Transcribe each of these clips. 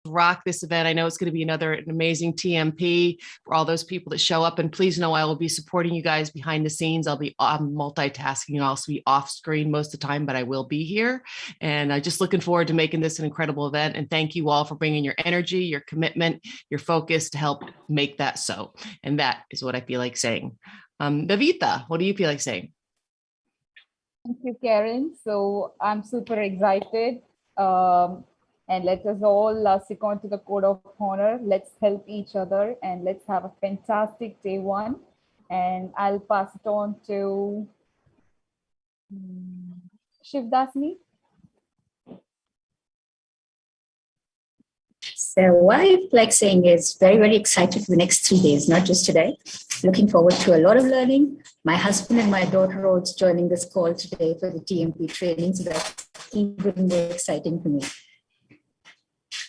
rock this event. I know it's going to be an amazing TMP for all those people that show up. And please know I will be supporting you guys behind the scenes. I'll be multitasking. I'll also be off screen most of the time, but I will be here. And I'm just looking forward to making this an incredible event. And thank you all for bringing your energy, your commitment, your focus to help make that so. And that is what I feel like saying. Davita, what do you feel like saying? Thank you, Karen. So I'm super excited. And let us all second to the code of honor. Let's help each other and let's have a fantastic day one. And I'll pass it on to Shivdasini. So what I like saying is very, very excited for the next 3 days, not just today. Looking forward to a lot of learning. My husband and my daughter are also joining this call today for the TMP training, so that's even more exciting for me.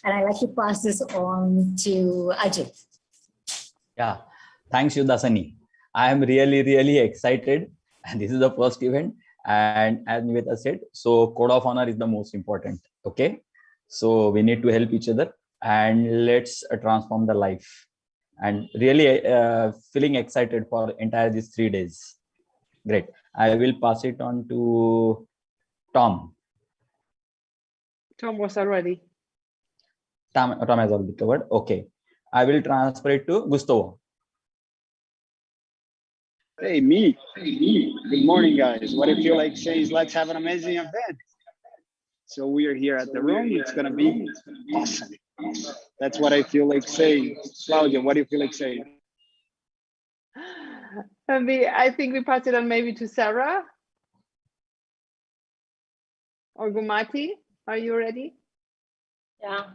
And I'd like to pass this on to Ajit. Yeah, thanks, Yudasani. I am really, really excited. And this is the first event. And as Niveta said, so code of honor is the most important. Okay. So we need to help each other and let's transform the life. And really feeling excited for entire these 3 days. Great. I will pass it on to Tom. Tom was already. Tom has already covered. Okay. I will transfer it to Gustavo. Hey, me. Good morning, guys. What I feel like saying is let's have an amazing event. So we are here at the room. It's going to be awesome. That's what I feel like saying. Claudia, what do you feel like saying? I think we pass it on maybe to Sarah or Gumati. Are you ready? Yeah.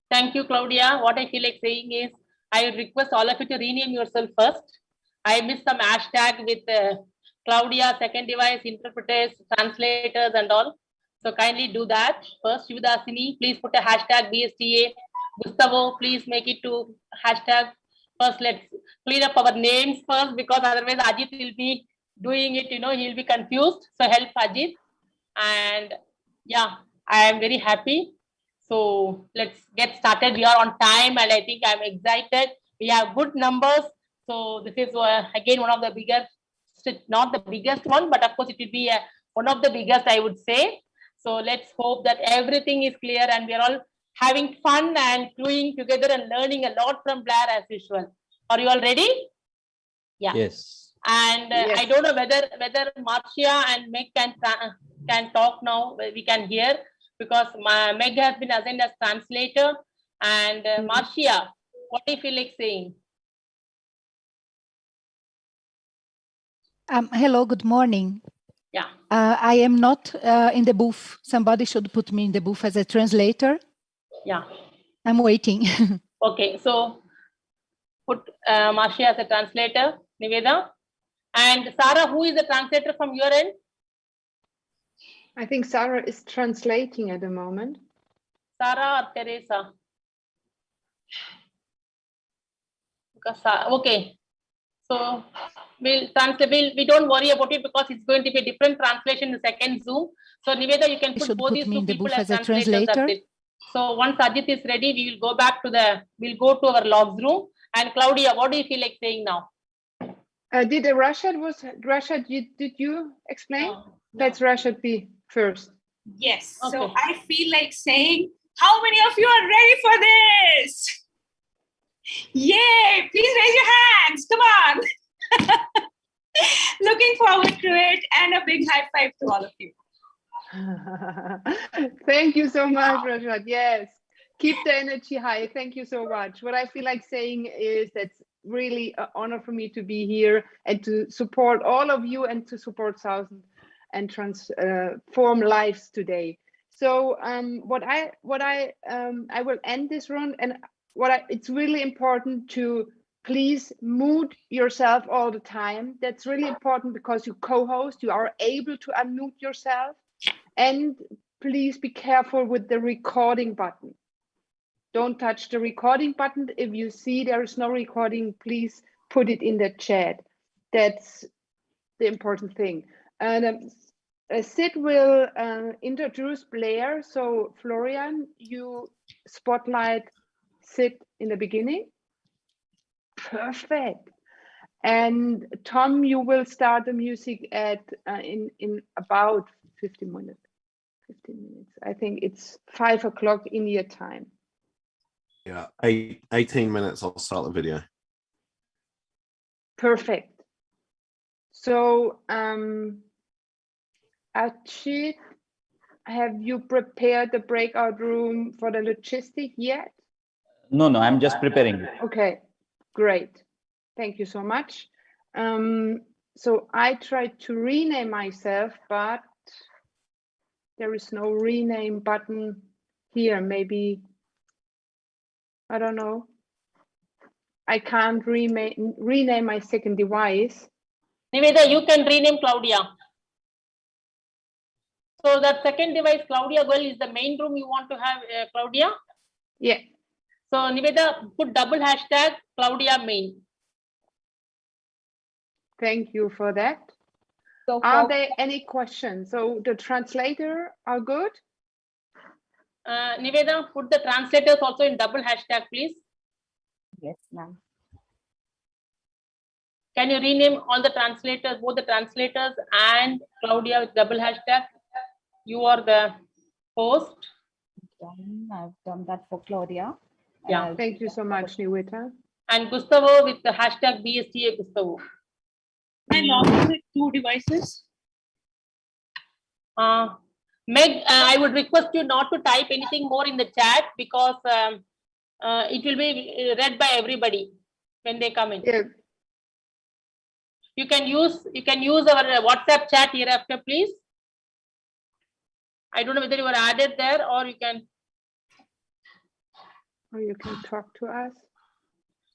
Thank you, Claudia. What I feel like saying is, I would request all of you to rename yourself first. I missed some hashtag with Claudia, second device, interpreters, translators, and all. So kindly do that. First, Yudasini, please put a hashtag BSTA. Gustavo, please make it to hashtag. First, let's clean up our names first, because otherwise Ajit will be doing it, he'll be confused. So help Ajit. And yeah, I am very happy. So let's get started. We are on time and I think I'm excited. We have good numbers. So this is again one of the biggest, not the biggest one, but of course it will be one of the biggest, I would say. So let's hope that everything is clear and we are all having fun and doing together and learning a lot from Blair as usual. Are you all ready? Yeah. Yes. And Yes. I don't know whether Marcia and Meg can talk now. We can hear, because Meg has been assigned as translator. And Marcia, what do you feel like saying? Hello, good morning. Yeah. I am not in the booth. Somebody should put me in the booth as a translator. Yeah. I'm waiting. Okay, so put Marcia as a translator, Niveda. And Sarah, who is the translator from your end? I think Sarah is translating at the moment. Sarah or Teresa? Because, okay. So we'll translate. We don't worry about it because it's going to be a different translation in the second Zoom. So Niveda, you can put both these two people as translators. That's it. So once Ajit is ready, we will go back to we'll go to our logs room. And Claudia, what do you feel like saying now? Did Rashad, did you explain? No. Let's Rashad be first. Yes. Okay. So I feel like saying, how many of you are ready for this? Yay! Please raise your hands. Come on. Looking forward to it, and a big high five to all of you. Thank you so much, Rashad. Yes. Keep the energy high. Thank you so much. What I feel like saying is that's really an honor for me to be here and to support all of you and to support thousands and transform lives today. So I will end this round, and it's really important to please mute yourself all the time. That's really important because you co-host, you are able to unmute yourself, and please be careful with the recording button. Don't touch the recording button. If you see there is no recording, please put it in the chat. That's the important thing. And Sid will introduce Blair. So Florian, you spotlight sit in the beginning? Perfect. And Tom, you will start the music at in about 15 minutes. 15 minutes. I think it's 5 o'clock India time. Yeah, 18 minutes. I'll start the video. Perfect. So, Achit, have you prepared the breakout room for the logistic yet? No, I'm just preparing it. Okay, great. Thank you so much. So I tried to rename myself, but there is no rename button here. Maybe, I don't know. I can't rename my second device. Niveda, you can rename Claudia. So that second device, Claudia Girl, is the main room you want to have, Claudia? Yeah. So Niveda, put double hashtag Claudia main. Thank you for that. So are there any questions? So the translator are good? Niveda, put the translators also in double hashtag, please. Yes, ma'am. Can you rename all the translators, both the translators and Claudia with double hashtag? You are the host. I've done that for Claudia. Yeah. Thank you so much, Niveda. And Gustavo with the hashtag BSTA Gustavo. I log in with 2 devices. Meg, I would request you not to type anything more in the chat because it will be read by everybody when they come in. Yeah. You can use our WhatsApp chat hereafter, please. I don't know whether you were added there or you can. Or you can talk to us.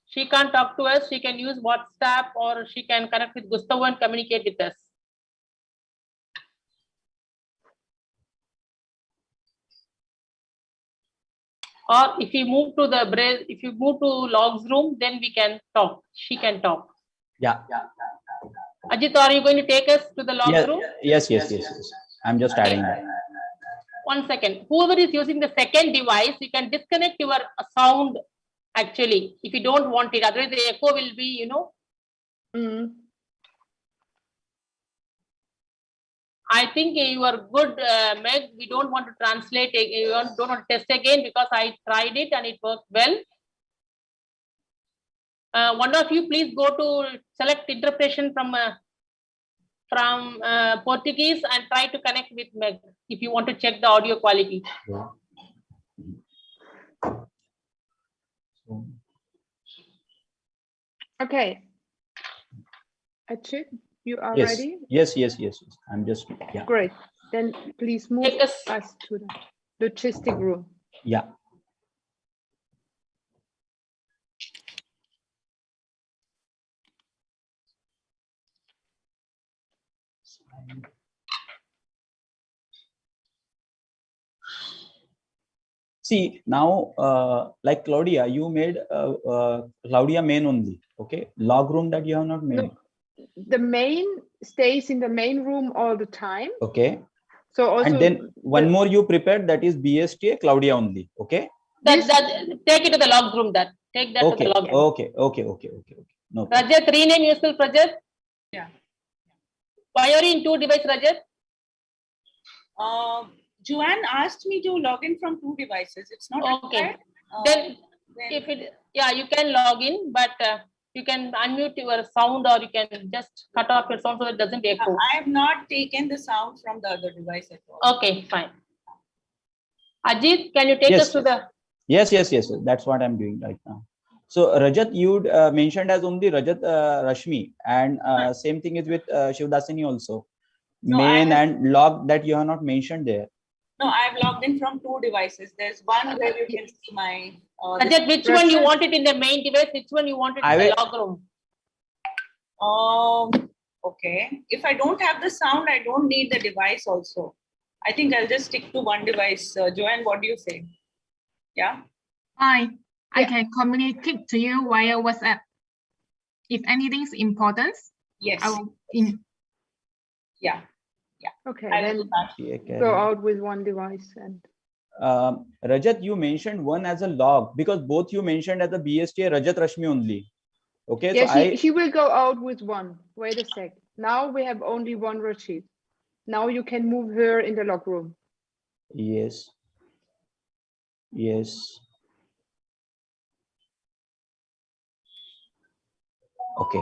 She can't talk to us. She can use WhatsApp or she can connect with Gustavo and communicate with us. Or if you move to logs room, then we can talk. She can talk. Yeah. Ajit, are you going to take us to the logs room? Yes. I'm just adding that. 1 second. Whoever is using the second device, you can disconnect your sound actually, if you don't want it. Otherwise, the echo will be, you know. I think you are good, Meg. We don't want to translate. You don't want to test again because I tried it and it worked well. One of you, please go to select interpretation from Portuguese and try to connect with Meg if you want to check the audio quality. Yeah. Okay. Achit, you are Yes. ready? Yes. I'm just, yeah. Great. Then please move us to the logistic room. Yeah. See, now, like Claudia, you made Claudia main only, okay? Log room that you have not made. No, the main stays in the main room all the time. Okay. So also, and then one more you prepared, that is BSTA Claudia only, okay? Take it to the logs room. Take that to the log room. Okay. No. Rajat, rename yourself, Rajat. Yeah. Why are you in 2 devices, Rajat? Joanne asked me to log in from 2 devices. It's not okay. Then If it, yeah, you can log in, but you can unmute your sound or you can just cut off your sound so it doesn't echo. I have not taken the sound from the other device at all. Okay, fine. Ajit, can you take us to the? Yes. That's what I'm doing right now. So Rajat, you mentioned as only Rajat Rashmi, and same thing is with Shivdasini also. No, main and log that you have not mentioned there. No, I've logged in from 2 devices. There's one where you can see my. Rajat, which one you want it in the main device? Which one you want it in the log room? Okay. If I don't have the sound, I don't need the device also. I think I'll just stick to 1 device. Joanne, what do you say? Yeah. Fine. I can communicate to you via WhatsApp. If anything's important, yes. I will Yeah. Okay, then go out with 1 device and Rajat, you mentioned one as a log because both you mentioned as a BSTA Rajat Rashmi only. Okay, Yeah, so she will go out with one. Wait a sec. Now we have only one Rashid. Now you can move her in the log room. Yes. Yes. Okay.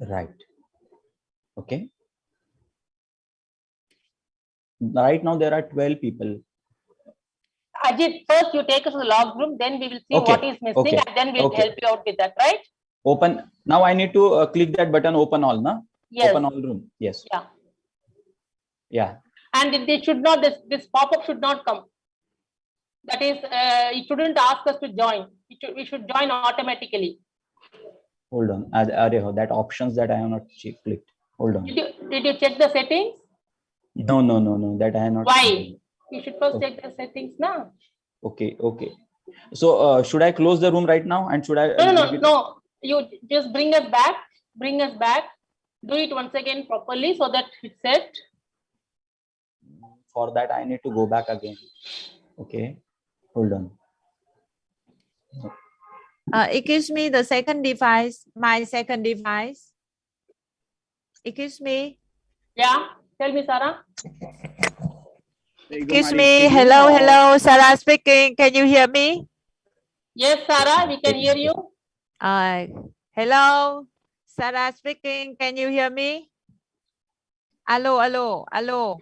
Right. Okay. Right now there are 12 people. Ajit, first you take us to the log room, then we will see Okay, what is missing, okay, and then we'll okay. help you out with that, right? Open. Now I need to click that button, open all, na? Yes. Open all room. Yes. Yeah. Yeah. And they should not, this pop-up should not come. That is, it shouldn't ask us to join. We should join automatically. Hold on. That options that I have not clicked. Hold on. Did you check the settings? No. That I have not. Why? You should first check the settings now. Okay. So should I close the room right now and should I? No. You just bring us back. Do it once again properly so that it's set. For that, I need to go back again. Okay. Hold on. Excuse me, the second device, my second device. Excuse me. Yeah, tell me, Sarah. Excuse me. Hello. Sarah speaking. Can you hear me? Yes, Sarah, we can hear you. Hello. Sarah speaking. Can you hear me? Hello.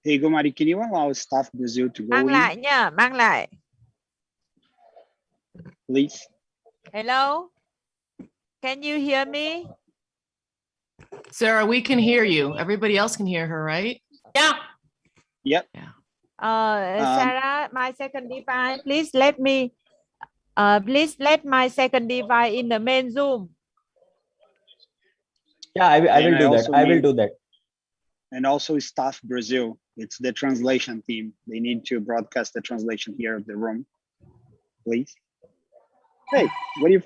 Hey, Gomari, can you allow staff Brazil to go Mang in, lại nha, mang lại. please? Hello. Can you hear me? Sarah, we can hear you. Everybody else can hear her, right? Yeah. Yep. Sarah, my second device. Please let my second device in the main Zoom. Yeah, I will do that. I will do that. And also staff Brazil. It's the translation team. They need to broadcast the translation here of the room, please. Hey, what do you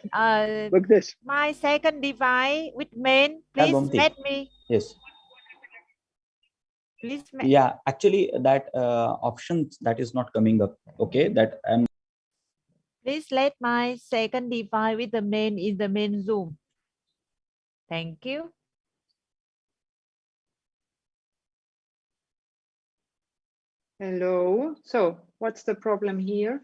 look this? My second device with main. Please let me. Yes. Please. Yeah, actually that option that is not coming up. Okay, that I'm. Please let my second device with the main in the main Zoom. Thank you. Hello. So what's the problem here?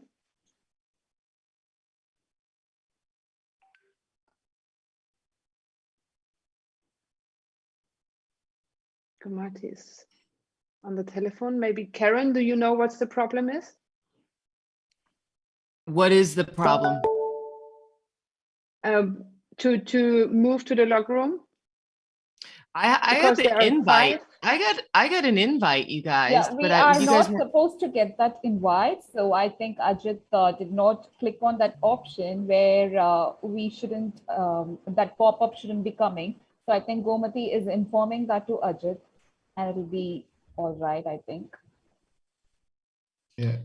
Kumati is on the telephone. Maybe Karen, do you know what's the problem is? What is the problem? To move to the log room. I got the invite. I got an invite, you guys. Yeah, we but are you not guys supposed to get that invite. So I think Ajit did not click on that option where we shouldn't, that pop-up shouldn't be coming. So I think Gomati is informing that to Ajit and it'll be all right, I think. Yeah.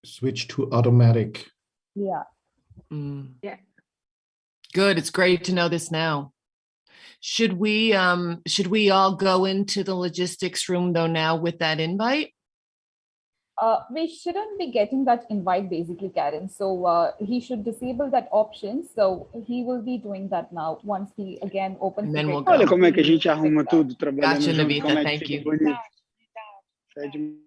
Switch to automatic. Yeah. Yeah. Good. It's great to know this now. Should we all go into the logistics room though now with that invite? We shouldn't be getting that invite basically, Karen. So he should disable that option. So he will be doing that now once he again opens. And then we'll Olha go. como é que a gente arruma tudo trabalhando Gotcha, junto. Navita. Como é que Thank fica you. bonito. Fede.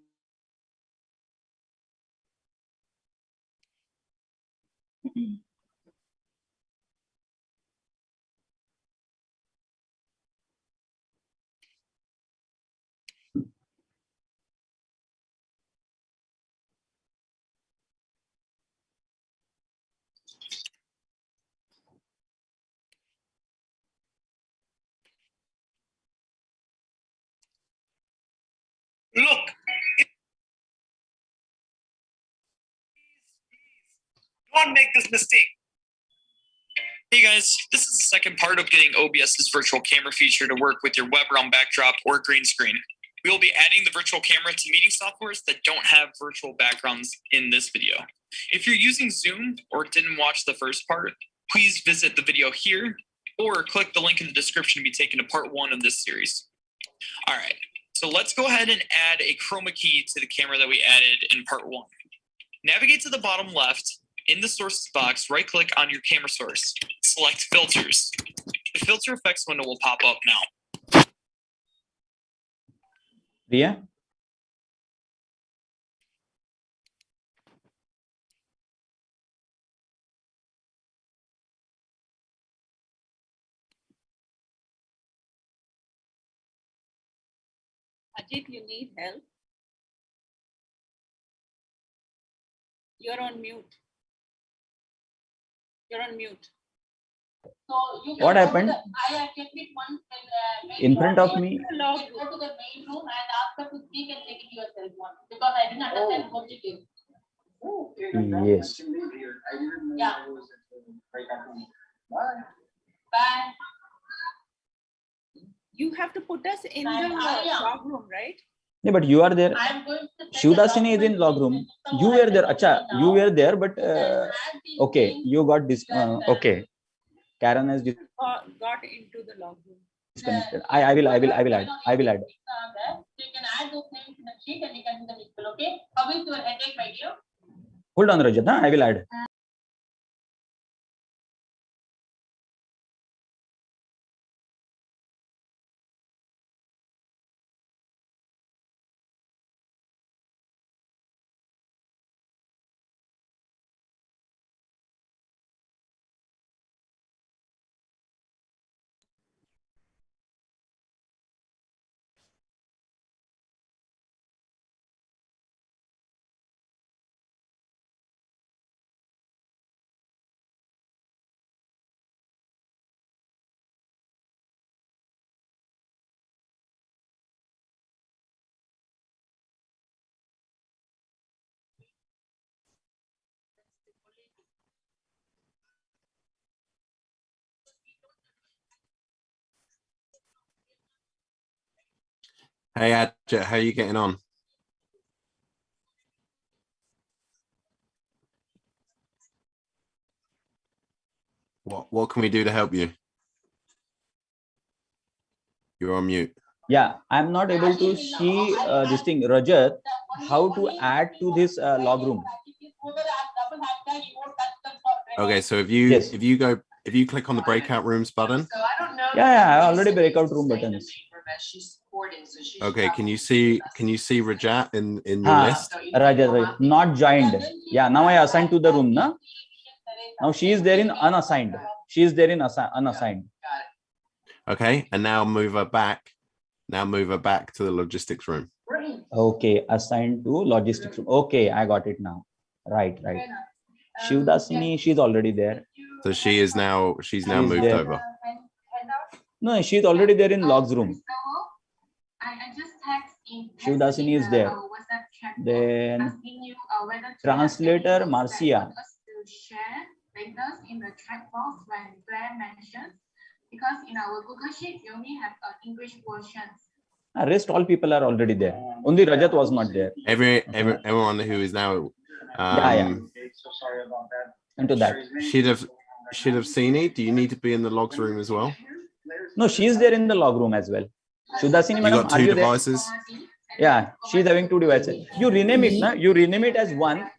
Look, don't make this mistake. Hey guys, this is the second part of getting OBS's virtual camera feature to work with your web realm backdrop or green screen. We will be adding the virtual camera to meeting softwares that don't have virtual backgrounds in this video. If you're using Zoom or didn't watch the first part, please visit the video here or click the link in the description to be taken to part 1 of this series. All right, So let's go ahead and add a chroma key to the camera that we added in part 1. Navigate to the bottom left. In the sources box, right-click on your camera source. Select Filters. The Filter Effects window will pop up now. Ria? Ajit, you need help? You're on mute. You're on mute. So you What can happened? I checked it once In front of me? You can go to the main room and ask her to speak and take it yourself once because I didn't understand what it is. Yes. Yeah. Bye. You have to put us in the log room, right? Yeah, but you are there. I'm going to Shivdasini is in log room. You were there. Acha, you were there, but okay, you got this. Okay, Karen has Got into the log room. disconnected. I will add. So you can add those names in the sheet and you can do the people, okay? How is your headache, my dear? Hold on, Rajat. I will add. Hey, Ajit, how are you getting on? What can we do to help you? You're on mute. Yeah, I'm not able to see this thing, Rajat. How to add to this log room? Okay, so if you click on the breakout rooms button. Yeah, I already breakout room buttons. Okay, can you see Rajat in your list? Rajat, right. Not joined. Yeah, now I assigned to the room, na? Now she is there in unassigned. She is there in unassigned. Okay, and now move her back. Now move her back to the logistics room. Okay, assigned to logistics room. Okay, I got it now. Right. Shivdasini, she's already there. So she's now moved there. over. No, she's already there in logs room. Shivdasini is there. Then translator Marcia. In the chat box when Claire mentions, because in our Google Sheet we only have English versions. Rest all people are already there. Only Rajat was not there. Everyone who is now So sorry about that. Into that. Should have seen it. Do you need to be in the logs room as well? No, she is there in the log room as well. Shivdasini, you got two devices. Yeah, she's having two devices. You rename it, na? You rename it as one,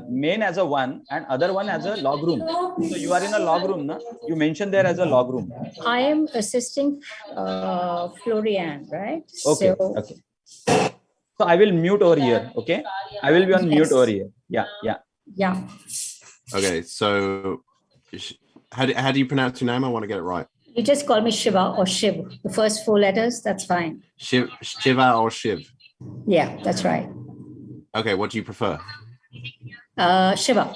main as a one, and other one as a log room. So you are in a log room, na? You mentioned there as a log room. I am assisting Florian, right? Okay. So, okay. So I will mute over here. Okay. I will be on mute over here. Yeah. Yeah. Okay. So how do you pronounce your name? I want to get it right. You just call me Shiva or Shiv. The first 4 letters, that's fine. Shiva or Shiv? Yeah, that's right. Okay, what do you prefer? Shiva.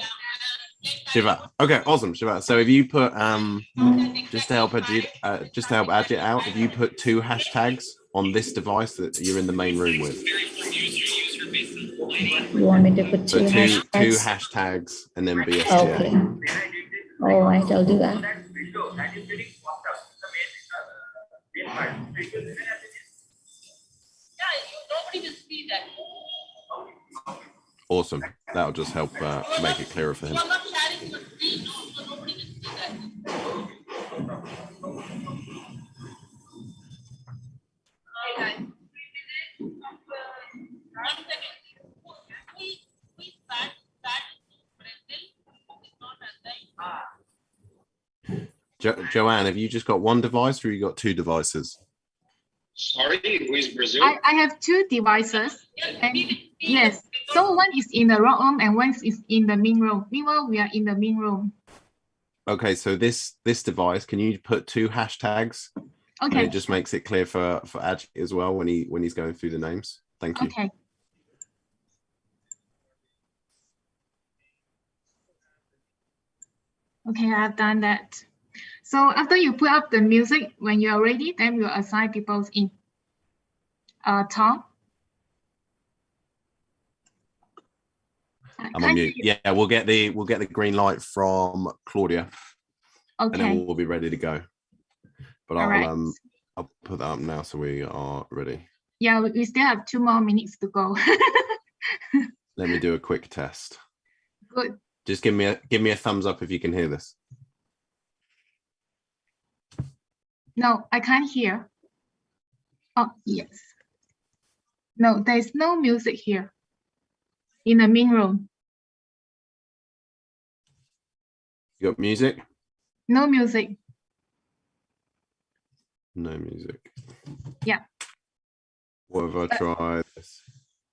Shiva. Okay, awesome, Shiva. So if you put just to help Ajit out, if you put 2 hashtags on this device that you're in the main room with. You want me to put 2 hashtags? 2 hashtags and then BSTA. Okay. All right, I'll do that. Awesome. That'll just help make it clearer for him. Joanne, have you just got one device or you got two devices? Sorry, who is Brazil? I have two devices. And yes, so one is in the wrong room and one is in the main room. Meanwhile, we are in the main room. Okay, so this device, can you put two hashtags? Okay. And it just makes it clear for Ajit as well when he's going through the names. Thank you. Okay. Okay, I've done that. So after you put up the music, when you are ready, then we'll assign people in. Tom. I'm on mute. Yeah, we'll get the green light from Claudia. Okay. And then we'll be ready to go. But All I'll put that up now so we are ready. Yeah, we still have 2 more minutes to go. Let me do a quick test. Good. Just give me a thumbs up if you can hear this. No, I can't hear. Oh, yes. No, there's no music here in the main room. You got music? No music. No music. Yeah. What have I tried?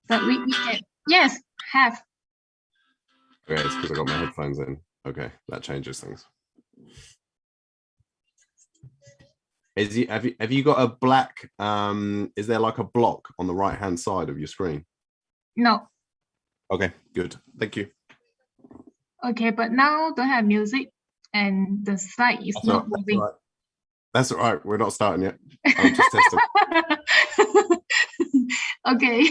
But we can, yes, have. Okay, it's because I got my headphones in. Okay, that changes things. Have you got a black, is there like a block on the right hand side of your screen? No. Okay, good. Thank you. Okay, but now don't have music and the slide is not moving. That's all right. We're not starting yet. I'm just testing. Okay.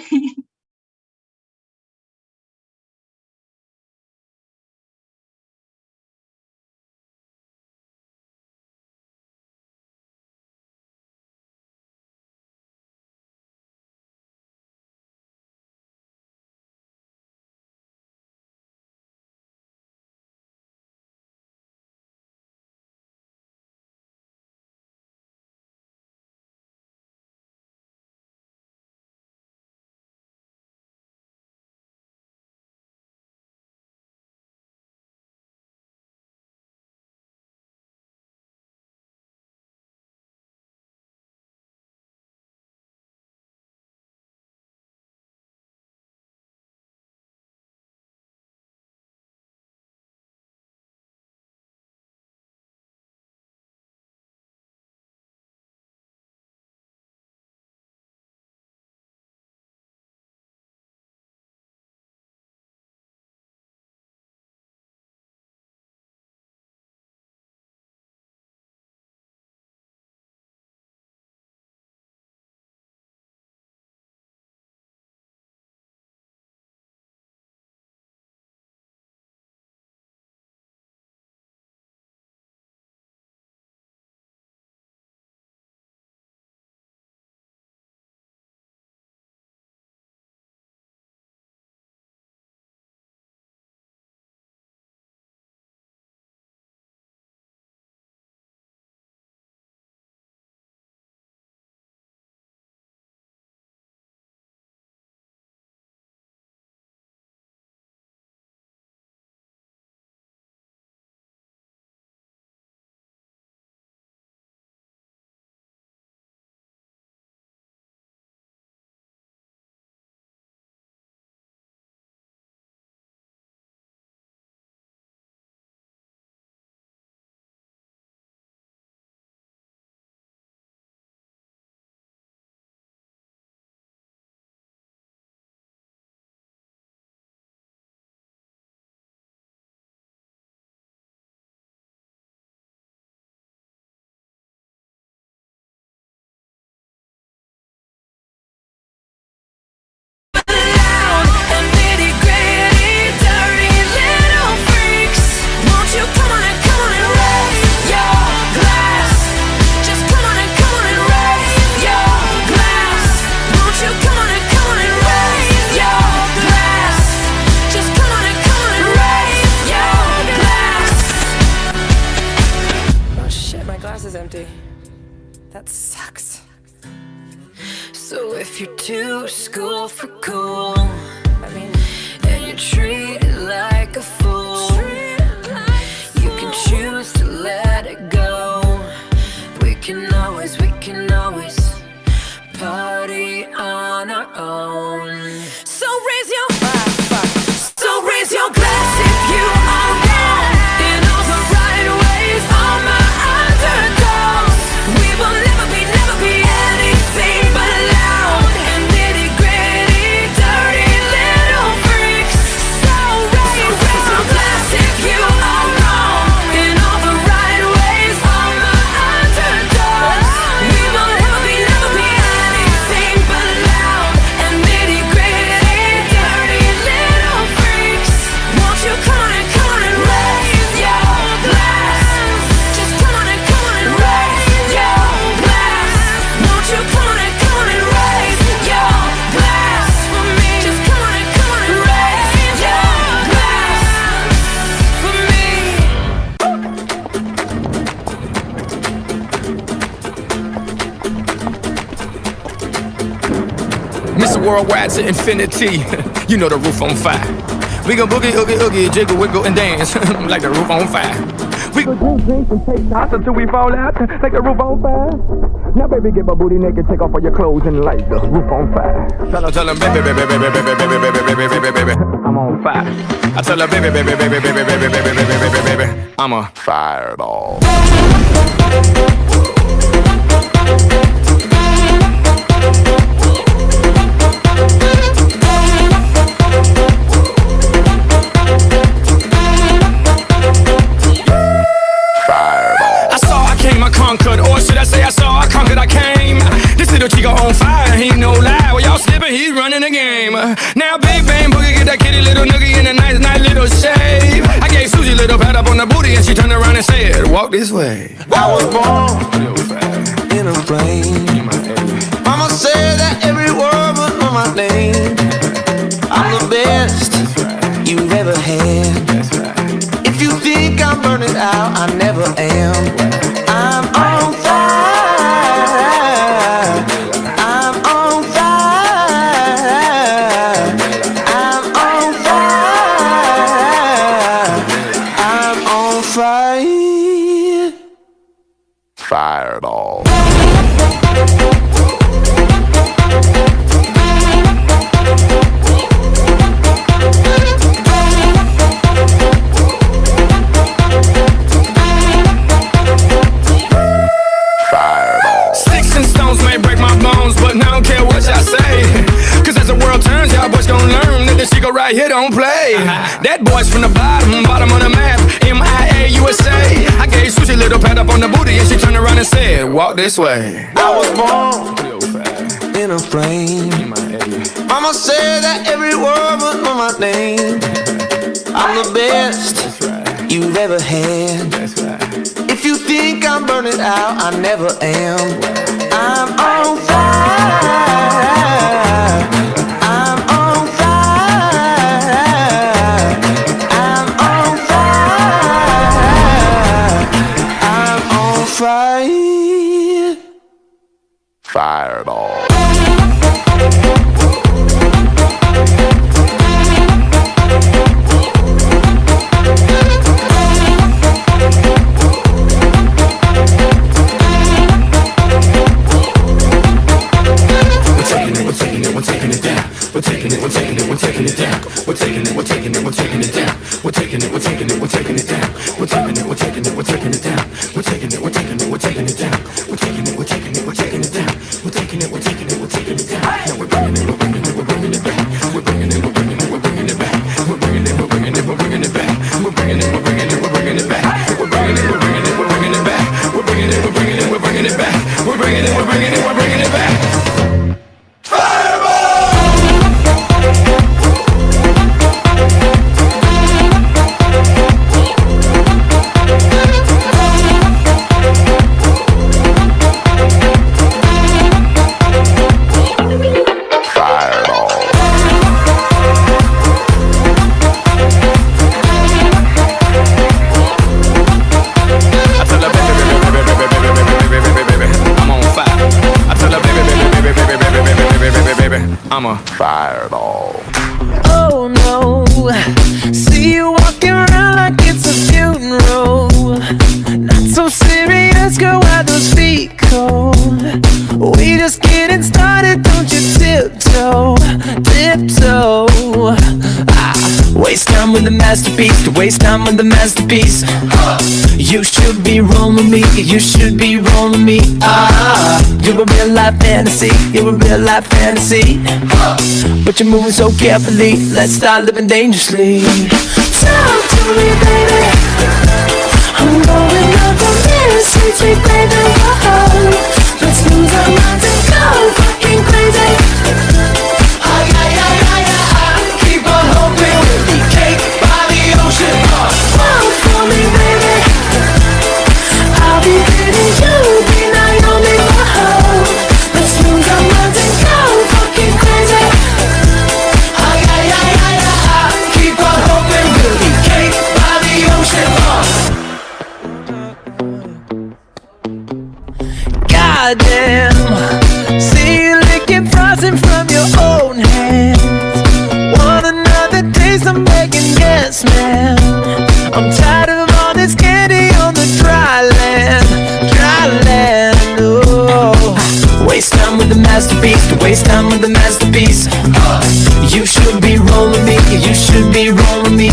That sucks. So if you're too school for cool, and you're treated like a fool, you can choose to let it go. worldwide to infinity. You know the roof on fire. We gon' boogie, oogie, oogie, jiggle, wiggle, and dance like the roof on fire. We gon' drink and take shots until we fall out like the roof on fire. Now, baby, get my booty naked, take off all your clothes and light the roof on fire. Tell them, baby, baby, baby, baby, baby, baby, baby, baby, baby, I'm on fire. I tell her, baby, baby, baby, baby, baby, baby, baby, baby, baby, I'm a fireball. Conquered, or should I say I saw, I conquered, I came. This little chico on fire, he no lie. Well, y'all slipping, he's running the game. Now Big Bang Boogie get that kitty little noogie in a nice little shave. I gave Susie a little pat up on the booty and she turned around and said, walk this way. I was born in a flame. Mama said that every word was on my name. I'm the best you've ever had. If you think I'm burning out, I never am. I'm on fire. I'm on fire. I'm on fire. I'm on fire. Fireball. Right here don't play. That boy's from the bottom of the map. MIA USA. I gave Susie a little pat up on the booty and she turned around and said, walk this way. I was born in a flame. Mama said that every word was on my name. I'm the best you've ever had. If you think I'm burning out, I never am. I'm on fire. I'm on fire. Fire. Fireball. We're taking it down. We're taking it down. We're taking it down. We're taking it down. We're taking it down. We're taking it down. We're taking it down. We're taking it down. We're taking it down. We're taking it down. Now we're bringing it back. We're bringing it back. We're bringing it back. We're bringing it back. We're bringing it back. We're bringing it back. We're bringing it back. We're bringing it back. We're bringing it back. I'm a fireball. Oh no, see you walking around like it's a funeral. Not so serious, girl, why those feet cold? We just getting started, don't you tiptoe, tiptoe. Waste time with the masterpiece, to waste time with the masterpiece. You should be rolling me, you should be rolling me. You're a real life fantasy, you're a real life fantasy. But you're moving so carefully, let's start living dangerously. Talk to me, baby. I'm going up on this, sweet, sweet baby. Whoa. Let's lose our minds and go fucking crazy. Keep on hoping we'll be cake by the ocean. Fall for me, baby. I'll be pretty, you'll be Naomi. Whoa. Let's lose our minds and go fucking crazy. Keep on hoping we'll be cake by the ocean. Goddamn, see I'm tired of all this candy on the dry land, oh. Waste time with the masterpiece, to waste time with the masterpiece. You should be rolling me, you should be rolling me.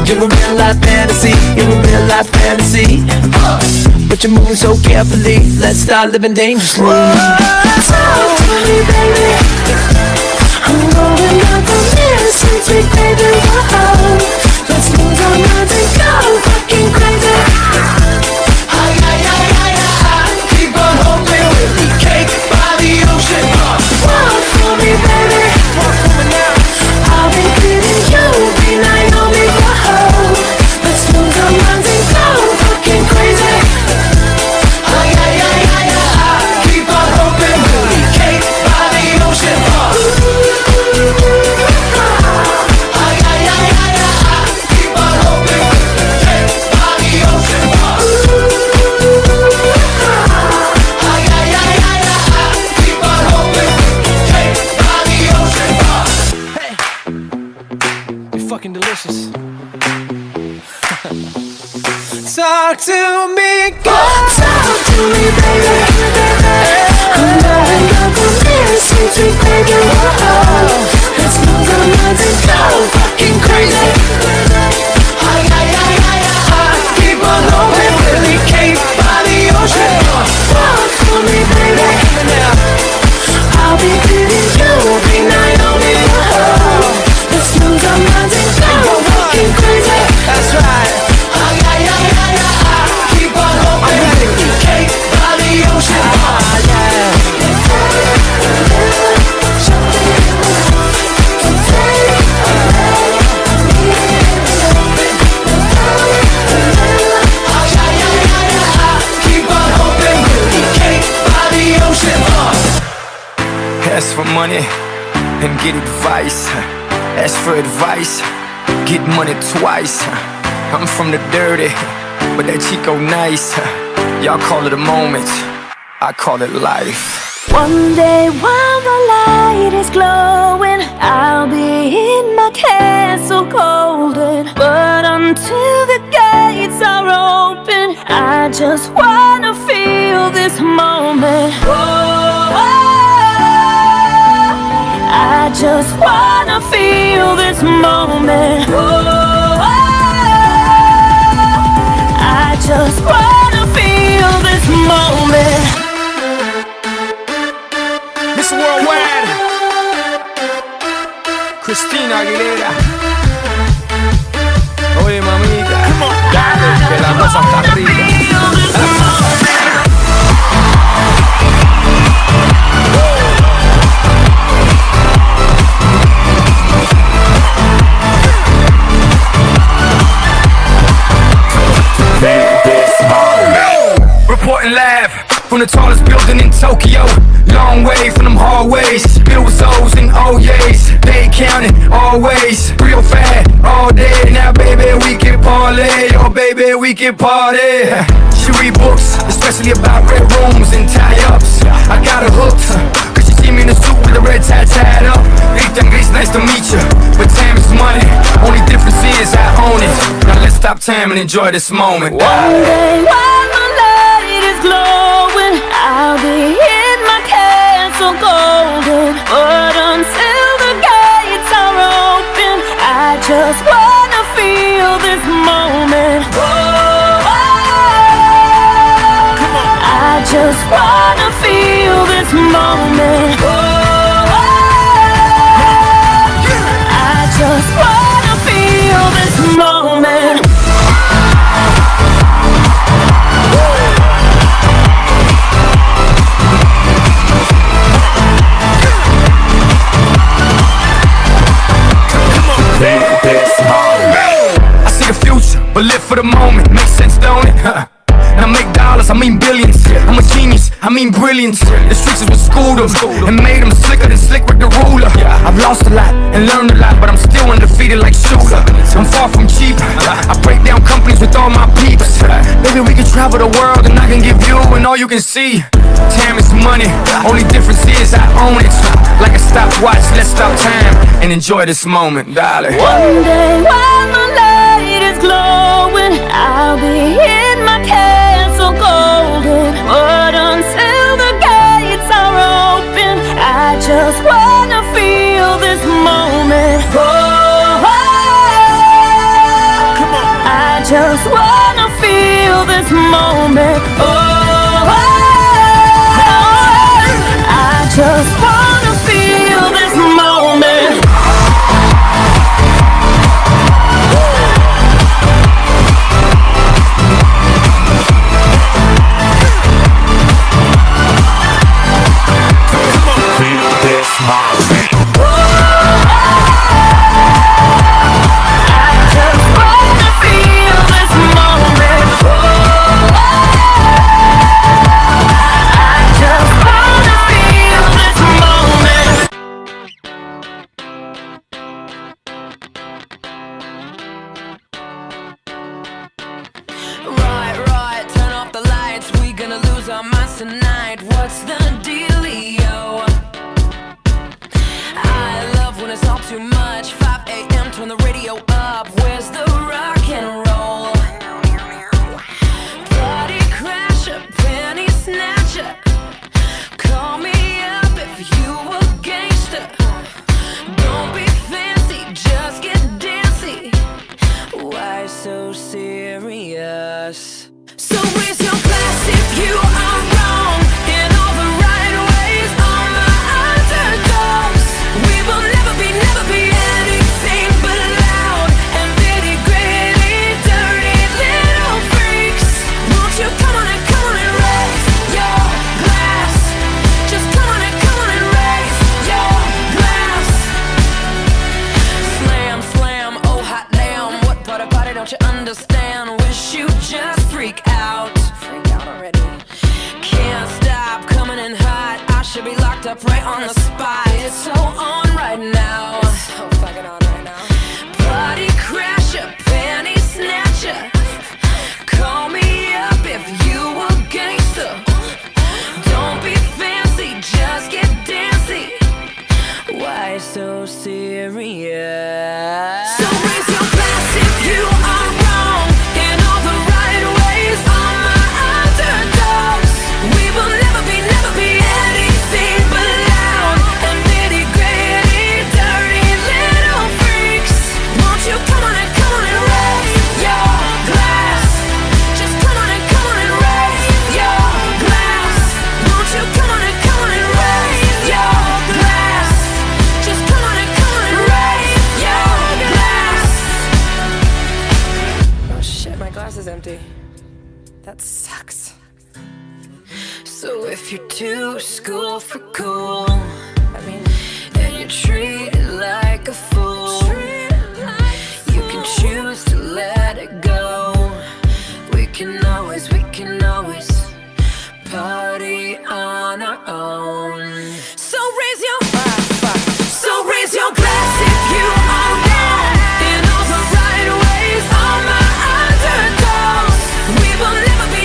You're a real life fantasy, you're a real life fantasy. But you're moving so carefully, let's start living dangerously. Talk to me, baby. I'm rolling up the mirror since we baby. Let's lose our minds and go fucking crazy. Keep on hoping we'll be cake by the ocean. Walk for me, baby. Walk for me now. I'll be feeling you, be Naomi. Let's lose our minds and go fucking crazy. Keep on hoping we'll be cake by the ocean. Keep on hoping we'll be cake by the ocean. Keep on hoping we'll be cake by the ocean. Hey, you're fucking delicious. Talk to me, girl. Talk to me, baby. I'm rolling up the mirror since we baby. Let's lose our minds and go fucking crazy. Keep on hoping we'll be cake by the ocean. Walk for me, baby. I'll be feeling you, be Naomi. Let's lose our minds and go fucking crazy. That's right. Keep on hoping we'll be cake by the ocean. Keep on hoping we'll be cake by the ocean. Ask for money and get advice. Ask for advice, get money twice. I'm from the dirty, but that Chico nice. Y'all call it a moment, I call it life. One day while the light is glowing, I'll be in my castle golden. But until the gates are open, I just wanna feel this moment. I just wanna feel this moment. I just wanna feel this moment. Miss Worldwide, Christina Aguilera. Oye, mamita, dale, que la cosa está rica. Reporting live from the tallest building in Tokyo. Long way from them hallways. Bills, O's and O's. They counting always. Real fat all day. Now baby we can parlay. Oh baby we can party. She read books, especially about red rooms and tie-ups. I got her hooked, cause she see me in a suit with a red tie tied up. Ethan Grace, nice to meet you, but time is money. Only difference is I own it. Now let's stop time and enjoy this moment. One day while the light is glowing, I'll be in my castle golden. But until the gates are open, I just wanna feel this moment. I just wanna feel this moment. I just wanna feel this moment. I see the future, but live for the moment. Makes sense, don't it? And I make dollars, I mean billions. I'm a genius, I mean brilliance. The streets is what schooled them and made them slicker than slick with the ruler. I've lost a lot and learned a lot, but I'm still undefeated like Shooter. I'm far from cheap, I break down companies with all my peeps. Maybe we can travel the world and I can give you and all you can see. Time is money, only difference is I own it. Like a stopwatch, let's stop time and enjoy this moment, darling. One day while the light is glowing, just wanna feel this moment. Oh, I just wanna feel this moment. Feel this moment. Tonight, what's the dealio? I love when it's all too much. 5 a.m. turn the radio up. Where's the rock and roll? Party crasher, penny snatcher. Call me up if you a gangster. Don't be fancy, just get dancy. Why so serious? So raise your glass if you are wrong in all the right ways. All my underdogs, we will never be anything but loud and nitty gritty, dirty little freaks. Won't you come on and raise your glass? Just come on and raise your glass. Slam, slam, oh hot damn. What part of party don't you understand? Wish you just freak out. Already. Can't stop coming in hot. I should be locked up right on the spot. It's so on right now. It's so fucking on right now. Party crasher, penny snatcher. Call me up if you a gangster. Don't be fancy, just get dancy. Why so serious? So raise your glass if you are wrong in all the right ways. All my underdogs, we will never be anything but loud and nitty gritty, dirty little freaks. Won't you come on and raise your glass? Just come on and raise your glass. Won't you come on and raise your glass? Just come on and raise your glass. Oh shit, my glass is empty. That sucks. So if you're too school for cool, and you're treated like a fool, you can choose to let it go. We can always party on our own. So raise your glass if you are wrong in all the right ways. All my underdogs, we will never be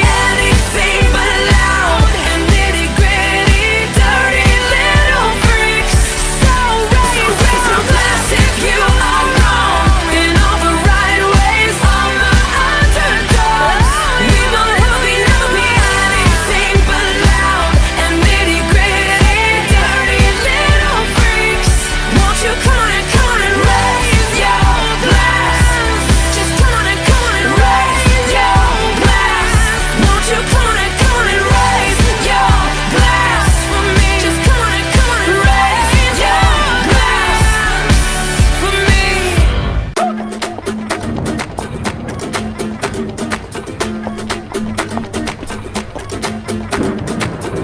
anything but loud and nitty gritty, dirty little freaks. So raise your glass if you are wrong in all the right ways. All my underdogs, we will never be anything but loud and nitty gritty, dirty little freaks. Won't you come on and raise your glass? Just come on and raise your glass. Won't you come on and raise your glass for me? Just come on and raise your glass for me.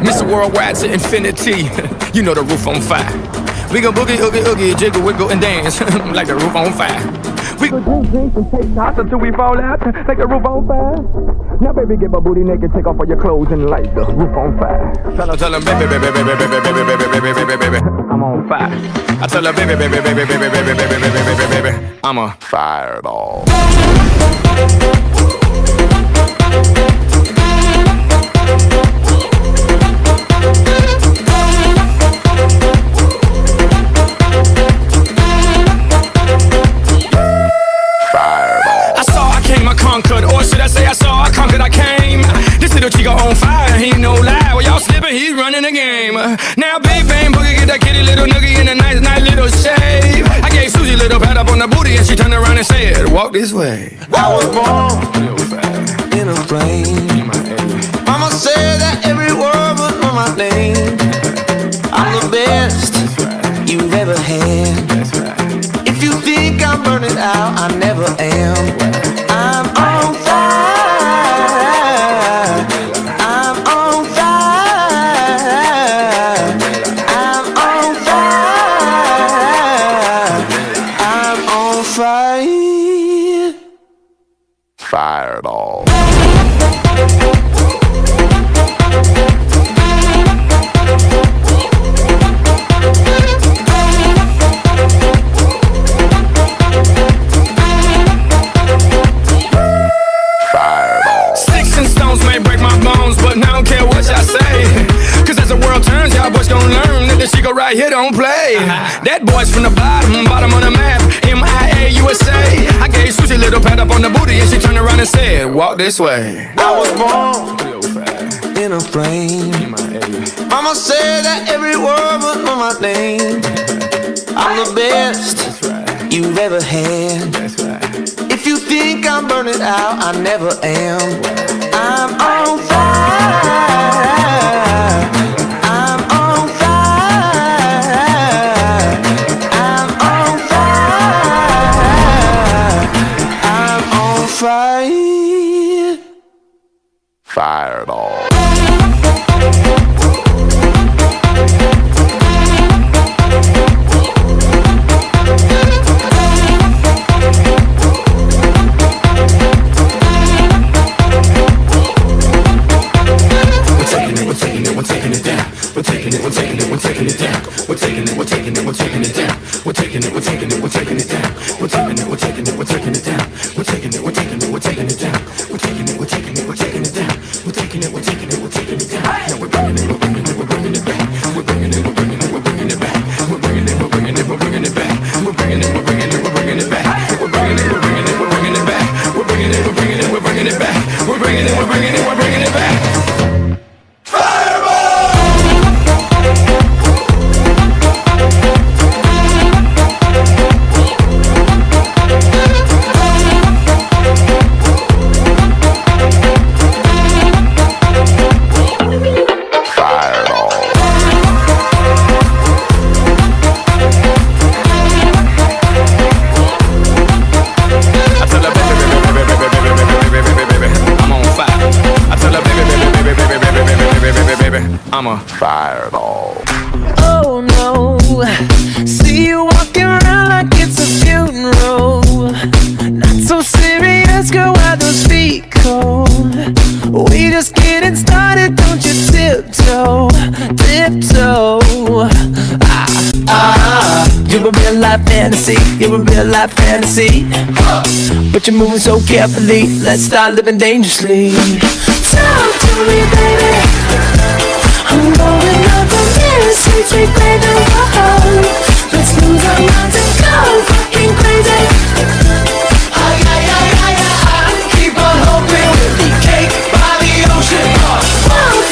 Mr. Worldwide to infinity. You know the roof on fire. We gon' boogie, oogie, oogie, jiggle, wiggle, and dance like the roof on fire. We gon' drink and take shots until we fall out like the roof on fire. Now, baby, get my booty naked, take off all your clothes and light the roof on fire. Tell her, baby, baby, baby, baby, baby, baby, baby, baby, baby, I'm on fire. I tell her, baby, baby, baby, baby, baby, baby, baby, baby, baby, I'm a fireball. Conquered, or should I say I saw, I conquered, I came. This little chico on fire, he ain't no lie. Well, y'all slipping, he's running the game. Now, big bang boogie, get that kitty little noogie in a nice little shave. I gave Susie a little pat up on the booty and she turned around and said, walk this way. I was born in a plane. Mama said that every word was on my name. I'm the best you've ever had. If you think I'm burning out, I never am. I'm on fire. I'm on fire. I'm on fire. I'm on fire. Fireball. Sticks and stones may break my bones, but I don't care what y'all say. Cause as the world turns, y'all boys gon' learn that this shit go right here don't play. That boy's from the bottom of the map, MIA USA. I gave Susie a little pat up on the booty and she turned around and said, walk this way. I was born in a plane. Mama said that every word was on my name. I'm the best you've ever had. If you think I'm burning out, I never am. I'm on fire. I'm on fire. I'm on fire. I'm on fire. Fireball. We're taking it down. We're taking it down. We're taking it down. We're taking it down. We're taking it down. We're taking it down. We're taking it down. We're taking it down. We're taking it down. We're taking it down. We're taking it down. We're taking it down. Now we're bringing it back. We're bringing it back. We're bringing it back. We're bringing it back. We're bringing it back. We're bringing it back. We're bringing it back. We're bringing it back. We're bringing it back. We're bringing it back. We're bringing it back. I'm a fireball. Oh no, see you walking around like it's a funeral. Not so serious, girl, why those feet cold? We just getting started, don't you tiptoe, tiptoe. You're a real life fantasy, you're a real life fantasy. But you're moving so carefully, let's start living dangerously. Talk to me, baby. I'm going up on this sweet, sweet baby. Whoa. Let's lose our minds and go fucking crazy. Keep on hoping we'll be cake by the ocean. Walk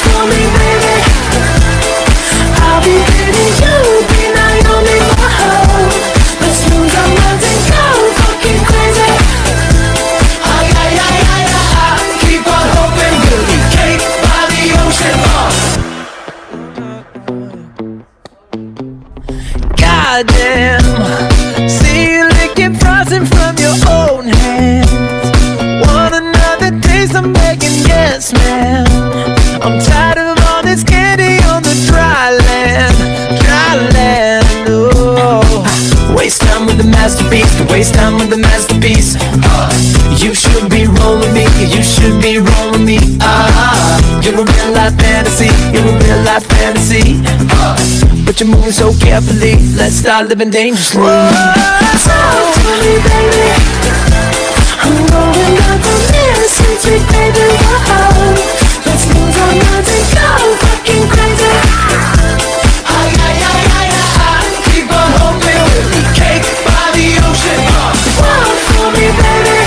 for me, baby. I'll be pretty, you'll be Naomi. Whoa. Let's lose our minds and go fucking crazy. Keep on hoping we'll be cake by the ocean. Goddamn, see you licking frosting from your own hands. Want another taste? I'm begging, yes, man. I'm tired of all this candy on the dry land, dry land. Oh, waste time with the masterpiece, to waste time with the masterpiece. You should be rolling me, you should be rolling me. You're a real life fantasy, you're a real life fantasy. But you're moving so carefully, let's start living dangerously. Talk to me, baby. I'm going up on this sweet, sweet baby. Whoa. Let's lose our minds and go fucking crazy. Keep on hoping we'll be cake by the ocean. Walk for me, baby.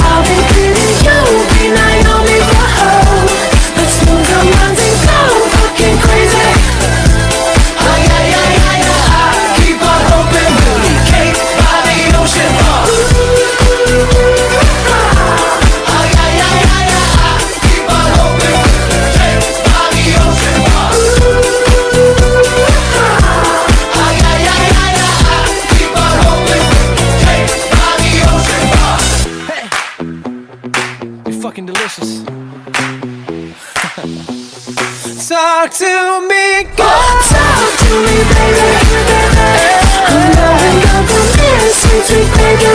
I'll be pretty, you'll be Naomi. Whoa. Let's lose our minds and go fucking crazy. Keep on hoping we'll be cake looking delicious. Talk to me, girl. Talk to me, baby. I'm knowing that the message we baby.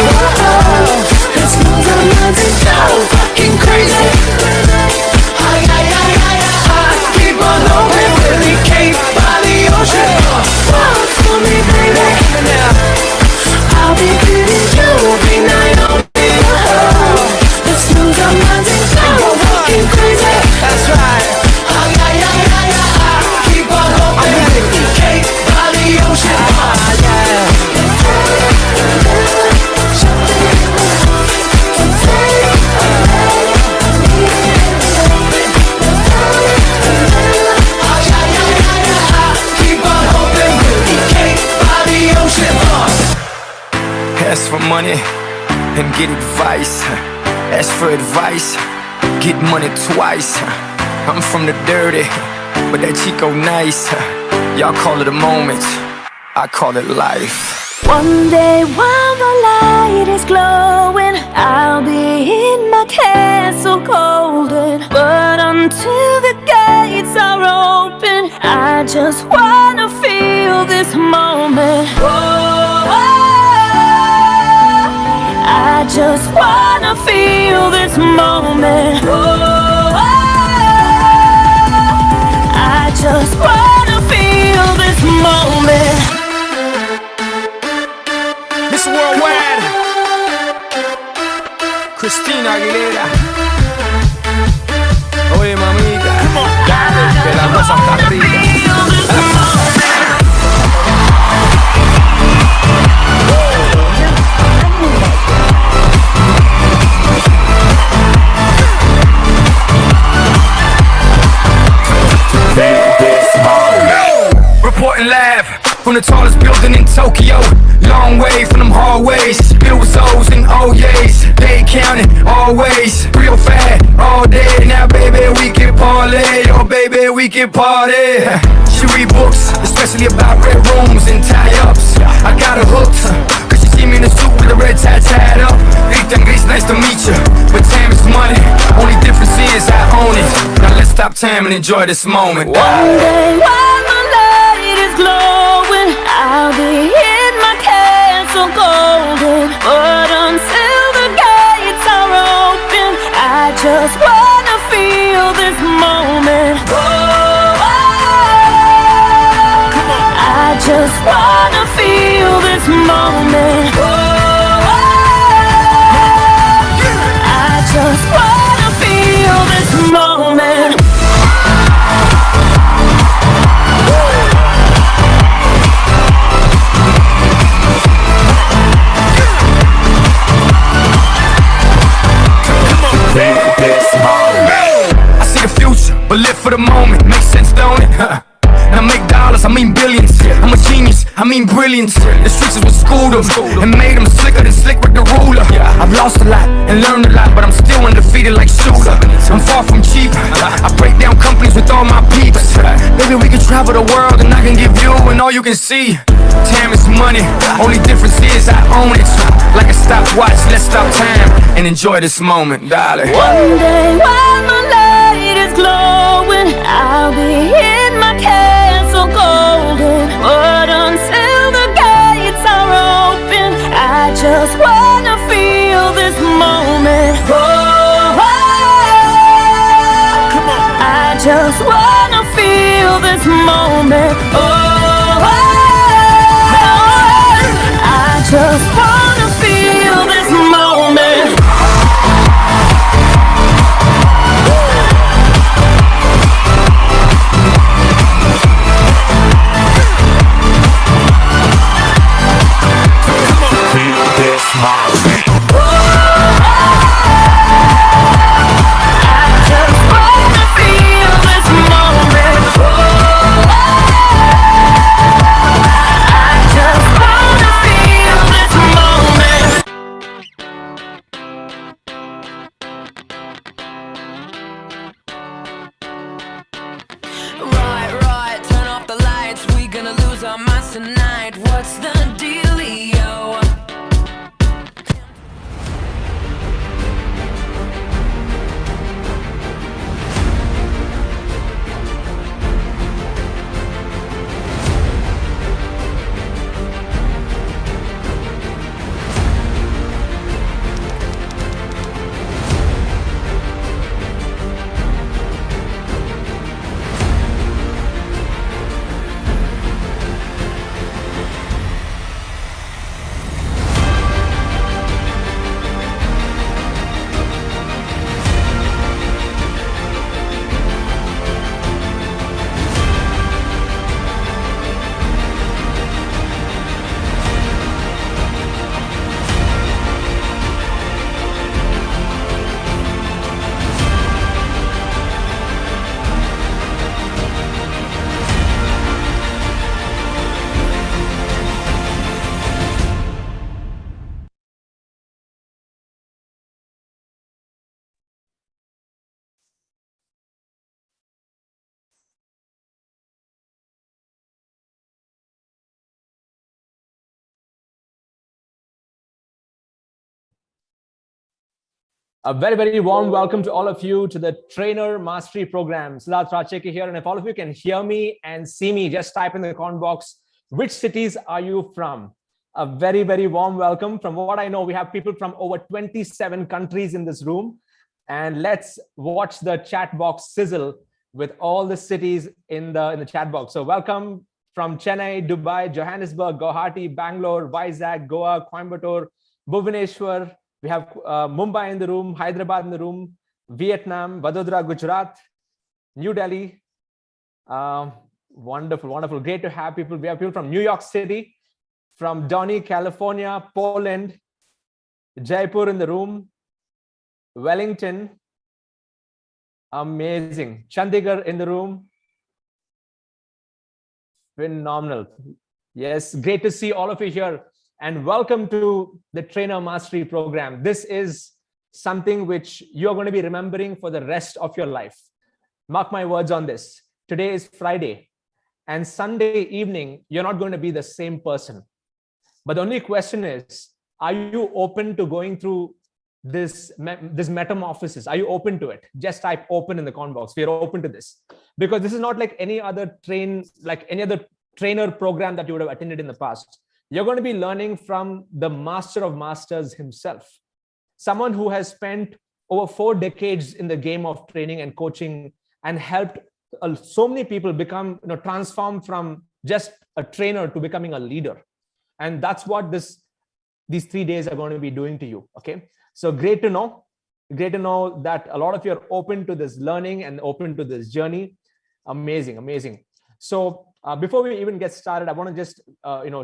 Let's move our minds and go fucking crazy. Keep on hoping we'll be caved by the ocean. Walk for me, baby. I'll be pretty, you'll be Naomi. Let's lose our minds and go fucking crazy. That's right. Keep on hoping we'll be caved by the ocean. Ask for money and get advice. Ask for advice, get money twice. I'm from the dirty, but that Chico nice. Y'all call it a moment, I call it life. One day while the light is glowing, I'll be in my castle golden. But until the gates are open, I just wanna feel this moment. I just wanna feel this moment. I just wanna feel this moment. Miss Worldwide, Christina Aguilera. Oye, mamita, dale, que la cosa está rica. Reporting live from the tallest building in Tokyo. Long way from them hallways. Bills, O's, and O's. They counting always. Real fat all day. Now, baby, we can parlay. Oh, baby, we can party. She read books, especially about red rooms and tie-ups. I got her hooked, cause she see me in the suit with the red tie tied up. Rita and Grace, nice to meet you. But time is money. Only difference is I own it. Now let's stop time and enjoy this moment. One day while the light is glowing, I'll be in my castle golden. But until the gates are open, I just wanna feel this moment. I just wanna feel this moment. I just wanna feel this moment. I see the future, but live for the moment. Makes sense, don't it? And I make dollars, I mean billions. I'm a genius, I mean brilliance. The streets is what schooled them and made them slicker than slick with the ruler. I've lost a lot and learned a lot, but I'm still undefeated like Shooter. I'm far from cheap, I break down companies with all my peeps. Maybe we can travel the world and I can give you and all you can see. Time is money, only difference is I own it. Like a stopwatch, let's stop time and enjoy this moment, darling. One day while the light is glowing, I'll be in my castle golden. But until the gates are open, I just wanna feel this moment. I just wanna feel this moment. I just wanna feel this moment. I just wanna feel this moment. A very, very warm welcome to all of you to the Trainer Mastery Program. Siddharth Racheke here. And if all of you can hear me and see me, just type in the comment box, which cities are you from? A very, very warm welcome. From what I know, we have people from over 27 countries in this room. And let's watch the chat box sizzle with all the cities in the chat box. So welcome from Chennai, Dubai, Johannesburg, Guwahati, Bangalore, Vizag, Goa, Coimbatore, Bhubaneswar. We have Mumbai in the room, Hyderabad in the room, Vietnam, Vadodara, Gujarat, New Delhi. Wonderful, wonderful. Great to have people. We have people from New York City, from Donny, California, Poland, Jaipur in the room, Wellington. Amazing. Chandigarh in the room. Phenomenal. Yes, great to see all of you here. And welcome to the Trainer Mastery Program. This is something which you're going to be remembering for the rest of your life. Mark my words on this. Today is Friday, and Sunday evening, you're not going to be the same person. But the only question is, are you open to going through this metamorphosis? Are you open to it? Just type open in the comment box. We are open to this, because this is not like any other trainer program that you would have attended in the past. You're going to be learning from the master of masters himself, someone who has spent over 4 decades in the game of training and coaching and helped so many people become, transform from just a trainer to becoming a leader. And that's what these 3 days are going to be doing to you. Okay. So great to know that a lot of you are open to this learning and open to this journey. Amazing, amazing. So before we even get started, I want to just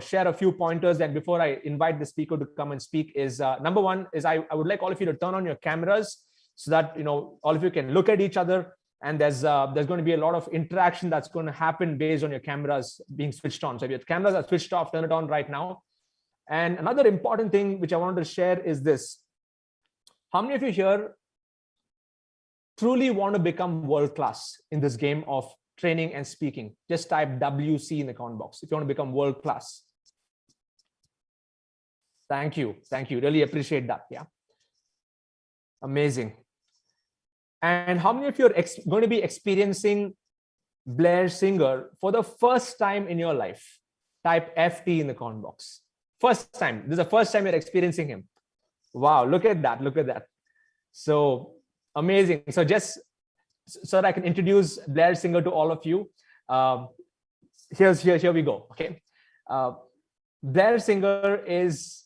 share a few pointers. And before I invite the speaker to come and speak, is number one is I would like all of you to turn on your cameras so that all of you can look at each other. And there's going to be a lot of interaction that's going to happen based on your cameras being switched on. So if your cameras are switched off, turn it on right now. And another important thing which I wanted to share is this. How many of you here truly want to become world-class in this game of training and speaking? Just type WC in the comment box if you want to become world-class. Thank you. Thank you. Really appreciate that. Yeah. Amazing. And how many of you are going to be experiencing Blair Singer for the first time in your life? Type FT in the comment box. First time. This is the first time you're experiencing him. Wow, look at that. Look at that. So amazing. So just so that I can introduce Blair Singer to all of you. Here we go. Okay. Blair Singer is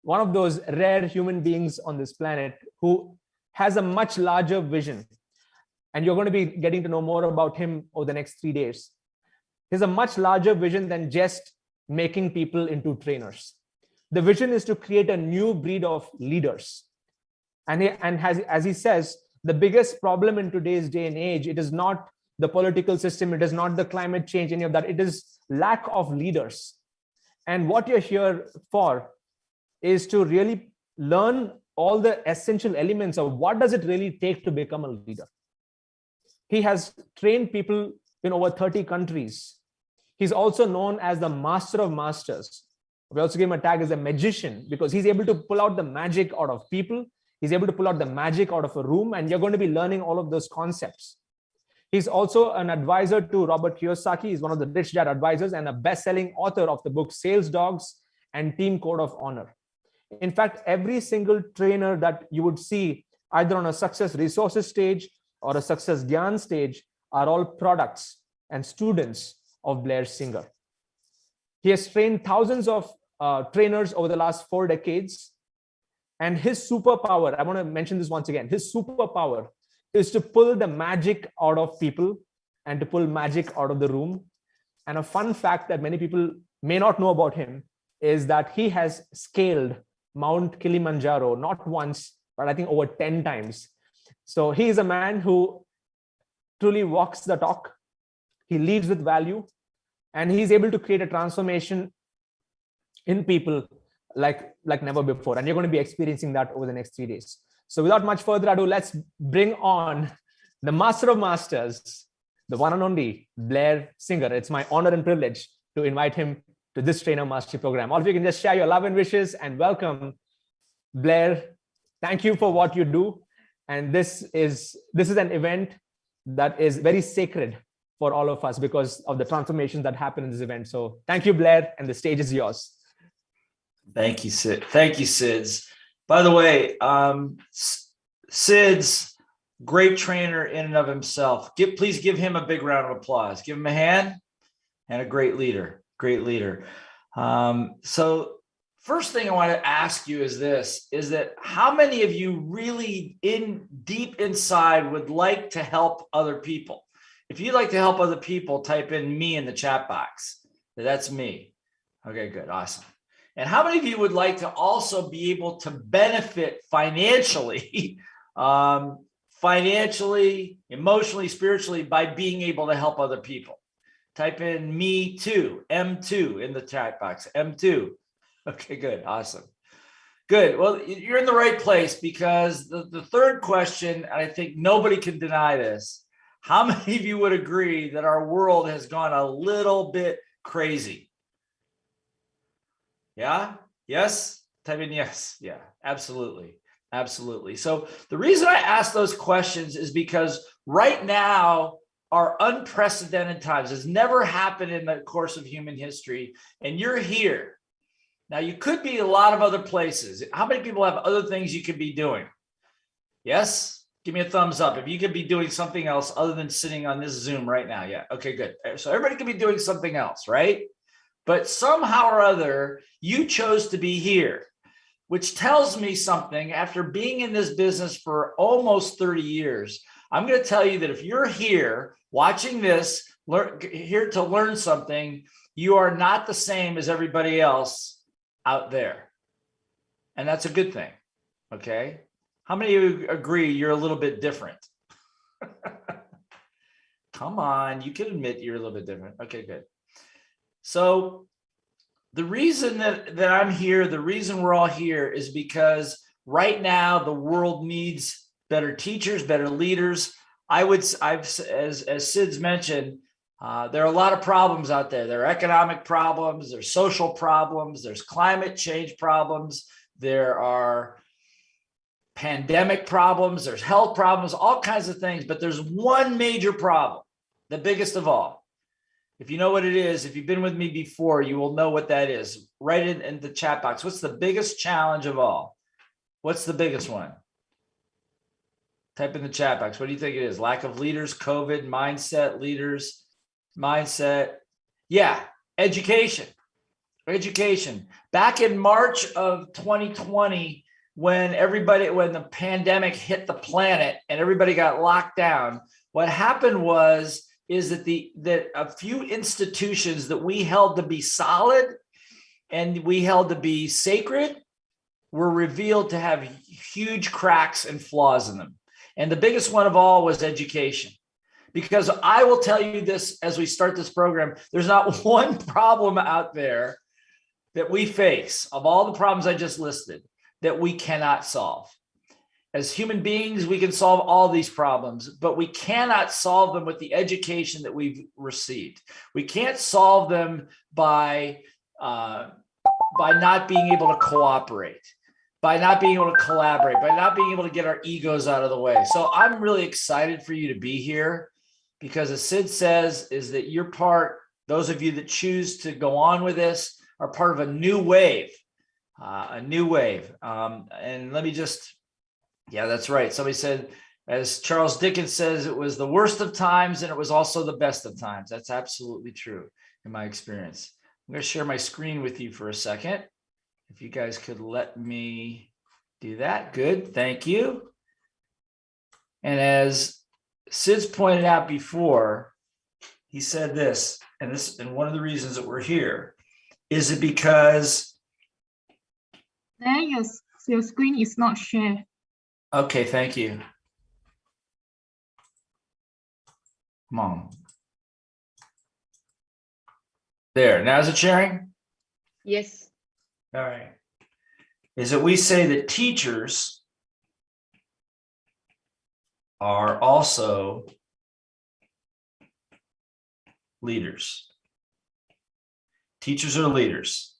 one of those rare human beings on this planet who has a much larger vision. And you're going to be getting to know more about him over the next 3 days. He has a much larger vision than just making people into trainers. The vision is to create a new breed of leaders. And as he says, the biggest problem in today's day and age, it is not the political system, it is not the climate change, any of that. It is lack of leaders. And what you're here for is to really learn all the essential elements of what does it really take to become a leader. He has trained people in over 30 countries. He's also known as the master of masters. We also give him a tag as a magician because he's able to pull out the magic out of people. He's able to pull out the magic out of a room, and you're going to be learning all of those concepts. He's also an advisor to Robert Kiyosaki. He's one of the Rich Dad advisors and a best-selling author of the book Sales Dogs and Team Code of Honor. In fact, every single trainer that you would see either on a Success Resources stage or a Success Gyan stage are all products and students of Blair Singer. He has trained thousands of trainers over the last 4 decades. And his superpower, I want to mention this once again, his superpower is to pull the magic out of people and to pull magic out of the room. And a fun fact that many people may not know about him is that he has scaled Mount Kilimanjaro, not once, but I think over 10 times. So he is a man who truly walks the talk. He leads with value, and he's able to create a transformation in people like never before. And you're going to be experiencing that over the next 3 days. So without much further ado, let's bring on the master of masters, the one and only Blair Singer. It's my honor and privilege to invite him to this Trainer Mastery Program. All of you can just share your love and wishes and welcome Blair. Thank you for what you do. And this is an event that is very sacred for all of us because of the transformations that happen in this event. So thank you, Blair, and the stage is yours. Thank you, Sid. Thank you, Sids. By the way, Sid's great trainer in and of himself. Please give him a big round of applause. Give him a hand, and a great leader. Great leader. So first thing I want to ask you is this, is that how many of you really deep inside would like to help other people? If you'd like to help other people, type in me in the chat box. That's me. Okay, good. Awesome. And how many of you would like to also be able to benefit financially, emotionally, spiritually by being able to help other people? Type in me too, M2 in the chat box, M2. Okay, good. Awesome. Good. Well, you're in the right place because the third question, and I think nobody can deny this, how many of you would agree that our world has gone a little bit crazy? Yeah? Yes? Type in yes. Yeah, absolutely. Absolutely. So the reason I ask those questions is because right now are unprecedented times. It's never happened in the course of human history, and you're here. Now, you could be a lot of other places. How many people have other things you could be doing? Yes? Give me a thumbs up if you could be doing something else other than sitting on this Zoom right now. Yeah, okay, good. So everybody could be doing something else, right? But somehow or other, you chose to be here, which tells me something. After being in this business for almost 30 years, I'm going to tell you that if you're here watching this, here to learn something, you are not the same as everybody else out there. And that's a good thing. Okay. How many of you agree you're a little bit different? Come on, you can admit you're a little bit different. Okay, good. So the reason that I'm here, the reason we're all here is because right now the world needs better teachers, better leaders. As Sid's mentioned, there are a lot of problems out there. There are economic problems, there's social problems, there's climate change problems, there are pandemic problems, there's health problems, all kinds of things. But there's one major problem, the biggest of all. If you know what it is, if you've been with me before, you will know what that is. Write it in the chat box. What's the biggest challenge of all? What's the biggest one? Type in the chat box. What do you think it is? Lack of leaders, COVID, mindset, leaders, mindset. Yeah, education. Education. Back in March of 2020, when the pandemic hit the planet and everybody got locked down, what happened is that a few institutions that we held to be solid and we held to be sacred were revealed to have huge cracks and flaws in them. And the biggest one of all was education. Because I will tell you this as we start this program, there's not one problem out there that we face of all the problems I just listed that we cannot solve. As human beings, we can solve all these problems, but we cannot solve them with the education that we've received. We can't solve them by not being able to cooperate, by not being able to collaborate, by not being able to get our egos out of the way. So I'm really excited for you to be here because, as Sid says, is that you're part, those of you that choose to go on with this are part of a new wave, And let me just, yeah, that's right. Somebody said, as Charles Dickens says, it was the worst of times and it was also the best of times. That's absolutely true in my experience. I'm going to share my screen with you for a second. If you guys could let me do that. Good. Thank you. And as Sid's pointed out before, he said this, and one of the reasons that we're here is it because there your screen is not shared. Okay, thank you. Come on. There, now is it sharing? Yes. All right. Is that we say that teachers are also leaders. Teachers are leaders.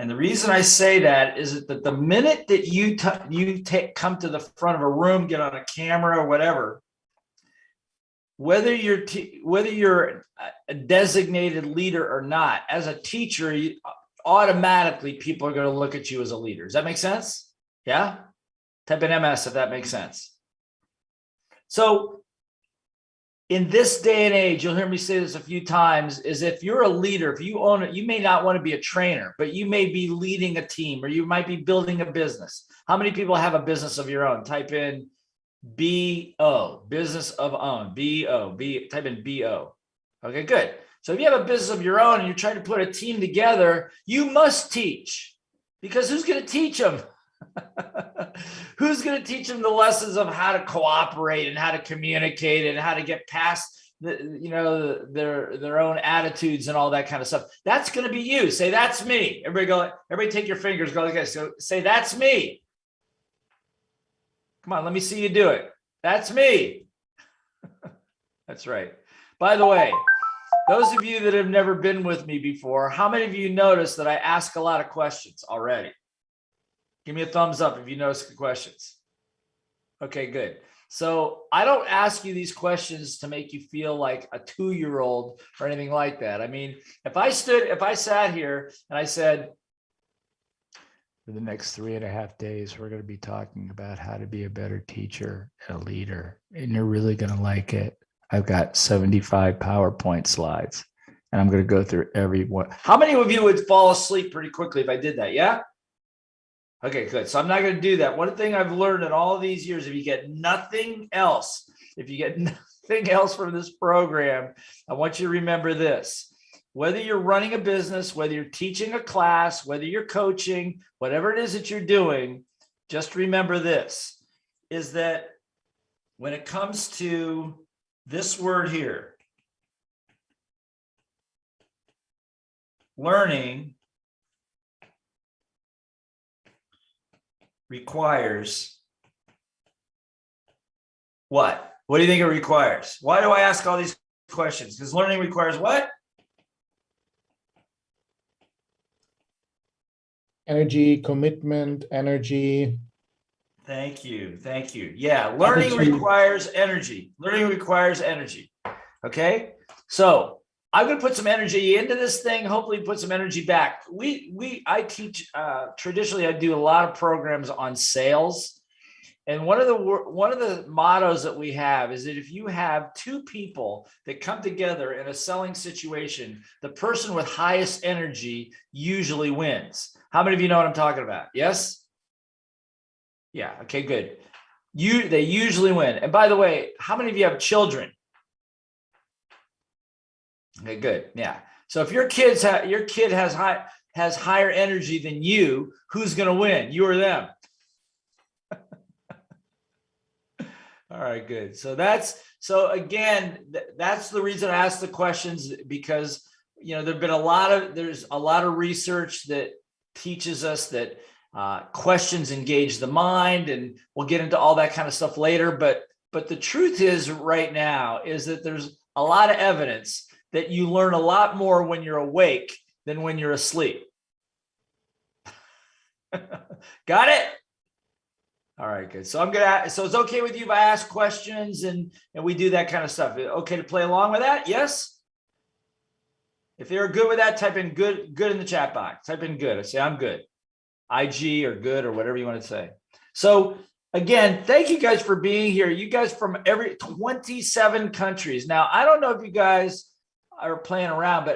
And the reason I say that is that the minute that you come to the front of a room, get on a camera or whatever, whether you're a designated leader or not, as a teacher, automatically people are going to look at you as a leader. Does that make sense? Yeah? Type in MS if that makes sense. So in this day and age, you'll hear me say this a few times, is if you're a leader, if you own it, you may not want to be a trainer, but you may be leading a team or you might be building a business. How many people have a business of your own? Type in B-O, business of own, B-O, type in B-O. Okay, good. So if you have a business of your own and you're trying to put a team together, you must teach, because who's going to teach them? Who's going to teach them the lessons of how to cooperate and how to communicate and how to get past their own attitudes and all that kind of stuff? That's going to be you. Say, that's me. Everybody take your fingers, go like this. So say, that's me. Come on, let me see you do it. That's me. That's right. By the way, those of you that have never been with me before, how many of you notice that I ask a lot of questions already? Give me a thumbs up if you notice the questions. Okay, good. So I don't ask you these questions to make you feel like a 2-year-old or anything like that. I mean, if I sat here and I said, for the next 3.5 days, we're going to be talking about how to be a better teacher and a leader, and you're really going to like it. I've got 75 PowerPoint slides, and I'm going to go through every one. How many of you would fall asleep pretty quickly if I did that? Yeah? Okay, good. So I'm not going to do that. One thing I've learned in all of these years, if you get nothing else from this program, I want you to remember this. Whether you're running a business, whether you're teaching a class, whether you're coaching, whatever it is that you're doing, just remember this, is that when it comes to this word here, learning requires what? What do you think it requires? Why do I ask all these questions? Because learning requires what? Energy, commitment, energy. Thank you. Thank you. Yeah, learning requires energy. Learning requires energy. Okay. So I'm going to put some energy into this thing. Hopefully put some energy back. I teach, traditionally I do a lot of programs on sales. And one of the mottos that we have is that if you have two people that come together in a selling situation, the person with highest energy usually wins. How many of you know what I'm talking about? Yes? Yeah. Okay, good. They usually win. And by the way, how many of you have children? Okay, good. Yeah. So if your kid has higher energy than you, who's going to win? You or them? All right, good. So again, that's the reason I asked the questions, because there's a lot of research that teaches us that questions engage the mind, and we'll get into all that kind of stuff later. But the truth is right now is that there's a lot of evidence that you learn a lot more when you're awake than when you're asleep. Got it? All right, good. So so it's okay with you if I ask questions and we do that kind of stuff. Okay to play along with that? Yes? If they're good with that, type in good in the chat box. Type in good. I say I'm good. IG or good or whatever you want to say. So again, thank you guys for being here. You guys from 27 countries. Now, I don't know if you guys are playing around,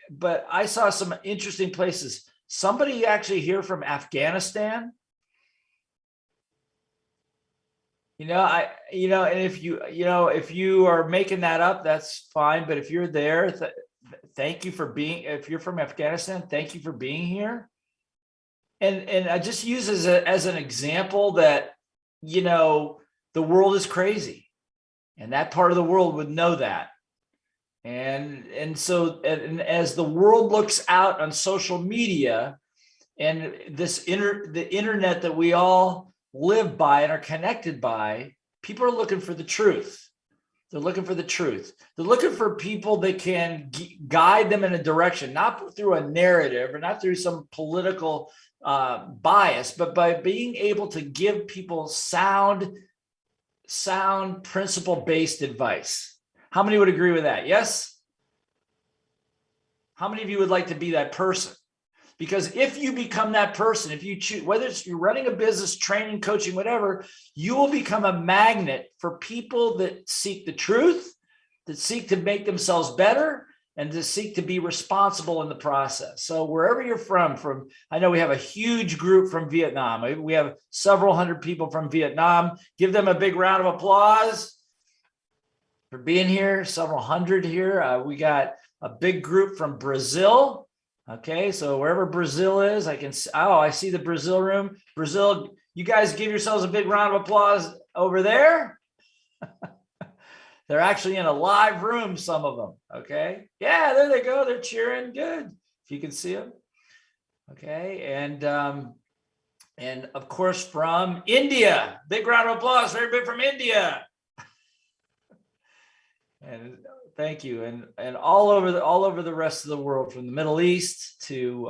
but I saw some interesting places. Somebody actually here from Afghanistan. And if you are making that up, that's fine. But if you're there, thank you for being. If you're from Afghanistan, thank you for being here. And I just use as an example that the world is crazy, and that part of the world would know that. And so as the world looks out on social media and the internet that we all live by and are connected by, people are looking for the truth. They're looking for the truth. They're looking for people that can guide them in a direction, not through a narrative or not through some political bias, but by being able to give people sound principle-based advice. How many would agree with that? Yes? How many of you would like to be that person? Because if you become that person, if you choose, whether it's you're running a business, training, coaching, whatever, you will become a magnet for people that seek the truth, that seek to make themselves better, and to seek to be responsible in the process. So wherever you're from, I know we have a huge group from Vietnam. We have several hundred people from Vietnam. Give them a big round of applause for being here. Several hundred here. We got a big group from Brazil. Okay, so wherever Brazil is, I see the Brazil room. Brazil, you guys give yourselves a big round of applause over there. They're actually in a live room, some of them. Okay, yeah, there they go. They're cheering. Good, if you can see them. Okay, and of course from India, big round of applause, very big from India. And thank you, and all over the rest of the world, from the Middle East to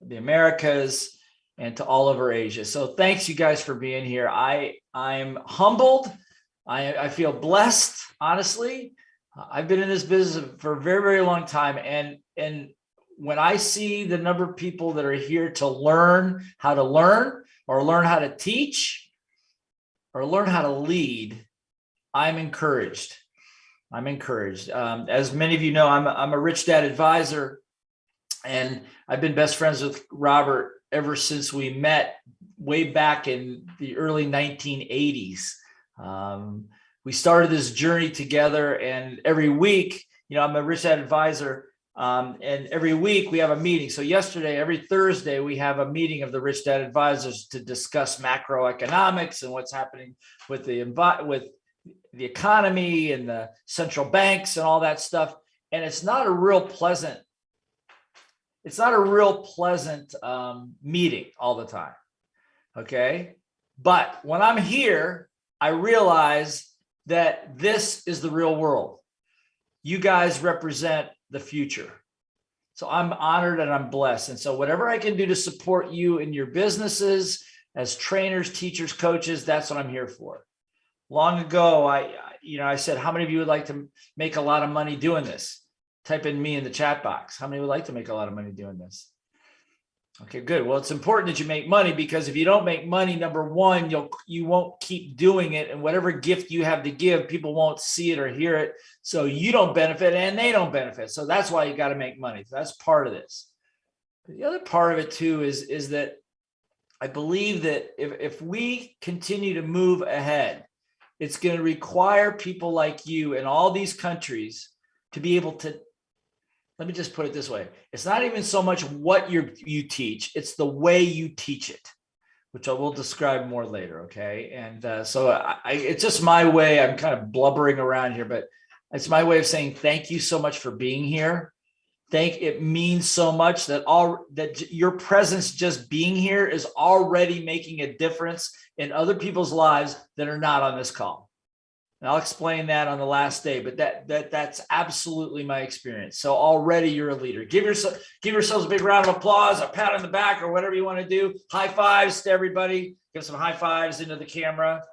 the Americas and to all over Asia. So thanks you guys for being here. I'm humbled. I feel blessed, honestly. I've been in this business for a very, very long time, and when I see the number of people that are here to learn how to learn, or learn how to teach, or learn how to lead, I'm encouraged. As many of you know, I'm a Rich Dad advisor, and I've been best friends with Robert ever since we met way back in the early 1980s. We started this journey together, and every week, I'm a Rich Dad advisor, and every week we have a meeting. So yesterday, every Thursday, we have a meeting of the Rich Dad advisors to discuss macroeconomics and what's happening with the economy and the central banks and all that stuff. And it's not a real pleasant meeting all the time. Okay. But when I'm here, I realize that this is the real world. You guys represent the future. So I'm honored and I'm blessed. And so whatever I can do to support you in your businesses as trainers, teachers, coaches, that's what I'm here for. Long ago, I said, how many of you would like to make a lot of money doing this? Type in me in the chat box. How many would like to make a lot of money doing this? Okay, good. Well, it's important that you make money, because if you don't make money, number one, you won't keep doing it. And whatever gift you have to give, people won't see it or hear it. So you don't benefit and they don't benefit. So that's why you got to make money. So that's part of this. But the other part of it too is that I believe that if we continue to move ahead, it's going to require people like you in all these countries to be able to, let me just put it this way. It's not even so much what you teach, it's the way you teach it, which I will describe more later, okay? And so it's just my way, I'm kind of blubbering around here, but it's my way of saying thank you so much for being here. It means so much that your presence just being here is already making a difference in other people's lives that are not on this call. And I'll explain that on the last day, but that's absolutely my experience. So already you're a leader. Give yourselves a big round of applause, a pat on the back, or whatever you want to do. High fives to everybody. Give some high fives into the camera,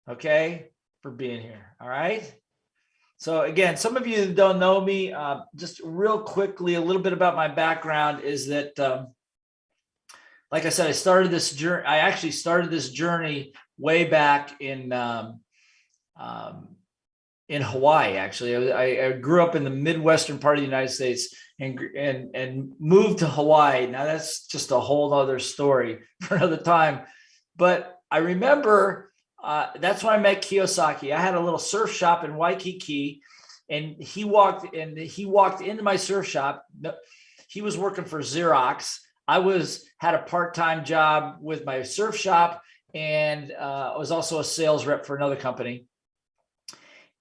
okay, for being here. All right. So again, some of you that don't know me, just real quickly, a little bit about my background is that, like I said, I actually started this journey way back in Hawaii. Actually, I grew up in the Midwestern part of the United States and moved to Hawaii. Now that's just a whole other story for another time. But I remember that's when I met Kiyosaki. I had a little surf shop in Waikiki, and he walked into my surf shop. He was working for Xerox. I had a part-time job with my surf shop, and I was also a sales rep for another company.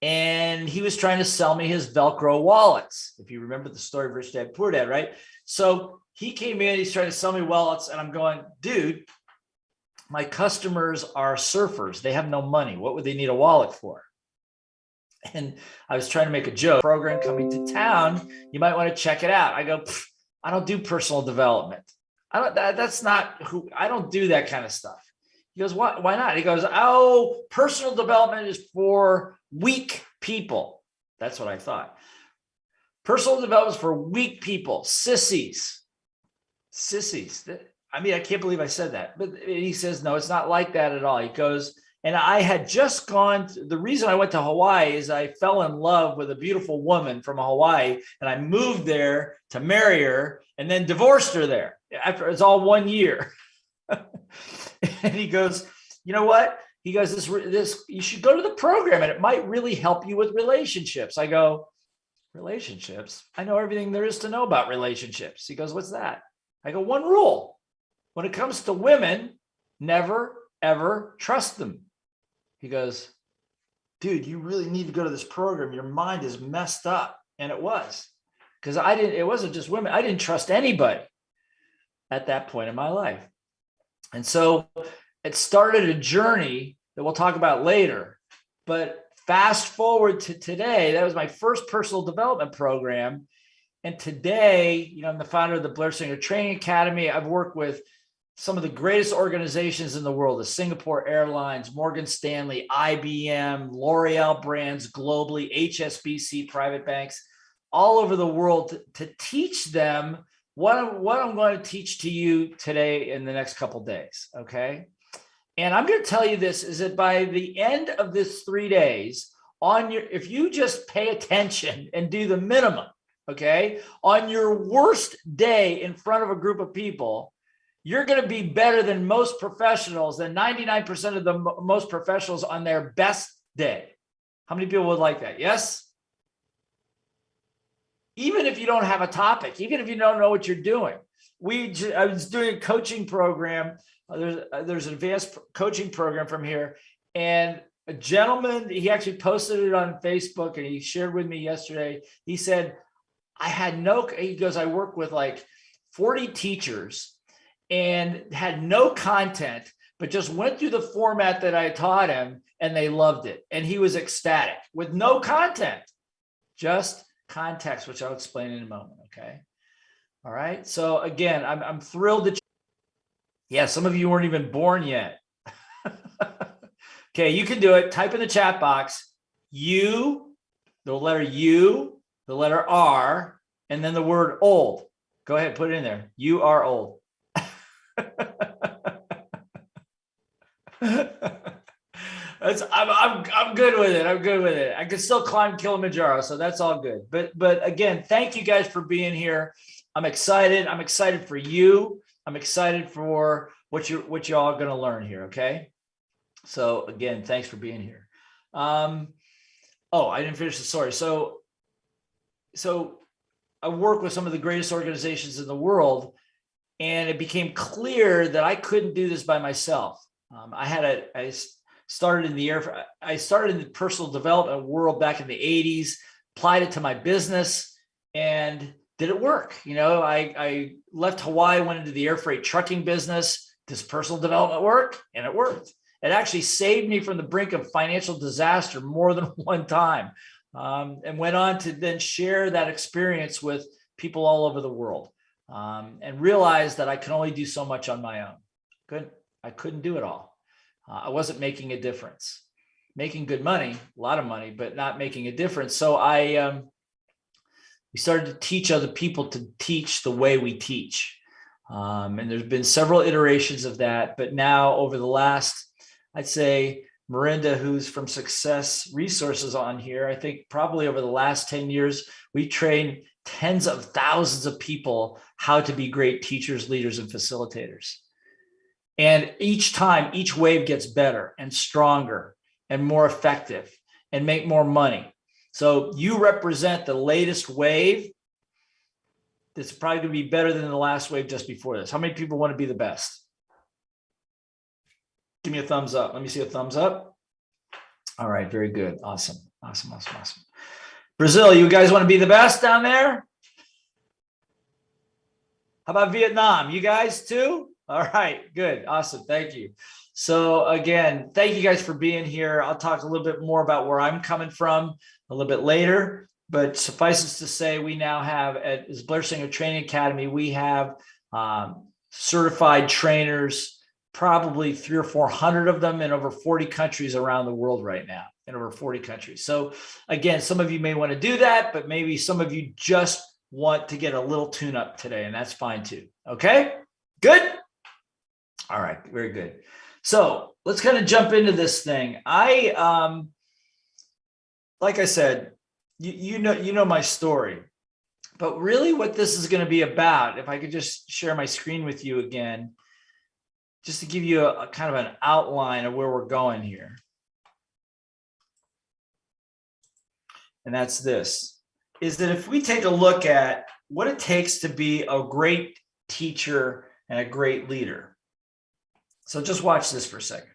And he was trying to sell me his Velcro wallets. If you remember the story of Rich Dad, Poor Dad, right? So he came in, he's trying to sell me wallets, and I'm going, dude, my customers are surfers. They have no money. What would they need a wallet for? And I was trying to make a joke, program coming to town, you might want to check it out. I go, I don't do personal development. That's not who, I don't do that kind of stuff. He goes, why not? He goes, oh, personal development is for weak people. That's what I thought. Personal development is for weak people, sissies. I mean, I can't believe I said that. But he says, no, it's not like that at all. He goes, and I had just gone, the reason I went to Hawaii is I fell in love with a beautiful woman from Hawaii, and I moved there to marry her and then divorced her there. After it's all 1 year. And he goes, you know what? He goes, this, you should go to the program and it might really help you with relationships. I go, relationships? I know everything there is to know about relationships. He goes, what's that? I go, one rule. When it comes to women, never, ever trust them. He goes, dude, you really need to go to this program. Your mind is messed up. And it was, because it wasn't just women. I didn't trust anybody at that point in my life. And so it started a journey that we'll talk about later. But fast forward to today, that was my first personal development program. And today, I'm the founder of the Blair Singer Training Academy. I've worked with some of the greatest organizations in the world, the Singapore Airlines, Morgan Stanley, IBM, L'Oreal brands globally, HSBC private banks, all over the world to teach them what I'm going to teach to you today in the next couple of days, okay? And I'm going to tell you this, is that by the end of this 3 days, if you just pay attention and do the minimum, okay, on your worst day in front of a group of people, you're going to be better than most professionals, than 99% of the most professionals on their best day. How many people would like that? Yes? Even if you don't have a topic, even if you don't know what you're doing. I was doing a coaching program. There's an advanced coaching program from here. And a gentleman, he actually posted it on Facebook and he shared with me yesterday. He said, he goes, I work with like 40 teachers and had no content, but just went through the format that I taught him and they loved it. And he was ecstatic with no content, just context, which I'll explain in a moment. Okay. All right. So again, I'm thrilled that some of you weren't even born yet. Okay. You can do it. Type in the chat box, the letter U, the letter R, and then the word old. Go ahead. Put it in there. You are old. I'm good with it. I'm good with it. I can still climb Kilimanjaro, so that's all good. But again, thank you guys for being here. I'm excited. I'm excited for you. I'm excited for what y'all are going to learn here. Okay. So again, thanks for being here. I didn't finish the story. So I work with some of the greatest organizations in the world, and it became clear that I couldn't do this by myself. I started in the personal development world back in the 80s, applied it to my business, and did it work? I left Hawaii, went into the air freight trucking business. Does personal development work? And it worked. It actually saved me from the brink of financial disaster more than one time, and went on to then share that experience with people all over the world, and realized that I can only do so much on my own. I couldn't do it all. I wasn't making a difference, making good money, a lot of money, but not making a difference. So we started to teach other people to teach the way we teach. And there's been several iterations of that, but now over the last, I'd say Miranda, who's from Success Resources on here, I think probably over the last 10 years, we trained tens of thousands of people how to be great teachers, leaders, and facilitators. And each time, each wave gets better and stronger and more effective and make more money. So you represent the latest wave that's probably going to be better than the last wave just before this. How many people want to be the best? Give me a thumbs up. Let me see a thumbs up. All right, very good. Awesome. Brazil, you guys want to be the best down there? How about Vietnam? You guys too? All right, good. Awesome. Thank you. So again, thank you guys for being here. I'll talk a little bit more about where I'm coming from a little bit later, but suffice it to say, we now have at Blair Singer Training Academy, we have certified trainers, probably 300 or 400 of them in over 40 countries around the world right now, in over 40 countries. So again, some of you may want to do that, but maybe some of you just want to get a little tune up today, and that's fine too. Okay, good. All right, very good. So let's kind of jump into this thing. Like I said, you know my story, but really what this is going to be about, if I could just share my screen with you again, just to give you a kind of an outline of where we're going here. And that's this, is that if we take a look at what it takes to be a great teacher and a great leader. So just watch this for a second.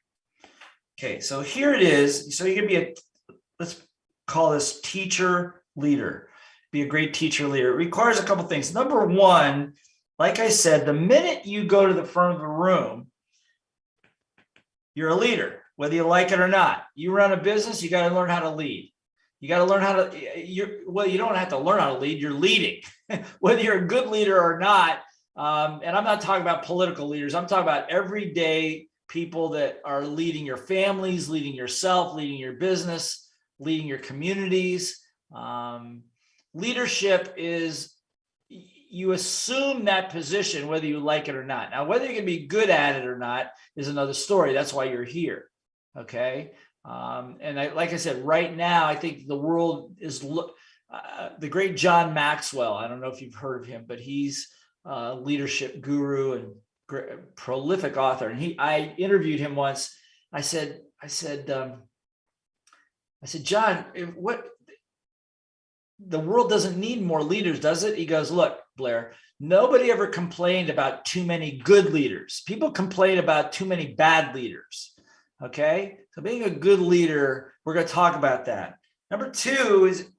Okay, so here it is. So you're gonna be let's call this teacher leader. Be a great teacher leader. It requires a couple things. Number one, like I said, the minute you go to the front of the room, you're a leader, whether you like it or not. You run a business, you got to learn how to lead. You got to learn how to, you don't have to learn how to lead, you're leading. Whether you're a good leader or not, and I'm not talking about political leaders, I'm talking about everyday people that are leading your families, leading yourself, leading your business, leading your communities. Leadership is, you assume that position whether you like it or not. Now, whether you can be good at it or not is another story. That's why you're here, okay? And like I said, right now, I think the world is, the great John Maxwell, I don't know if you've heard of him, but he's a leadership guru and prolific author. And I interviewed him once. I said, John, the world doesn't need more leaders, does it? He goes, look, Blair, nobody ever complained about too many good leaders. People complain about too many bad leaders. Okay. So being a good leader, we're going to talk about that. Number two is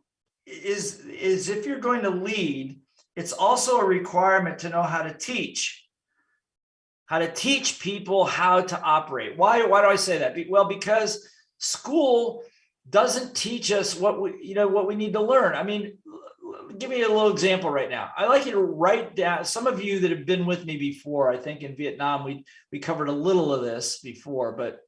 if you're going to lead, it's also a requirement to know how to teach people how to operate. Why do I say that? Well, because school doesn't teach us what we need to learn. I mean, give me a little example right now. I like you to write down, some of you that have been with me before, I think in Vietnam, we covered a little of this before, but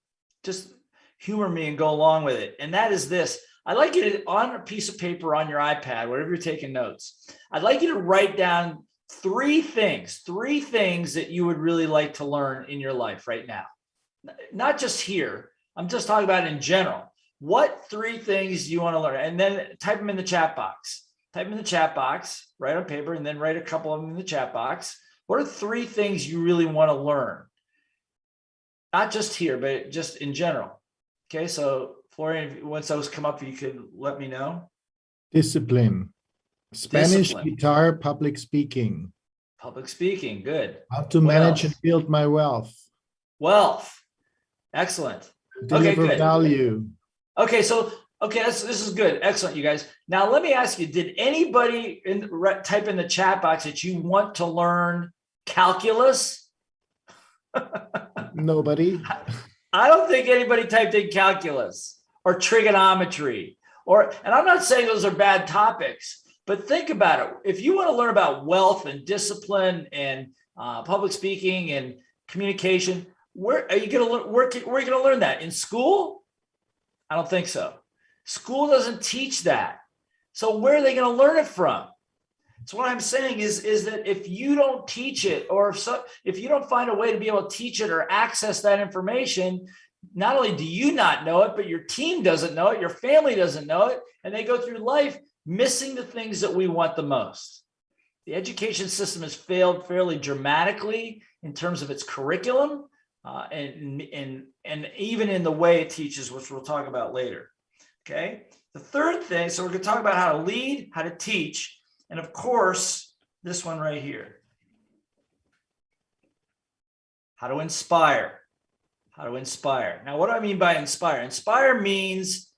just humor me and go along with it. And that is this. I'd like you to, on a piece of paper on your iPad, wherever you're taking notes, I'd like you to write down three things that you would really like to learn in your life right now. Not just here. I'm just talking about in general. What three things do you want to learn? And then type them in the chat box. Type them in the chat box, write on paper, and then write a couple of them in the chat box. What are three things you really want to learn? Not just here, but just in general. Okay, so Florian, once those come up, you can let me know. Discipline. Spanish, guitar, public speaking. Public speaking, good. How to manage and build my wealth. Wealth, excellent. Deliver value. Okay, so this is good, excellent, you guys. Now let me ask you: did anybody type in the chat box that you want to learn calculus? Nobody. I don't think anybody typed in calculus or trigonometry, and I'm not saying those are bad topics. But think about it. If you want to learn about wealth and discipline and public speaking and communication, where are you going to learn? Where are you going to learn that? In school? I don't think so. School doesn't teach that. So where are they going to learn it from? So what I'm saying is that if you don't teach it, or if you don't find a way to be able to teach it or access that information, not only do you not know it, but your team doesn't know it, your family doesn't know it, and they go through life missing the things that we want the most. The education system has failed fairly dramatically in terms of its curriculum and even in the way it teaches, which we'll talk about later. Okay. The third thing, so we're going to talk about how to lead, how to teach, and of course, this one right here. How to inspire. How to inspire. Now, what do I mean by inspire? Inspire means,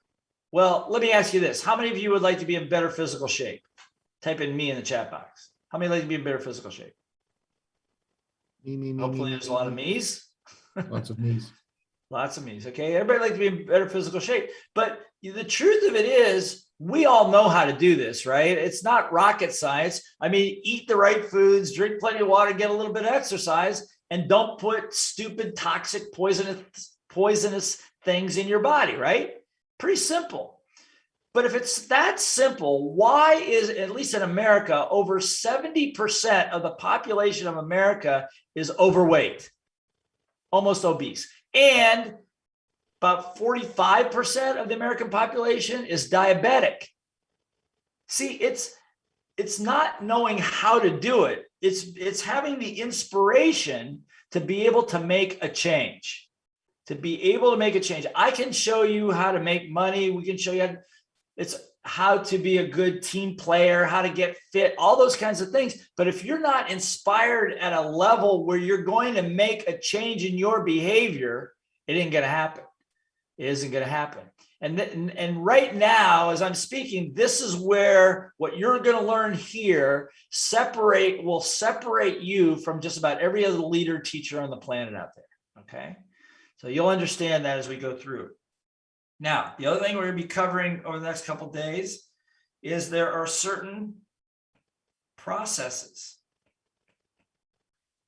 well, let me ask you this. How many of you would like to be in better physical shape? Type in me in the chat box. How many like to be in better physical shape? Me, Hopefully there's a lot of me's. Lots of me's. Lots of me's. Okay. Everybody like to be in better physical shape. But the truth of it is, we all know how to do this, right? It's not rocket science. I mean, eat the right foods, drink plenty of water, get a little bit of exercise, and don't put stupid, toxic, poisonous things in your body, right? Pretty simple. But if it's that simple, why is, at least in America, over 70% of the population of America is overweight, almost obese, and about 45% of the American population is diabetic. See, it's not knowing how to do it. It's having the inspiration to be able to make a change. To be able to make a change. I can show you how to make money. We can show you how to be a good team player, how to get fit, all those kinds of things. But if you're not inspired at a level where you're going to make a change in your behavior, it ain't going to happen. It isn't going to happen. And right now, as I'm speaking, this is where what you're going to learn here will separate you from just about every other leader, teacher on the planet out there. Okay. So you'll understand that as we go through it. Now, the other thing we're going to be covering over the next couple of days is there are certain processes.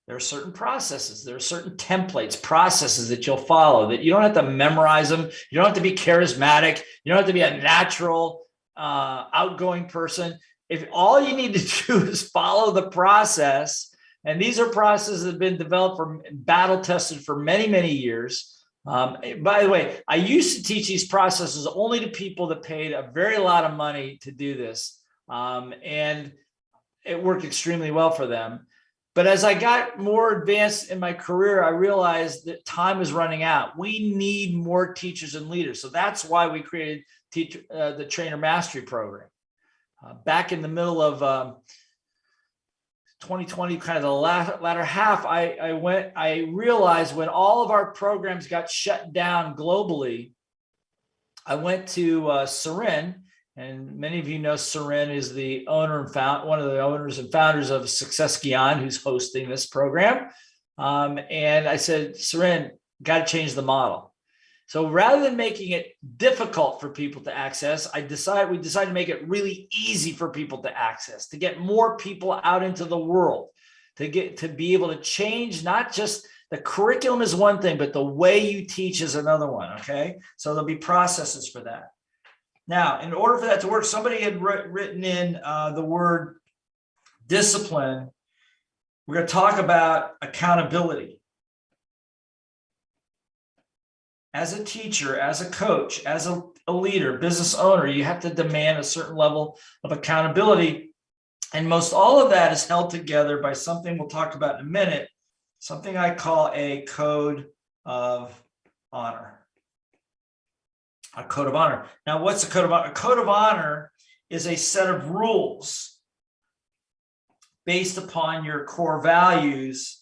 There are certain processes, there are certain templates, processes that you'll follow that you don't have to memorize them. You don't have to be charismatic. You don't have to be a natural, outgoing person. If all you need to do is follow the process, and these are processes that have been developed battle tested for many, many years. By the way, I used to teach these processes only to people that paid a very lot of money to do this. And it worked extremely well for them. But as I got more advanced in my career, I realized that time is running out. We need more teachers and leaders. So that's why we created the Trainer Mastery Program. Back in the middle of 2020, kind of the latter half, I realized when all of our programs got shut down globally, I went to Seren. And many of you know Seren is the owner and one of the owners and founders of Success Guion, who's hosting this program. And I said, Seren, got to change the model. So rather than making it difficult for people to access, we decided to make it really easy for people to access, to get more people out into the world, to be able to change, not just the curriculum is one thing, but the way you teach is another one. Okay. So there'll be processes for that. Now, in order for that to work, somebody had written in the word discipline. We're going to talk about accountability. As a teacher, as a coach, as a leader, business owner, you have to demand a certain level of accountability. And most all of that is held together by something we'll talk about in a minute, something I call a code of honor. A code of honor. Now, what's a code of honor? A code of honor is a set of rules based upon your core values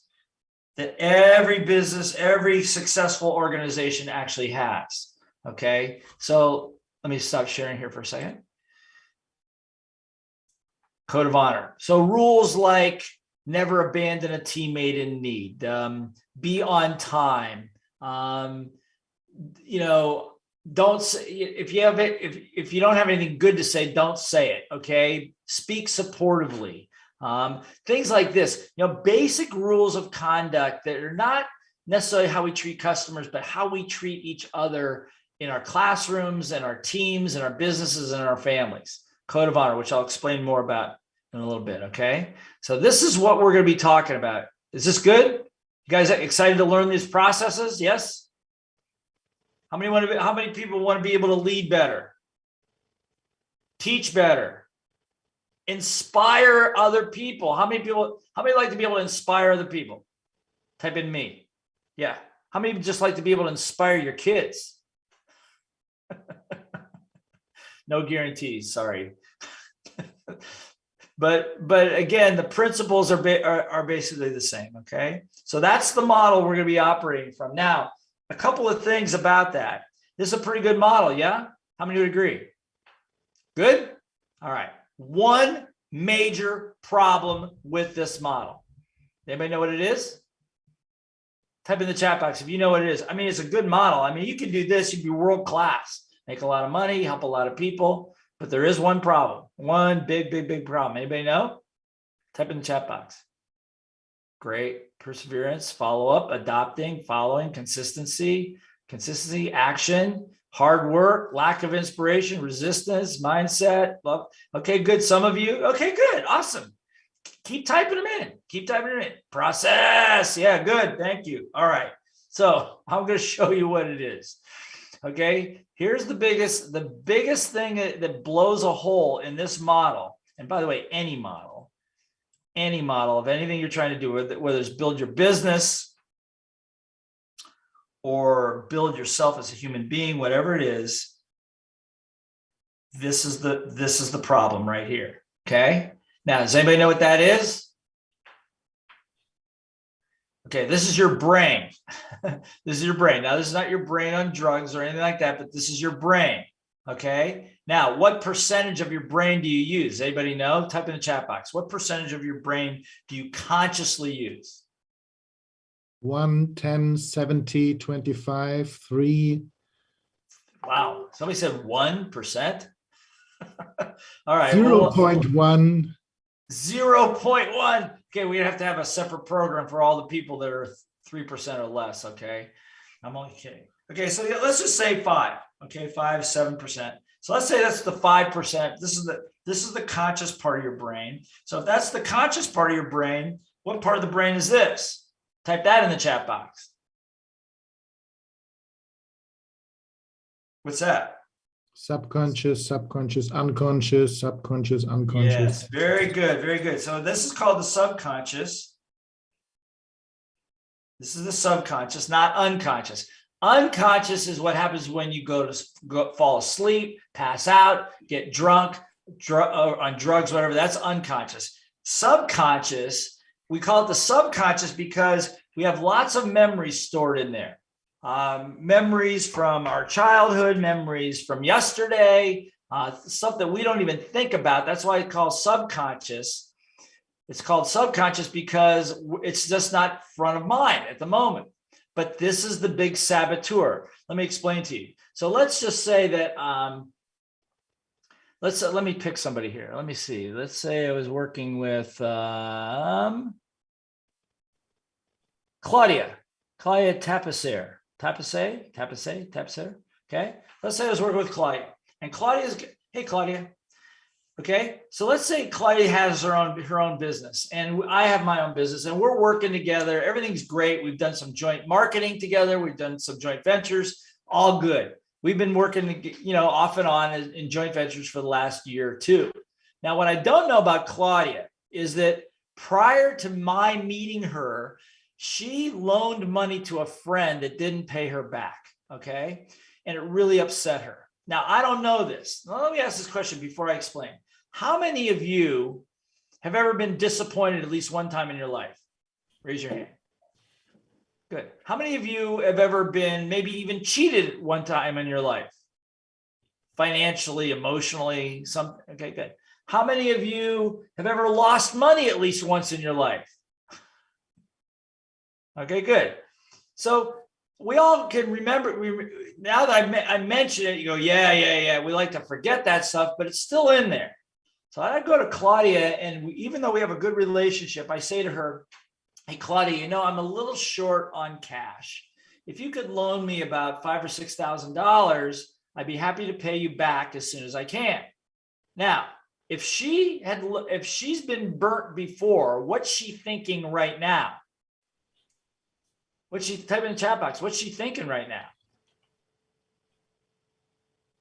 that every business, every successful organization actually has. Okay, so let me stop sharing here for a second. Code of honor. So rules like never abandon a teammate in need, be on time, don't say, if you don't have anything good to say, don't say it. Okay. Speak supportively. Things like this, basic rules of conduct that are not necessarily how we treat customers, but how we treat each other in our classrooms and our teams and our businesses and our families. Code of honor, which I'll explain more about in a little bit. Okay. So this is what we're going to be talking about. Is this good? You guys excited to learn these processes? Yes. How many people want to be able to lead better, teach better, inspire other people? How many like to be able to inspire other people? Type in me. Yeah. How many just like to be able to inspire your kids? No guarantees. Sorry. But again, the principles are basically the same. Okay. So that's the model we're going to be operating from. Now, a couple of things about that. This is a pretty good model, yeah? How many would agree? Good? All right. One major problem with this model. Anybody know what it is? Type in the chat box if you know what it is. I mean, it's a good model. I mean, you can do this, you'd be world class, make a lot of money, help a lot of people. But there is one problem, one big problem. Anybody know? Type in the chat box. Great. Perseverance, follow up, adopting, following, consistency, action, hard work, lack of inspiration, resistance, mindset. Love. Okay, good. Some of you. Okay, good. Awesome. Keep typing them in. Keep typing them in. Process. Yeah, good. Thank you. All right. So I'm going to show you what it is. Okay. Here's the biggest thing that blows a hole in this model. And by the way, any model of anything you're trying to do, whether it's build your business or build yourself as a human being, whatever it is, this is the problem right here. Okay. Now, does anybody know what that is? Okay, this is your brain. This is your brain. Now, this is not your brain on drugs or anything like that, but this is your brain. Okay. Now, what percentage of your brain do you use? Anybody know? Type in the chat box. What percentage of your brain do you consciously use? 1, 10, 70, 25, 3. Wow. Somebody said 1%. All right. 0.1. 0.1. Okay, we have to have a separate program for all the people that are 3% or less. Okay, I'm only kidding. Okay, so let's just say 5. Okay, 5, 7%. So let's say that's the 5%. This is the conscious part of your brain. So if that's the conscious part of your brain, what part of the brain is this? Type that in the chat box. What's that? Subconscious, unconscious, subconscious, unconscious. Yes, very good, very good. So this is called the subconscious. This is the subconscious, not unconscious. Unconscious is what happens when you go fall asleep, pass out, get drunk, on drugs, whatever. That's unconscious. Subconscious, we call it the subconscious because we have lots of memories stored in there. Memories from our childhood, memories from yesterday, stuff that we don't even think about. That's why it's called subconscious. It's called subconscious because it's just not front of mind at the moment. But this is the big saboteur. Let me explain to you. So let's just say that, let me pick somebody here. Let me see. Let's say I was working with Claudia Tapisser. Tapisser. Okay. Let's say I was working with Claudia, and hey, Claudia. Okay. So let's say Claudia has her own business, and I have my own business, and we're working together. Everything's great. We've done some joint marketing together. We've done some joint ventures. All good. We've been working, off and on in joint ventures for the last year or two. Now, what I don't know about Claudia is that prior to my meeting her, she loaned money to a friend that didn't pay her back, okay? And it really upset her. Now, I don't know this. Now, let me ask this question before I explain. How many of you have ever been disappointed at least one time in your life? Raise your hand. Good. How many of you have ever been maybe even cheated one time in your life? Financially, emotionally, something. Okay, good. How many of you have ever lost money at least once in your life? Okay, good. So we all can remember, now that I mentioned it, you go, yeah. We like to forget that stuff, but it's still in there. So I go to Claudia, and even though we have a good relationship, I say to her, hey, Claudia, I'm a little short on cash. If you could loan me about $5,000 or $6,000, I'd be happy to pay you back as soon as I can. Now, if she's been burnt before, what's she thinking right now? Type in the chat box. What's she thinking right now?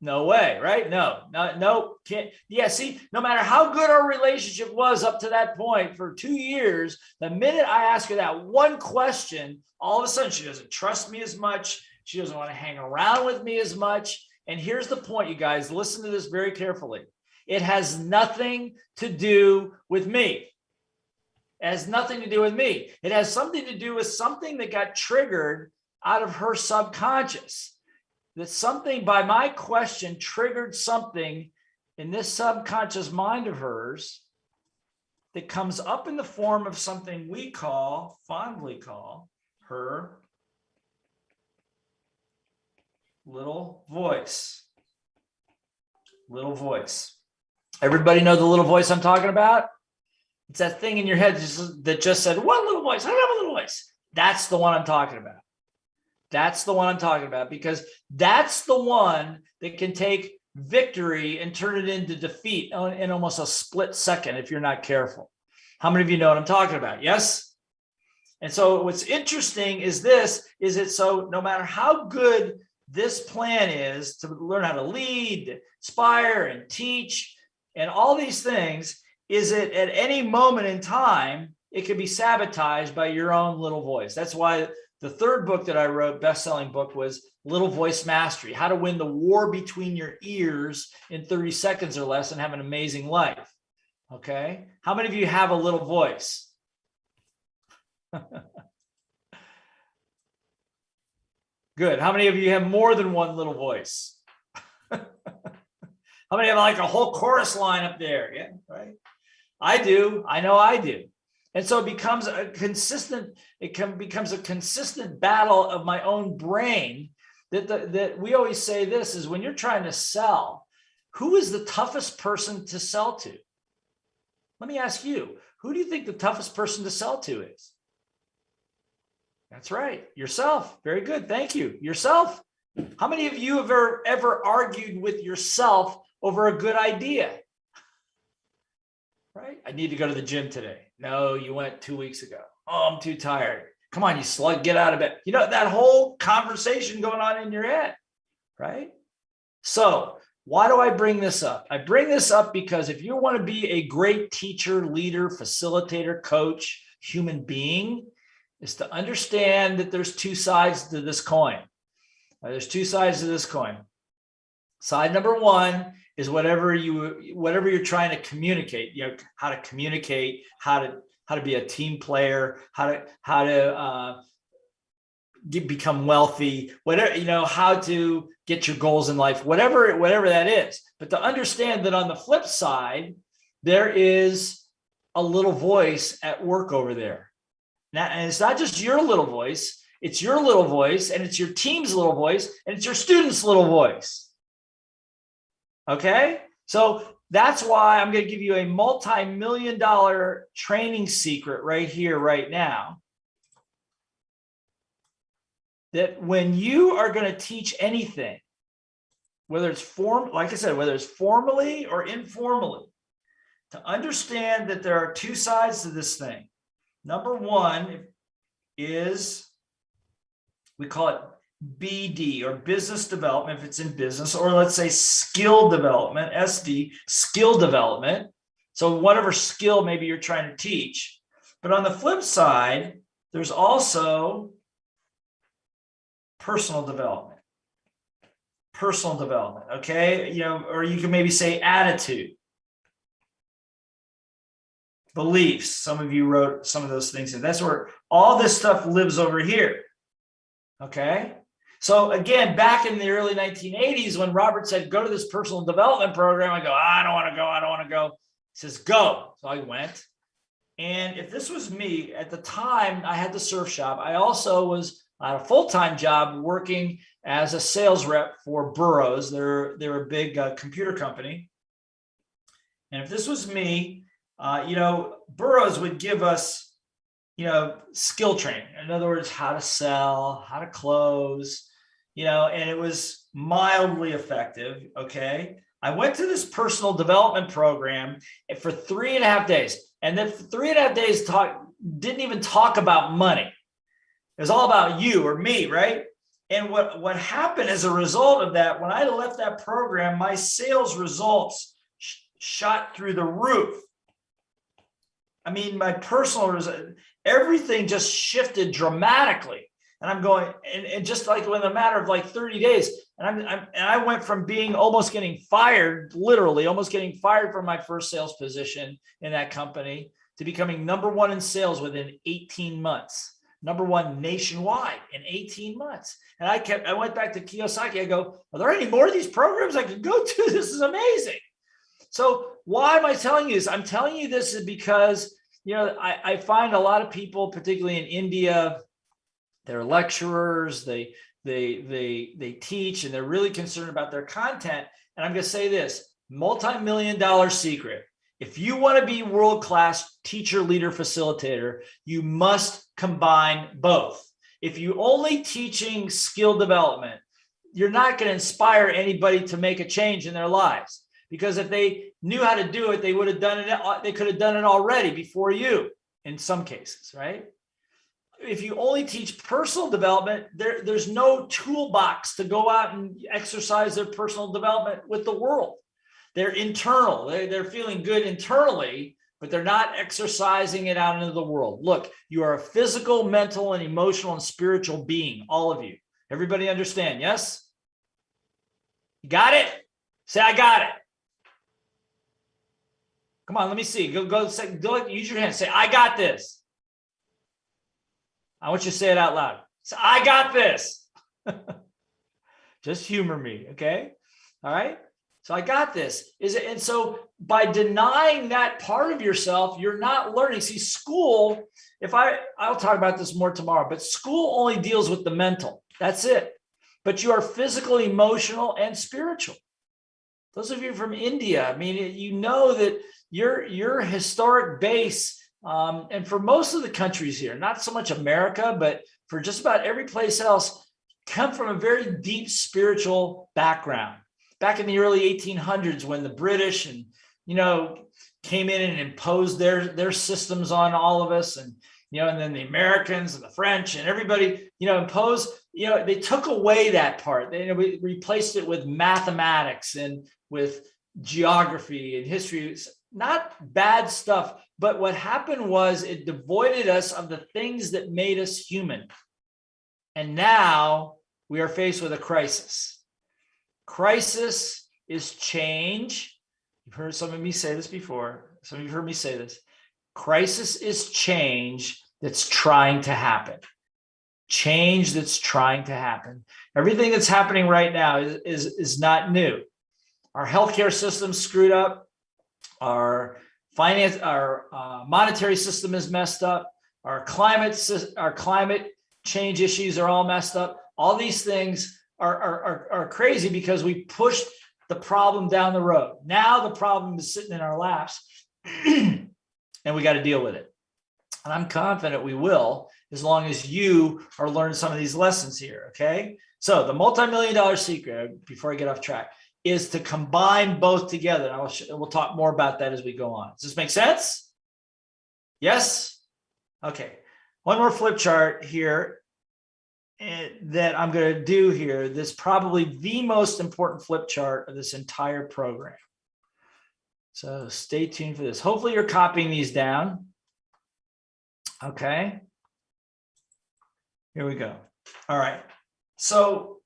No way, right? No, can't. Yeah, see, no matter how good our relationship was up to that point for 2 years, the minute I ask her that one question, all of a sudden she doesn't trust me as much. She doesn't want to hang around with me as much. And here's the point, you guys, listen to this very carefully. It has nothing to do with me. It has nothing to do with me. It has something to do with something that got triggered out of her subconscious. That something by my question triggered something in this subconscious mind of hers that comes up in the form of something we fondly call her Little voice. Little voice. Everybody know the little voice I'm talking about? It's that thing in your head that just said, what little voice? I don't have a little voice. That's the one I'm talking about. That's the one I'm talking about, because that's the one that can take victory and turn it into defeat in almost a split second if you're not careful. How many of you know what I'm talking about? Yes? And so what's interesting is so no matter how good this plan is to learn how to lead, inspire, and teach, and all these things, is it at any moment in time, it could be sabotaged by your own little voice. That's why the third book that I wrote, best-selling book, was Little Voice Mastery, how to win the war between your ears in 30 seconds or less and have an amazing life. Okay. How many of you have a little voice? Good. How many of you have more than one little voice? How many have like a whole chorus line up there? Yeah, right. I do. I know I do. And so it becomes a consistent battle of my own brain that we always say this is when you're trying to sell, who is the toughest person to sell to? Let me ask you, who do you think the toughest person to sell to is? That's right. Yourself. Very good. Thank you. Yourself. How many of you have ever argued with yourself over a good idea? Right? I need to go to the gym today. No, you went 2 weeks ago. Oh, I'm too tired. Come on, you slug, get out of bed. You know, that whole conversation going on in your head, right? So why do I bring this up? I bring this up because if you want to be a great teacher, leader, facilitator, coach, human being, is to understand that there's two sides to this coin. There's two sides to this coin. Side number one is whatever you're trying to communicate, you know, how to communicate, how to be a team player, how to become wealthy, whatever, you know, how to get your goals in life, whatever that is. But to understand that on the flip side, there is a little voice at work over there. Now, and it's not just your little voice, it's your little voice, and it's your team's little voice, and it's your student's little voice. Okay, so that's why I'm going to give you a multi-million-dollar training secret right here, right now. That when you are going to teach anything, whether it's like I said, whether it's formally or informally, to understand that there are two sides to this thing. Number one is, we call it BD, or business development if it's in business, or let's say skill development, SD, skill development. So whatever skill maybe you're trying to teach. But on the flip side, there's also personal development. Personal development, okay? You know, or you can maybe say attitude. Beliefs. Some of you wrote some of those things, and that's where all this stuff lives over here. Okay. So again, back in the early 1980s, when Robert said, go to this personal development program, I go, I don't want to go. I don't want to go. He says, go. So I went. And if this was me at the time, I had the surf shop. I also had a full-time job working as a sales rep for Burroughs. They're a big computer company. And if this was me, you know, Burroughs would give us, you know, skill training. In other words, how to sell, how to close, you know, and it was mildly effective. Okay. I went to this personal development program for 3.5 days. And then for 3.5 days didn't even talk about money. It was all about you or me, right? And what happened as a result of that, when I left that program, my sales results shot through the roof. I mean, my personal results, everything just shifted dramatically. And I'm going, and just like within a matter of like 30 days, and I went from being almost getting fired, literally almost getting fired from my first sales position in that company, to becoming #1 in sales within 18 months, #1 nationwide in 18 months. And I went back to Kiyosaki. I go, are there any more of these programs I could go to? This is amazing. So why am I telling you this? I'm telling you this because, you know, I find a lot of people, particularly in India, they're lecturers, they they teach, and they're really concerned about their content. And I'm going to say this, multi-million-dollar secret. If you want to be world-class teacher, leader, facilitator, you must combine both. If you only teaching skill development, you're not going to inspire anybody to make a change in their lives, because if they knew how to do it, they would have done it. They could have done it already before you in some cases, right? If you only teach personal development, there's no toolbox to go out and exercise their personal development with the world. They're internal. They're feeling good internally, but they're not exercising it out into the world. Look, you are a physical, mental, and emotional and spiritual being, all of you. Everybody understand? Yes? You got it? Say, I got it. Come on, let me see. Go use your hand. Say, I got this. I want you to say it out loud. Say, I got this. Just humor me, okay? All right? So I got this. And so by denying that part of yourself, you're not learning. See, school, I'll talk about this more tomorrow, but school only deals with the mental. That's it. But you are physical, emotional, and spiritual. Those of you from India, I mean, you know that your historic base, and for most of the countries here, not so much America, but for just about every place else, come from a very deep spiritual background. Back in the early 1800s, when the British and, came in and imposed their systems on all of us, and, and then the Americans and the French and everybody, imposed, they took away that part. They replaced it with mathematics and with geography and history. It's not bad stuff, but what happened was it devoided us of the things that made us human. And now we are faced with a crisis. Crisis is change. You've heard some of me say this before. Some of you have heard me say this. Crisis is change that's trying to happen. Change that's trying to happen. Everything that's happening right now is not new. Our healthcare system's screwed up. Our monetary system is messed up. Our climate change issues are all messed up. All these things are crazy because we pushed the problem down the road. Now the problem is sitting in our laps and we got to deal with it. And I'm confident we will, as long as you are learning some of these lessons here, okay? So the multi-million-dollar secret, before I get off track, is to combine both together. And we'll talk more about that as we go on. Does this make sense? Yes? Okay. One more flip chart here that I'm going to do here. This is probably the most important flip chart of this entire program. So stay tuned for this. Hopefully you're copying these down. Okay. Here we go. All right. So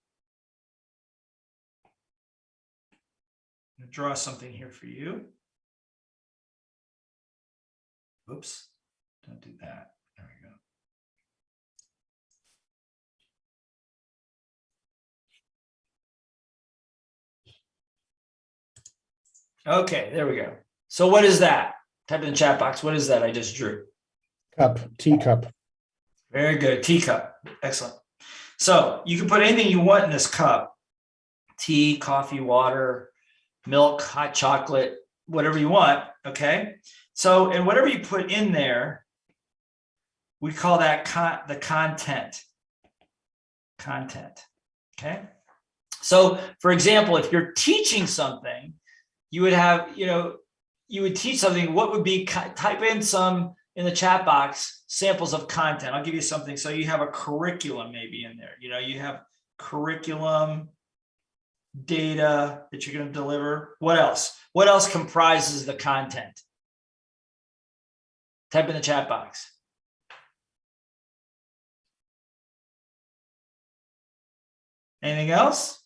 I'm going to draw something here for you. Oops. Don't do that. There we go. Okay, there we go. So what is that? Type in the chat box. What is that I just drew? Cup, teacup. Very good, teacup. Excellent. So you can put anything you want in this cup. Tea, coffee, water, milk, hot chocolate, whatever you want, okay? So, and whatever you put in there, we call that the content. Content, okay? So, for example, if you're teaching something, you would have, you would teach something, what would be, type in some in the chat box, samples of content. I'll give you something. So you have a curriculum maybe in there. You have curriculum, data that you're going to deliver. What else? What else comprises the content? Type in the chat box. Anything else?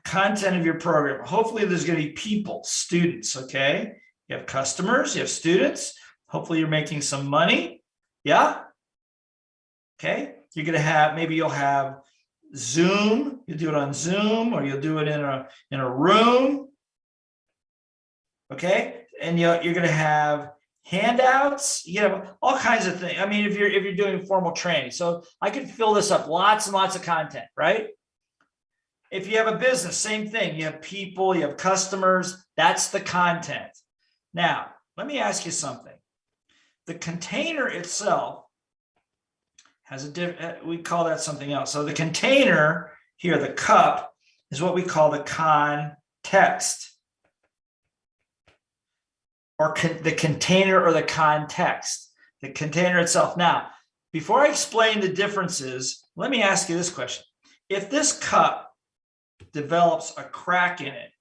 Content of your program. Hopefully there's going to be people, students, okay? You have customers, you have students. Hopefully you're making some money. Yeah? Okay. You're going to have, maybe you'll have Zoom. You'll do it on Zoom, or you'll do it in a room. Okay. And you're going to have handouts, all kinds of things. I mean, if you're doing formal training, so I could fill this up, lots and lots of content, right? If you have a business, same thing. You have people, you have customers, that's the content. Now, let me ask you something. The container itself has a different, we call that something else. So the container here, the cup, is what we call the context, or the container or the context, the container itself. Now, before I explain the differences, let me ask you this question. If this cup develops a crack in it,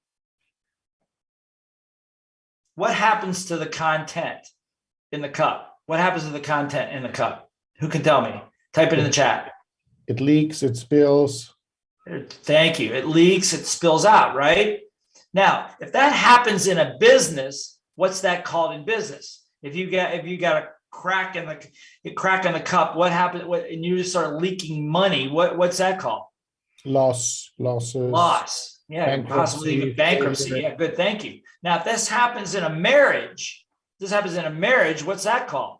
what happens to the content in the cup? What happens to the content in the cup? Who can tell me? Type it in the chat. It leaks, it spills. Thank you. It leaks, it spills out, right? Now, if that happens in a business, what's that called in business? If you got a crack in the cup, what happens? And you just start leaking money, what's that called? Losses. Yeah, possibly even bankruptcy. Failure. Yeah, good. Thank you. Now, if this happens in a marriage, what's that called?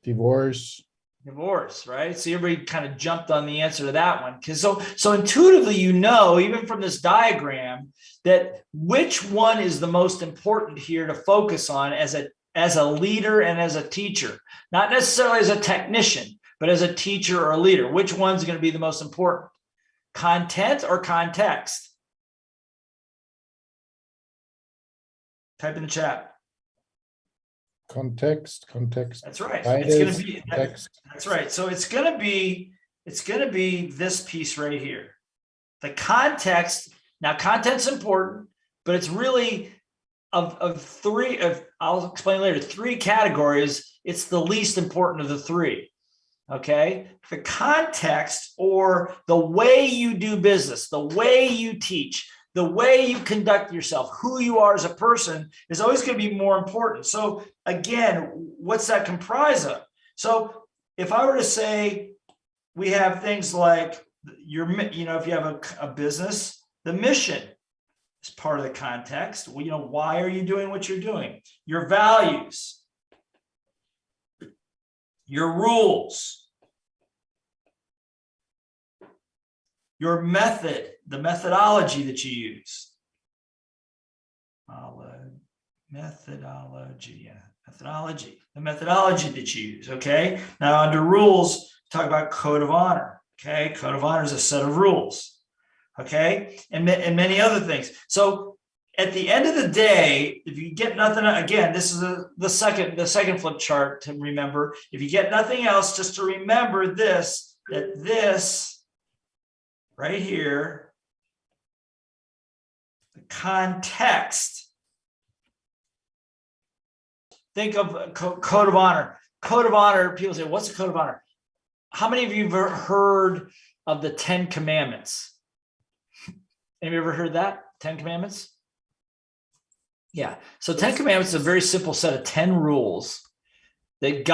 Divorce. Divorce, right? So everybody kind of jumped on the answer to that one. Because so intuitively, even from this diagram, that which one is the most important here to focus on as a leader and as a teacher, not necessarily as a technician, but as a teacher or a leader. Which one's going to be the most important? Content or context? Type in the chat. Context. That's right. It's going to be text. That's right. So it's going to be this piece right here. The context. Now, content's important, but it's really of three. I'll explain later. 3 categories. It's the least important of the 3. Okay, the context, or the way you do business, the way you teach, the way you conduct yourself, who you are as a person, is always going to be more important. So again, what's that comprise of? So if I were to say, we have things like if you have a business, the mission is part of the context. Well, why are you doing what you're doing? Your values, your rules, your method, the methodology that you use. Methodology, the methodology that you use, okay? Now, under rules, talk about code of honor, okay? Code of honor is a set of rules, okay? And many other things. So at the end of the day, if you get nothing, again, this is the second flip chart to remember. If you get nothing else, just to remember this, that this right here, the context. Think of code of honor. Code of honor, people say, what's a code of honor? How many of you have ever heard of the 10 Commandments? Have you ever heard that? 10 Commandments? Yeah. So 10 Commandments is a very simple set of 10 rules that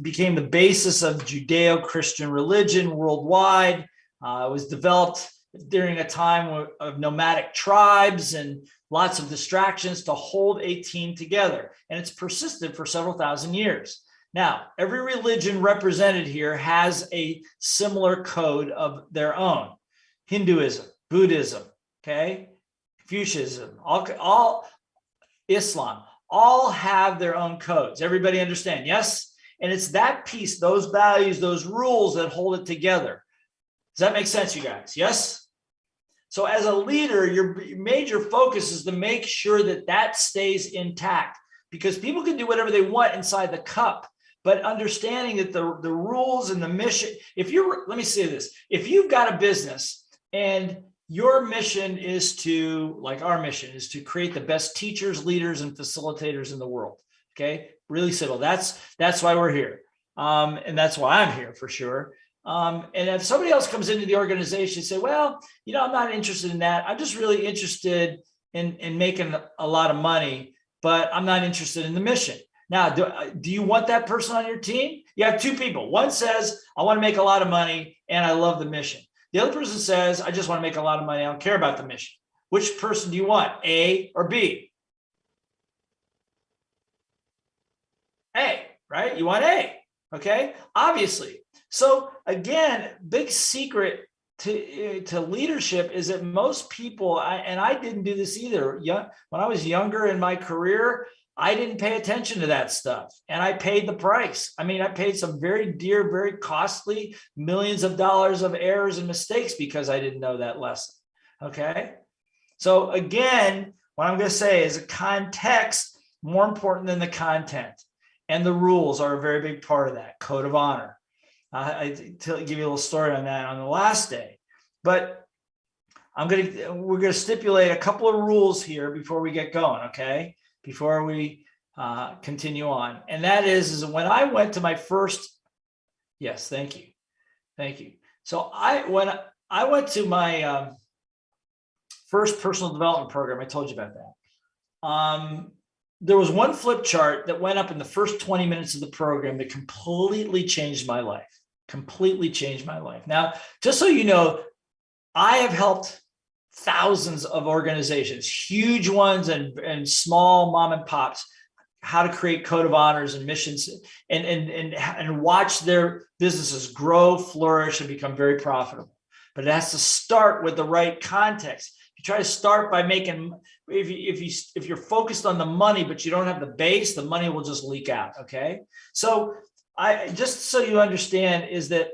became the basis of Judeo-Christian religion worldwide. It was developed during a time of nomadic tribes and lots of distractions to hold a team together. And it's persisted for several thousand years. Now, every religion represented here has a similar code of their own. Hinduism, Buddhism, okay, Confucianism, all Islam, all have their own codes. Everybody understand? Yes? And it's that piece, those values, those rules that hold it together. Does that make sense, you guys? Yes? So as a leader, your major focus is to make sure that that stays intact, because people can do whatever they want inside the cup, but understanding that the rules and the mission, let me say this, if you've got a business and your mission is to, like our mission, is to create the best teachers, leaders, and facilitators in the world. Okay, really simple. That's why we're here. And that's why I'm here for sure. And if somebody else comes into the organization and say, well, I'm not interested in that. I'm just really interested in making a lot of money, but I'm not interested in the mission. Now, do you want that person on your team? You have 2 people. One says, I want to make a lot of money and I love the mission. The other person says, I just want to make a lot of money. I don't care about the mission. Which person do you want, A or B? A, right? You want A, okay? Obviously. So again, big secret to leadership is that most people, and I didn't do this either. When I was younger in my career, I didn't pay attention to that stuff, and I paid the price. I mean, I paid some very dear, very costly millions of dollars of errors and mistakes because I didn't know that lesson. Okay. So again, what I'm going to say is a context more important than the content, and the rules are a very big part of that. Code of honor. I give you a little story on that on the last day, but we're going to stipulate a couple of rules here before we get going. Okay. Before we continue on. And that is when I went to my first, yes, thank you. Thank you. So when I went to my first personal development program, I told you about that. There was one flip chart that went up in the first 20 minutes of the program that completely changed my life. Completely changed my life. Now, just so you know, I have helped thousands of organizations, huge ones and small mom and pops, how to create code of honors and missions and watch their businesses grow, flourish, and become very profitable. But it has to start with the right context. You try to start by making, if you're focused on the money, but you don't have the base, the money will just leak out. Okay. So just so you understand is that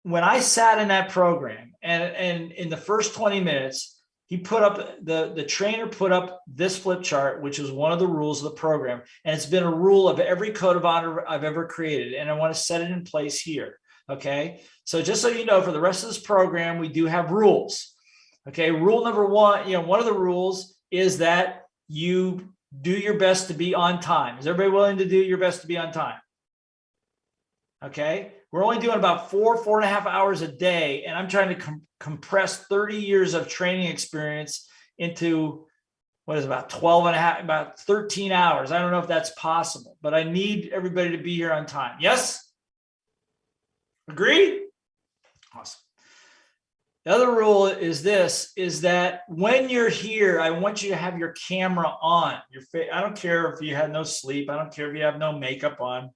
when I sat in that program and in the first 20 minutes, he put up, the trainer put up this flip chart, which is one of the rules of the program. And it's been a rule of every code of honor I've ever created. And I want to set it in place here. Okay. So just so you know, for the rest of this program, we do have rules. Okay. Rule number one, one of the rules is that you do your best to be on time. Is everybody willing to do your best to be on time? Okay. We're only doing about 4.5 hours a day. And I'm trying to compress 30 years of training experience into about 13 hours. I don't know if that's possible, but I need everybody to be here on time. Yes? Agreed? Awesome. The other rule is that when you're here, I want you to have your camera on. I don't care if you had no sleep. I don't care if you have no makeup on.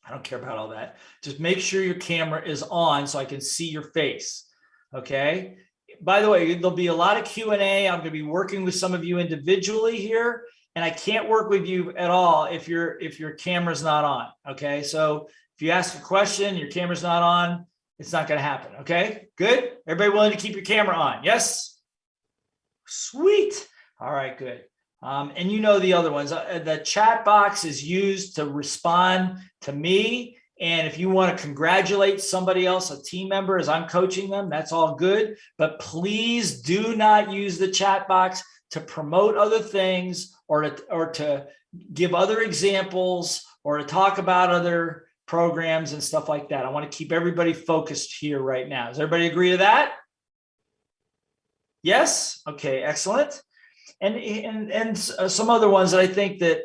I don't care about all that. Just make sure your camera is on so I can see your face. Okay. By the way, there'll be a lot of Q&A. I'm going to be working with some of you individually here, and I can't work with you at all if your camera's not on. Okay. So if you ask a question, your camera's not on, it's not going to happen. Okay. Good. Everybody willing to keep your camera on? Yes. Sweet. All right. Good. And you know the other ones. The chat box is used to respond to me. And if you want to congratulate somebody else, a team member, as I'm coaching them, that's all good. But please do not use the chat box to promote other things or to give other examples or to talk about other programs and stuff like that. I want to keep everybody focused here right now. Does everybody agree to that? Yes? Okay, excellent. And some other ones that I think that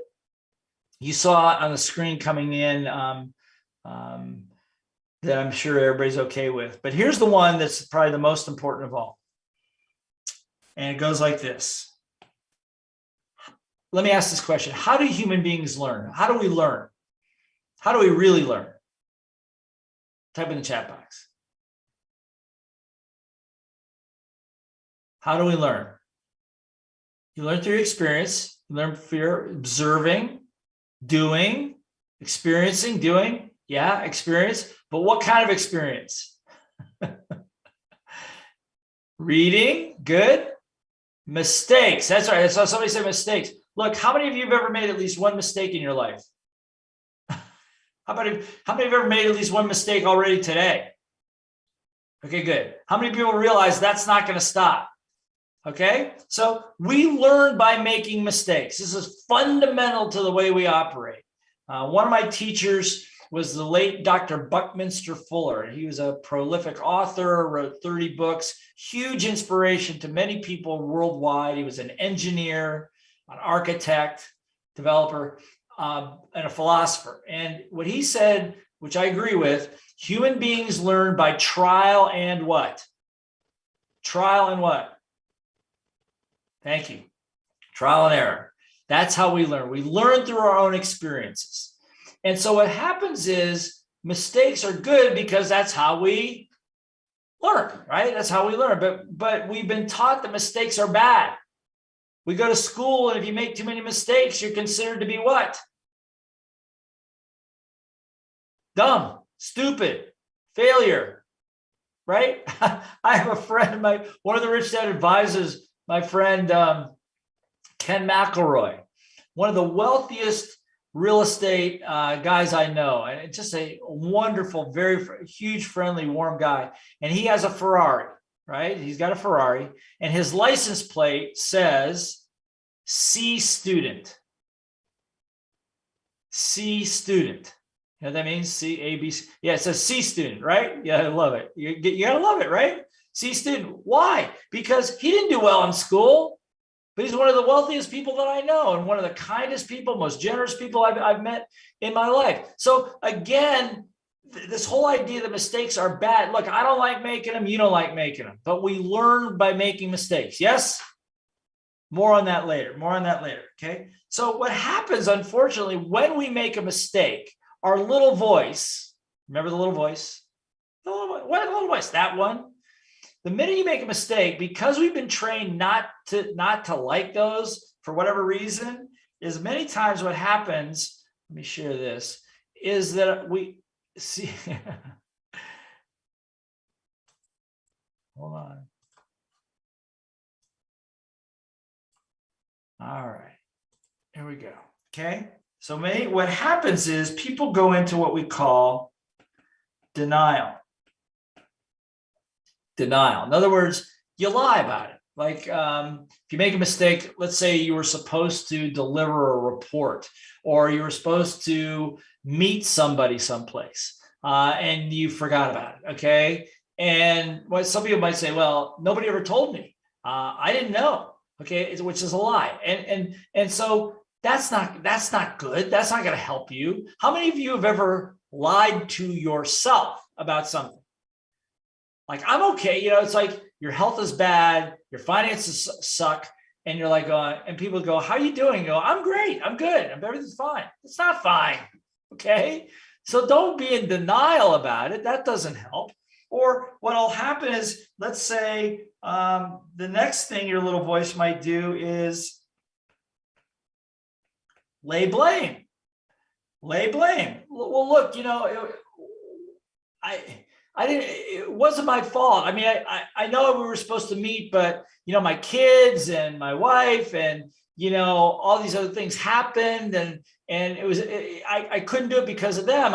you saw on the screen coming in that I'm sure everybody's okay with. But here's the one that's probably the most important of all. And it goes like this. Let me ask this question. How do human beings learn? How do we learn? How do we really learn? Type in the chat box. How do we learn? You learn through experience. You learn through observing, doing, experiencing, doing. Yeah, experience. But what kind of experience? Reading. Good. Mistakes. That's right. I saw somebody say mistakes. Look, how many of you have ever made at least one mistake in your life? How many have ever made at least one mistake already today? Okay, good. How many people realize that's not going to stop? Okay, so we learn by making mistakes. This is fundamental to the way we operate. One of my teachers was the late Dr. Buckminster Fuller. He was a prolific author, wrote 30 books, huge inspiration to many people worldwide. He was an engineer, an architect, developer, and a philosopher. And what he said, which I agree with, human beings learn by trial and what? Trial and what? Thank you. Trial and error. That's how we learn. We learn through our own experiences. And so what happens is mistakes are good because that's how we learn, right? That's how we learn. But we've been taught that mistakes are bad. We go to school, and if you make too many mistakes, you're considered to be what? Dumb, stupid, failure, right? I have a friend, one of the Rich Dad advisors, my friend Ken McElroy, one of the wealthiest real estate guys I know, and just a wonderful, very huge, friendly, warm guy. And he has a Ferrari, right? He's got a Ferrari, and his license plate says C student. C student. You know what that means? C, A, B, C. Yeah, it says C student, right? Yeah, I love it. You gotta love it, right? C student. Why? Because he didn't do well in school, but he's one of the wealthiest people that I know, and one of the kindest people, most generous people I've met in my life. So again, this whole idea that mistakes are bad. Look, I don't like making them. You don't like making them, but we learn by making mistakes. Yes? More on that later. More on that later. Okay. So what happens, unfortunately, when we make a mistake, our little voice, remember the little voice? What little voice? That one. The minute you make a mistake, because we've been trained not to like those for whatever reason, is many times what happens, let me share this, is that we see, hold on. All right, here we go. Okay, so what happens is people go into what we call denial. Denial. In other words, you lie about it. Like if you make a mistake, let's say you were supposed to deliver a report, or you were supposed to meet somebody someplace, and you forgot about it. Okay, and what some people might say, well, nobody ever told me. I didn't know. Okay, which is a lie, and so that's not good. That's not going to help you. How many of you have ever lied to yourself about something? Like, I'm okay, it's like your health is bad, your finances suck, and you're like, and people go, how are you doing? You go, I'm great, I'm good, everything's fine. It's not fine, okay? So don't be in denial about it. That doesn't help. Or what'll happen is, let's say the next thing your little voice might do is lay blame. Lay blame. Well, look, it wasn't my fault. I mean, I know we were supposed to meet, but my kids and my wife and all these other things happened, and it was I couldn't do it because of them.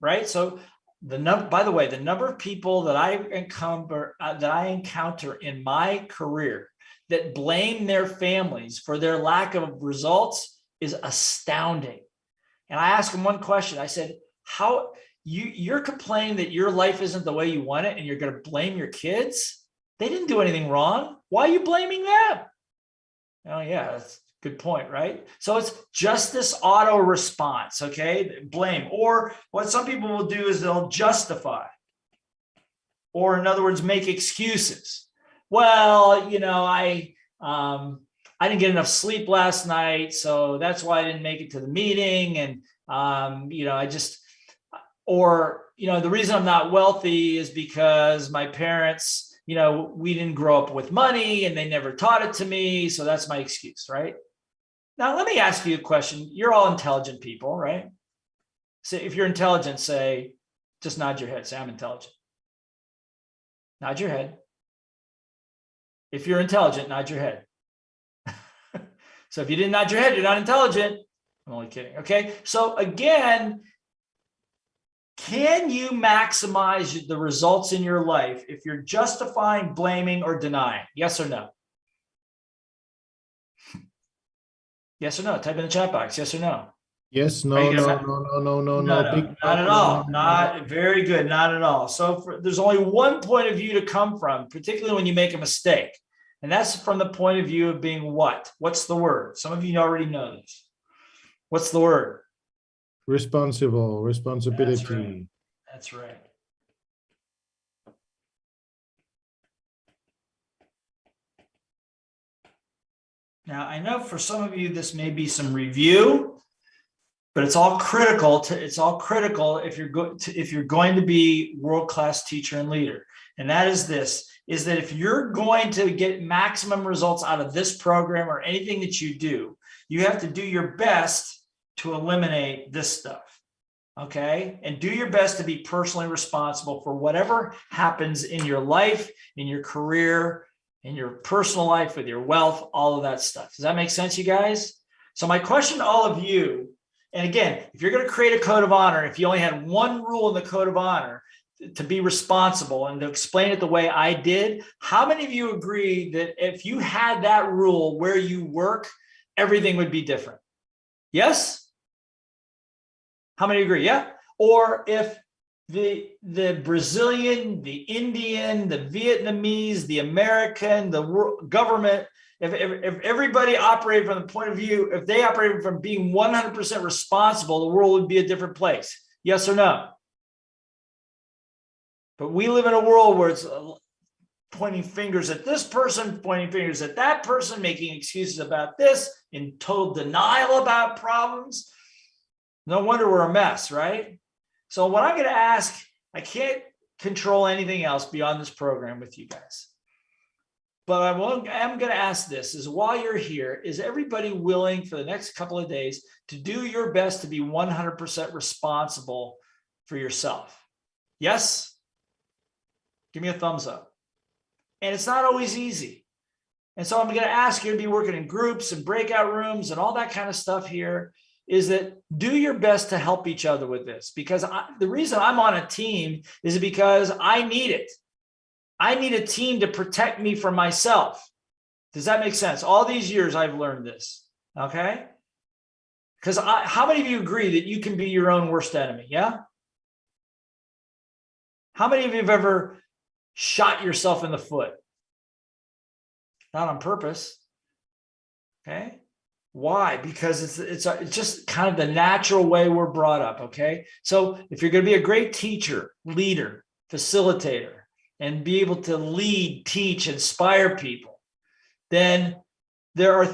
Right. So by the way, the number of people that I encounter in my career that blame their families for their lack of results is astounding. And I asked them one question. I said, how you're complaining that your life isn't the way you want it, and you're going to blame your kids? They didn't do anything wrong. Why are you blaming them? Oh yeah, that's a good point, right? So it's just this auto response, okay? Blame. Or what some people will do is they'll justify, or in other words, make excuses. Well, I didn't get enough sleep last night, so that's why I didn't make it to the meeting, and the reason I'm not wealthy is because my parents, we didn't grow up with money and they never taught it to me. So that's my excuse, right? Now, let me ask you a question. You're all intelligent people, right? So if you're intelligent, just nod your head. Say, I'm intelligent. Nod your head. If you're intelligent, nod your head. So if you didn't nod your head, you're not intelligent. I'm only kidding. Okay. So again, can you maximize the results in your life if you're justifying, blaming, or denying? Yes or no? Yes or no? Type in the chat box. Yes or no? Yes, no. Not at all. Not very good. Not at all. So there's only one point of view to come from, particularly when you make a mistake. And that's from the point of view of being what? What's the word? Some of you already know this. What's the word? Responsibility. That's right. Now, I know for some of you, this may be some review, but it's all critical if you're going to be world-class teacher and leader. And that is this, is that if you're going to get maximum results out of this program or anything that you do, you have to do your best to eliminate this stuff. Okay? And do your best to be personally responsible for whatever happens in your life, in your career, in your personal life, with your wealth, all of that stuff. Does that make sense, you guys? So my question to all of you, and again, if you're going to create a code of honor, if you only had one rule in the code of honor to be responsible and to explain it the way I did, how many of you agree that if you had that rule where you work, everything would be different? Yes? How many agree? Yeah? Or if the Brazilian, the Indian, the Vietnamese, the American, the government, if everybody operated from the point of view, if they operated from being 100% responsible, the world would be a different place. Yes or no? But we live in a world where it's pointing fingers at this person, pointing fingers at that person, making excuses about this, in total denial about problems. No wonder we're a mess, right? So what I'm going to ask, I can't control anything else beyond this program with you guys. But I'm going to ask this, is while you're here, is everybody willing for the next couple of days to do your best to be 100% responsible for yourself? Yes? Give me a thumbs up. And it's not always easy. And so I'm going to ask you to be working in groups and breakout rooms and all that kind of stuff here, is that do your best to help each other with this. Because the reason I'm on a team is because I need it. I need a team to protect me from myself. Does that make sense? All these years I've learned this, okay? Because how many of you agree that you can be your own worst enemy, yeah? How many of you have ever shot yourself in the foot? Not on purpose, okay? Why? Because it's just kind of the natural way we're brought up, okay? So if you're going to be a great teacher, leader, facilitator, and be able to lead, teach, inspire people, then there are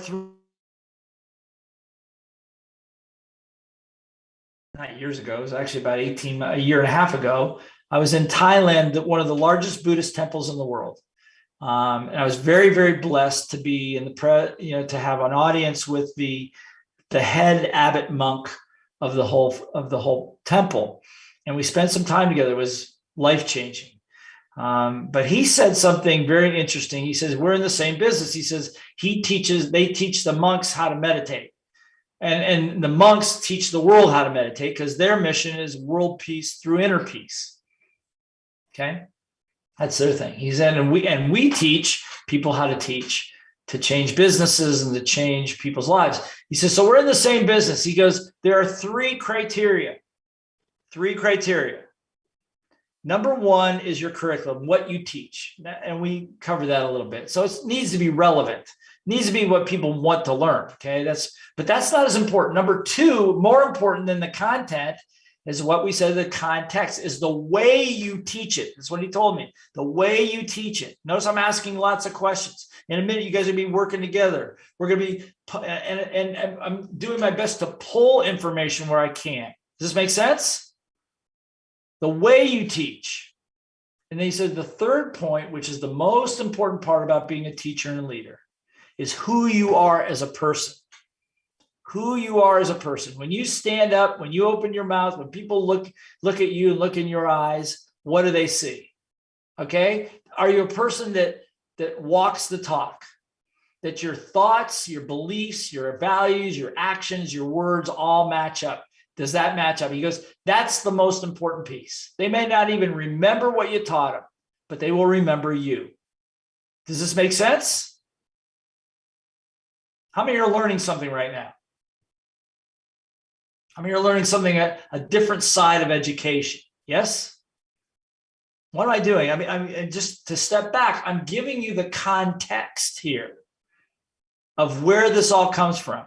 not years ago, it was actually about a year and a half ago, I was in Thailand, one of the largest Buddhist temples in the world. And I was very, very blessed to be in to have an audience with the head abbot monk of the whole temple. And we spent some time together. It was life-changing. But he said something very interesting. He says, we're in the same business. He says, they teach the monks how to meditate. And the monks teach the world how to meditate because their mission is world peace through inner peace. Okay, that's their thing. He said, and we teach people how to teach, to change businesses and to change people's lives. He says, so we're in the same business. He goes, there are three criteria. Number one is your curriculum, what you teach. And we cover that a little bit. So it needs to be relevant. It needs to be what people want to learn. Okay, but that's not as important. Number two, more important than the content, is what we said, the context is the way you teach it. That's what he told me, the way you teach it. Notice I'm asking lots of questions. In a minute, you guys are going to be working together. We're going to be, and I'm doing my best to pull information where I can. Does this make sense? The way you teach. And then he said the third point, which is the most important part about being a teacher and a leader, is who you are as a person. Who you are as a person. When you stand up, when you open your mouth, when people look at you and look in your eyes, what do they see? Okay? Are you a person that walks the talk? That your thoughts, your beliefs, your values, your actions, your words all match up? Does that match up? He goes, that's the most important piece. They may not even remember what you taught them, but they will remember you. Does this make sense? How many are learning something right now? I mean, you're learning something at a different side of education. Yes? What am I doing? I mean, just to step back, I'm giving you the context here of where this all comes from.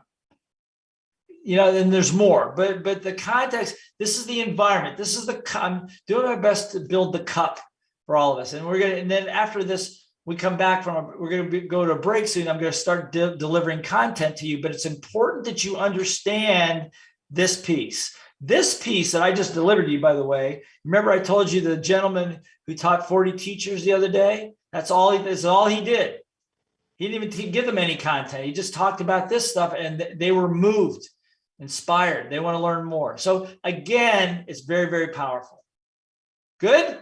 You know, and there's more, but the context, this is the environment. This is I'm doing my best to build the cup for all of us. And and then after this we come back we're going to go to a break soon. I'm going to start delivering content to you, but it's important that you understand this piece. This piece that I just delivered to you, by the way, remember I told you the gentleman who taught 40 teachers the other day? That's all he did. He didn't even give them any content. He just talked about this stuff and they were moved, inspired. They want to learn more. So again, it's very, very powerful. Good?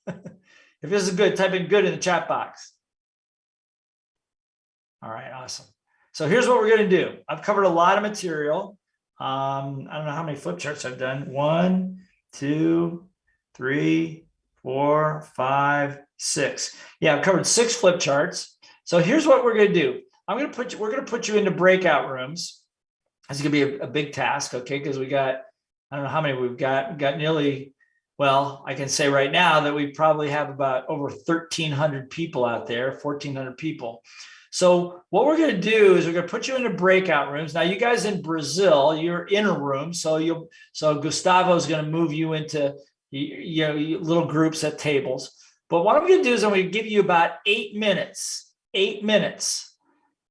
If this is good, type in good in the chat box. All right, awesome. So here's what we're going to do. I've covered a lot of material. I don't know how many flip charts I've done. 1, 2, 3, 4, 5, 6. Yeah, I've covered 6 flip charts. So here's what we're going to do. We're going to put you into breakout rooms. It's going to be a big task, okay? Because we got, I don't know how many we've got. We've got nearly, well, I can say right now that we probably have about over 1,300 people out there, 1,400 people. So what we're going to do is we're going to put you into breakout rooms. Now, you guys in Brazil, you're in a room, so Gustavo is going to move you into little groups at tables. But what I'm going to do is I'm going to give you about 8 minutes. 8 minutes.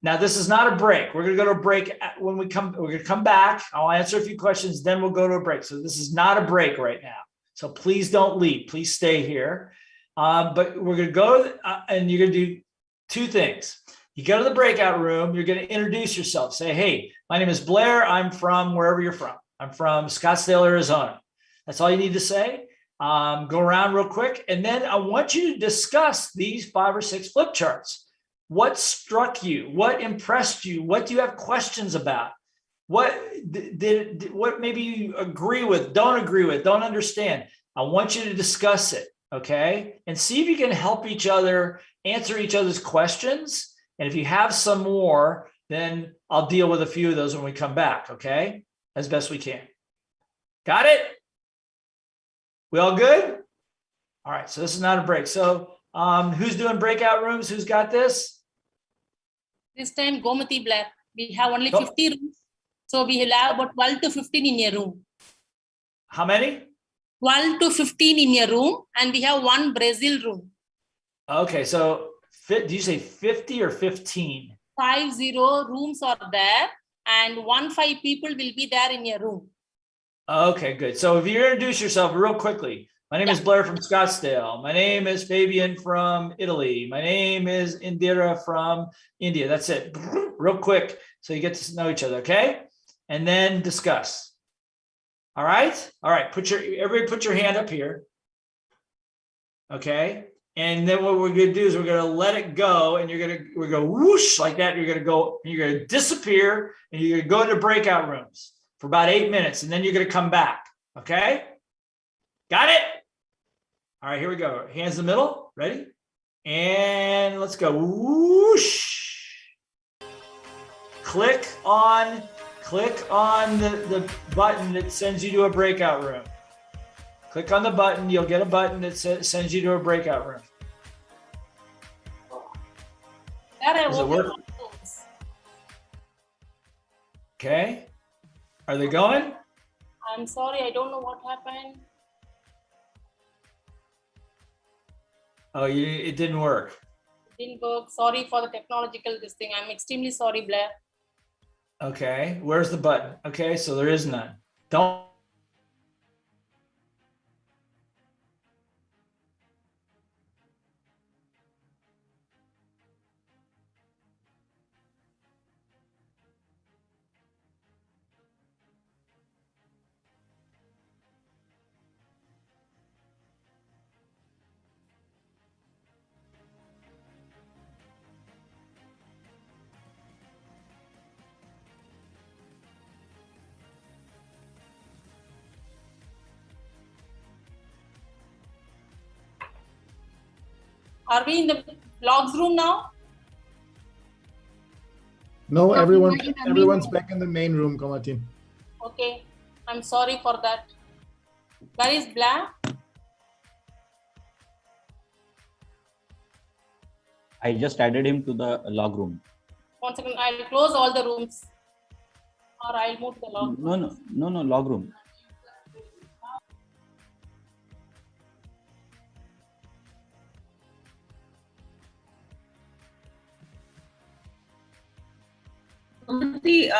Now, this is not a break. We're going to go to a break when we're going to come back. I'll answer a few questions, then we'll go to a break. So this is not a break right now. So please don't leave. Please stay here. But we're going to go and you're going to do 2 things. You go to the breakout room. You're going to introduce yourself. Say, hey, my name is Blair. I'm from wherever you're from. I'm from Scottsdale, Arizona. That's all you need to say. Go around real quick. And then I want you to discuss these 5 or 6 flip charts. What struck you? What impressed you? What do you have questions about? What maybe you agree with, don't agree with, don't understand? I want you to discuss it, okay? And see if you can help each other, answer each other's questions. And if you have some more, then I'll deal with a few of those when we come back, okay? As best we can. Got it? We all good? All right, so this is not a break. So who's doing breakout rooms? Who's got this? This time, Gomati Black. We have only 50 rooms. So we will have about 12 to 15 in a room. How many? 12 to 15 in a room. And we have 1 Brazil room. Okay, so do you say 50 or 15? 50 rooms are there. And 5 people will be there in a room. Okay, good. So if you introduce yourself real quickly. My name is Blair from Scottsdale. My name is Fabian from Italy. My name is Indira from India. That's it. Real quick so you get to know each other, okay? And then discuss. All right? All right, everybody put your hand up here. Okay? And then what we're going to do is we're going to let it go and we're going to go whoosh like that. You're going to go, you're going to disappear and you're going to go into breakout rooms for about 8 minutes and then you're going to come back. Okay? Got it? All right, here we go. Hands in the middle. Ready? And let's go. Whoosh. Click on the button that sends you to a breakout room. Click on the button. You'll get a button that sends you to a breakout room. Does it work? Okay. Are they going? I'm sorry, I don't know what happened. Oh, it didn't work. It didn't work. Sorry for the technological this thing. I'm extremely sorry, Blair. Okay, where's the button? Okay, so there is none. Don't. Are we in the logs room now? No, everyone's back in the main room, Kamatin. Okay, I'm sorry for that. Where is Blair? I just added him to the log room. 1 second, I'll close all the rooms. Or I'll move to the log room. No, log room. the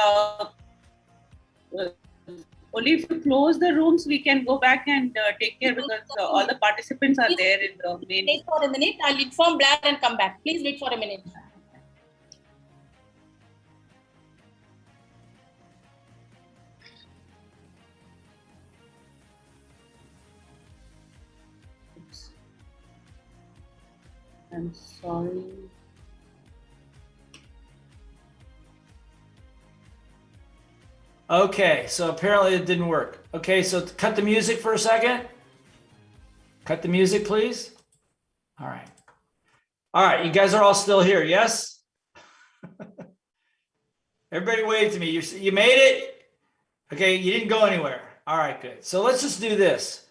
only if you close the rooms, we can go back and take care because all the participants are there in the main. Wait for a minute. I'll inform Blair and come back. Please wait for a minute. I'm sorry. Okay, so apparently it didn't work. Okay, so cut the music for a second. Cut the music, please. All right. All right, you guys are all still here, yes? Everybody wave to me. You made it? Okay, you didn't go anywhere. All right, good. So let's just do this.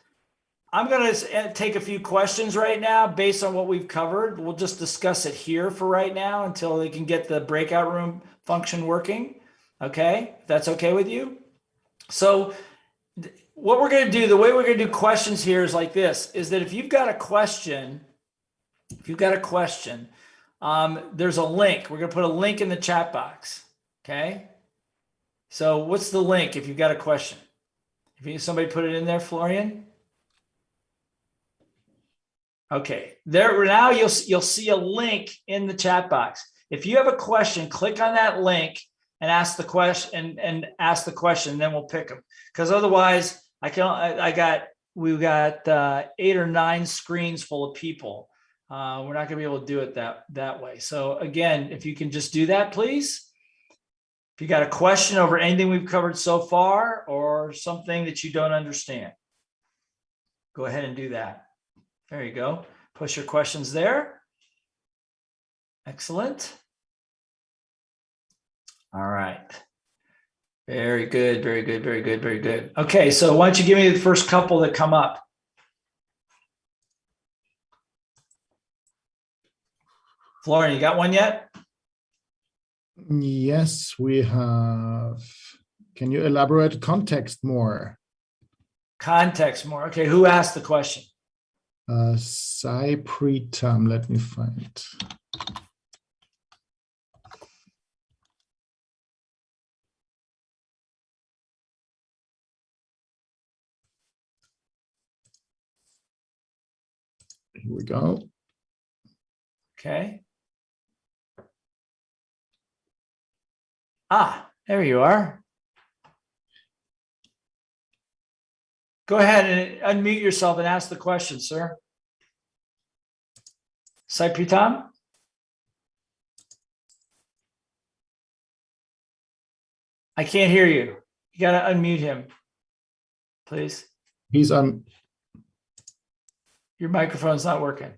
I'm going to take a few questions right now based on what we've covered. We'll just discuss it here for right now until they can get the breakout room function working. Okay, if that's okay with you. So what we're going to do, the way we're going to do questions here is like this, is that if you've got a question, there's a link. We're going to put a link in the chat box. Okay. So what's the link if you've got a question? If somebody put it in there, Florian. Okay, there now you'll see a link in the chat box. If you have a question, click on that link and ask the question and ask the question, then we'll pick them. Because otherwise, we've got 8 or 9 screens full of people. We're not gonna be able to do it that way. So again, if you can just do that, please. If you got a question over anything we've covered so far or something that you don't understand, go ahead and do that. There you go. Push your questions there. Excellent. All right. Very good, very good, very good, very good. Okay, so why don't you give me the first couple that come up? Florian, you got one yet? Yes, we have. Can you elaborate context more? Context more. Okay, who asked the question? Sai Pritam, let me find it. Here we go. Okay. Ah, there you are. Go ahead and unmute yourself and ask the question, sir. Sai Pritam? I can't hear you. You got to unmute him, please. He's on. Your microphone's not working.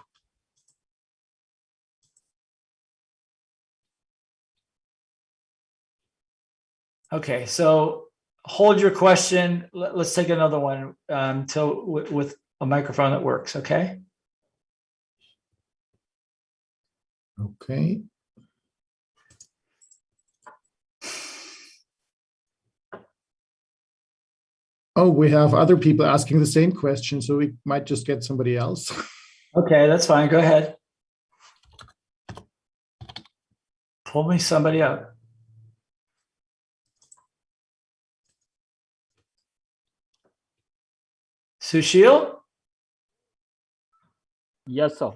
Okay, so hold your question. Let's take another one with a microphone that works, okay? Okay. Oh, we have other people asking the same question, so we might just get somebody else. Okay, that's fine. Go ahead. Pull me somebody up. Sushil? Yes, sir.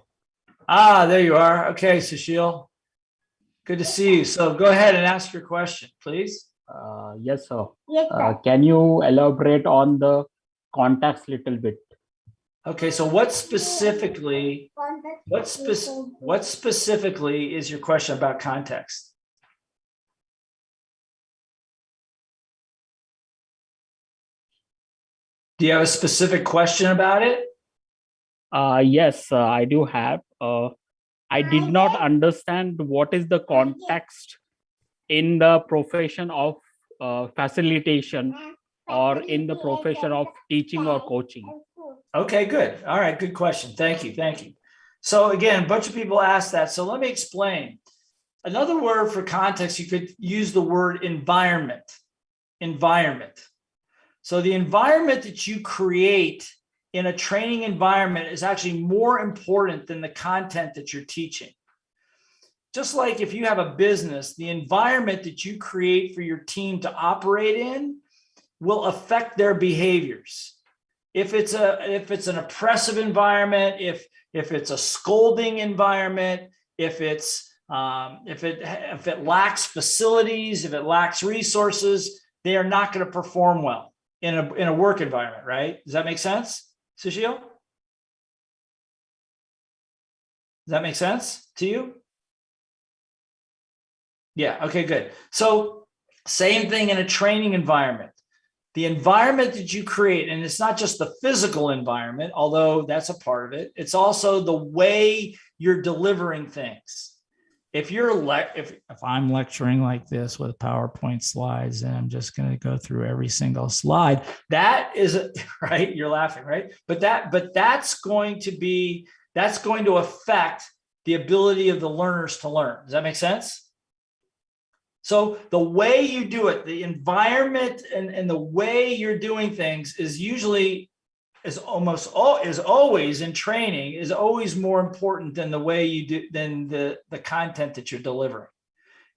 Ah, there you are. Okay, Sushil. Good to see you. So go ahead and ask your question, please. Yes, sir. Yes, sir. Can you elaborate on the context little bit? Okay, so what specifically is your question about context? Do you have a specific question about it? Yes, I do have. I did not understand what is the context in the profession of facilitation or in the profession of teaching or coaching. Okay, good. All right, good question. Thank you. Thank you. So again, a bunch of people asked that. So let me explain. Another word for context, you could use the word environment. Environment. So the environment that you create in a training environment is actually more important than the content that you're teaching. just like if you have a business, the environment that you create for your team to operate in will affect their behaviors. If it's an oppressive environment, if it's a scolding environment, if it lacks facilities, if it lacks resources, they are not going to perform well in a work environment, right? Does that make sense, Sushil? Does that make sense to you? Yeah, okay, good. So same thing in a training environment. The environment that you create, and it's not just the physical environment, although that's a part of it, it's also the way you're delivering things. If I'm lecturing like this with PowerPoint slides and I'm just going to go through every single slide, that is right. You're laughing, right? But that's going to affect the ability of the learners to learn. Does that make sense? So the way you do it, the environment and the way you're doing things is always in training is always more important than the way you do than the content that you're delivering.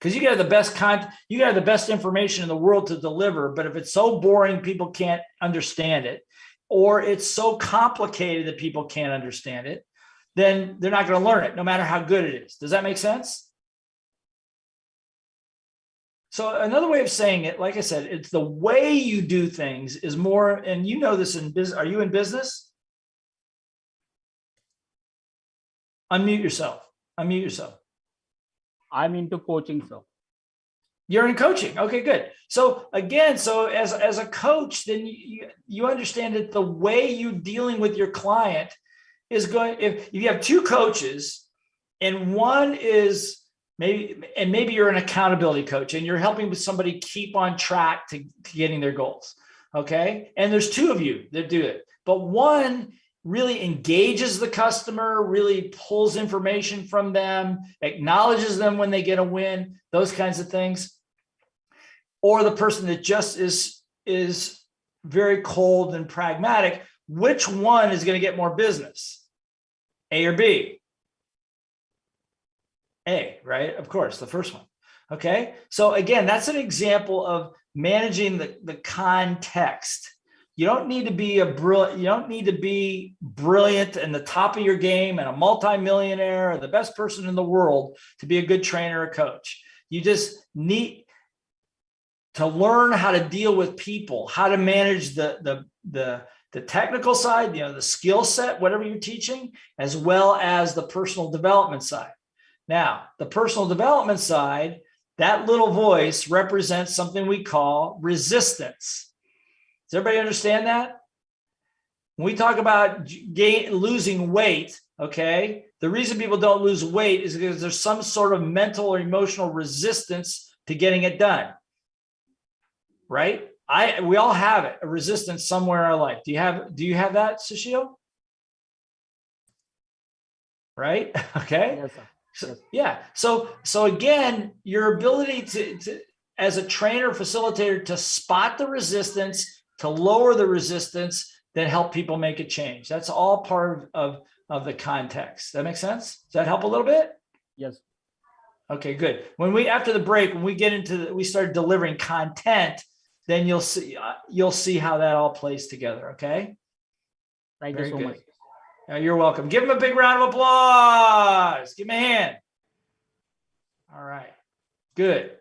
Because you got the best content, you got the best information in the world to deliver, but if it's so boring people can't understand it, or it's so complicated that people can't understand it, then they're not going to learn it, no matter how good it is. Does that make sense? So another way of saying it, like I said, it's the way you do things is more, and you know this in business. Are you in business? Unmute yourself. Unmute yourself. I'm into coaching, sir. You're in coaching. Okay, good. So again, as a coach, then you understand that the way you're dealing with your client is going, if you have two coaches and one is maybe you're an accountability coach and you're helping with somebody keep on track to getting their goals. Okay. And there's two of you that do it, but one really engages the customer, really pulls information from them, acknowledges them when they get a win, those kinds of things. Or the person that just is very cold and pragmatic. Which one is going to get more business? A or B? A, right? Of course, the first one. Okay. So again, that's an example of managing the context. You don't need to be brilliant and the top of your game and a multimillionaire or the best person in the world to be a good trainer or coach. You just need to learn how to deal with people, how to manage the technical side, the skill set, whatever you're teaching, as well as the personal development side. Now, the personal development side, that little voice represents something we call resistance. Does everybody understand that? When we talk about losing weight, okay, the reason people don't lose weight is because there's some sort of mental or emotional resistance to getting it done, right? We all have it, a resistance somewhere in our life. Do you have that, Sushil? Right? Okay. Yes, sir. So, yeah. So again, your ability to as a trainer, facilitator, to spot the resistance, to lower the resistance, then help people make a change. That's all part of the context. That make sense? Does that help a little bit? Yes. Okay, good. After the break, when we start delivering content, then you'll see how that all plays together. Okay. Thank you so much. You're welcome. Give him a big round of applause. Give him a hand. All right. Good.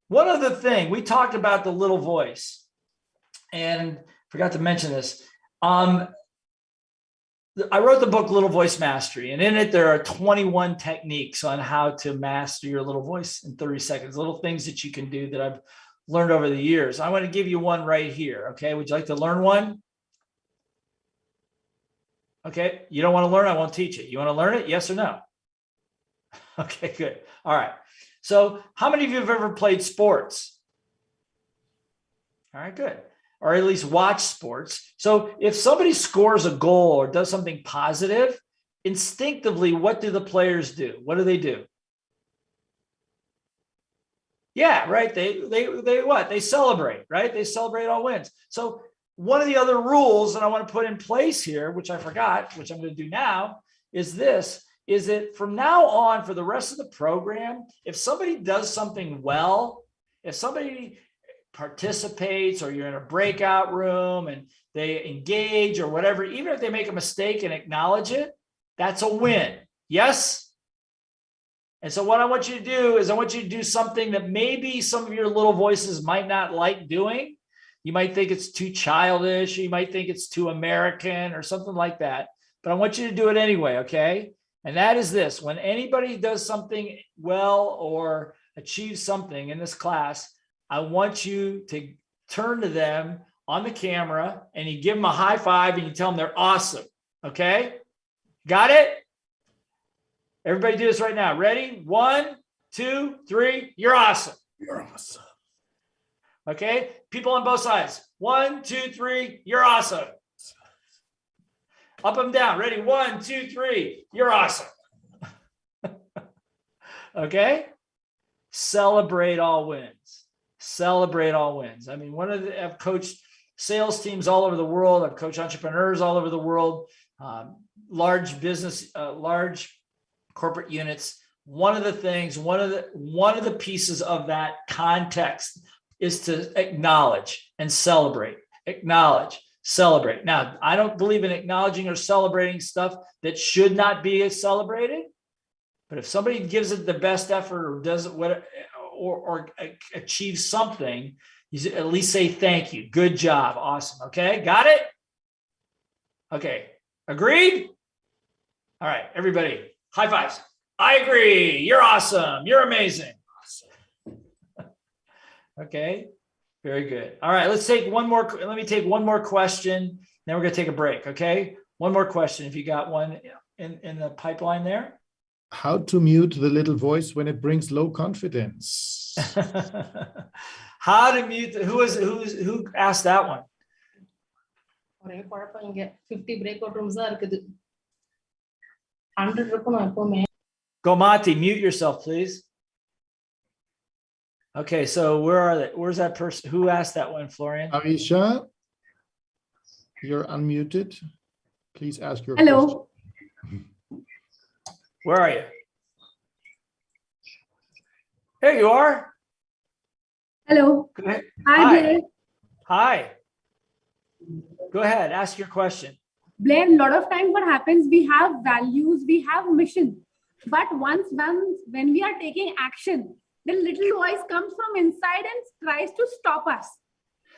One other thing, we talked about the little voice and forgot to mention this. I wrote the book Little Voice Mastery, and in it there are 21 techniques on how to master your little voice in 30 seconds, little things that you can do that I've learned over the years. I want to give you one right here. Okay. Would you like to learn one? Okay. You don't want to learn? I won't teach it. You want to learn it? Yes or no? Okay, good. All right. So how many of you have ever played sports? All right, good. Or at least watch sports. So if somebody scores a goal or does something positive, instinctively, what do the players do? What do they do? Yeah, right. They what? They celebrate, right? They celebrate all wins. So one of the other rules that I want to put in place here, which I forgot, which I'm going to do now, is this, is that from now on, for the rest of the program, if somebody does something well, if somebody participates, or you're in a breakout room and they engage or whatever, even if they make a mistake and acknowledge it, that's a win. Yes? And so what I want you to do is I want you to do something that maybe some of your little voices might not like doing. You might think it's too childish. You might think it's too American or something like that. But I want you to do it anyway, okay? And that is this. When anybody does something well or achieves something in this class, I want you to turn to them on the camera and you give them a high five and you tell them they're awesome, okay? Got it? Everybody do this right now. Ready? 1, 2, 3. You're awesome. You're awesome. Okay. People on both sides. 1, 2, 3. You're awesome. Up and down. Ready? 1, 2, 3. You're awesome. Okay. Celebrate all wins. Celebrate all wins. I mean, I've coached sales teams all over the world. I've coached entrepreneurs all over the world. Large business, large corporate units. One of the pieces of that context is to acknowledge and celebrate. Acknowledge, celebrate. Now, I don't believe in acknowledging or celebrating stuff that should not be celebrated. But if somebody gives it the best effort or does it or achieves something, you at least say thank you. Good job. Awesome. Okay, got it? Okay, agreed? All right, everybody. High fives. I agree. You're awesome. You're amazing. Okay. Very good. All right. Let's take one more. Let me take one more question. Then we're going to take a break. Okay. One more question. If you got one in the pipeline there. How to mute the little voice when it brings low confidence. How to mute. Who asked that one? 50 breakout rooms தான் இருக்குது 100 இருக்கணும் எப்பவுமே. Gomati, mute yourself, please. Okay, so where's that person? Who asked that one, Florian? Avisha, you're unmuted. Please ask your Hello. question. Where are you? There you are. Hello. Hi, Blair. Hi. Go ahead, ask your question. Blair, a lot of times what happens, we have values, we have mission. But when we are taking action, the little voice comes from inside and tries to stop us.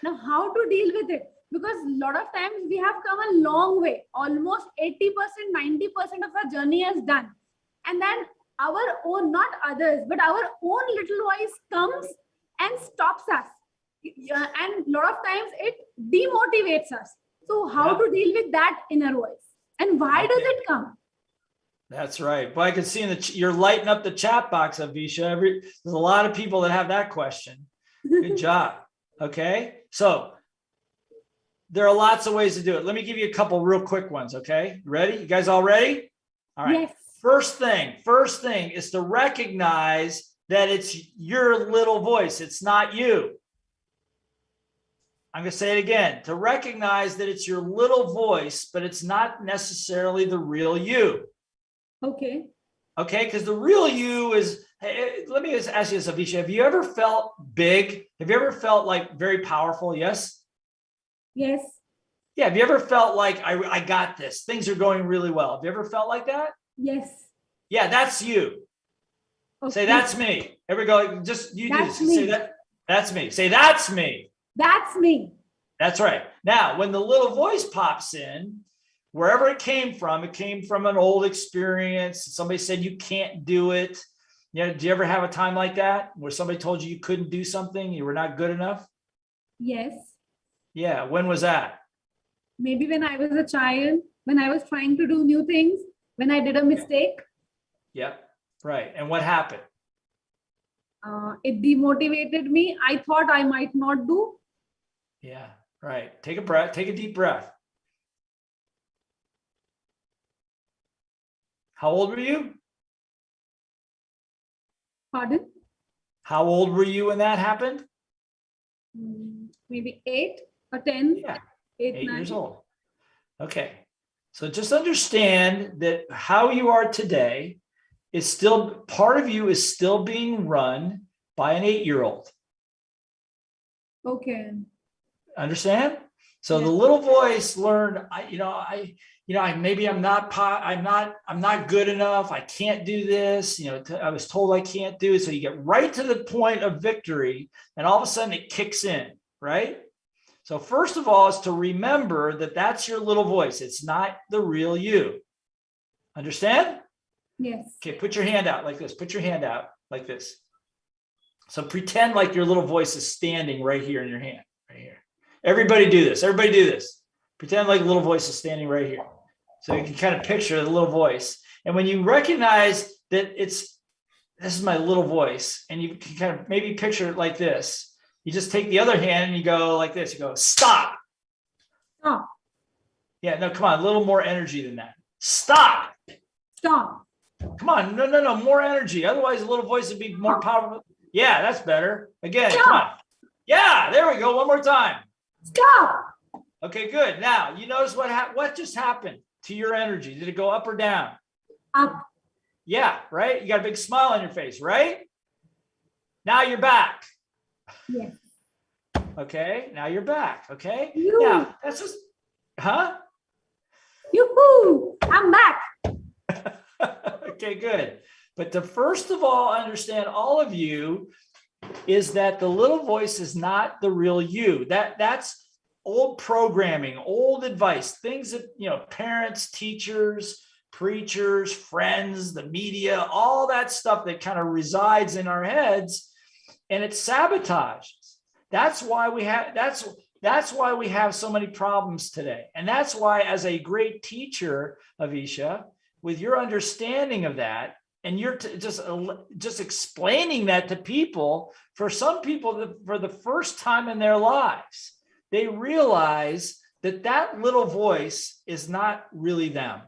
Now, how to deal with it? Because a lot of times we have come a long way. Almost 80%, 90% of our journey is done. And then our own, not others, but our own little voice comes and stops us. And a lot of times it demotivates us. So how to deal with that inner voice? And why does it come? That's right. But I can see you're lighting up the chat box, Avisha. There's a lot of people that have that question. Good job. Okay. So there are lots of ways to do it. Let me give you a couple real quick ones. Okay. Ready? You guys all ready? All right. Yes. First thing is to recognize that it's your little voice. It's not you. I'm going to say it again, to recognize that it's your little voice, but it's not necessarily the real you. Okay. Okay, because the real you is, hey, let me just ask you this, Avisha. Have you ever felt big? Have you ever felt like very powerful? Yes? Yes. Yeah, have you ever felt like, I got this, things are going really well? Have you ever felt like that? Yes. Yeah, that's you. Okay. Say, that's me. Here we go. Just, you that's do this. Me. Say that. That's me. Say, that's me. That's me. That's right. Now, when the little voice pops in, wherever it came from an old experience. Somebody said you can't do it. Yeah, do you ever have a time like that where somebody told you you couldn't do something, you were not good enough? Yes. Yeah. When was that? Maybe when I was a child, when I was trying to do new things, when I did a mistake. Yep. Right. And what happened? It demotivated me. I thought I might not do. Yeah. Right. Take a breath. Take a deep breath. How old were you? Pardon? How old were you when that happened? Maybe 8 or 10. Yeah. 8 years old. Okay. So just understand that how you are today is still, part of you is still being run by an 8-year-old. Okay. Understand? So the little voice learned, maybe I'm not good enough. I can't do this. I was told I can't do it. So you get right to the point of victory, and all of a sudden it kicks in, right? So first of all is to remember that that's your little voice. It's not the real you. Understand? Yes. Okay, put your hand out like this. Put your hand out like this. So pretend like your little voice is standing right here in your hand, right here. Everybody do this. Everybody do this. Pretend like a little voice is standing right here. So you can kind of picture the little voice. And when you recognize that this is my little voice, and you can kind of maybe picture it like this, you just take the other hand and you go like this. You go, stop. Stop. Yeah, no, come on. A little more energy than that. Stop. Stop. Come on. No. More energy. Otherwise, the little voice would be more powerful. Yeah, that's better. Again, Stop. come on. Yeah, there we go. One more time. Stop. Okay, good. Now, you notice what just happened to your energy? Did it go up or down? Up. Yeah, right? You got a big smile on your face, right? Now you're back. Yes. Okay, now you're back. Okay. You. Now, that's just, huh? Yoo-hoo! I'm back. Okay, good. But to first of all understand, all of you, is that the little voice is not the real you. That's old programming, old advice, things that, parents, teachers, preachers, friends, the media, all that stuff that kind of resides in our heads, and it sabotages. That's why we have so many problems today. And that's why, as a great teacher, Avisha, with your understanding of that, and you're just explaining that to people, for some people, for the first time in their lives, they realize that little voice is not really them.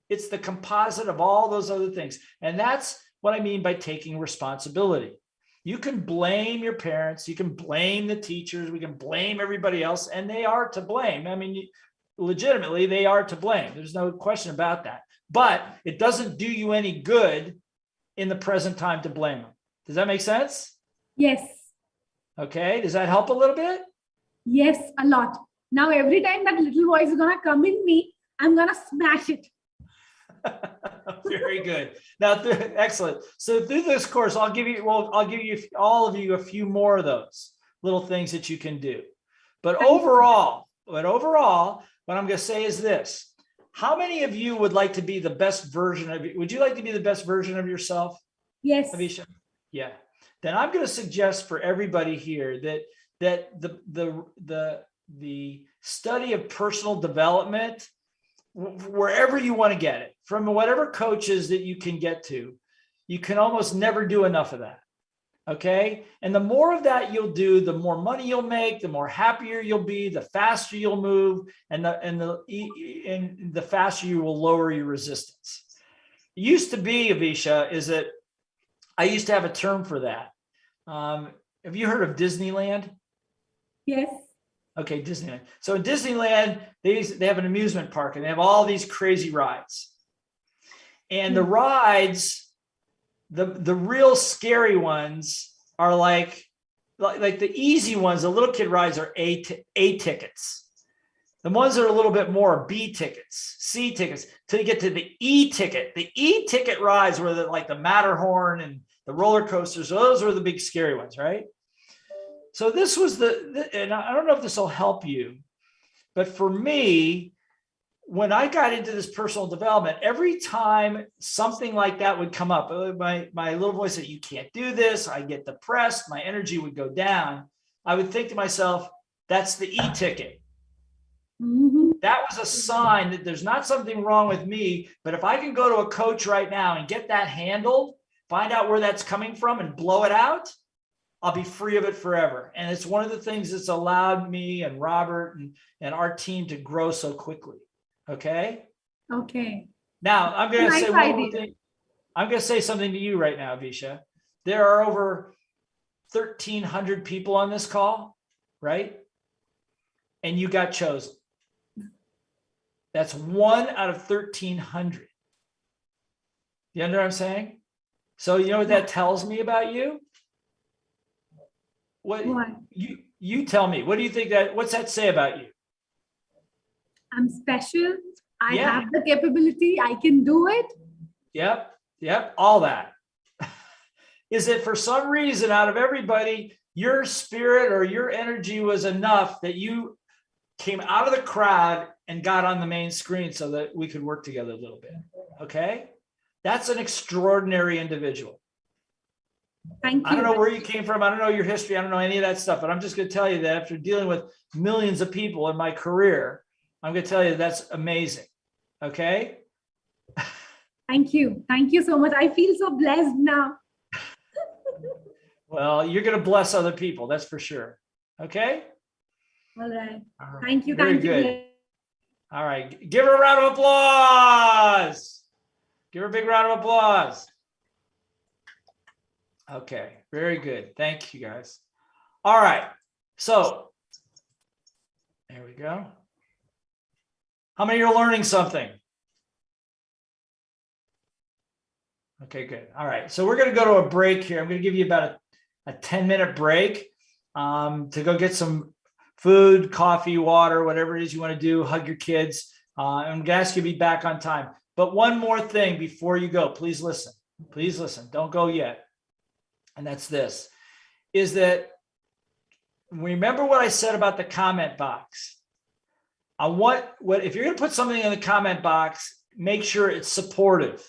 It's the composite of all those other things. And that's what I mean by taking responsibility. You can blame your parents, you can blame the teachers, we can blame everybody else, and they are to blame. I mean, legitimately, they are to blame. There's no question about that. But it doesn't do you any good in the present time to blame them. Does that make sense? Yes. Okay. Does that help a little bit? Yes, a lot. Now, every time that little voice is going to come in me, I'm going to smash it. Very good. Now, excellent. So through this course, I'll give you all of you a few more of those little things that you can do. But overall, what I'm going to say is this. How many of you would like to be the best version of you? Would you like to be the best version of yourself? Yes. Avisha? Yeah. Then I'm going to suggest for everybody here that the study of personal development, wherever you want to get it, from whatever coaches that you can get to, you can almost never do enough of that. Okay. And the more of that you'll do, the more money you'll make, the more happier you'll be, the faster you'll move, and the faster you will lower your resistance. It used to be, Avisha, is that I used to have a term for that. Have you heard of Disneyland? Yes. Okay, Disneyland. So in Disneyland, they have an amusement park, and they have all these crazy rides. And the rides, the real scary ones are like the easy ones, the little kid rides are A tickets. The ones that are a little bit more are B tickets, C tickets, till you get to the E ticket. The E ticket rides were like the Matterhorn and the roller coasters. Those were the big scary ones, right? So this was and I don't know if this will help you, but for me, when I got into this personal development, every time something like that would come up, my little voice said, you can't do this. I get depressed. My energy would go down. I would think to myself, that's the E-ticket. Mm-hmm. That was a sign that there's not something wrong with me, but if I can go to a coach right now and get that handled, find out where that's coming from and blow it out, I'll be free of it forever. And it's one of the things that's allowed me and Robert and our team to grow so quickly. Okay. Okay. Now I'm going to say Nice one more idea. thing. I'm going to say something to you right now, Avisha. There are over 1,300 people on this call, right? And you got chosen. That's 1 out of 1,300. You understand what I'm saying? So you know what that tells me about you? What you tell me. What do you think what's that say about you? I'm special. I Yeah. have the capability. I can do it. Yep, all that. Is it for some reason out of everybody, your spirit or your energy was enough that you came out of the crowd and got on the main screen so that we could work together a little bit? Okay? That's an extraordinary individual. Thank you. I don't know where you came from. I don't know your history. I don't know any of that stuff, but I'm just going to tell you that after dealing with millions of people in my career, I'm going to tell you that's amazing. Okay? Thank you. Thank you so much. I feel so blessed now. Well, you're going to bless other people. That's for sure. Okay? All right. Thank you. Very Thank good. you. All right. Give her a round of applause. Give her a big round of applause. Okay. Very good. Thank you, guys. All right. So there we go. How many are learning something? Okay, good. All right. So we're going to go to a break here. I'm going to give you about a 10-minute break to go get some food, coffee, water, whatever it is you want to do, hug your kids. I'm going to ask you to be back on time. But one more thing before you go, please listen. Please listen. Don't go yet. And that's this, is that remember what I said about the comment box. I want if you're going to put something in the comment box, make sure it's supportive.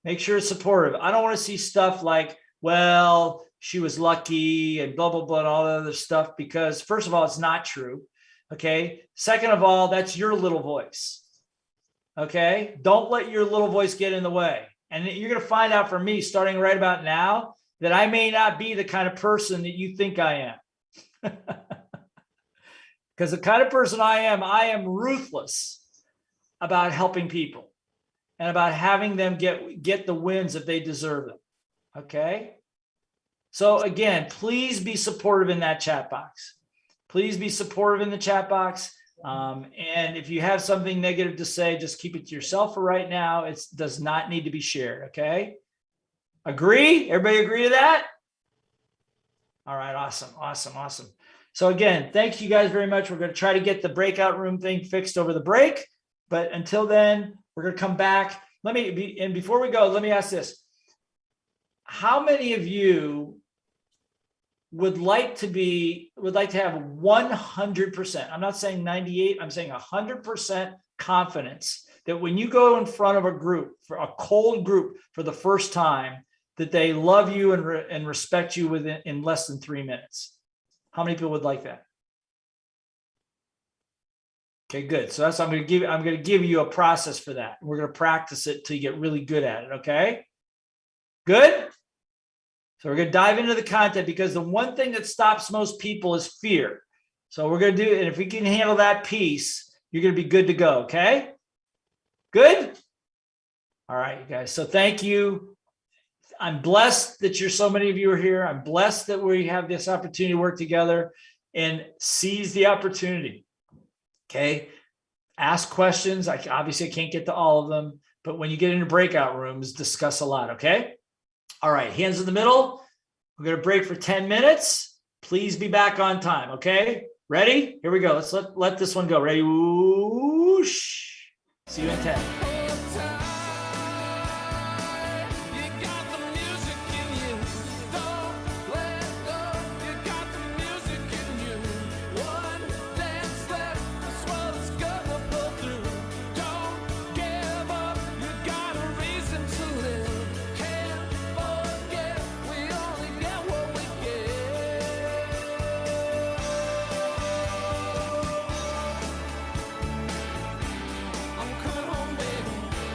Make sure it's supportive. I don't want to see stuff like, well, she was lucky and blah, blah, blah, and all that other stuff, because first of all, it's not true. Okay. Second of all, that's your little voice. Okay. Don't let your little voice get in the way. And you're going to find out from me starting right about now that I may not be the kind of person that you think I am. Because the kind of person I am ruthless about helping people and about having them get the wins if they deserve them. Okay. So again, please be supportive in that chat box. Please be supportive in the chat box. And if you have something negative to say, just keep it to yourself for right now. It does not need to be shared. Okay. Agree? Everybody agree to that? All right. Awesome. Awesome. Awesome. So again, thank you guys very much. We're going to try to get the breakout room thing fixed over the break. But until then, we're going to come back. And before we go, let me ask this. How many of you would like to have 100%, I'm not saying 98, I'm saying 100% confidence that when you go in front of a group, for a cold group for the first time, that they love you and respect you in less than 3 minutes? How many people would like that? Okay, good. So I'm going to give you a process for that. We're going to practice it till you get really good at it. Okay. Good. So we're going to dive into the content, because the one thing that stops most people is fear. So we're going to do it. And if we can handle that piece, you're going to be good to go. Okay. Good. All right, you guys. So thank you. I'm blessed that so many of you are here. I'm blessed that we have this opportunity to work together, and seize the opportunity. Okay. Ask questions. Obviously I can't get to all of them, but when you get into breakout rooms, discuss a lot. Okay. All right. Hands in the middle. We're going to break for 10 minutes. Please be back on time. Okay. Ready? Here we go. Let's let this one go. Ready? Whoosh. See you in 10.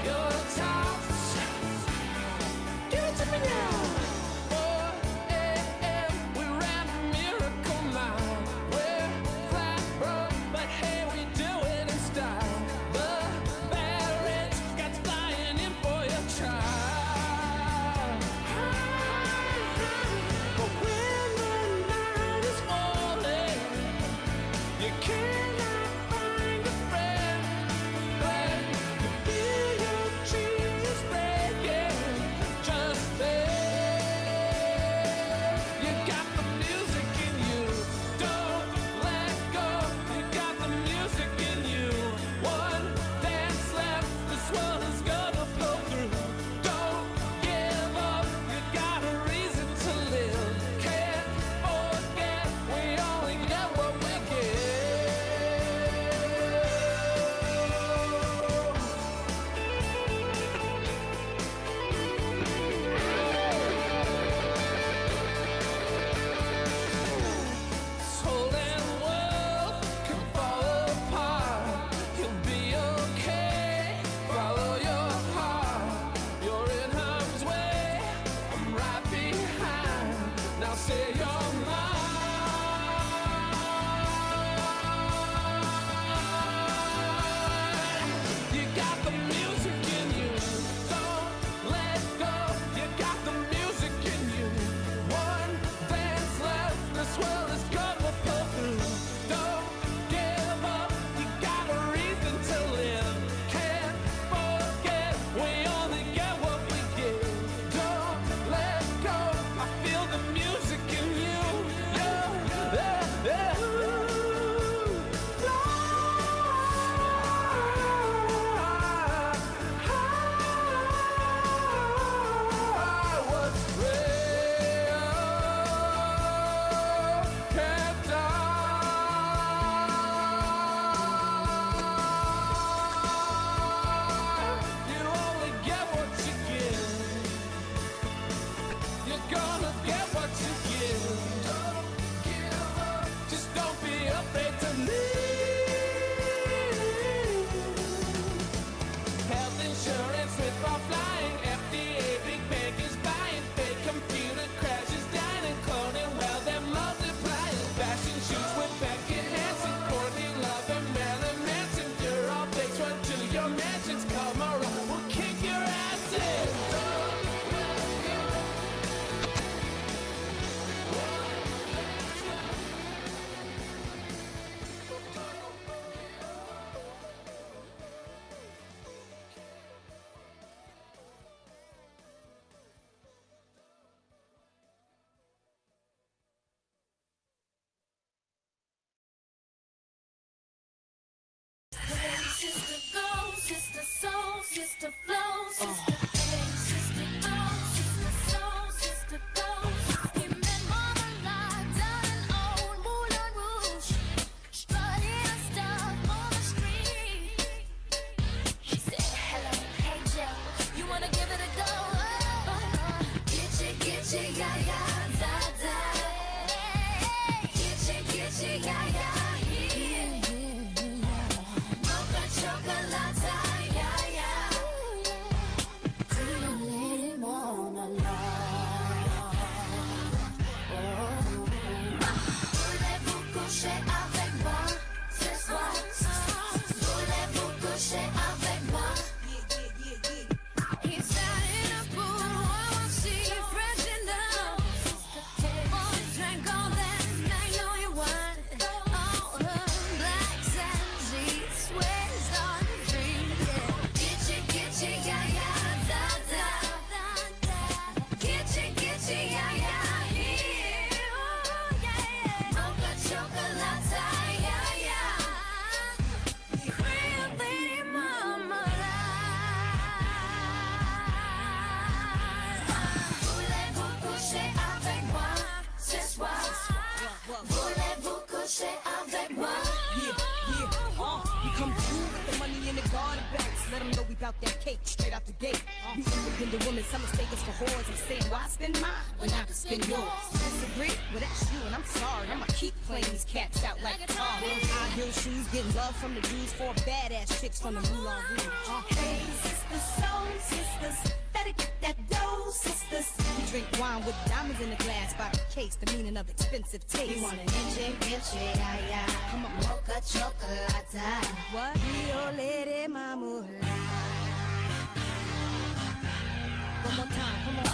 You're let them know we bout that cake straight out the gate. You independent women, some mistake us for whores. I'm saying, why spend mine when I can spend yours? Disagree? Well, that's you, and I'm sorry. I'ma keep playing these cats out like a tar. High heel shoes, getting love from the dudes, 4 badass chicks from the Moulin Rouge. Hey, sisters, soul sisters, better get that dough, sisters. We drink wine with diamonds in the glass by the case, the meaning of expensive taste. We want an inche, yeah. Come on, mocha chocolate. What? Rio Lady Mama. One more time, come on.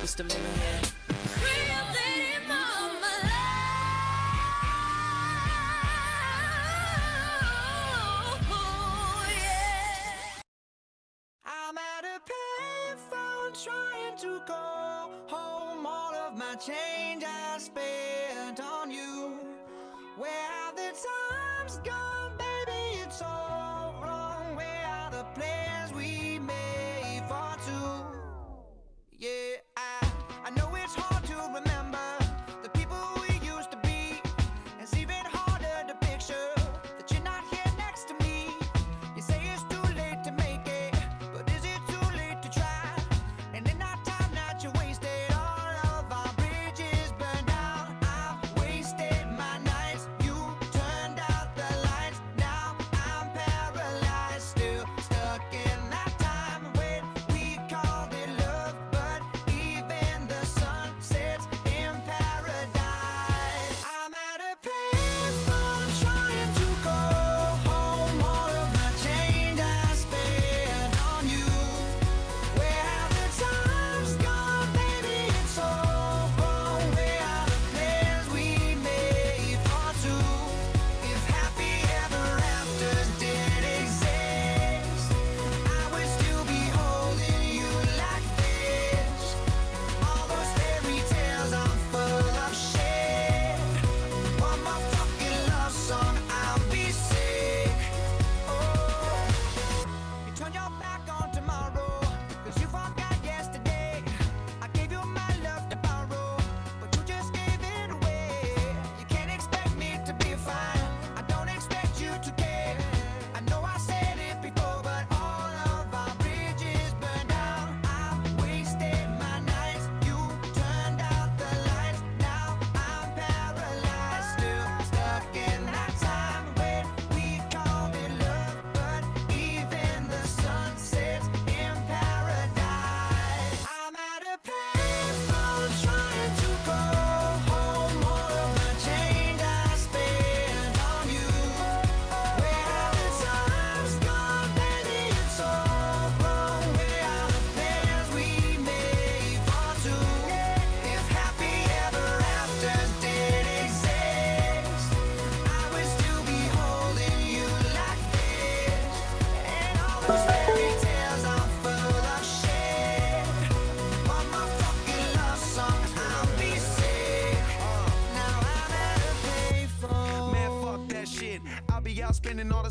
Mr. Miller here. I'm at a payphone trying to call home. All of my change I spent on you. Where have the times gone, baby? It's all wrong. Where are the plans we made for two? Yeah, I know it's hard to remember the people we used to be. It's even harder to picture that you're not here next to me. You say it's too late to make it, but is it too late to try? And in that time that you wasted, all of our bridges burned down.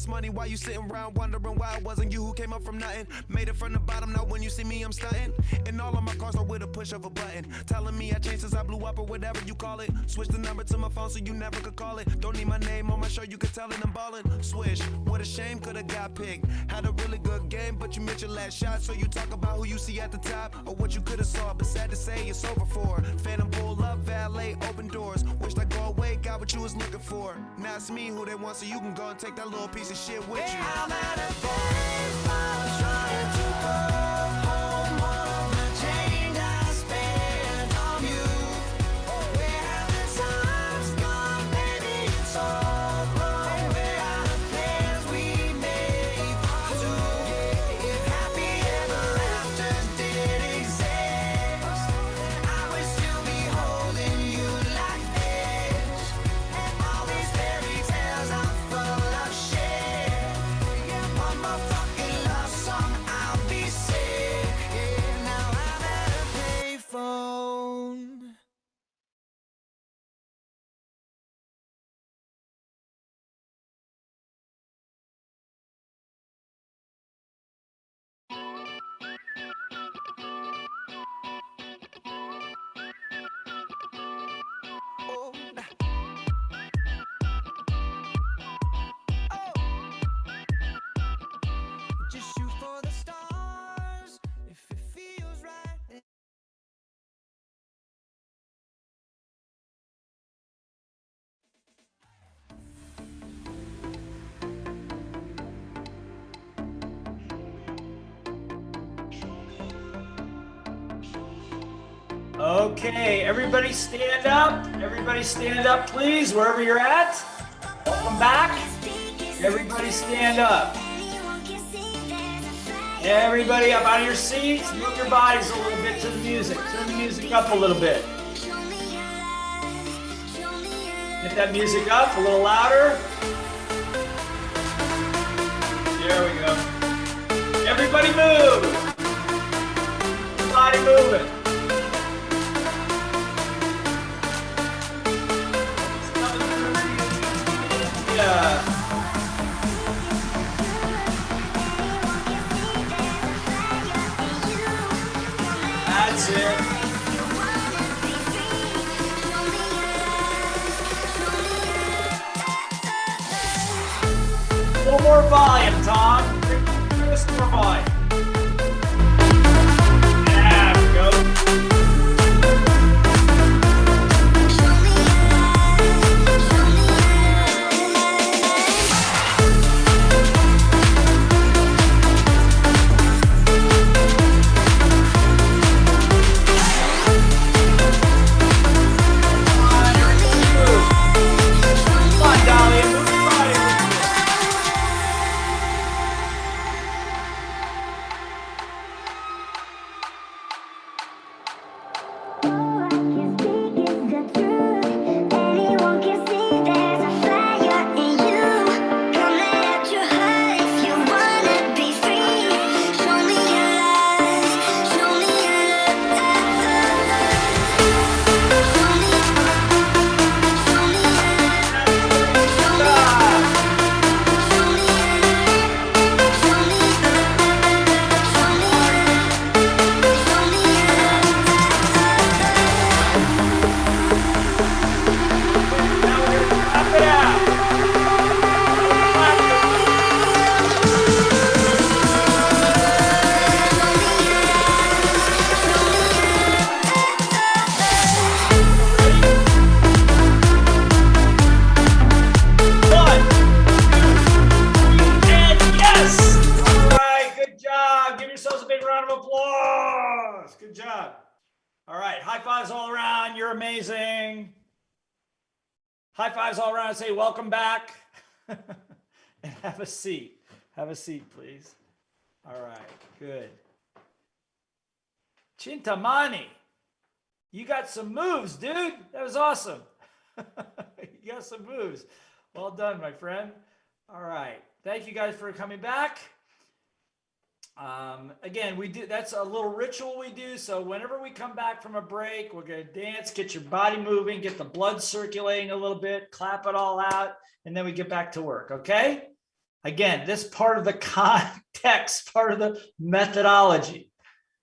us money while you sitting around wondering why it wasn't you who came up from nothing. Made it from the bottom, now when you see me, I'm stunting. And all of my cars are with a push of a button. Telling me I changed since I blew up or whatever you call it. Switch the number to my phone so you never could call it. Don't need my name on my show, you could tell it I'm ballin'. Swish, what a shame, could've got picked. Had a really good game, but you missed your last shot. So you talk about who you see at the top or what you could've saw. But sad to say, it's over for. Phantom pull up, valet, open doors. Wished I go away, got what you was looking for. Now it's me who they want, so you can go and take that little piece of shit with you. I'm at a baseball trying to go home. All of the change I spent on you. Where have the times gone, baby? It's all wrong. Where are the plans we made for two? If happy ever after did exist, I would still be holding you like this. And all these fairy tales are full of shit. One more fucking love song, I'll be sick. Now I'm at a payphone. Just shoot for the stars if it feels right. Okay, everybody stand up. Everybody stand up, please, wherever you're at. Welcome back. Everybody stand up. Everybody up out of your seats. Move your bodies a little bit to the music. Turn the music up a little bit. Get that music up a little louder. There we go. Everybody move. Body moving. Yeah. That's it. A little more volume, Tom. Just more volume. Yeah, there we go. High fives all around. Say welcome back. And have a seat. Have a seat, please. All right, good. Chintamani, you got some moves, dude. That was awesome. You got some moves. Well done, my friend. All right. Thank you guys for coming back. Again, we do, that's a little ritual we do. So whenever we come back from a break, we're going to dance, get your body moving, get the blood circulating a little bit, clap it all out, and then we get back to work. Okay. Again, this part of the context, part of the methodology.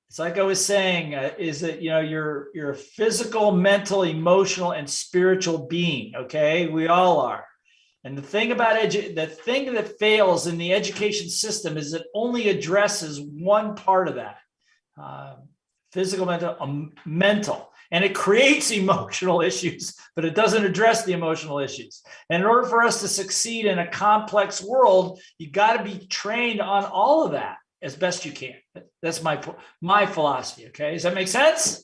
It's like I was saying, is that, you know, you're a physical, mental, emotional, and spiritual being. Okay, we all are. And the thing about the thing that fails in the education system is it only addresses one part of that, physical, mental, and it creates emotional issues, but it doesn't address the emotional issues. And in order for us to succeed in a complex world, you got to be trained on all of that as best you can. That's my philosophy. Okay, does that make sense?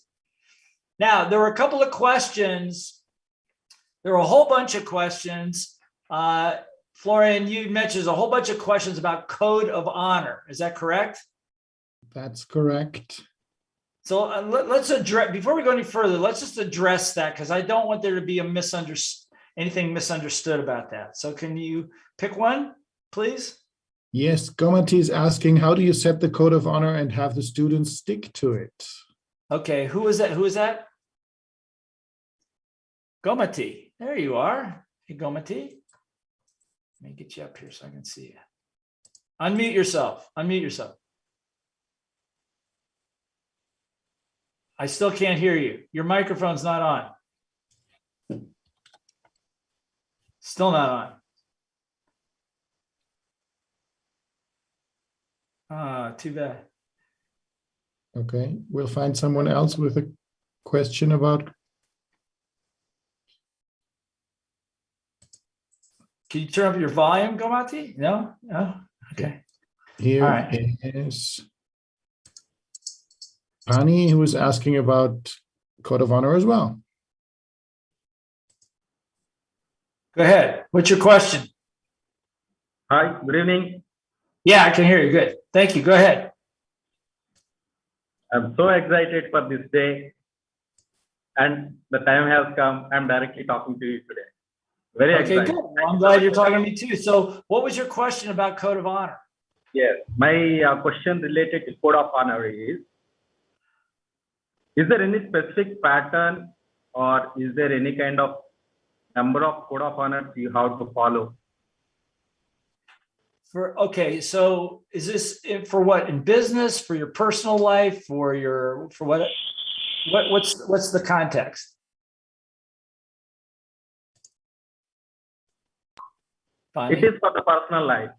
Now, there were a couple of questions. There were a whole bunch of questions. Florian, you mentioned there's a whole bunch of questions about code of honor. Is that correct? That's correct. So let's address, before we go any further, let's just address that, because I don't want there to be anything misunderstood about that. So can you pick one, please? Yes, Gomati is asking, how do you set the code of honor and have the students stick to it? Okay, who is that? Who is that? Gomati, there you are. Hey, Gomati. Let me get you up here so I can see you. Unmute yourself. Unmute yourself. I still can't hear you. Your microphone's not on. Still not on. Ah, too bad. Okay, we'll find someone else with a question about. Can you turn up your volume, Gomati? No? No? Okay. Here is Pani, who is asking about code of honor as well. Go ahead. What's your question? Hi, good evening. Yeah, I can hear you. Good. Thank you. Go ahead. I'm so excited for this day, and the time has come. I'm directly talking to you today. Very excited. Good. Well, I'm glad you're talking to me too. So what was your question about code of honor? Yes, my question related to code of honor is there any specific pattern, or is there any kind of number of code of honors you have to follow? Okay, so is this for what, in business, for your personal life, for what? What's the context? It is for the personal life.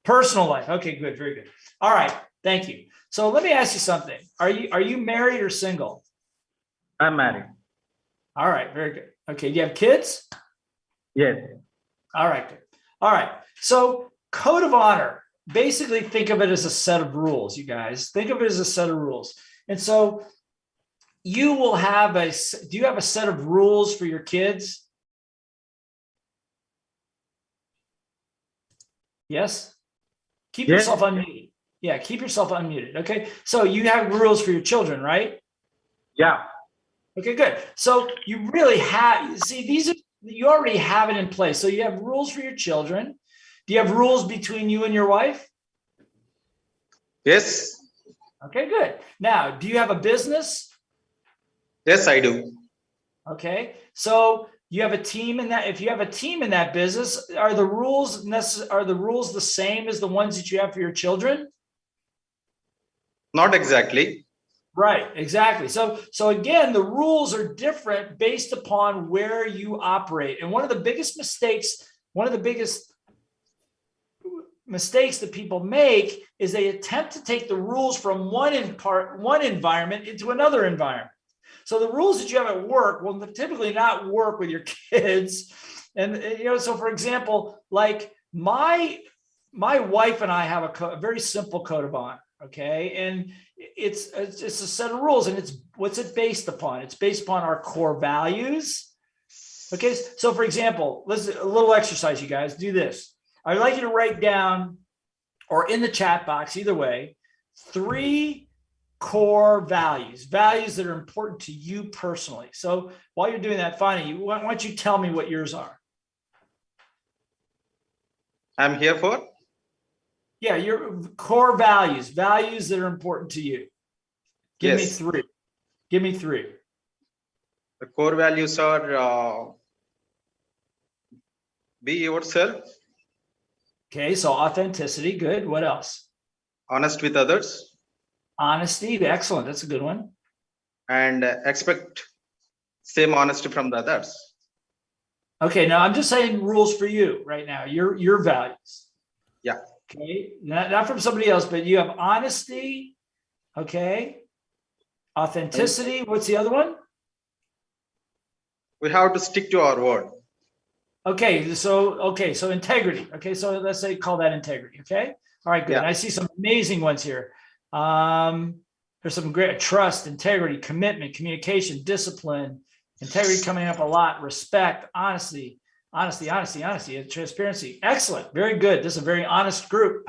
Personal life. Okay, good, very good. All right, thank you. So let me ask you something. Are you married or single? I'm married. All right, very good. Okay, do you have kids? Yes. All right, good. All right. So code of honor, basically think of it as a set of rules, you guys. Think of it as a set of rules. And so you will have do you have a set of rules for your kids? Yes? Keep yourself unmuted. Yeah, keep yourself unmuted. Okay. So you have rules for your children, right? Yeah. Okay, good. So you really have, see, you already have it in place. So you have rules for your children. Do you have rules between you and your wife? Yes. Okay, good. Now, do you have a business? Yes, I do. Okay. So you have a team in that. If you have a team in that business, are the rules the same as the ones that you have for your children? Not exactly. Right, exactly. So again, the rules are different based upon where you operate. And one of the biggest mistakes that people make is they attempt to take the rules from one environment into another environment. So the rules that you have at work will typically not work with your kids. And so for example, like my wife and I have a very simple code of honor. Okay, and it's a set of rules, and what's it based upon? It's based upon our core values. Okay, so for example, a little exercise, you guys do this. I'd like you to write down, or in the chat box, either way, 3 core values that are important to you personally. So while you're doing that, Fani, why don't you tell me what yours are? I'm here for? Yeah, your core values that are important to you. Give me 3. Give me 3. The core values are be yourself, Okay, so authenticity, good. What else? Honest with others. Honesty, excellent. That's a good one. And expect same honesty from the others. Okay, now I'm just saying rules for you right now, your values. Yeah. Okay, not from somebody else, but you have honesty, okay, authenticity. What's the other one? We have to stick to our word. Okay, so integrity. Okay, so let's say call that integrity. Okay, all right, good. Yeah. I see some amazing ones here. There's some great trust, integrity, commitment, communication, discipline, integrity coming up a lot. Respect, honesty, and transparency. Excellent, very good. This is a very honest group.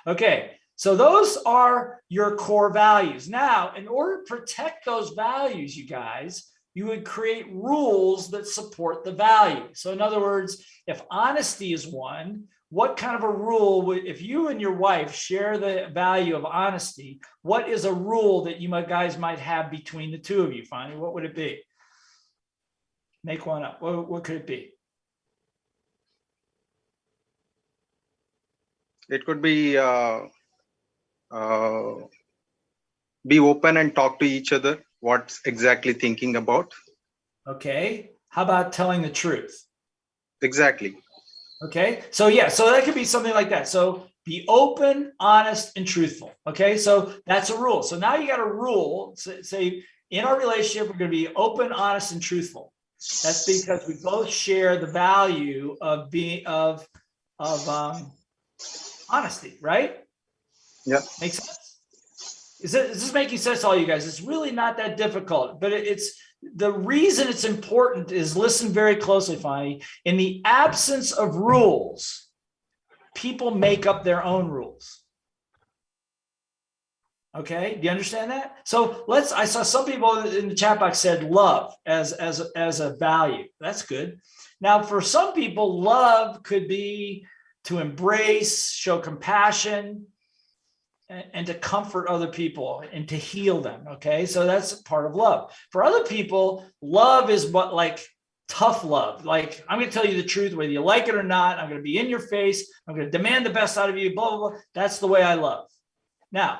Okay, so those are your core values. Now, in order to protect those values, you guys, you would create rules that support the value. So in other words, if honesty is one, what kind of a rule would, if you and your wife share the value of honesty, what is a rule that you guys might have between the two of you, Fani? What would it be? Make one up. What could it be? It could be open and talk to each other. What's exactly thinking about? Okay. How about telling the truth? Exactly. Okay. So yeah, so that could be something like that. So be open, honest, and truthful. Okay. So that's a rule. So now you got a rule. Say in our relationship, we're going to be open, honest, and truthful. That's because we both share the value of being of honesty, right? Yeah. Makes sense. Is this making sense to all you guys? It's really not that difficult, but it's the reason it's important is, listen very closely, Fani. In the absence of rules, people make up their own rules. Okay, do you understand that? So I saw some people in the chat box said love as a value. That's good. Now, for some people, love could be to embrace, show compassion, and to comfort other people and to heal them. Okay, so that's part of love. For other people, love is what, like tough love. Like, I'm going to tell you the truth, whether you like it or not. I'm going to be in your face. I'm going to demand the best out of you. Blah blah blah. That's the way I love. Now,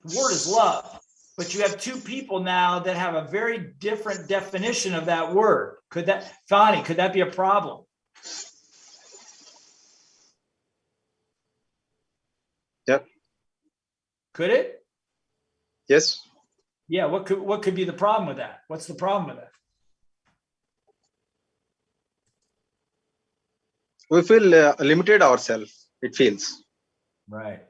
the word is love, but you have two people now that have a very different definition of that word. Could that, Fani, could that be a problem? Yep. Could it? Yes. Yeah. What could be the problem with that? What's the problem with that? We feel limited ourselves. It feels. Right.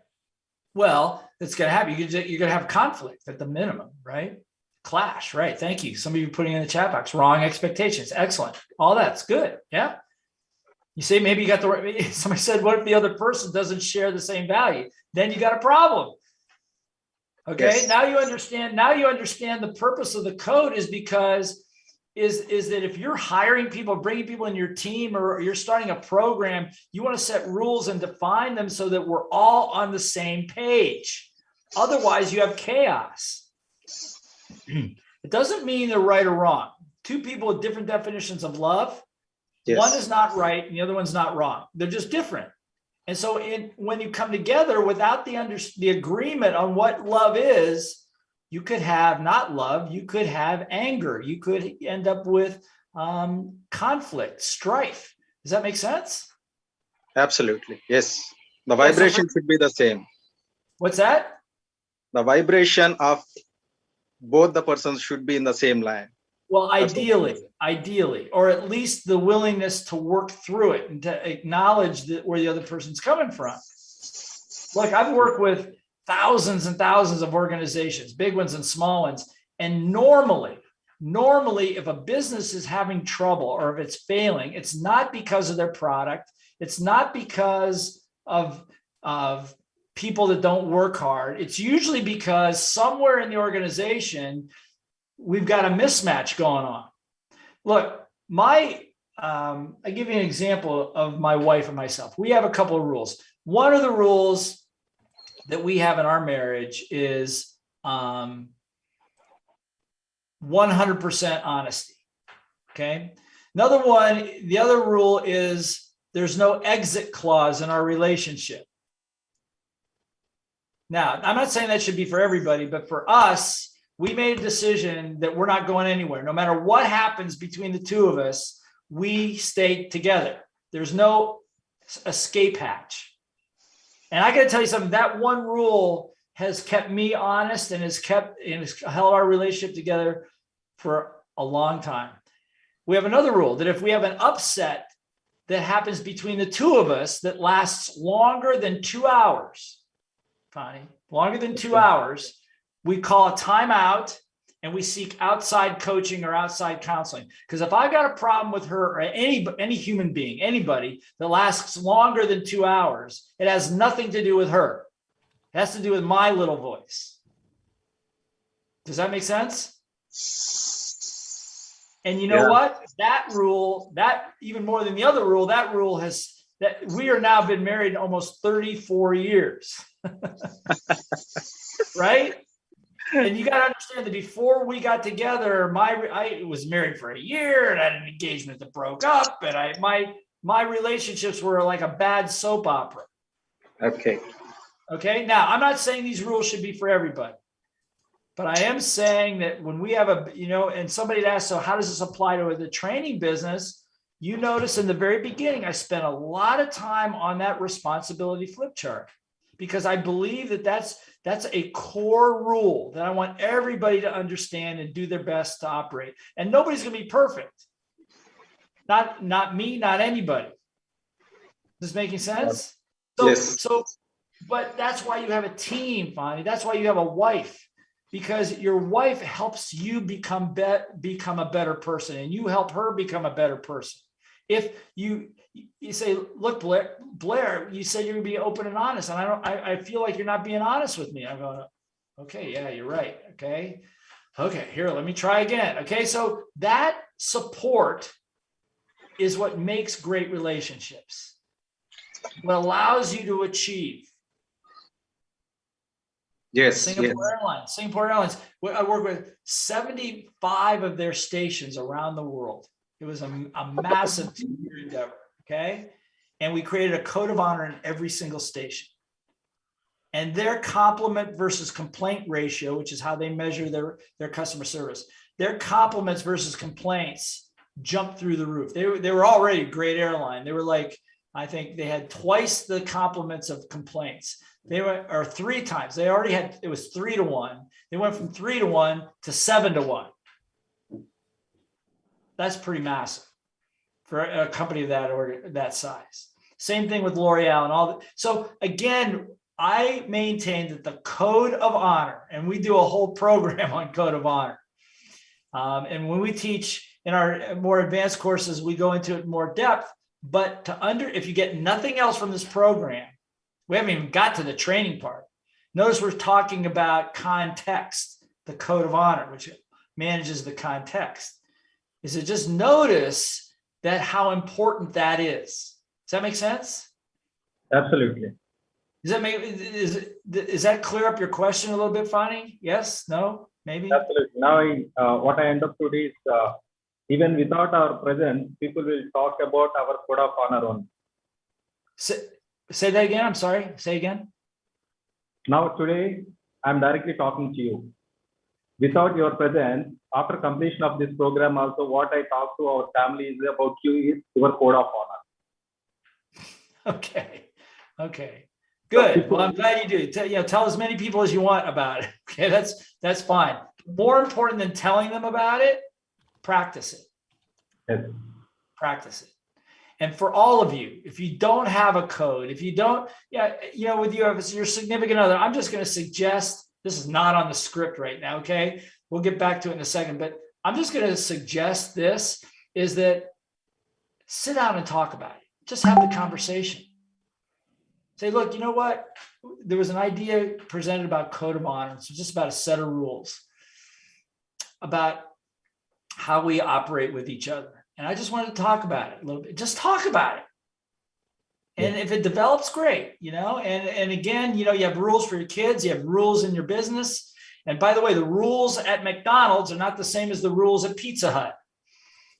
Well, it's going to happen. You're going to have conflict at the minimum, right? Clash, right? Thank you. Some of you putting in the chat box, wrong expectations. Excellent. All that's good. Yeah. You say maybe you got the right. Somebody said, what if the other person doesn't share the same value? Then you got a problem. Okay. Yes. Now you understand. Now you understand the purpose of the code is because is that if you're hiring people, bringing people in your team, or you're starting a program, you want to set rules and define them so that we're all on the same page. Otherwise, you have chaos. It doesn't mean they're right or wrong. Two people with different definitions of love. Yes. One is not right and the other one's not wrong. They're just different. And so when you come together without the agreement on what love is, you could have not love, you could have anger, you could end up with conflict, strife. Does that make sense? Absolutely. Yes. The vibration should be the same. What's that? The vibration of both the persons should be in the same line. Well, ideally, or at least the willingness to work through it and to acknowledge that where the other person's coming from. Look, I've worked with thousands and thousands of organizations, big ones and small ones. And normally, if a business is having trouble or if it's failing, it's not because of their product. It's not because of people that don't work hard. It's usually because somewhere in the organization, we've got a mismatch going on. Look, I give you an example of my wife and myself. We have a couple of rules. One of the rules that we have in our marriage is 100% honesty. Okay. The other rule is there's no exit clause in our relationship. Now, I'm not saying that should be for everybody, but for us, we made a decision that we're not going anywhere. No matter what happens between the two of us, we stay together. There's no escape hatch. And I got to tell you something, that one rule has kept me honest and has held our relationship together for a long time. We have another rule that if we have an upset that happens between the two of us that lasts longer than 2 hours, Connie, longer than 2 hours, we call a timeout and we seek outside coaching or outside counseling. Because if I got a problem with her or any human being, anybody that lasts longer than 2 hours, it has nothing to do with her. It has to do with my little voice. Does that make sense? And you know what? That rule, that even more than the other rule, that rule has, that we are now been married almost 34 years. Right? And you got to understand that before we got together, I was married for a year and I had an engagement that broke up, and my relationships were like a bad soap opera. Okay. Okay. Now, I'm not saying these rules should be for everybody, but I am saying that when we have and somebody asked, so how does this apply to the training business? You notice in the very beginning, I spent a lot of time on that responsibility flip chart, because I believe that that's a core rule that I want everybody to understand and do their best to operate. And nobody's going to be perfect. Not me, not anybody. Is this making sense? Yes. But that's why you have a team, Fonnie. That's why you have a wife, because your wife helps you become a better person, and you help her become a better person. If you say, look, Blair, you said you're gonna be open and honest, and I feel like you're not being honest with me. I'm going, okay, yeah, you're right. Okay, here, let me try again. Okay, so that support is what makes great relationships. What allows you to achieve. Yes. Singapore Airlines. I work with 75 of their stations around the world. It was a massive two-year endeavor. Okay. And we created a code of honor in every single station. And their compliment versus complaint ratio, which is how they measure their customer service, their compliments versus complaints jumped through the roof. They were already a great airline. They were like, I think they had twice the compliments of complaints. Or 3 times. They already had, it was 3 to 1. They went from 3 to 1 to 7 to 1. That's pretty massive for a company of that size. Same thing with L'Oreal and all that. So again, I maintain that the code of honor, and we do a whole program on code of honor. And when we teach in our more advanced courses, we go into it in more depth. But if you get nothing else from this program, we haven't even got to the training part. Notice we're talking about context, the code of honor, which manages the context. Is it just notice that how important that is? Does that make sense? Absolutely. Is that clear up your question a little bit, Fonnie? Yes? No? Maybe? Absolutely. Now, what I understood is even without our presence, people will talk about our code of honor only. Say that again. I'm sorry. Say again. Now, today, I'm directly talking to you. Without your presence, after completion of this program, also what I talk to our family is about you is your code of honor. Okay. Good. Well, I'm glad you do. Tell as many people as you want about it. Okay, that's fine. More important than telling them about it, practice it. Yes. Practice it. And for all of you, if you don't have a code, if you don't, with you, if it's your significant other, I'm just going to suggest, this is not on the script right now, okay? We'll get back to it in a second, but I'm just going to suggest this, is that sit down and talk about it. Just have the conversation. Say, look, you know what? There was an idea presented about code of honor. It's just about a set of rules about how we operate with each other. And I just wanted to talk about it a little bit. Just talk about it. And if it develops, great, and again, you have rules for your kids, you have rules in your business. And by the way, the rules at McDonald's are not the same as the rules at Pizza Hut.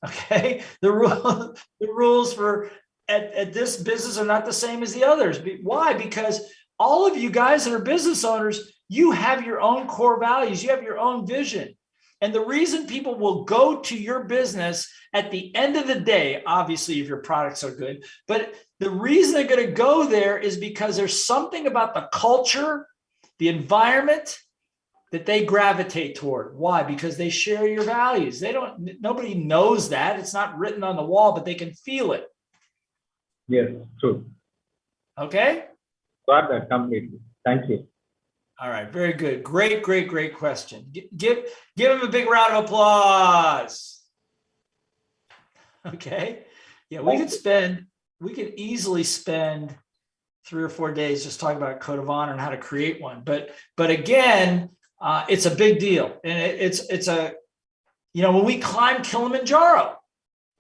Okay. The rules for at this business are not the same as the others. Why? Because all of you guys that are business owners, you have your own core values, you have your own vision. And the reason people will go to your business at the end of the day, obviously, if your products are good, but the reason they're going to go there is because there's something about the culture, the environment that they gravitate toward. Why? Because they share your values. Nobody knows that. It's not written on the wall, but they can feel it. Yes, true. Okay? Got that completely. Thank you. All right, very good. Great question. Give him a big round of applause. Okay. Yeah, we could easily spend 3 or 4 days just talking about code of honor and how to create one. But again, it's a big deal. And it's a, when we climb Kilimanjaro,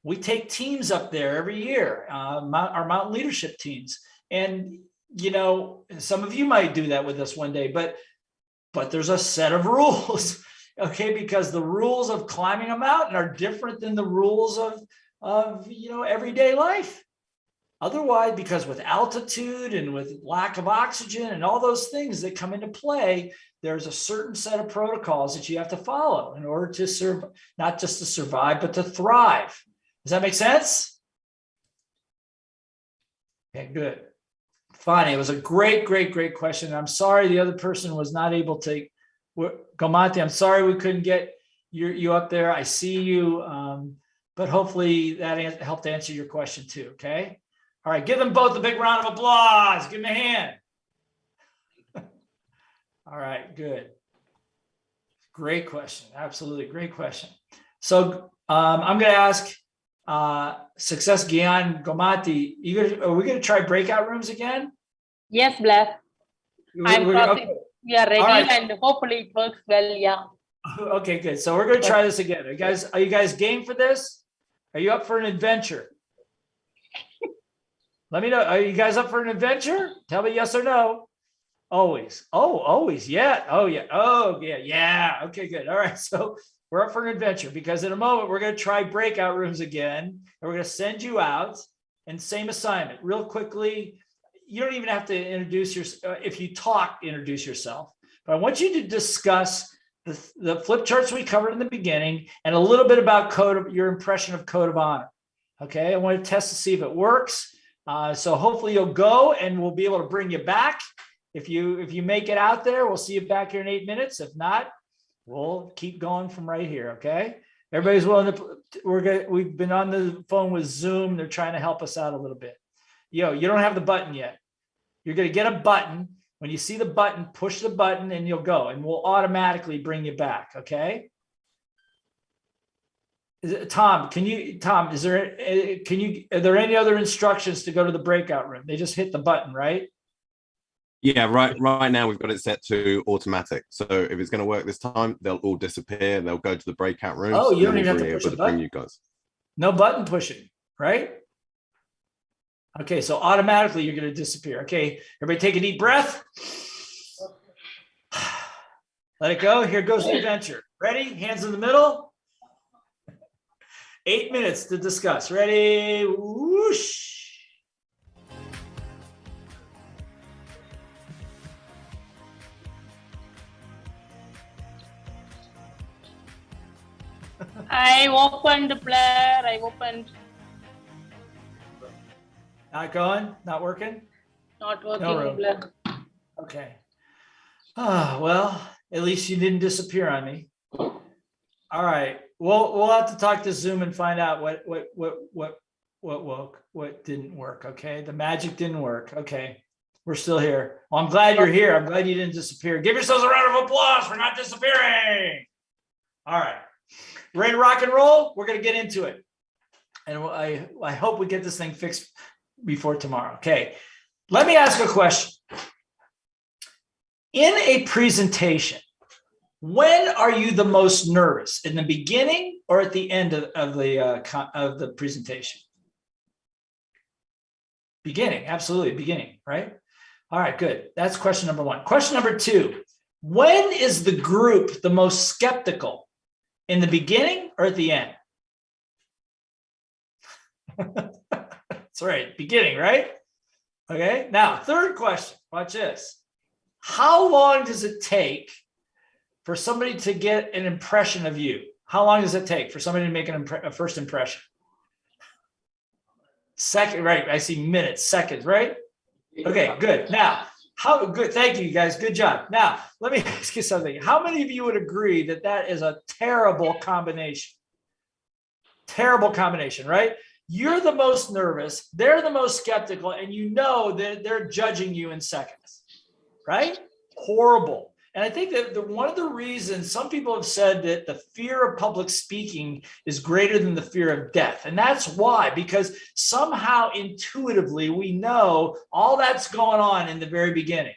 we take teams up there every year, our mountain leadership teams. And some of you might do that with us one day, but there's a set of rules, okay? Because the rules of climbing a mountain are different than the rules of everyday life. Otherwise, because with altitude and with lack of oxygen and all those things that come into play, there's a certain set of protocols that you have to follow in order to serve, not just to survive, but to thrive. Does that make sense? Okay, good. Fine. It was a great question. I'm sorry the other person was not able to. Gomati, I'm sorry we couldn't get you up there. I see you, but hopefully that helped answer your question too. Okay. All right. Give them both a big round of applause. Give them a hand. All right. Good. Great question. Absolutely great question. So I'm going to ask Success Gyan Gomati, are we going to try breakout rooms again? Yes, Blair. I'm crossing. Okay. We are ready, Right. and hopefully it works well. Yeah. Okay, good. So we're going to try this again. Are you guys game for this? Are you up for an adventure? Let me know. Are you guys up for an adventure? Tell me yes or no. Always. Oh, always. Yeah. Oh, yeah. Oh, yeah. Yeah. Okay, good. All right. So we're up for an adventure because in a moment we're going to try breakout rooms again, and we're going to send you out. And same assignment, real quickly. You don't even have to introduce yourself. If you talk, introduce yourself. But I want you to discuss the flip charts we covered in the beginning and a little bit about your impression of code of honor. Okay, I want to test to see if it works. So hopefully you'll go and we'll be able to bring you back. If you make it out there, we'll see you back here in 8 minutes. If not, we'll keep going from right here. Okay. Everybody's willing to, we've been on the phone with Zoom. They're trying to help us out a little bit. You don't have the button yet. You're going to get a button. When you see the button, push the button and you'll go, and we'll automatically bring you back. Okay. Tom, are there any other instructions to go to the breakout room? They just hit the button, right? Yeah, right now we've got it set to automatic. So if it's going to work this time, they'll all disappear and they'll go to the breakout rooms. Oh, you don't even have to push a button. Bring you guys. No button pushing, right? Okay, so automatically you're going to disappear. Okay, everybody take a deep breath. Let it go. Here goes the adventure. Ready? Hands in the middle. 8 minutes to discuss. Ready? Whoosh. I opened, Blair. I opened. Not going? Not working? Not working, No, Blair. Okay. Well, at least you didn't disappear on me. All right. We'll have to talk to Zoom and find out what didn't work. Okay. The magic didn't work. Okay. We're still here. Well, I'm glad you're here. I'm glad you didn't disappear. Give yourselves a round of applause for not disappearing. All right. Ready to rock and roll? We're going to get into it. And I hope we get this thing fixed before tomorrow. Okay. Let me ask a question. In a presentation, when are you the most nervous? In the beginning or at the end of the presentation? Beginning, absolutely, beginning, right? All right, good. That's question number one. Question number two, when is the group the most skeptical? In the beginning or at the end? It's That's right. Beginning, right? Okay. Now, third question. Watch this. How long does it take for somebody to get an impression of you? How long does it take for somebody to make a first impression? Second, right? I see minutes, seconds, right? Okay, good. Now, how good? Thank you, guys. Good job. Now, let me ask you something. How many of you would agree that that is a terrible combination? Terrible combination, right? You're the most nervous, they're the most skeptical, and you know that they're judging you in seconds, right? Horrible. And I think that one of the reasons some people have said that the fear of public speaking is greater than the fear of death. And that's why, because somehow intuitively we know all that's going on in the very beginning.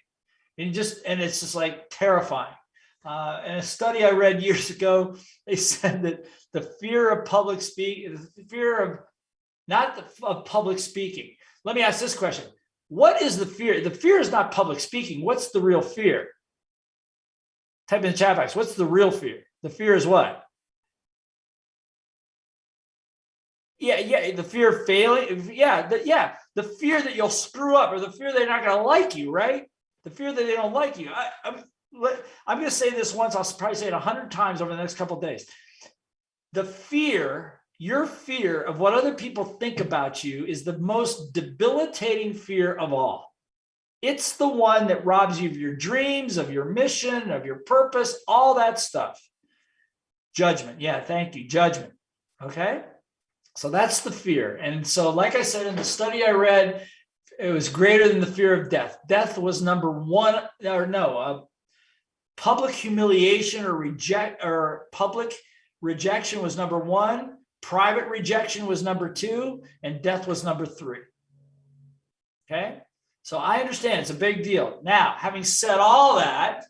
And it's just like terrifying. In a study I read years ago, they said that the fear of public speaking, the fear of of public speaking. Let me ask this question. What is the fear? The fear is not public speaking. What's the real fear? Type in the chat box. What's the real fear? The fear is what? Yeah, the fear of failing. Yeah, the fear that you'll screw up, or the fear they're not going to like you, right? The fear that they don't like you. I'm going to say this once. I'll probably say it 100 times over the next couple of days. The fear, your fear of what other people think about you, is the most debilitating fear of all. It's the one that robs you of your dreams, of your mission, of your purpose, all that stuff. Judgment. Yeah, thank you. Judgment. Okay. So that's the fear. And so, like I said, in the study I read, it was greater than the fear of death. Death was number one, or no, public humiliation or public rejection was number one. Private rejection was number two, and death was number three. Okay. So I understand it's a big deal. Now, having said all that,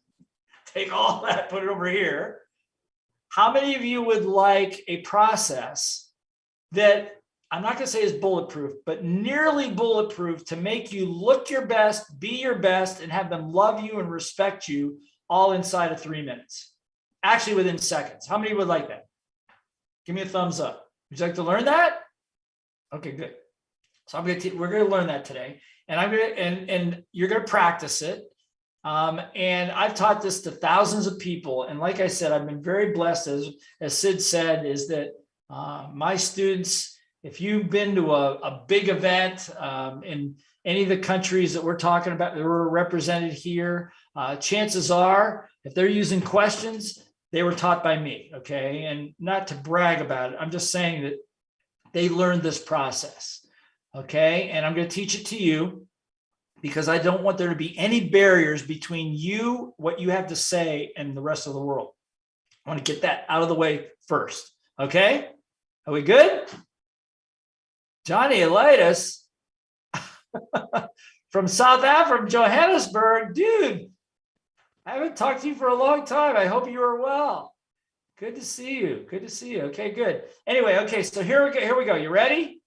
take all that, put it over here. How many of you would like a process that I'm not going to say is bulletproof, but nearly bulletproof, to make you look your best, be your best, and have them love you and respect you all inside of 3 minutes? Actually, within seconds. How many would like that? Give me a thumbs up. Would you like to learn that? Okay, good. So we're going to learn that today. And and you're going to practice it. And I've taught this to thousands of people. And like I said, I've been very blessed, as Sid said, is that my students, if you've been to a big event in any of the countries that we're talking about that were represented here, chances are, if they're using questions, they were taught by me. Okay. And not to brag about it, I'm just saying that they learned this process. Okay, and I'm going to teach it to you because I don't want there to be any barriers between you, what you have to say, and the rest of the world. I want to get that out of the way first. Okay, are we good? Johnny Elias from South Africa, Johannesburg. Dude, I haven't talked to you for a long time. I hope you are well. Good to see you. Good to see you. Okay, good. Anyway, okay, so here we go. You ready?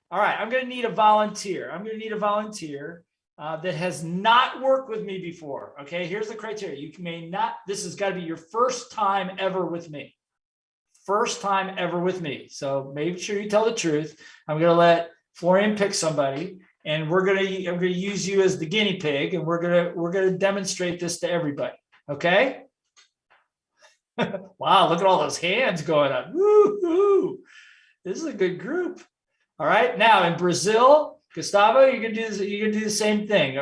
All right, I'm going to need a volunteer. I'm going to need a volunteer that has not worked with me before. Okay, here's the criteria. You may not, this has got to be your first time ever with me. First time ever with me. So make sure you tell the truth. I'm going to let Florian pick somebody, and I'm going to use you as the guinea pig, and we're going to demonstrate this to everybody. Okay? Wow, look at all those hands going up. Woo-hoo. This is a good group. All right, now in Brazil, Gustavo, you can do this, you can do the same thing.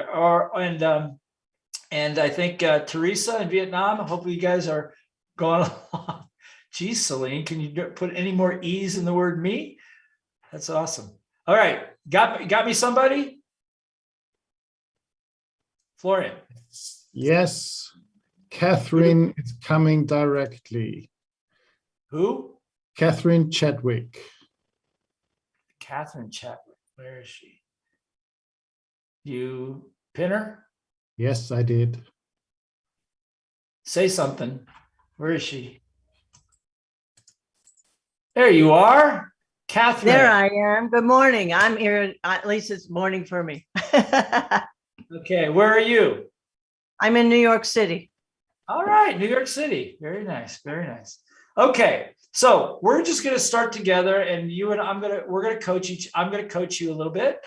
And I think Teresa in Vietnam. Hopefully, you guys are going along. Geez, Celine, can you put any more E's in the word me? That's awesome. All right, got me somebody? Florian. Yes, Catherine is coming directly. Who? Catherine Chadwick. Catherine Chadwick, where is she? You pin her? Yes, I did. Say something. Where is she? There you are, Catherine. There I am. Good morning. I'm here. At least it's morning for me. Okay, where are you? I'm in New York City. All right, New York City. Very nice. Very nice. Okay, so we're just going to start together, and you and we're going to coach each. I'm going to coach you a little bit,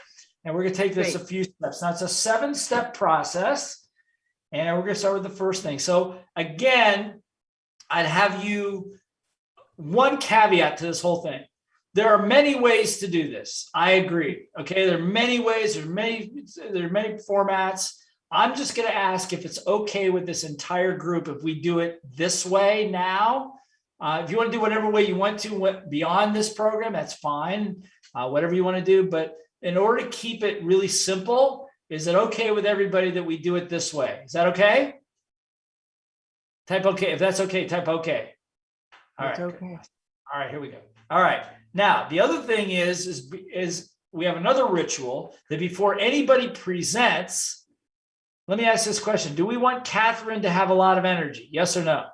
and we're going to take this a few steps. Now it's a 7-step process, and we're going to start with the first thing. So again, I'd have you one caveat to this whole thing. There are many ways to do this. I agree. Okay, there are many ways. There are many formats. I'm just going to ask if it's okay with this entire group if we do it this way now. If you want to do whatever way you want to beyond this program, that's fine. Whatever you want to do. But in order to keep it really simple, is it okay with everybody that we do it this way? Is that okay? Type okay. If that's okay, type okay. All right. Okay. All right, here we go. All right. Now, the other thing is we have another ritual that before anybody presents, let me ask this question. Do we want Catherine to have a lot of energy? Yes or no?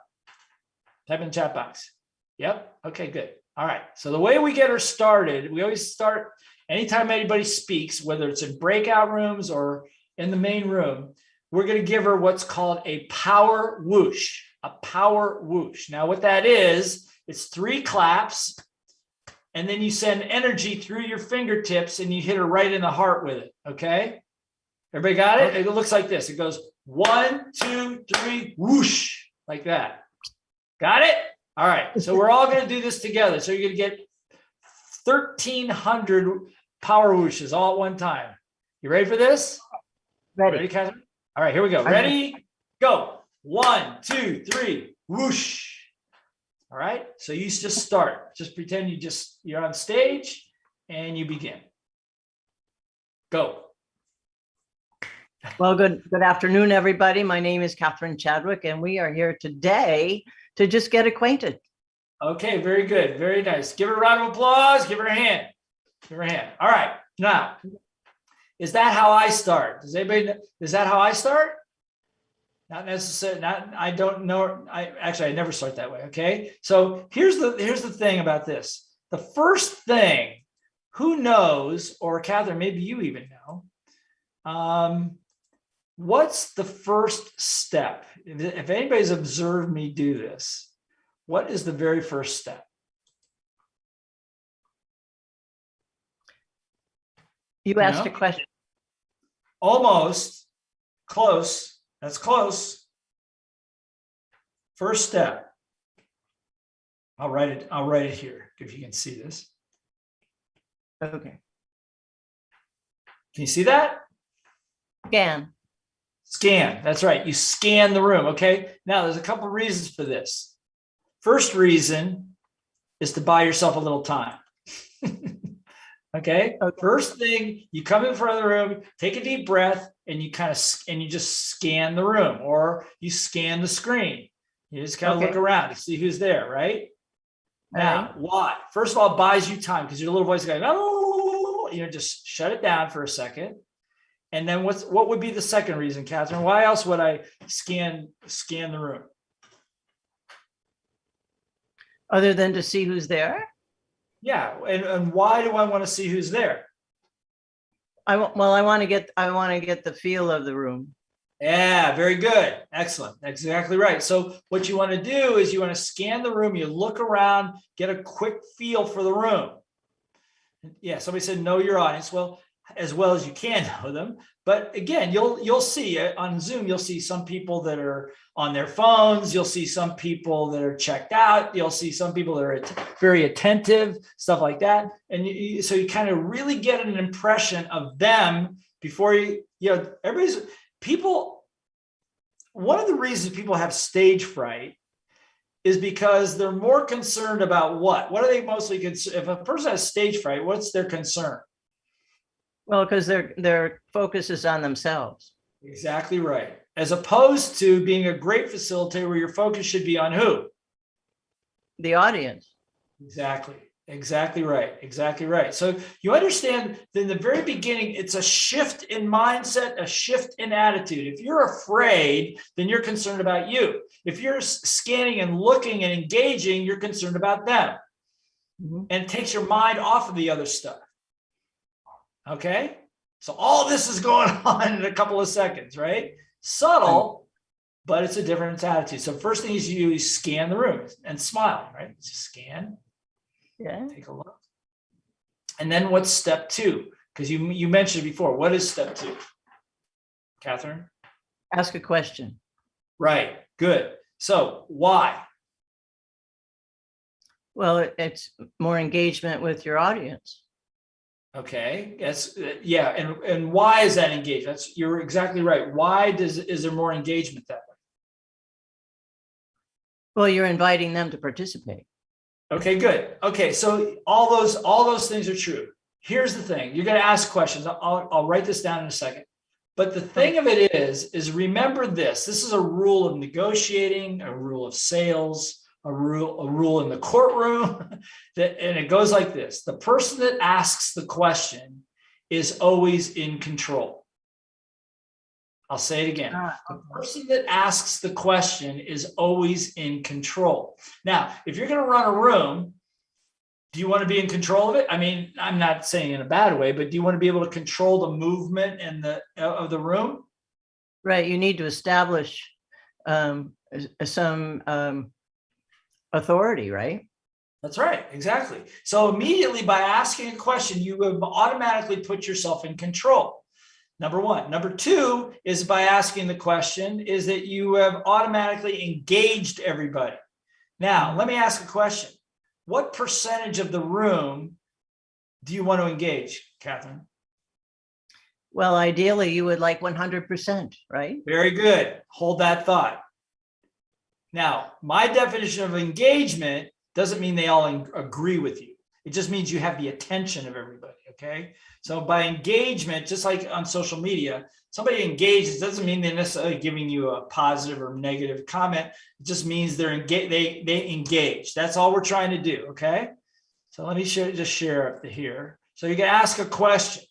Type in the chat box. Yep. Okay, good. All right. So the way we get her started, we always start anytime anybody speaks, whether it's in breakout rooms or in the main room, we're going to give her what's called a power whoosh. A power whoosh. Now, what that is, it's 3 claps, and then you send energy through your fingertips and you hit her right in the heart with it. Okay? Everybody got it? It looks like this. It goes 1, 2, 3, whoosh, like that. Got it? All right. So we're all going to do this together. So you're going to get 1,300 power whooshes all at one time. You ready for this? Ready, Catherine? All right, here we go. Ready? Go. 1, 2, 3, whoosh. All right. So you just start. Just pretend you're on stage and you begin. Go. Well, good afternoon, everybody. My name is Catherine Chadwick, and we are here today to just get acquainted. Okay, very good. Very nice. Give her a round of applause. Give her a hand. Give her a hand. All right. Now, is that how I start? Is that how I start? Not necessarily. I don't know. I never start that way. Okay. So here's the thing about this. The first thing, who knows, or Catherine, maybe you even know, what's the first step? If anybody's observed me do this, what is the very first step? You asked a question. Almost. Close. That's close. First step. I'll write it here if you can see this. Okay. Can you see that? Scan. That's right. You scan the room. Okay. Now there's a couple of reasons for this. First reason is to buy yourself a little time. Okay. First thing, you come in front of the room, take a deep breath, and you just scan the room, or you scan the screen. You just kind of look around to see who's there, right? Now, why? First of all, it buys you time because your little voice is going, oh, just shut it down for a second. And then what would be the second reason, Catherine? Why else would I scan the room? Other than to see who's there? Yeah, and why do I want to see who's there? I want to get the feel of the room. Yeah, very good. Excellent. That's exactly right. So what you want to do is you want to scan the room, you look around, get a quick feel for the room. Yeah, somebody said know your audience. Well, as well as you can know them. But again, you'll see on Zoom, you'll see some people that are on their phones. You'll see some people that are checked out. You'll see some people that are very attentive, stuff like that. And so you kind of really get an impression of them before one of the reasons people have stage fright is because they're more concerned about what? What are they mostly concerned? If a person has stage fright, what's their concern? Well, because their focus is on themselves. Exactly right. As opposed to being a great facilitator where your focus should be on who? The audience. Exactly. Exactly right. Exactly right. So you understand that in the very beginning, it's a shift in mindset, a shift in attitude. If you're afraid, then you're concerned about you. If you're scanning and looking and engaging, you're concerned about them. Mm-hmm. And it takes your mind off of the other stuff. Okay. So all this is going on in a couple of seconds, right? Subtle, but it's a different attitude. So first thing is you scan the room and smile, right? Just scan. Yeah. Take a look. And then what's step two? Because you mentioned before, what is step two? Catherine? Ask a question. Right, good. So why? Well, it's more engagement with your audience. Okay, that's yeah, and why is that engagement? You're exactly right. Why is there more engagement that way? Well, you're inviting them to participate. Okay, good. Okay, so all those things are true. Here's the thing: you're going to ask questions. I'll write this down in a second. But the thing of it is remember this. This is a rule of negotiating, a rule of sales, a rule in the courtroom, and it goes like this. The person that asks the question is always in control. I'll say it again. The person that asks the question is always in control. Now, if you're going to run a room, do you want to be in control of it? I mean, I'm not saying in a bad way, but do you want to be able to control the movement and of the room? Right. You need to establish some authority, right? That's right. Exactly. So immediately by asking a question, you have automatically put yourself in control. Number one. Number two is by asking the question is that you have automatically engaged everybody. Now, let me ask a question. What percentage of the room do you want to engage, Catherine? Well, ideally, you would like 100%, right? Very good. Hold that thought. Now, my definition of engagement doesn't mean they all agree with you. It just means you have the attention of everybody, okay? So by engagement, just like on social media, somebody engages doesn't mean they're necessarily giving you a positive or negative comment. It just means they engage. That's all we're trying to do, okay? So let me share up here. So you can ask a question.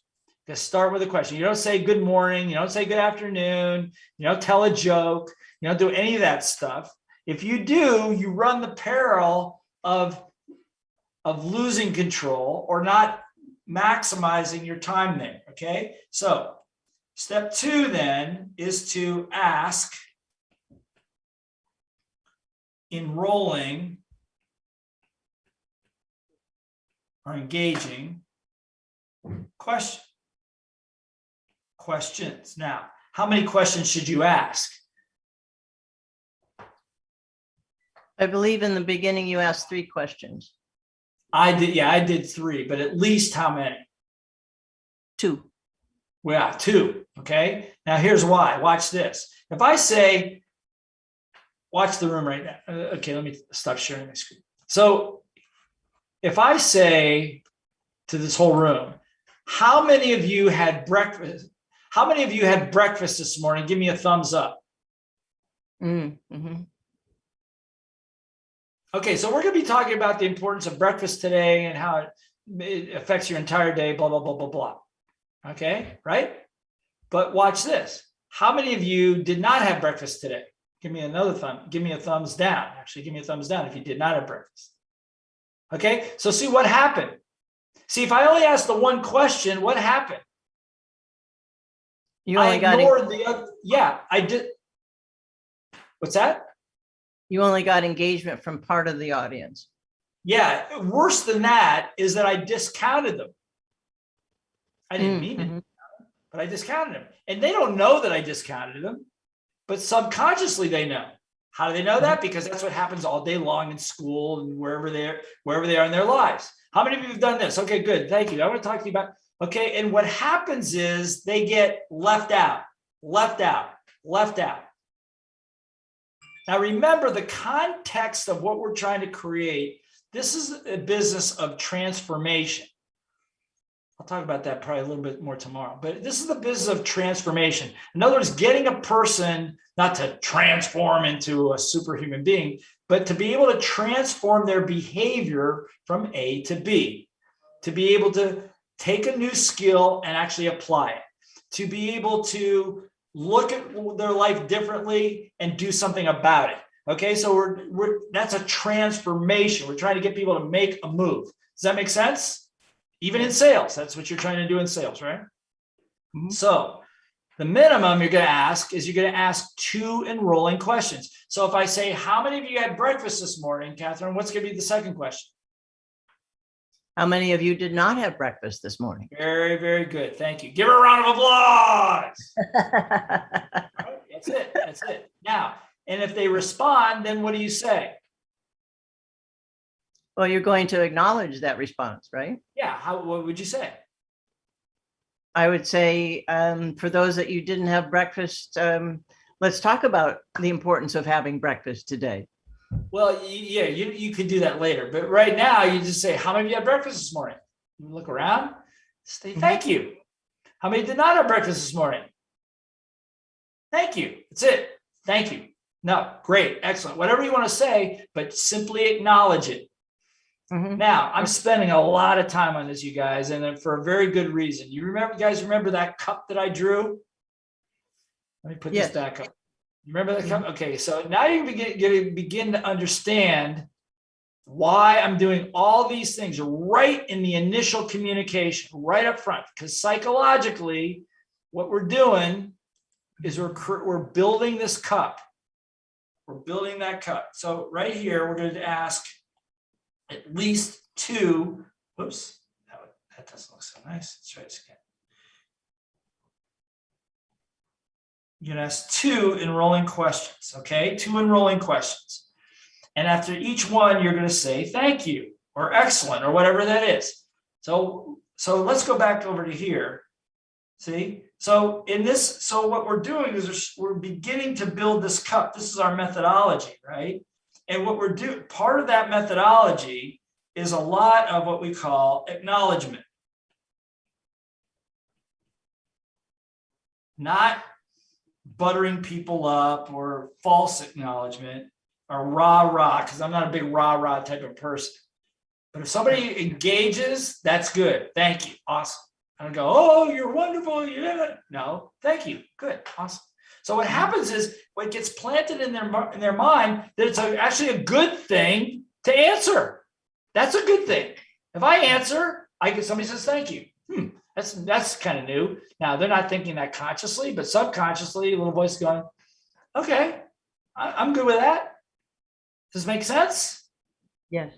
You start with a question. You don't say good morning. You don't say good afternoon. You don't tell a joke. You don't do any of that stuff. If you do, you run the peril of losing control or not maximizing your time there, okay? So step two then is to ask enrolling or engaging questions. Now, how many questions should you ask? I believe in the beginning you asked 3 questions. I did 3, but at least how many? 2. Yeah, 2. Okay. Now here's why. Watch this. If I say, watch the room right now. Okay, let me stop sharing my screen. So if I say to this whole room, how many of you had breakfast? How many of you had breakfast this morning? Give me a thumbs up. Mm-hmm. Okay, so we're going to be talking about the importance of breakfast today and how it affects your entire day, blah, blah, blah, blah, blah. Okay, right? But watch this. How many of you did not have breakfast today? Give me another thumb. Give me a thumbs down. Actually, give me a thumbs down if you did not have breakfast. Okay, so see what happened. See, if I only asked the one question, what happened? You only got ignored the other. Yeah, I did. What's that? You only got engagement from part of the audience. Yeah, worse than that is that I discounted them. I didn't mean it, but I discounted them. And they don't know that I discounted them, but subconsciously they know. How do they know that? Because that's what happens all day long in school and wherever they are in their lives. How many of you have done this? Okay, good. Thank you. I want to talk to you about, okay. And what happens is they get left out. Now, remember the context of what we're trying to create. This is a business of transformation. I'll talk about that probably a little bit more tomorrow, but this is the business of transformation. In other words, getting a person not to transform into a superhuman being, but to be able to transform their behavior from A to B, to be able to take a new skill and actually apply it, to be able to look at their life differently and do something about it. Okay, so that's a transformation. We're trying to get people to make a move. Does that make sense? Even in sales, that's what you're trying to do in sales, right? So The minimum you're going to ask is you're going to ask 2 enrolling questions. So if I say, how many of you had breakfast this morning, Catherine, what's going to be the second question? How many of you did not have breakfast this morning? Very, very good. Thank you. Give her a round of applause. That's it. That's it. Now, and if they respond, then what do you say? Well, you're going to acknowledge that response, right? Yeah. What would you say? I would say, for those that you didn't have breakfast, let's talk about the importance of having breakfast today. Well, yeah, you could do that later. But right now, you just say, how many of you had breakfast this morning? You look around, say, thank you. How many did not have breakfast this morning? Thank you. That's it. Thank you. No, great. Excellent. Whatever you want to say, but simply acknowledge it. Now, I'm spending a lot of time on this, you guys, and for a very good reason. You guys remember that cup that I drew? Let me put this back up. You remember that cup? Okay, so now you begin to understand why I'm doing all these things right in the initial communication, right up front. Because psychologically, what we're doing is we're building this cup. We're building that cup. So right here, we're going to ask at least 2. Oops, that doesn't look so nice. Let's try this again. You're going to ask 2 enrolling questions, okay? 2 enrolling questions. And after each one, you're going to say thank you or excellent or whatever that is. So let's go back over to here. See? So what we're doing is we're beginning to build this cup. This is our methodology, right? And what we're doing, part of that methodology is a lot of what we call acknowledgement. Not buttering people up or false acknowledgement or rah-rah, because I'm not a big rah-rah type of person. But if somebody engages, that's good. Thank you. Awesome. I don't go, oh, you're wonderful. You did it. No, thank you. Good. Awesome. So what happens is what gets planted in their mind that it's actually a good thing to answer. That's a good thing. If I answer, somebody says thank you. That's kind of new. Now they're not thinking that consciously, but subconsciously, a little voice going, okay, I'm good with that. Does this make sense? Yes.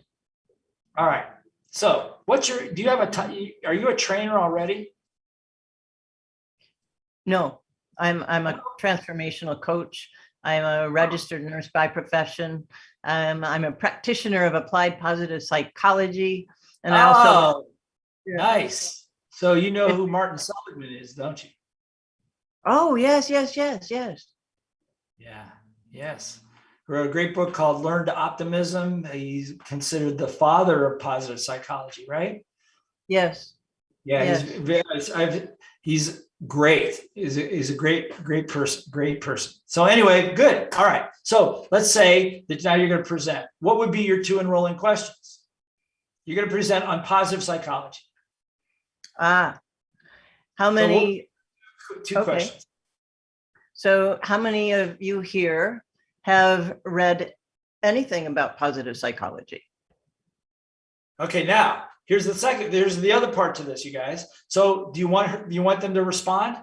All right. So are you a trainer already? No. I'm a transformational coach. I'm a registered nurse by profession. I'm a practitioner of applied positive psychology. And I also. Nice. So you know who Martin Seligman is, don't you? Oh, yes. Yeah. Yes. He wrote a great book called Learn to Optimism. He's considered the father of positive psychology, right? Yes. Yeah. Yes. He's great. He's a great person. So anyway, good. All right. So let's say that now you're going to present. What would be your 2 enrolling questions? You're going to present on positive psychology. How many? So 2 questions. So how many of you here have read anything about positive psychology? Okay, now here's the other part to this, you guys. So do you want them to respond?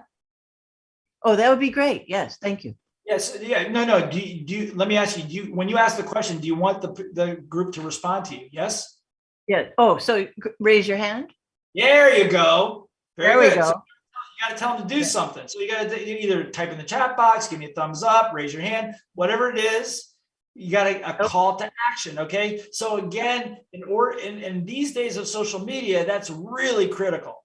Oh, that would be great. Yes, thank you. Yes, yeah, no. Let me ask you, when you ask the question, do you want the group to respond to you? Yes? Yeah. Oh, so raise your hand. There you go. Very good. We go. So you got to tell them to do something. So you got to either type in the chat box, give me a thumbs up, raise your hand, whatever it is. You got a call to action. Okay. So again, in these days of social media, that's really critical.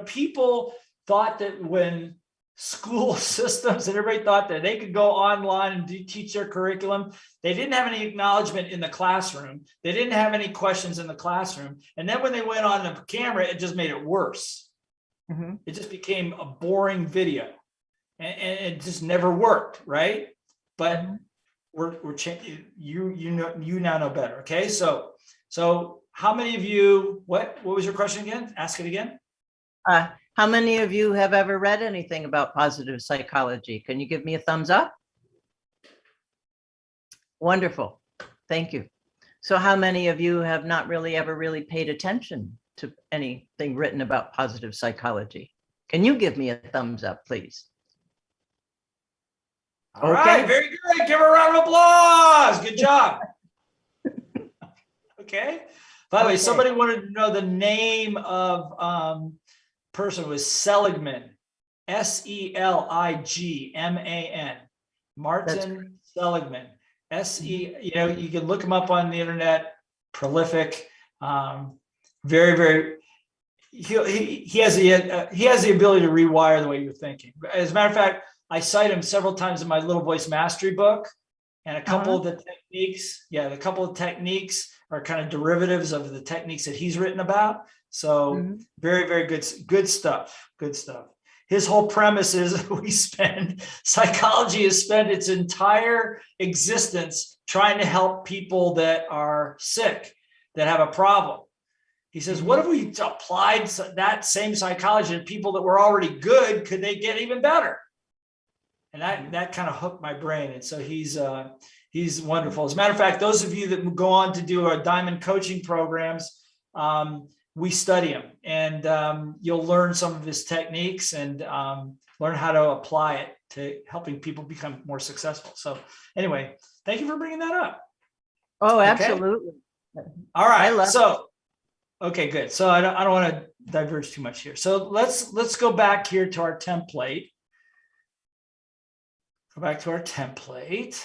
People thought that when school systems and everybody thought that they could go online and teach their curriculum, they didn't have any acknowledgement in the classroom. They didn't have any questions in the classroom. And then when they went on the camera, it just made it worse. It just became a boring video and it just never worked. Right. But we're changing. You now know better. Okay. So how many of you, what was your question again? Ask it again. How many of you have ever read anything about positive psychology? Can you give me a thumbs up? Wonderful. Thank you. So how many of you have not ever really paid attention to anything written about positive psychology? Can you give me a thumbs up, please? All right, very good. Give her a round of applause. Good job. Okay. By the way, somebody wanted to know the name of person was Seligman, Seligman, Martin Seligman, you know, you can look him up on the internet. Prolific, very, very. He has the ability to rewire the way you're thinking. As a matter of fact, I cite him several times in my Little Voice Mastery book, and a couple of the techniques. Yeah, the couple of techniques are kind of derivatives of the techniques that he's written about. So very, very good stuff. Good stuff. His whole premise is psychology has spent its entire existence trying to help people that are sick, that have a problem. He says, what if we applied that same psychology to people that were already good? Could they get even better? And that kind of hooked my brain. And so he's wonderful. As a matter of fact, those of you that go on to do our Diamond coaching programs, we study him, and you'll learn some of his techniques and learn how to apply it to helping people become more successful. So anyway, thank you for bringing that up. Oh, absolutely. Okay. All right. So, okay, good. So I don't want to diverge too much here. So let's go back here to our template. Go back to our template.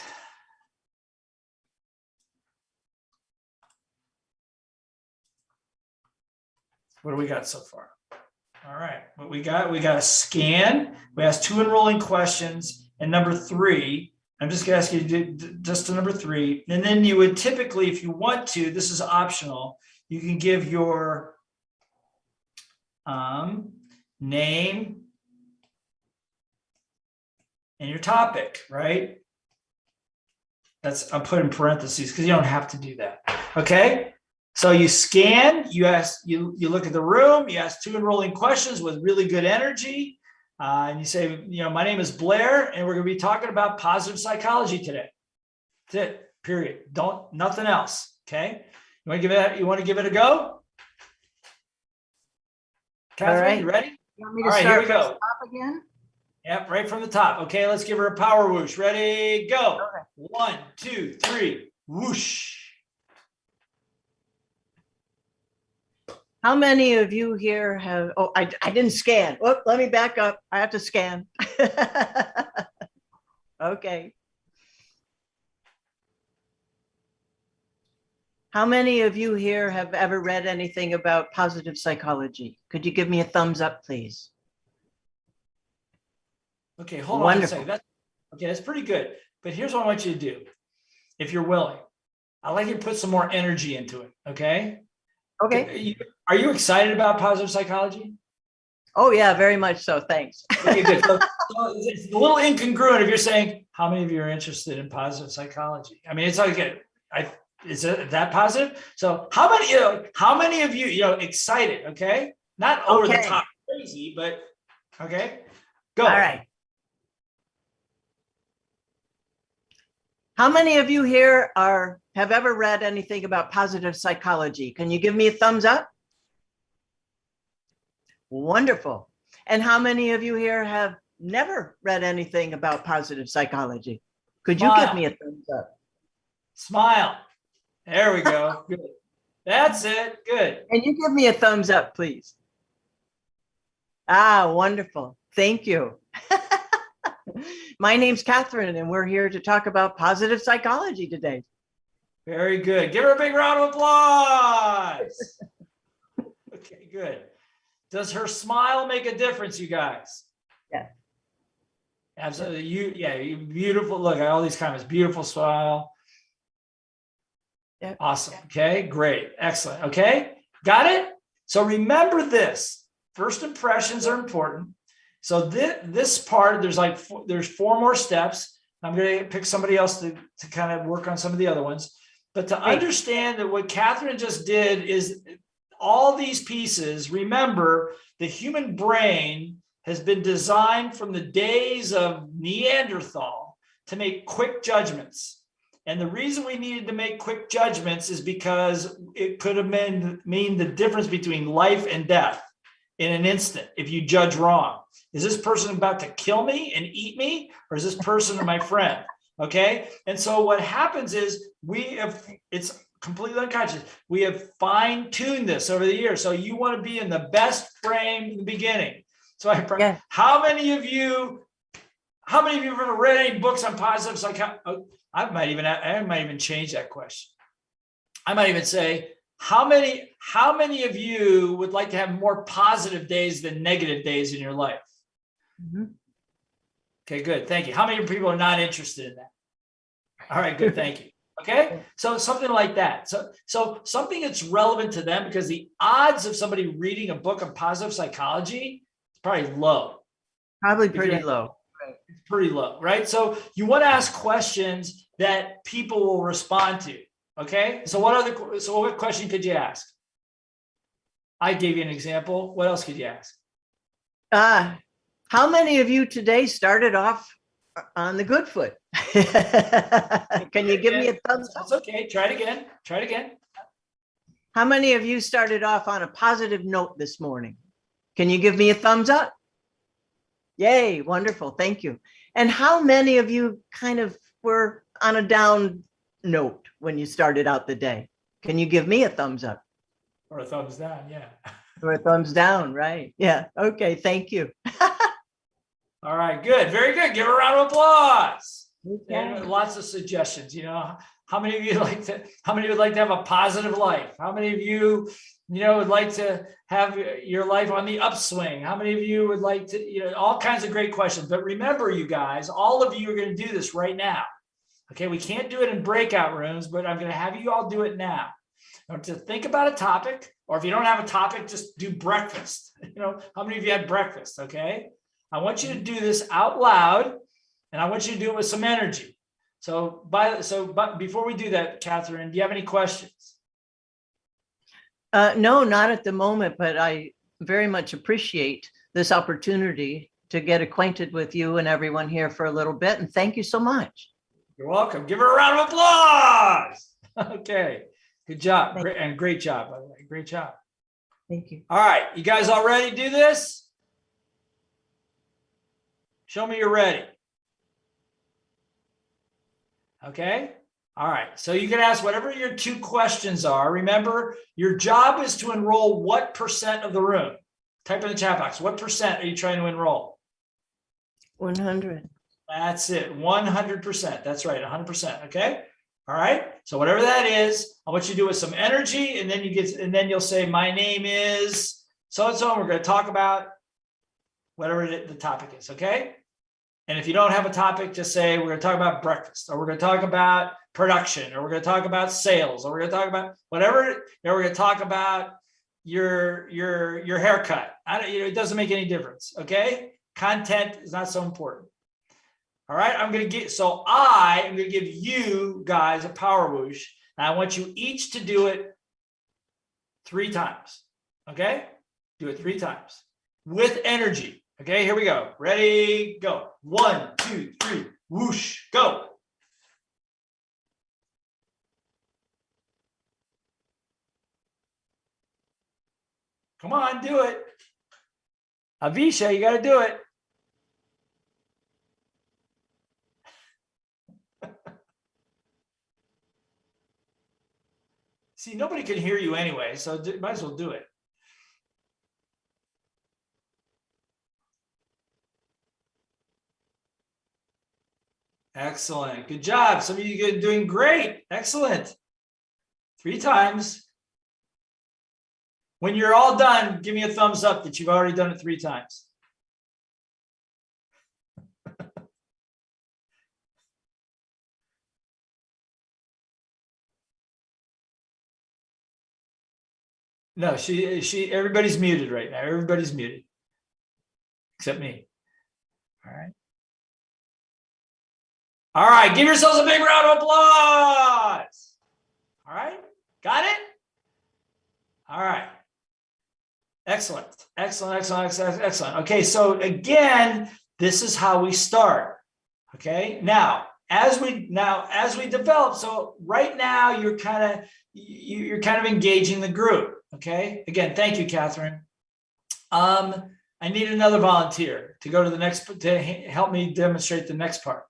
What do we got so far? All right, what we got a scan. We asked 2 enrolling questions, and number 3, I'm just gonna ask you to do just to number 3. And then you would typically, if you want to, this is optional, you can give your name and your topic, right? I'm putting parentheses because you don't have to do that. Okay. So you scan, you look at the room, you ask 2 enrolling questions with really good energy. And you say, you know, my name is Blair, and we're going to be talking about positive psychology today. That's it, period. Nothing else. Okay. You want to give it a go? Catherine, all right. You ready? You want me All to right, start here we from go. the top again? Yep, right from the top. Okay, let's give her a power whoosh. Ready, go. Okay. 1, 2, 3, whoosh. How many of you here have, I didn't scan. Oh, let me back up. I have to scan. Okay. How many of you here have ever read anything about positive psychology? Could you give me a thumbs up, please? Okay, hold Wonderful. on a second. That's pretty good. But here's what I want you to do. If you're willing, I'd like you to put some more energy into it, okay? Okay. Are you excited about positive psychology? Oh yeah, very much so, thanks. Okay, good. So it's a little incongruent if you're saying, how many of you are interested in positive psychology? I mean, it's like, is it that positive? So how many of you, excited, okay? Not over the top crazy, but okay, go. All right. How many of you here have ever read anything about positive psychology? Can you give me a thumbs up? Wonderful. And how many of you here have never read anything about positive psychology? Could you give me a thumbs up? Smile. There we go. Good. That's it. Good. Can you give me a thumbs up, please? Ah, wonderful. Thank you. My name's Catherine, and we're here to talk about positive psychology today. Very good. Give her a big round of applause. Okay, good. Does her smile make a difference, you guys? Yeah. Absolutely. You beautiful. Look at all these comments. Beautiful smile. Yeah. Awesome. Okay, great. Excellent. Okay, got it? So remember this. First impressions are important. So this part, there's 4 more steps. I'm going to pick somebody else to kind of work on some of the other ones. But to understand that what Catherine just did is all these pieces, remember, the human brain has been designed from the days of Neanderthal to make quick judgments. And the reason we needed to make quick judgments is because it could have mean the difference between life and death. in an instant if you judge wrong. Is this person about to kill me and eat me, or is this person my friend? Okay. And so what happens is it's completely unconscious. We have fine-tuned this over the years. So you want to be in the best frame in the beginning. So how many of you have ever read any books on positive psychology? I might even change that question. I might even say, how many of you would like to have more positive days than negative days in your life? Mm-hmm. Okay, good. Thank you. How many people are not interested in that? All right, good. Thank you. Okay, so something like that. So something that's relevant to them, because the odds of somebody reading a book on positive psychology is probably low. Probably pretty low. It's pretty low, right? So you want to ask questions that people will respond to. Okay, so what question could you ask? I gave you an example. What else could you ask? How many of you today started off on the good foot? Can you give me a thumbs up? That's okay. Try it again. Try it again. How many of you started off on a positive note this morning? Can you give me a thumbs up? Yay, wonderful. Thank you. And how many of you kind of were on a down note when you started out the day? Can you give me a thumbs up? Or a thumbs down, yeah. Or a thumbs down, right? Yeah. Okay, thank you. All right, good. Very good. Give a round of applause. Okay. And lots of suggestions. You know, how many of you would like to have a positive life? How many of you, would like to have your life on the upswing? How many of you would like to, all kinds of great questions. But remember, you guys, all of you are going to do this right now. Okay, we can't do it in breakout rooms, but I'm going to have you all do it now. To think about a topic, or if you don't have a topic, just do breakfast. How many of you had breakfast? Okay. I want you to do this out loud, and I want you to do it with some energy. But before we do that, Catherine, do you have any questions? No, not at the moment, but I very much appreciate this opportunity to get acquainted with you and everyone here for a little bit. And thank you so much. You're welcome. Give her a round of applause. Okay. Good job. Great job, by the way. Great job. Thank you. All right. You guys all ready to do this? Show me you're ready. Okay. All right. So you can ask whatever your 2 questions are. Remember, your job is to enroll what % of the room? Type in the chat box. What % are you trying to enroll? 100. That's it. 100%. That's right. 100%. Okay. All right. So whatever that is, I want you to do it with some energy, and then you'll say, my name is so-and-so, and we're going to talk about whatever the topic is. Okay. And if you don't have a topic, just say, we're going to talk about breakfast, or we're going to talk about production, or we're going to talk about sales, or we're going to talk about whatever, we're going to talk about your haircut. It doesn't make any difference. Okay. Content is not so important. All right. I am going to give you guys a power whoosh, and I want you each to do it 3 times. Okay. Do it 3 times with energy. Okay, here we go. Ready, go. 1, 2, 3, whoosh, go. Come on, do it. Avisha, you got to do it. See, nobody can hear you anyway, so might as well do it. Excellent. Good job. Some of you are doing great. Excellent. 3 times. When you're all done, give me a thumbs up that you've already done it 3 times. No, everybody's muted right now. Everybody's muted. Except me. All right. All right, give yourselves a big round of applause. All right, got it? All right. Excellent, excellent, excellent, excellent, excellent. Okay, so again, this is how we start. Okay, now as we develop, so right now you're kind of engaging the group. Okay, again, thank you, Catherine. I need another volunteer to go to the next, to help me demonstrate the next part.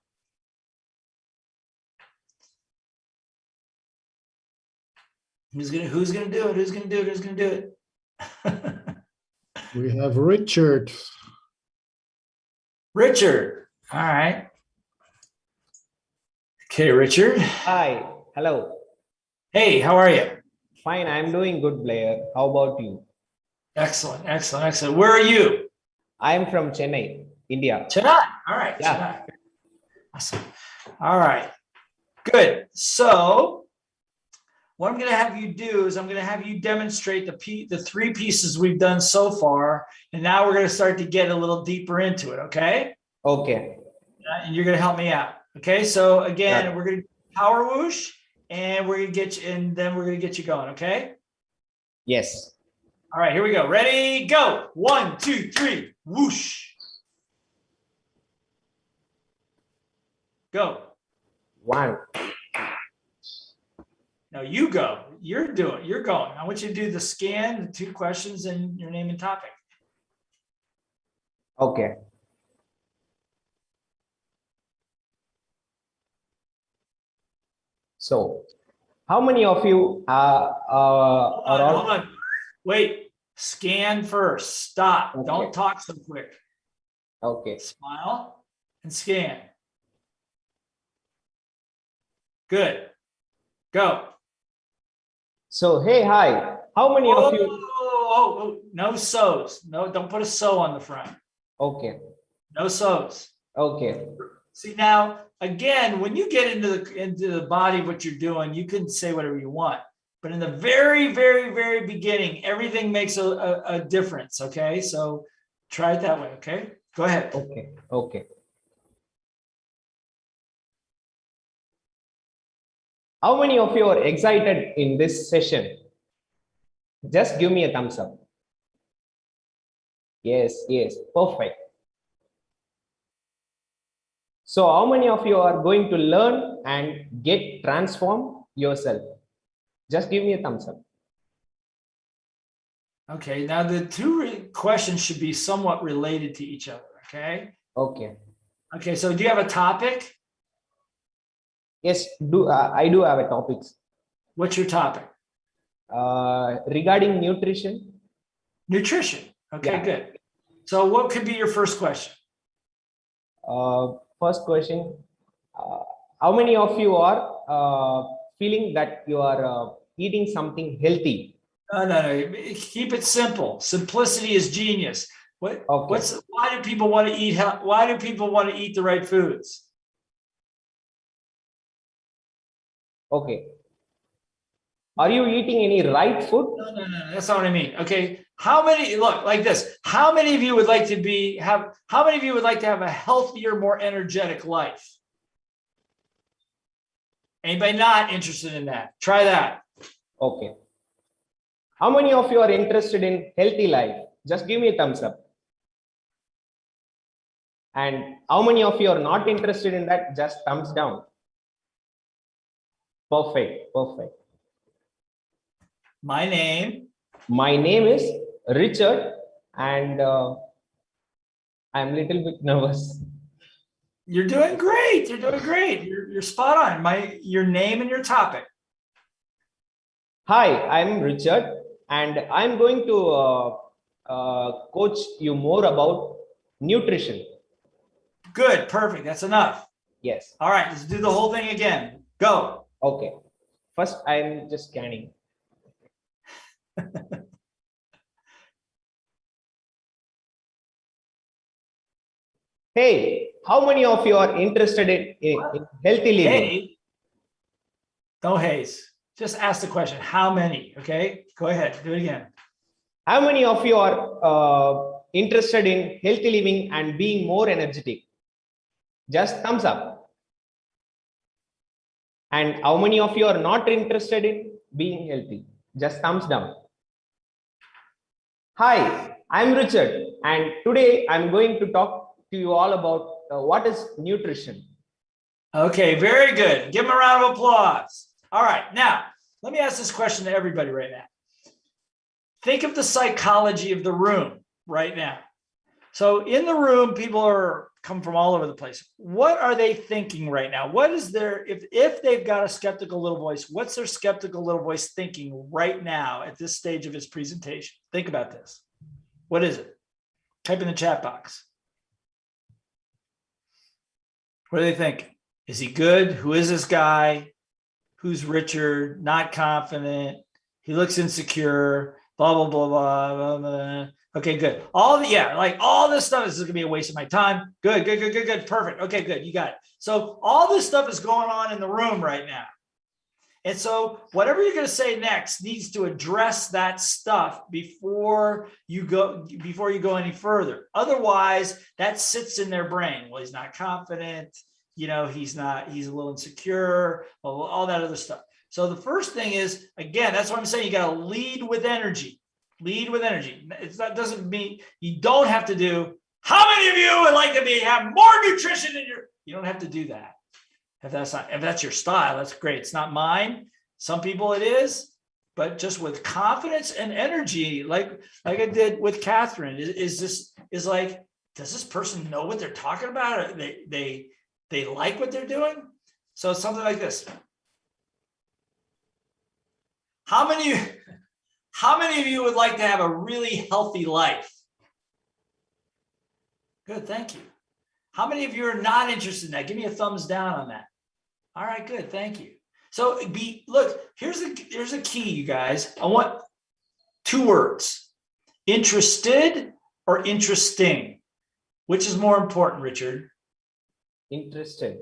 Who's gonna do it? Who's gonna do it? Who's gonna do it? We have Richard. Richard. All right. Okay, Richard. Hi. Hello. Hey, how are you? Fine. I'm doing good, Blair. How about you? Excellent, excellent, excellent. Where are you? I'm from Chennai, India. Chennai. All right. Yeah. Chennai. Awesome. All right. Good. So what I'm going to have you do is I'm going to have you demonstrate the three pieces we've done so far. And now we're going to start to get a little deeper into it. Okay. Okay. And you're going to help me out. Okay. So again, we're going to power whoosh and we're going to get you, and then we're going to get you going. Okay. Yes. All right, here we go. Ready, go. 1, 2, 3, whoosh. Go. 1. Now you go. You're going. I want you to do the scan, the 2 questions, and your name and topic. Okay. So, how many of you are Hold on. Wait, scan first. Stop. Okay. Don't talk so quick. Okay. Smile and scan. Good. Go. So, hey, hi. How many of you? Oh, no so's. No, don't put a so on the front. Okay. No so's. Okay. See, now, again, when you get into the body of what you're doing, you can say whatever you want. But in the very, very, very beginning, everything makes a difference. Okay. So try it that way. Okay. Go ahead. Okay. Okay. How many of you are excited in this session? Just give me a thumbs up. Yes. Yes. Perfect. So how many of you are going to learn and get transformed yourself? Just give me a thumbs up. Okay, now the 2 questions should be somewhat related to each other, okay? Okay. Okay, so do you have a topic? Yes, I do have a topic. What's your topic? Regarding nutrition. Nutrition, okay, Yeah. good. So what could be your first question? First question, how many of you are feeling that you are eating something healthy? No. Keep it simple. Simplicity is genius. Why do people want to eat? Why do people want to eat the right foods? Okay. Are you eating any right food? No. That's not what I mean. Okay. How many, look like this? How many of you would like to how many of you would like to have a healthier, more energetic life? Anybody not interested in that? Try that. Okay. How many of you are interested in healthy life? Just give me a thumbs up. And how many of you are not interested in that? Just thumbs down. Perfect. Perfect. My name is Richard, and I'm a little bit nervous. You're doing great. You're doing great. You're spot on. Your name and your topic. Hi, I'm Richard, and I'm going to coach you more about nutrition. Good. Perfect. That's enough. Yes. All right. Let's do the whole thing again. Go. Okay. First, I'm just scanning. Hey, how many of you are interested in healthy living? Hey. No haze. Just ask the question. How many? Okay. Go ahead. Do it again. How many of you are interested in healthy living and being more energetic? Just thumbs up. And how many of you are not interested in being healthy? Just thumbs down. Hi, I'm Richard, and today I'm going to talk to you all about what is nutrition. Okay, very good. Give them a round of applause. All right, now let me ask this question to everybody right now. Think of the psychology of the room. right now. So in the room, people are come from all over the place. What are they thinking right now? What is their, if they've got a skeptical little voice, what's their skeptical little voice thinking right now at this stage of his presentation? Think about this. What is it? Type in the chat box. What are they thinking? Is he good? Who is this guy? Who's Richard? Not confident. He looks insecure. Blah, blah, blah, blah, blah, blah. Okay, good. All this stuff is going to be a waste of my time. Good. Perfect. Okay, good. You got it. So all this stuff is going on in the room right now. And so whatever you're going to say next needs to address that stuff before you go any further. Otherwise, that sits in their brain. Well, he's not confident. He's a little insecure, all that other stuff. So the first thing is, again, that's what I'm saying. You got to lead with energy. Lead with energy. That doesn't mean you don't have to do, how many of you would like to have more nutrition in your, you don't have to do that. If that's your style, that's great. It's not mine. Some people it is, but just with confidence and energy, like I did with Catherine, does this person know what they're talking about? They like what they're doing? So it's something like this. How many of you would like to have a really healthy life? Good, thank you. How many of you are not interested in that? Give me a thumbs down on that. All right, good, thank you. So look, here's a key, you guys. I want 2 words: interested or interesting. Which is more important, Richard? Interested.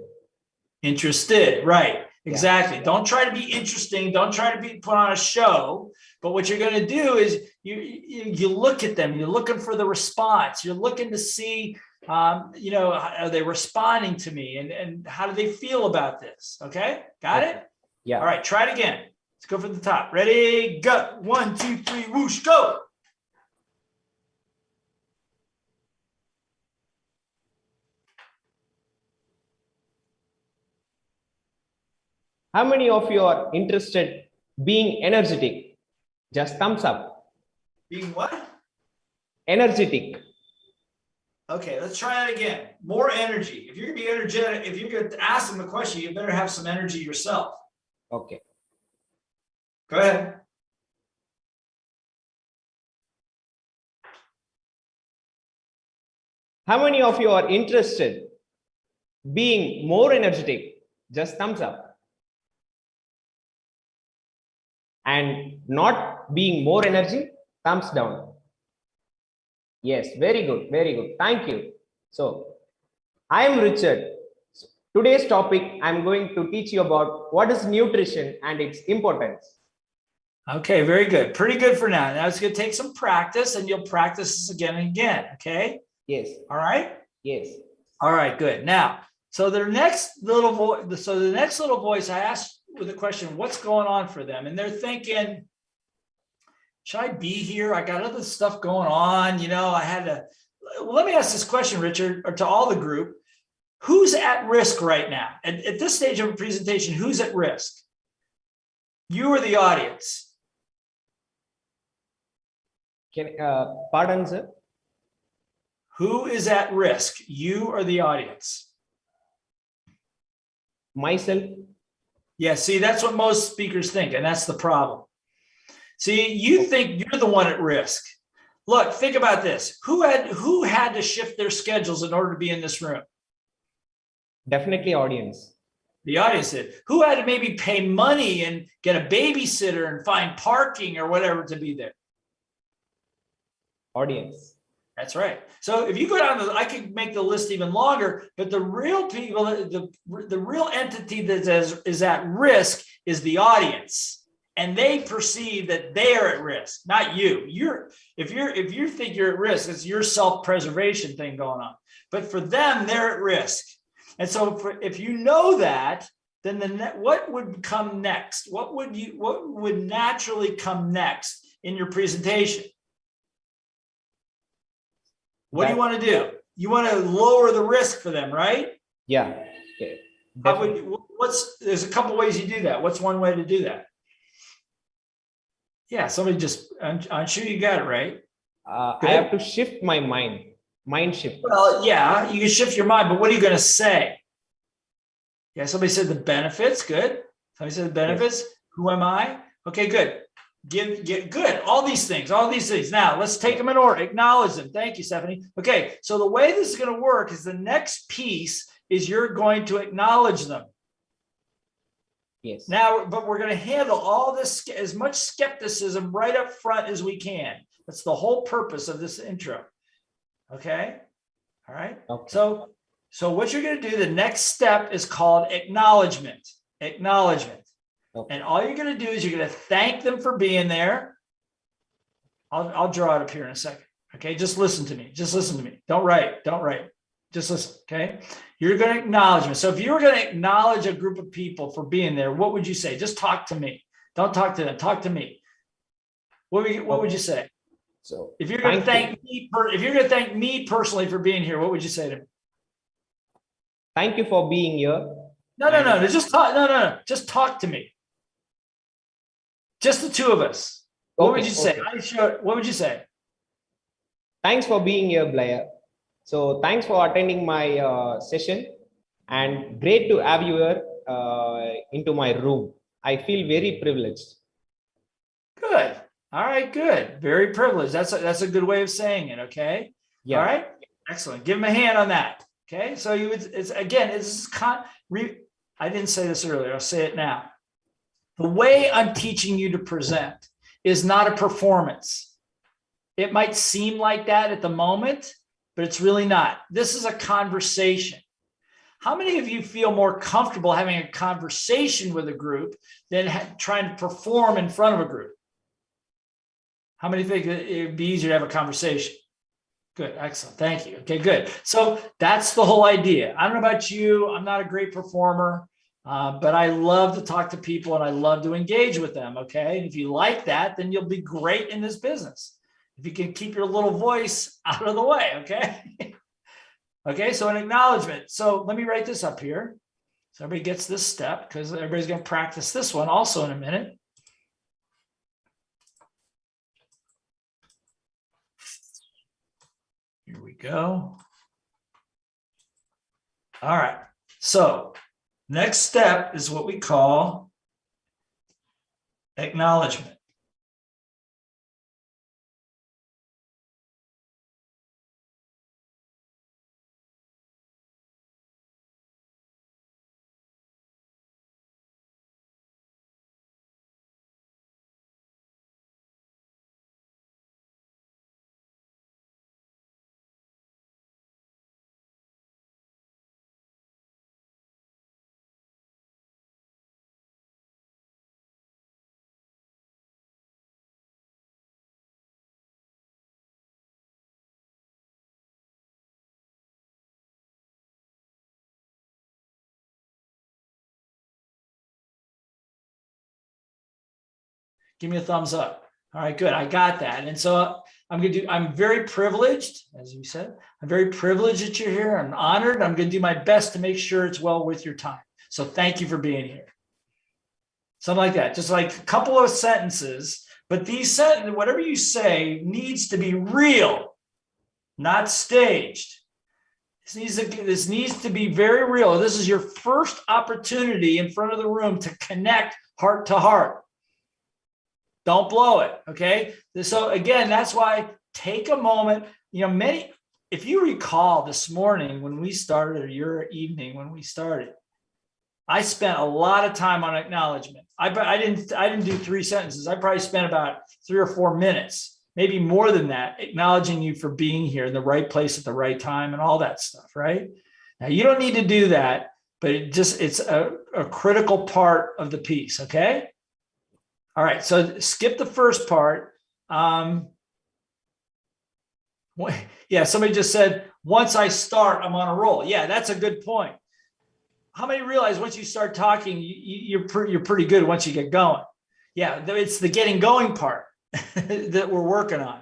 Interested, right. Exactly. Yeah. Don't try to be interesting. Don't try to put on a show. But what you're going to do is you look at them. You're looking for the response. You're looking to see, are they responding to me? And how do they feel about this? Okay. Got it? Yeah. All right. Try it again. Let's go from the top. Ready? Go. 1, 2, 3, whoosh, go. How many of you are interested being energetic? Just thumbs up. Being what? Energetic. Okay, let's try that again. More energy. If you're going to be energetic, if you're going to ask them a question, you better have some energy yourself. Okay. Go ahead. How many of you are interested being more energetic? Just thumbs up. And not being more energy, thumbs down. Yes, very good, very good. Thank you. So, I am Richard. Today's topic, I'm going to teach you about what is nutrition and its importance. Okay, very good. Pretty good for now. Now it's going to take some practice, and you'll practice this again and again. Okay? Yes. All right? Yes. All right, good. Now, so the next little voice, I asked with a question, what's going on for them? And they're thinking, should I be here? I got other stuff going on. I had to, let me ask this question, Richard, or to all the group. Who's at risk right now? At this stage of a presentation, who's at risk? You or the audience? Pardon, sir? Who is at risk? You or the audience? Myself. Yeah, see, that's what most speakers think, and that's the problem. See, you think you're the one at risk. Look, think about this. Who had to shift their schedules in order to be in this room? Definitely audience. The audience did. Who had to maybe pay money and get a babysitter and find parking or whatever to be there? Audience. That's right. So if you go down I could make the list even longer, but the real people, the real entity that is at risk is the audience, and they perceive that they are at risk, not you. If you think you're at risk, it's your self-preservation thing going on. But for them, they're at risk, and so if you know that, then what would come next? What would naturally come next in your presentation? What do you want to do? You want to lower the risk for them, right? Yeah. Okay. There's a couple ways you do that. What's one way to do that? Yeah, somebody I'm sure you got it right. I have to shift my mind shift. Well, yeah, you can shift your mind, but what are you going to say? Yeah, somebody said the benefits. Good. Somebody said the benefits. Yes. Who am I? Okay, good. Get good. All these things. Now let's take them in order. Acknowledge them. Thank you, Stephanie. Okay, so the way this is going to work is the next piece is you're going to acknowledge them. Yes. Now, but we're going to handle all this, as much skepticism right up front as we can. That's the whole purpose of this intro. Okay. All right. Okay. So what you're going to do, the next step is called acknowledgement. Acknowledgement. Okay. And all you're going to do is you're going to thank them for being there. I'll draw it up here in a second. Okay. Just listen to me. Just listen to me. Don't write. Just listen. Okay. You're going to acknowledge them. So if you were going to acknowledge a group of people for being there, what would you say? Just talk to me. Don't talk to them. Talk to me. What would you say? So if you're going to thank me personally for being here, what would you say to me? Thank you for being here. No. Just talk. No. Just talk to me. Just the two of us. What would you say? What would you say? Thanks for being here, Blair. So thanks for attending my session, and great to have you here into my room. I feel very privileged. Good. All right, good. Very privileged. That's a good way of saying it. Okay. Yeah. All right. Excellent. Give him a hand on that. Okay. So I didn't say this earlier. I'll say it now. The way I'm teaching you to present is not a performance. It might seem like that at the moment, but it's really not. This is a conversation. How many of you feel more comfortable having a conversation with a group than trying to perform in front of a group? How many think it'd be easier to have a conversation? Good, excellent, thank you. Okay, good. So that's the whole idea. I don't know about you, I'm not a great performer, but I love to talk to people and I love to engage with them, okay? And if you like that, then you'll be great in this business. If you can keep your little voice out of the way, okay? Okay, so an acknowledgement. So let me write this up here. So everybody gets this step because everybody's gonna practice this one also in a minute. Here we go. All right. So next step is what we call acknowledgement. Give me a thumbs up. All right, good. I got that. And so I'm very privileged, as you said, I'm very privileged that you're here. I'm honored. I'm going to do my best to make sure it's well worth your time. So thank you for being here. Something like that. Just like a couple of sentences, but these sentences, whatever you say needs to be real, not staged. This needs to be very real. This is your first opportunity in front of the room to connect heart to heart. Don't blow it, okay? So again, that's why take a moment. You know, if you recall this morning when we started, or your evening when we started, I spent a lot of time on acknowledgement. I didn't do 3 sentences. I probably spent about 3 or 4 minutes, maybe more than that, acknowledging you for being here in the right place at the right time and all that stuff, right? Now you don't need to do that, but it's a critical part of the piece, okay? All right, so skip the first part. Yeah, somebody just said, once I start, I'm on a roll. Yeah, that's a good point. How many realize once you start talking, you're pretty good once you get going? Yeah, it's the getting going part that we're working on.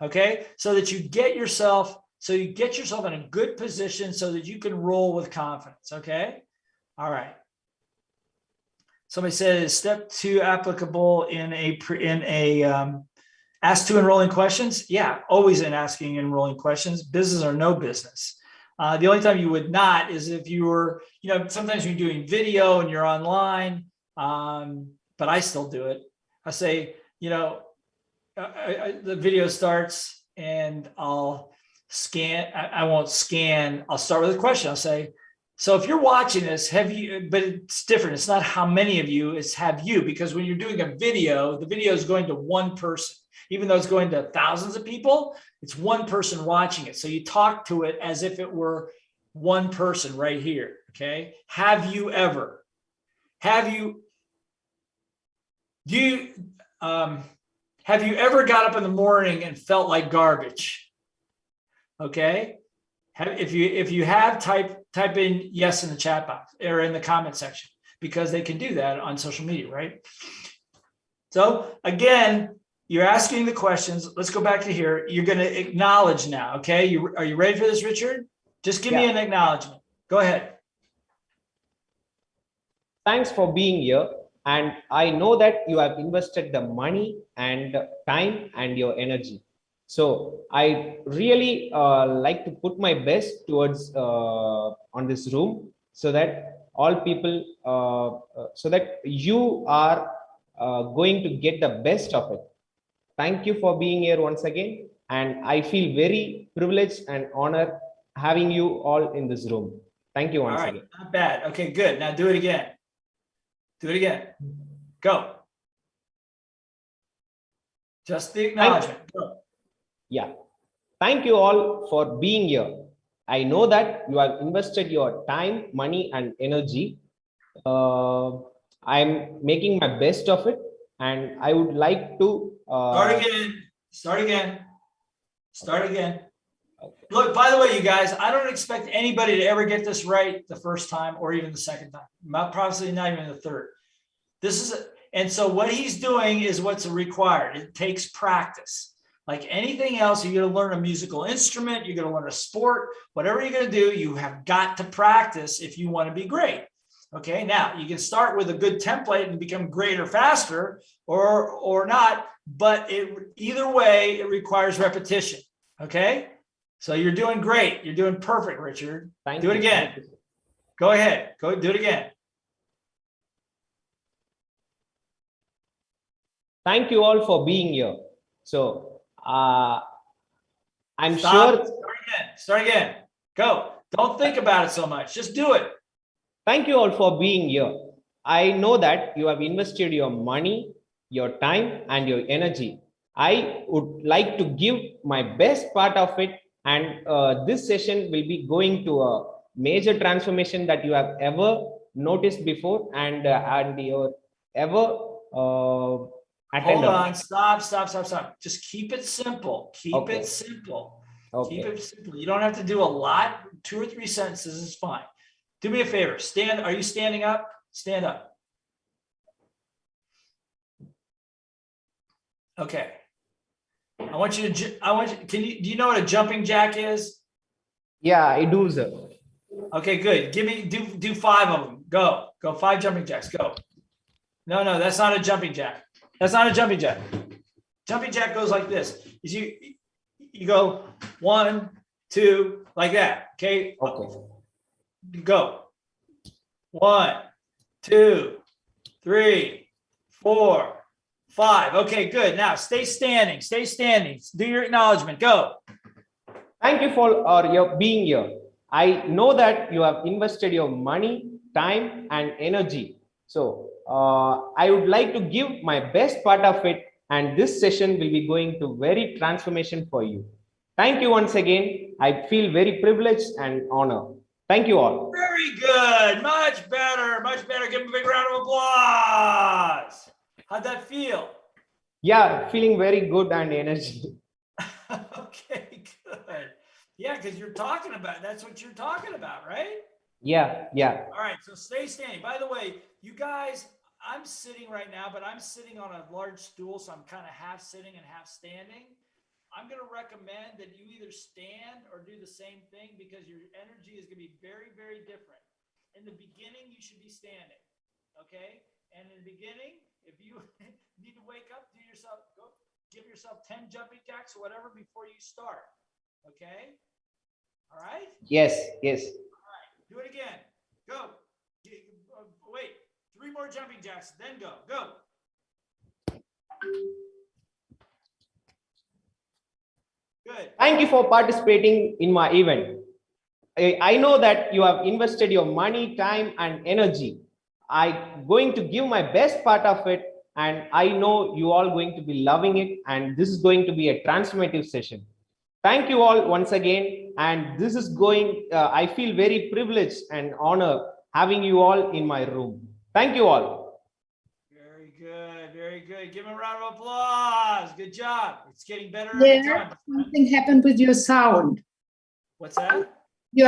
Okay, so that you get yourself in a good position so that you can roll with confidence. Okay, all right. Somebody said, is step 2 applicable in a Ask two enrolling questions. Yeah, always in asking enrolling questions, business or no business. The only time you would not is if you were, sometimes you're doing video and you're online, but I still do it. I say, the video starts and I'll scan. I won't scan. I'll start with a question. I'll say, so if you're watching this, have you, but it's different. It's not how many of you, it's have you, because when you're doing a video, the video is going to one person. Even though it's going to thousands of people, it's one person watching it. So you talk to it as if it were one person right here. Okay. Have you ever got up in the morning and felt like garbage? Okay. If you have, type in yes in the chat box or in the comment section, because they can do that on social media, right? So again, you're asking the questions. Let's go back to here. You're going to acknowledge now. Okay. Are you ready for this, Richard? Just give me an acknowledgement. Go ahead. Thanks for being here. And I know that you have invested the money and time and your energy. So I really like to put my best towards on this room, so that all people, so that you are going to get the best of it. Thank you for being here once again. And I feel very privileged and honored having you all in this room. Thank you once again. Not bad. Okay, good. Now do it again. Do it again. Go. Just the acknowledgement. Go. Yeah. Thank you all for being here. I know that you have invested your time, money, and energy. I'm making my best of it. And I would like to Start again. Okay. Look, by the way, you guys, I don't expect anybody to ever get this right the first time or even the second time. Probably not even the third. And so what he's doing is what's required. It takes practice. Like anything else, you're going to learn a musical instrument, you're going to learn a sport, whatever you're going to do, you have got to practice if you want to be great. Okay, now you can start with a good template and become greater faster or not, but either way, it requires repetition. Okay, so you're doing great. You're doing perfect, Richard. Do it again. Go ahead. Go do it again. Thank you all for being here. So I'm Stop. sure. Start again. Go. Don't think about it so much. Just do it. Thank you all for being here. I know that you have invested your money, your time, and your energy. I would like to give my best part of it, and this session will be going to a major transformation that you have ever noticed before and you ever attended. Hold on. Stop. Just keep it simple. Keep it simple. Okay. Keep it simple. You don't have to do a lot. 2 or 3 sentences is fine. Do me a favor. Stand. Are you standing up? Stand up. Okay. I want you to. Do you know what a jumping jack is? Yeah, I do, sir. Okay, good. Do 5 of them. Go 5 jumping jacks. Go. No, that's not a jumping jack. That's not a jumping jack. Jumping jack goes like this. You go 1, 2, like that. Okay. Go. 1, 2, 3, 4, 5. Okay, good. Now stay standing. Stay standing. Do your acknowledgement. Go. Thank you for your being here. I know that you have invested your money, time, and energy. So I would like to give my best part of it, and this session will be going to very transformation for you. Thank you once again. I feel very privileged and honored. Thank you all. Very good. Much better. Much better. Give him a big round of applause. How'd that feel? Yeah, feeling very good and energy. Okay, good. Yeah, because you're talking about, that's what you're talking about, right? Yeah. All right, so stay standing. By the way, you guys, I'm sitting right now, but I'm sitting on a large stool, so I'm kind of half sitting and half standing. I'm going to recommend that you either stand or do the same thing, because your energy is going to be very, very different. In the beginning, you should be standing, okay? And in the beginning, if you need to wake up, do yourself, go give yourself 10 jumping jacks or whatever before you start. Okay? All right? Yes, yes. All right, do it again. Go. Wait, 3 more jumping jacks, then go. Go. Good. Thank you for participating in my event. I know that you have invested your money, time, and energy. I'm going to give my best part of it, and I know you all going to be loving it, and this is going to be a transformative session. Thank you all once again, and this is going, I feel very privileged and honored having you all in my room. Thank you all. Very good, very good. Give him a round of applause. Good job. It's getting better every There, time. something happened with your sound. What's that? You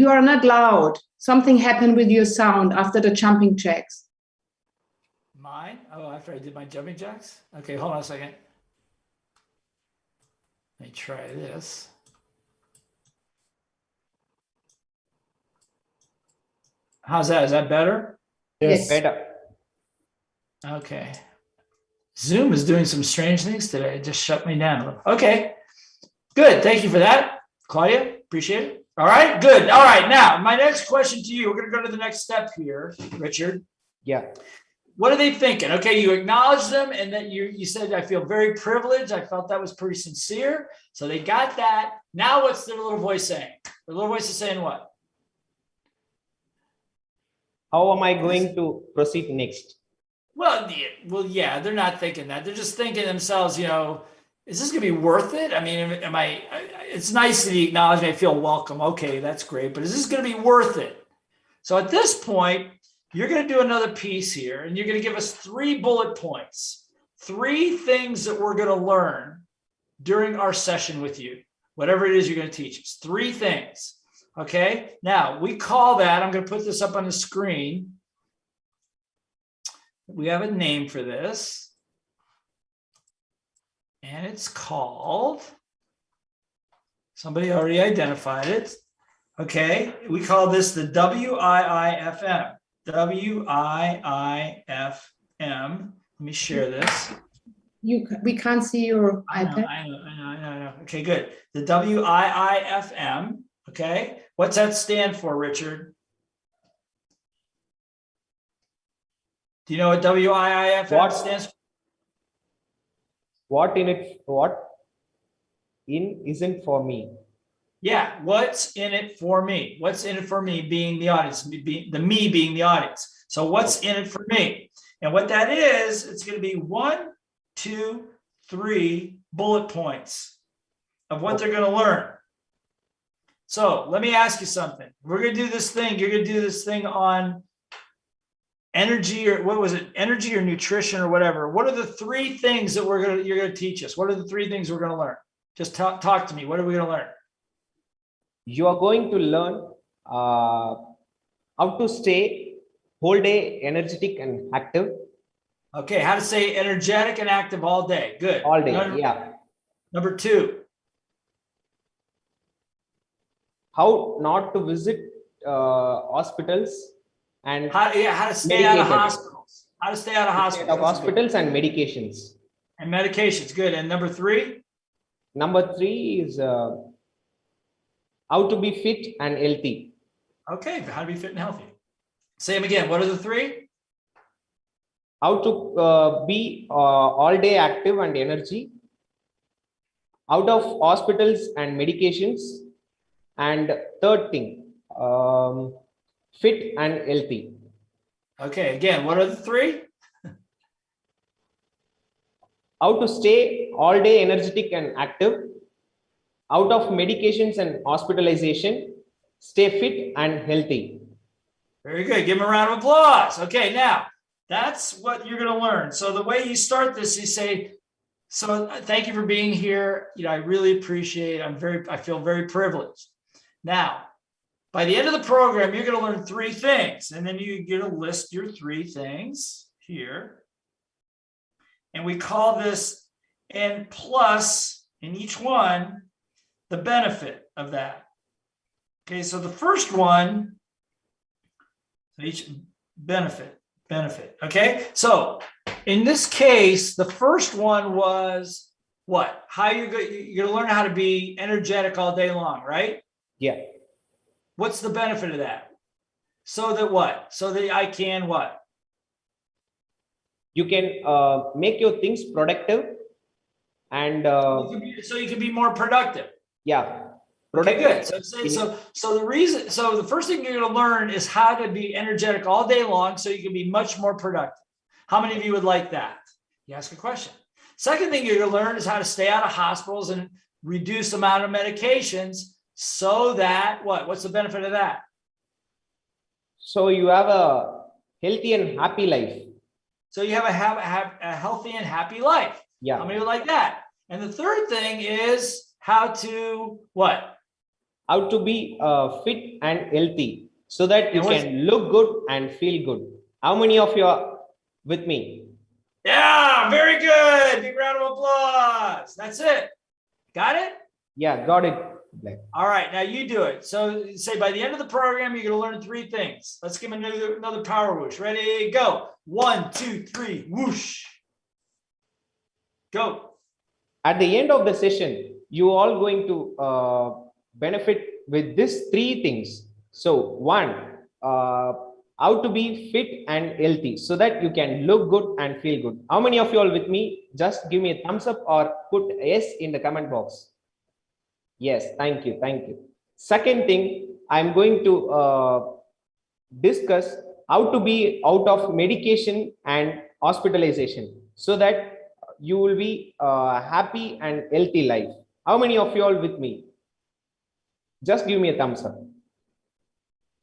are not loud. Something happened with your sound after the jumping jacks. Mine? Oh, after I did my jumping jacks? Okay, hold on a second. Let me try this. How's that? Is that better? Yes. Better. Okay. Zoom is doing some strange things today. It just shut me down a little. Okay. Good. Thank you for that, Claudia. Appreciate it. All right. Good. All right. Now, my next question to you, we're going to go to the next step here, Richard. Yeah. What are they thinking? Okay, you acknowledge them, and then you said, I feel very privileged. I felt that was pretty sincere. So they got that. Now what's their little voice saying? The little voice is saying what? How am I going to proceed next? Well, yeah, they're not thinking that. They're just thinking themselves, is this going to be worth it? I mean, it's nice that he acknowledged me. I feel welcome. Okay, that's great. But is this going to be worth it? So at this point, you're going to do another piece here, and you're going to give us 3 bullet points, 3 things that we're going to learn during our session with you, whatever it is you're going to teach us. 3 things. Okay. Now we call that, I'm going to put this up on the screen. We have a name for this, and it's called, somebody already identified it. Okay. We call this the WIIFM. WIIFM. Let me share this. We can't see your iPad. I know. Okay, good. The WIIFM. Okay. What's that stand for, Richard? Do you know what WIIFM stands for? What in isn't for me? Yeah, what's in it for me? What's in it for me being the audience, the me being the audience. So what's in it for me? And what that is, it's going to be 1, 2, 3 bullet points of what they're going to learn. So let me ask you something. We're going to do this thing. You're going to do this thing on energy, or what was it? Energy or nutrition or whatever. What are the 3 things that you're going to teach us? What are the 3 things we're going to learn? Just talk to me. What are we going to learn? You are going to learn how to stay whole day energetic and active. Okay, how to stay energetic and active all day. Good. All day, yeah. Number 2. How not to visit hospitals and how to stay out of hospitals. How to stay out of hospitals. Hospitals and medications. And medications, good. And number 3? Number 3 is how to be fit and healthy. Okay, how to be fit and healthy. Say them again. What are the 3? How to be all day active and energy, out of hospitals and medications, and 3rd thing, fit and healthy. Okay, again, what are the 3? How to stay all day energetic and active, out of medications and hospitalization, stay fit and healthy. Very good. Give them a round of applause. Okay, now that's what you're going to learn. So the way you start this, you say, so thank you for being here. I really appreciate it. I feel very privileged. Now, by the end of the program, you're going to learn 3 things, and then you're going to list your 3 things here. And we call this, and plus in each one, the benefit of that. Okay, so the first one, each benefit. Okay, so In this case, the first one was what? How you're going to learn how to be energetic all day long, right? Yeah. What's the benefit of that? So that what? So that I can what? You can make your things productive, and so you can be more productive. Yeah. Okay, good. So the first thing you're going to learn is how to be energetic all day long, so you can be much more productive. How many of you would like that? You ask a question. Second thing you're going to learn is how to stay out of hospitals and reduce the amount of medications, so that what? What's the benefit of that? So you have a healthy and happy life. So you have a healthy and happy life. Yeah. How many would like that? And the third thing is how to what? How to be fit and healthy, so that you can look good and feel good. How many of you are with me? Yeah, very good. Big round of applause. That's it. Got it? Yeah, got it. All right, now you do it. So say by the end of the program, you're going to learn 3 things. Let's give another power whoosh. Ready, go. 1, 2, 3, whoosh. Go. At the end of the session, you all going to benefit with these 3 things. So 1, how to be fit and healthy, so that you can look good and feel good. How many of you all with me? Just give me a thumbs up or put yes in the comment box. Yes, thank you, thank you. Second thing, I'm going to discuss how to be out of medication and hospitalization, so that you will be happy and healthy life. How many of you all with me? Just give me a thumbs up.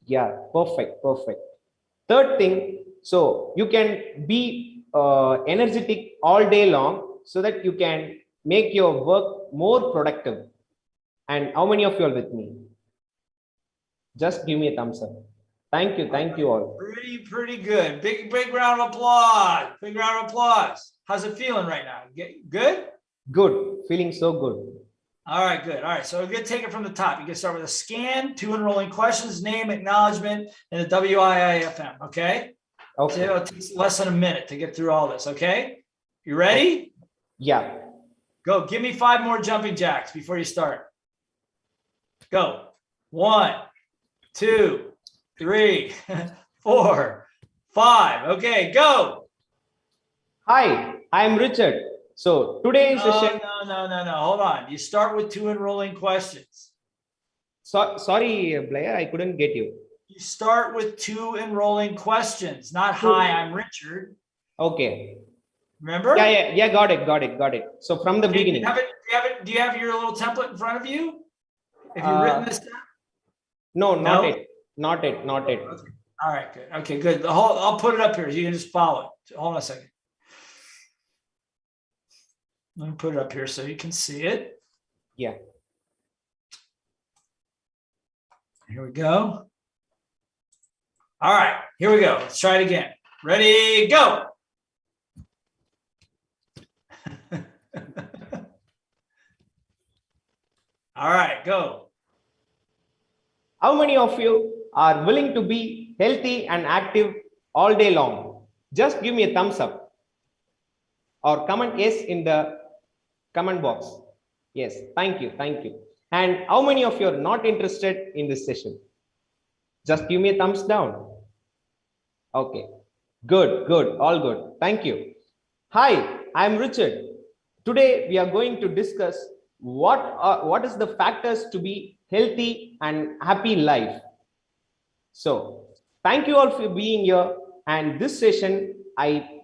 Yeah, perfect, perfect. Third thing, so you can be energetic all day long, so that you can make your work more productive. And how many of you are with me? Just give me a thumbs up. Thank you all. Pretty good. Big round of applause. Big round of applause. How's it feeling right now? Good? Good. Feeling so good. All right, good. All right, so we're going to take it from the top. You can start with a scan, 2 enrolling questions, name, acknowledgement, and a WIIFM, okay? Okay. So it takes less than a minute to get through all this, okay? You ready? Yeah. Go. Give me 5 more jumping jacks before you start. Go. 1, 2, 3, 4, 5. Okay, go. Hi, I'm Richard. So today's session. No. Hold on. You start with 2 enrolling questions. Sorry, Blair, I couldn't get you. You start with 2 enrolling questions, not hi, I'm Richard. Okay. Remember? Yeah. Got it. So from the beginning. Do you have your little template in front of you? Have you written this down? No, not it. Okay. All right, good. Okay, good. I'll put it up here. You can just follow it. Hold on a second. Let me put it up here so you can see it. Yeah. Here we go. All right, here we go. Let's try it again. Ready, go. All right, go. How many of you are willing to be healthy and active all day long? Just give me a thumbs up or comment yes in the comment box. Yes, thank you. And how many of you are not interested in this session? Just give me a thumbs down. Okay, good, all good. Thank you. Hi, I'm Richard. Today we are going to discuss what is the factors to be healthy and happy life. So thank you all for being here, and this session I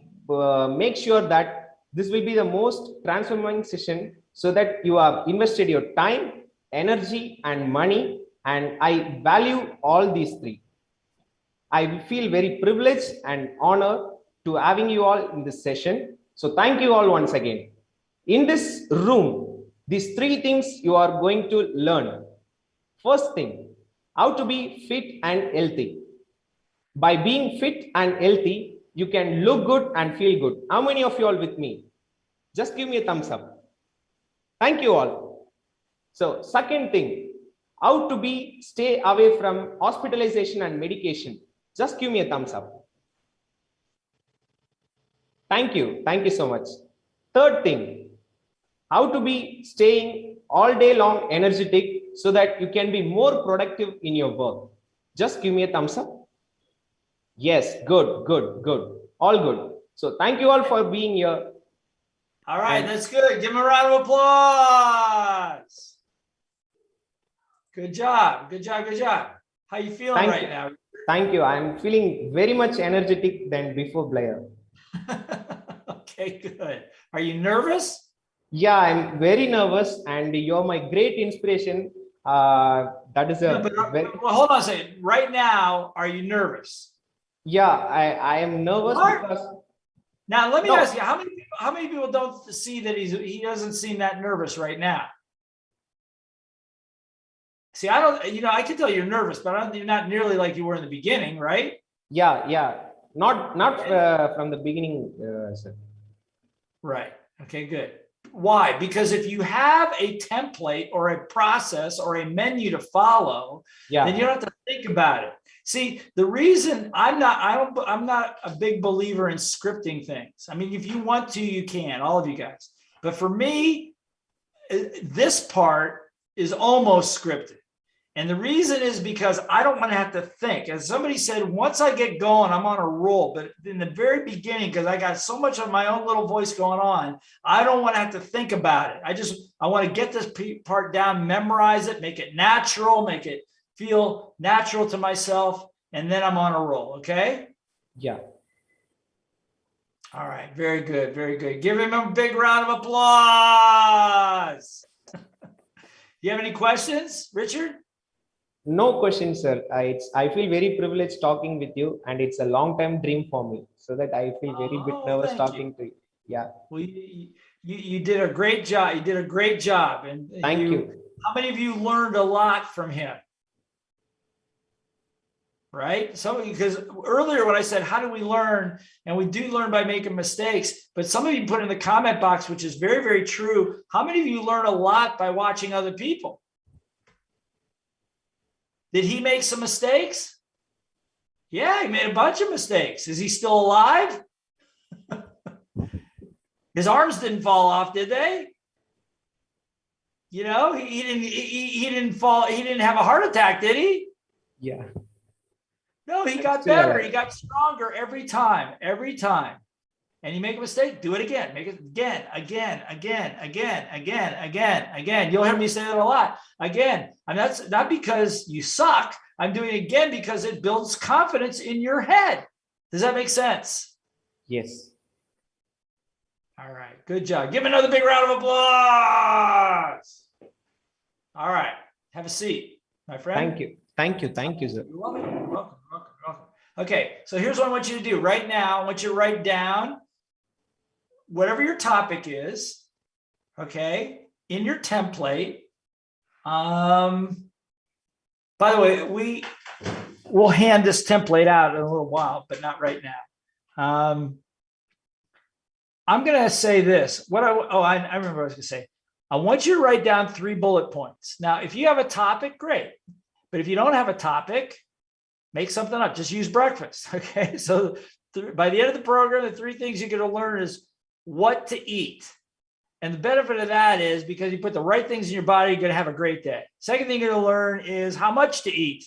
make sure that this will be the most transforming session, so that you have invested your time, energy and money, and I value all these 3. I feel very privileged and honored to having you all in this session. So thank you all once again. In this room, these 3 things you are going to learn. First thing, how to be fit and healthy. By being fit and healthy, you can look good and feel good. How many of you all with me? Just give me a thumbs up. Thank you all. So second thing, how to stay away from hospitalization and medication. Just give me a thumbs up. Thank you. Thank you so much. Third thing, how to be staying all day long energetic so that you can be more productive in your work. Just give me a thumbs up. Yes, good, good, good. All good. So thank you all for being here. All right, that's good. Give him a round of applause. Good job. Good job. Good job. How you feeling right now? Thank you. I'm feeling very much energetic than before, Blair. Okay, good. Are you nervous? Yeah, I'm very nervous, and you're my great inspiration. That is a well, hold on a second. Right now, are you nervous? Yeah, I am nervous because. Now let me ask you, how many people don't see that he doesn't seem that nervous right now? See, I don't, I can tell you're nervous, but you're not nearly like you were in the beginning, right? Yeah. Not from the beginning, sir. Right. Okay, good. Why? Because if you have a template or a process or a menu to follow, then you don't have to think about it. See, the reason I'm not a big believer in scripting things. I mean, if you want to, you can, all of you guys. But for me, this part is almost scripted. And the reason is because I don't want to have to think. As somebody said, once I get going, I'm on a roll. But in the very beginning, because I got so much of my own little voice going on, I don't want to have to think about it. I want to get this part down, memorize it, make it natural, make it feel natural to myself, and then I'm on a roll. Okay? Yeah. All right. Very good. Very good. Give him a big round of applause. You have any questions, Richard? No questions, sir. I feel very privileged talking with you, and it's a long-time dream for me. So that I feel very bit nervous talking to you. Yeah. Well, you did a great job. You did a great job. And thank you. How many of you learned a lot from him? Right? So, because earlier when I said, how do we learn? And we do learn by making mistakes, but some of you put in the comment box, which is very, very true. How many of you learn a lot by watching other people? Did he make some mistakes? Yeah, he made a bunch of mistakes. Is he still alive? His arms didn't fall off, did they? He didn't fall. He didn't have a heart attack, did he? Yeah. No, he got better. He got stronger every time. And you make a mistake, do it again. Make it again. You'll hear me say that a lot. Again. And that's not because you suck. I'm doing it again because it builds confidence in your head. Does that make sense? Yes. All right. Good job. Give him another big round of applause. All right. Have a seat, my friend. Thank you, sir. You're welcome. Okay, so here's what I want you to do right now. I want you to write down whatever your topic is, okay, in your template. By the way, we'll hand this template out in a little while, but not right now. I'm going to say this. I remember what I was going to say. I want you to write down 3 bullet points. Now, if you have a topic, great. But if you don't have a topic, make something up. Just use breakfast. Okay. So by the end of the program, the 3 things you're going to learn is what to eat. And the benefit of that is because you put the right things in your body, you're going to have a great day. Second thing you're going to learn is how much to eat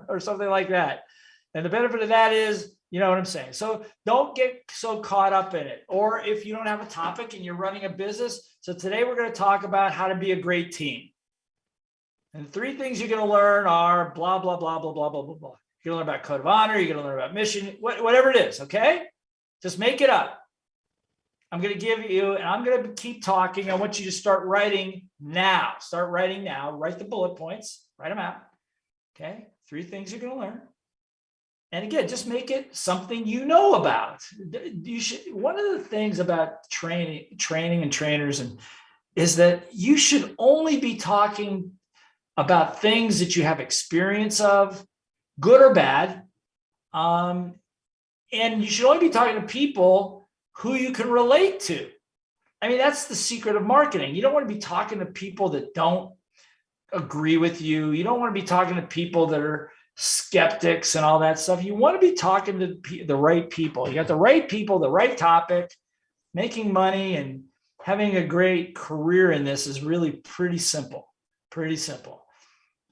or something like that. And the benefit of that is, you know what I'm saying? So don't get so caught up in it. Or if you don't have a topic and you're running a business. So today we're going to talk about how to be a great team. And the 3 things you're going to learn are blah, blah, blah, blah, blah, blah, blah, blah. You're going to learn about code of honor. You're going to learn about mission, whatever it is. Okay. Just make it up. I'm going to give you, and I'm going to keep talking. I want you to start writing now. Start writing now. Write the bullet points. Write them out. Okay. 3 things you're going to learn. And again, just make it something you know about. You should. One of the things about training and trainers is that you should only be talking about things that you have experience of, good or bad. And you should only be talking to people who you can relate to. I mean, that's the secret of marketing. You don't want to be talking to people that don't agree with you. You don't want to be talking to people that are skeptics and all that stuff. You want to be talking to the right people. You got the right people, the right topic, making money and having a great career in this is really pretty simple. Pretty simple.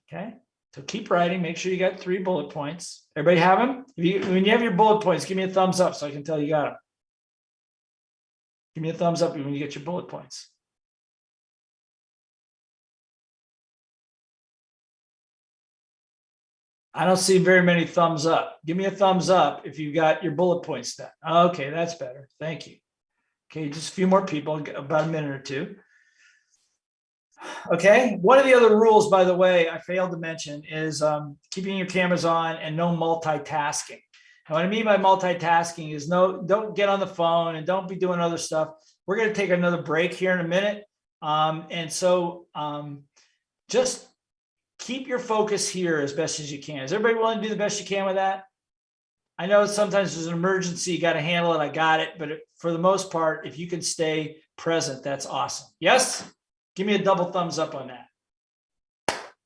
Okay. So keep writing. Make sure you got 3 bullet points. Everybody have them? When you have your bullet points, give me a thumbs up so I can tell you got them. Give me a thumbs up when you get your bullet points. I don't see very many thumbs up. Give me a thumbs up if you got your bullet points done. Okay, that's better. Thank you. Okay, just a few more people, about a minute or two. Okay, one of the other rules, by the way, I failed to mention is keeping your cameras on and no multitasking. And what I mean by multitasking is don't get on the phone and don't be doing other stuff. We're going to take another break here in a minute. Just keep your focus here as best as you can. Is everybody willing to do the best you can with that? I know sometimes there's an emergency, you got to handle it. I got it. But for the most part, if you can stay present, that's awesome. Yes? Give me a double thumbs up on that.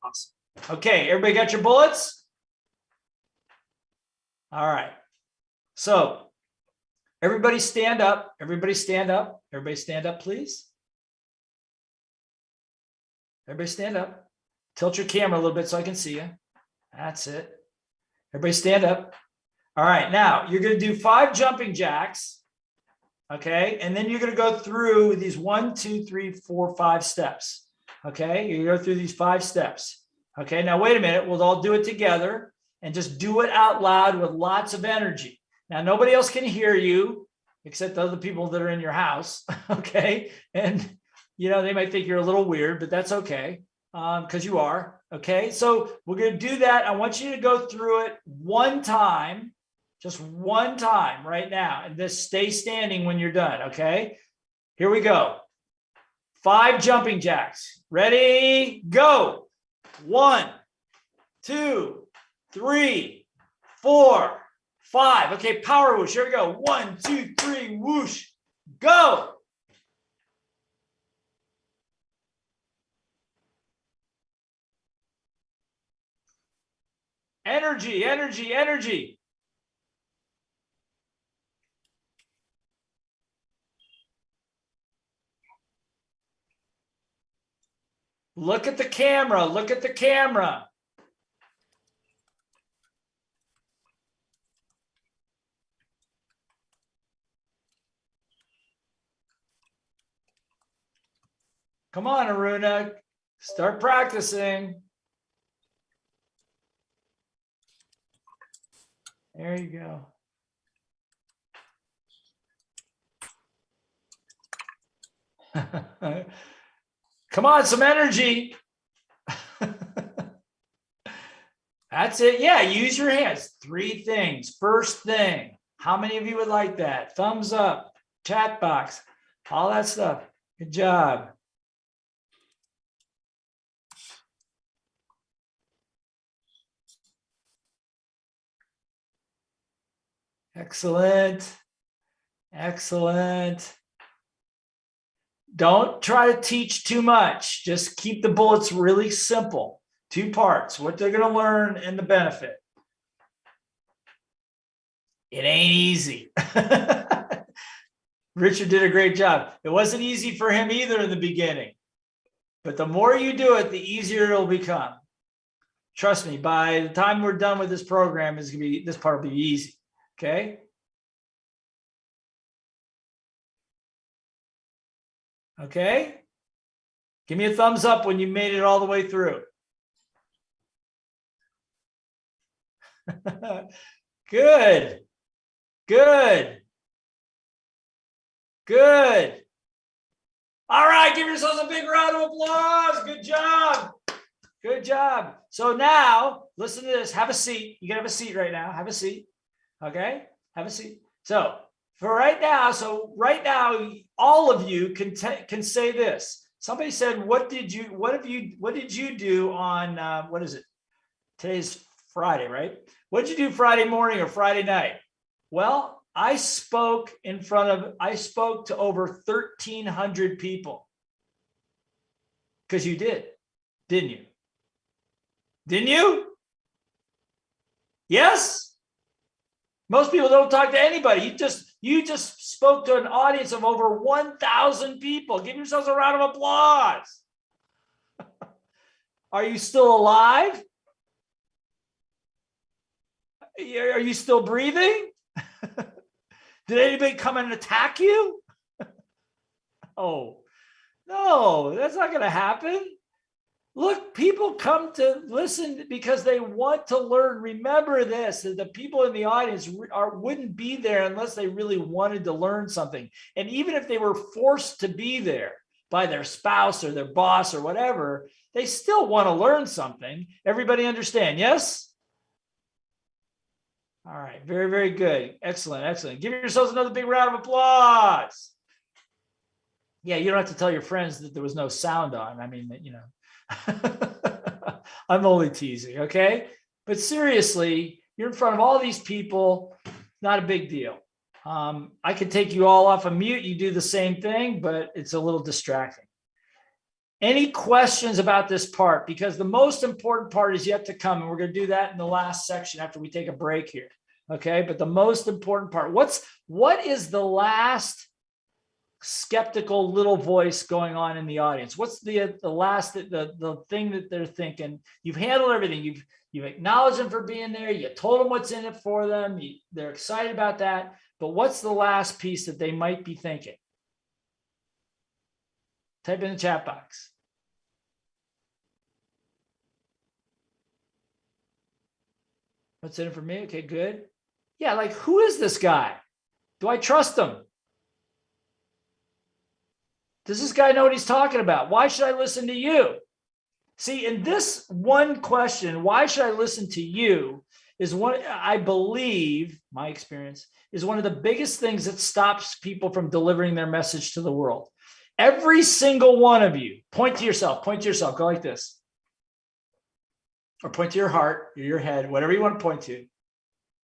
Awesome. Okay, everybody got your bullets? All right. So everybody stand up. Everybody stand up. Everybody stand up, please. Everybody stand up. Tilt your camera a little bit so I can see you. That's it. Everybody stand up. All right, now you're going to do 5 jumping jacks. Okay, and then you're going to go through these 1, 2, 3, 4, 5 steps. Okay, you go through these 5 steps. Okay, now wait a minute. We'll all do it together and just do it out loud with lots of energy. Now, nobody else can hear you except the other people that are in your house. Okay, and they might think you're a little weird, but that's okay. Because you are. Okay, so we're going to do that. I want you to go through it one time, just one time right now, and just stay standing when you're done. Okay, here we go. 5 jumping jacks. Ready, go. 1, 2, 3, 4, 5. Okay, power whoosh. Here we go. 1, 2, 3, whoosh. Go. Energy, energy, energy. Look at the camera. Look at the camera. Come on, Aruna. Start practicing. There you go. Come on, some energy. That's it. Yeah, use your hands. 3 things. First thing. How many of you would like that? Thumbs up, chat box, all that stuff. Good job. Excellent. Excellent. Don't try to teach too much. Just keep the bullets really simple. 2 parts, what they're going to learn and the benefit. It ain't easy. Richard did a great job. It wasn't easy for him either in the beginning. But the more you do it, the easier it'll become. Trust me, by the time we're done with this program, this part will be easy. Okay. Okay. Give me a thumbs up when you made it all the way through. Good. Good. Good. All right. Give yourselves a big round of applause. Good job. Good job. So now listen to this. Have a seat. You can have a seat right now. Have a seat. Okay, have a seat. So for right now, all of you can say this. Somebody said, what did you do on what is it? Today's Friday, right? What did you do Friday morning or Friday night? Well, I spoke to over 1,300 people. Because you did, didn't you? Didn't you? Yes? Most people don't talk to anybody. You just spoke to an audience of over 1,000 people. Give yourselves a round of applause. Are you still alive? Are you still breathing? Did anybody come and attack you? Oh, no, that's not going to happen. Look, people come to listen because they want to learn. Remember this, that the people in the audience wouldn't be there unless they really wanted to learn something. And even if they were forced to be there by their spouse or their boss or whatever, they still want to learn something. Everybody understand? Yes? All right. Very, very good. Excellent. Excellent. Give yourselves another big round of applause. Yeah, you don't have to tell your friends that there was no sound on. I mean, you know, I'm only teasing, okay? But seriously, you're in front of all these people. Not a big deal. I could take you all off of mute. You do the same thing, but it's a little distracting. Any questions about this part? Because the most important part is yet to come, and we're going to do that in the last section after we take a break here. Okay, but the most important part, what is the last skeptical little voice going on in the audience? What's the last the thing that they're thinking? You've handled everything. You've acknowledged them for being there. You told them what's in it for them. They're excited about that. But what's the last piece that they might be thinking? Type in the chat box. What's in it for me? Okay, good. Yeah, like, who is this guy? Do I trust him? Does this guy know what he's talking about? Why should I listen to you? See, in this one question, why should I listen to you, is one, I believe, my experience, is one of the biggest things that stops people from delivering their message to the world. Every single one of you, point to yourself, go like this. Or point to your heart, or your head, whatever you want to point to.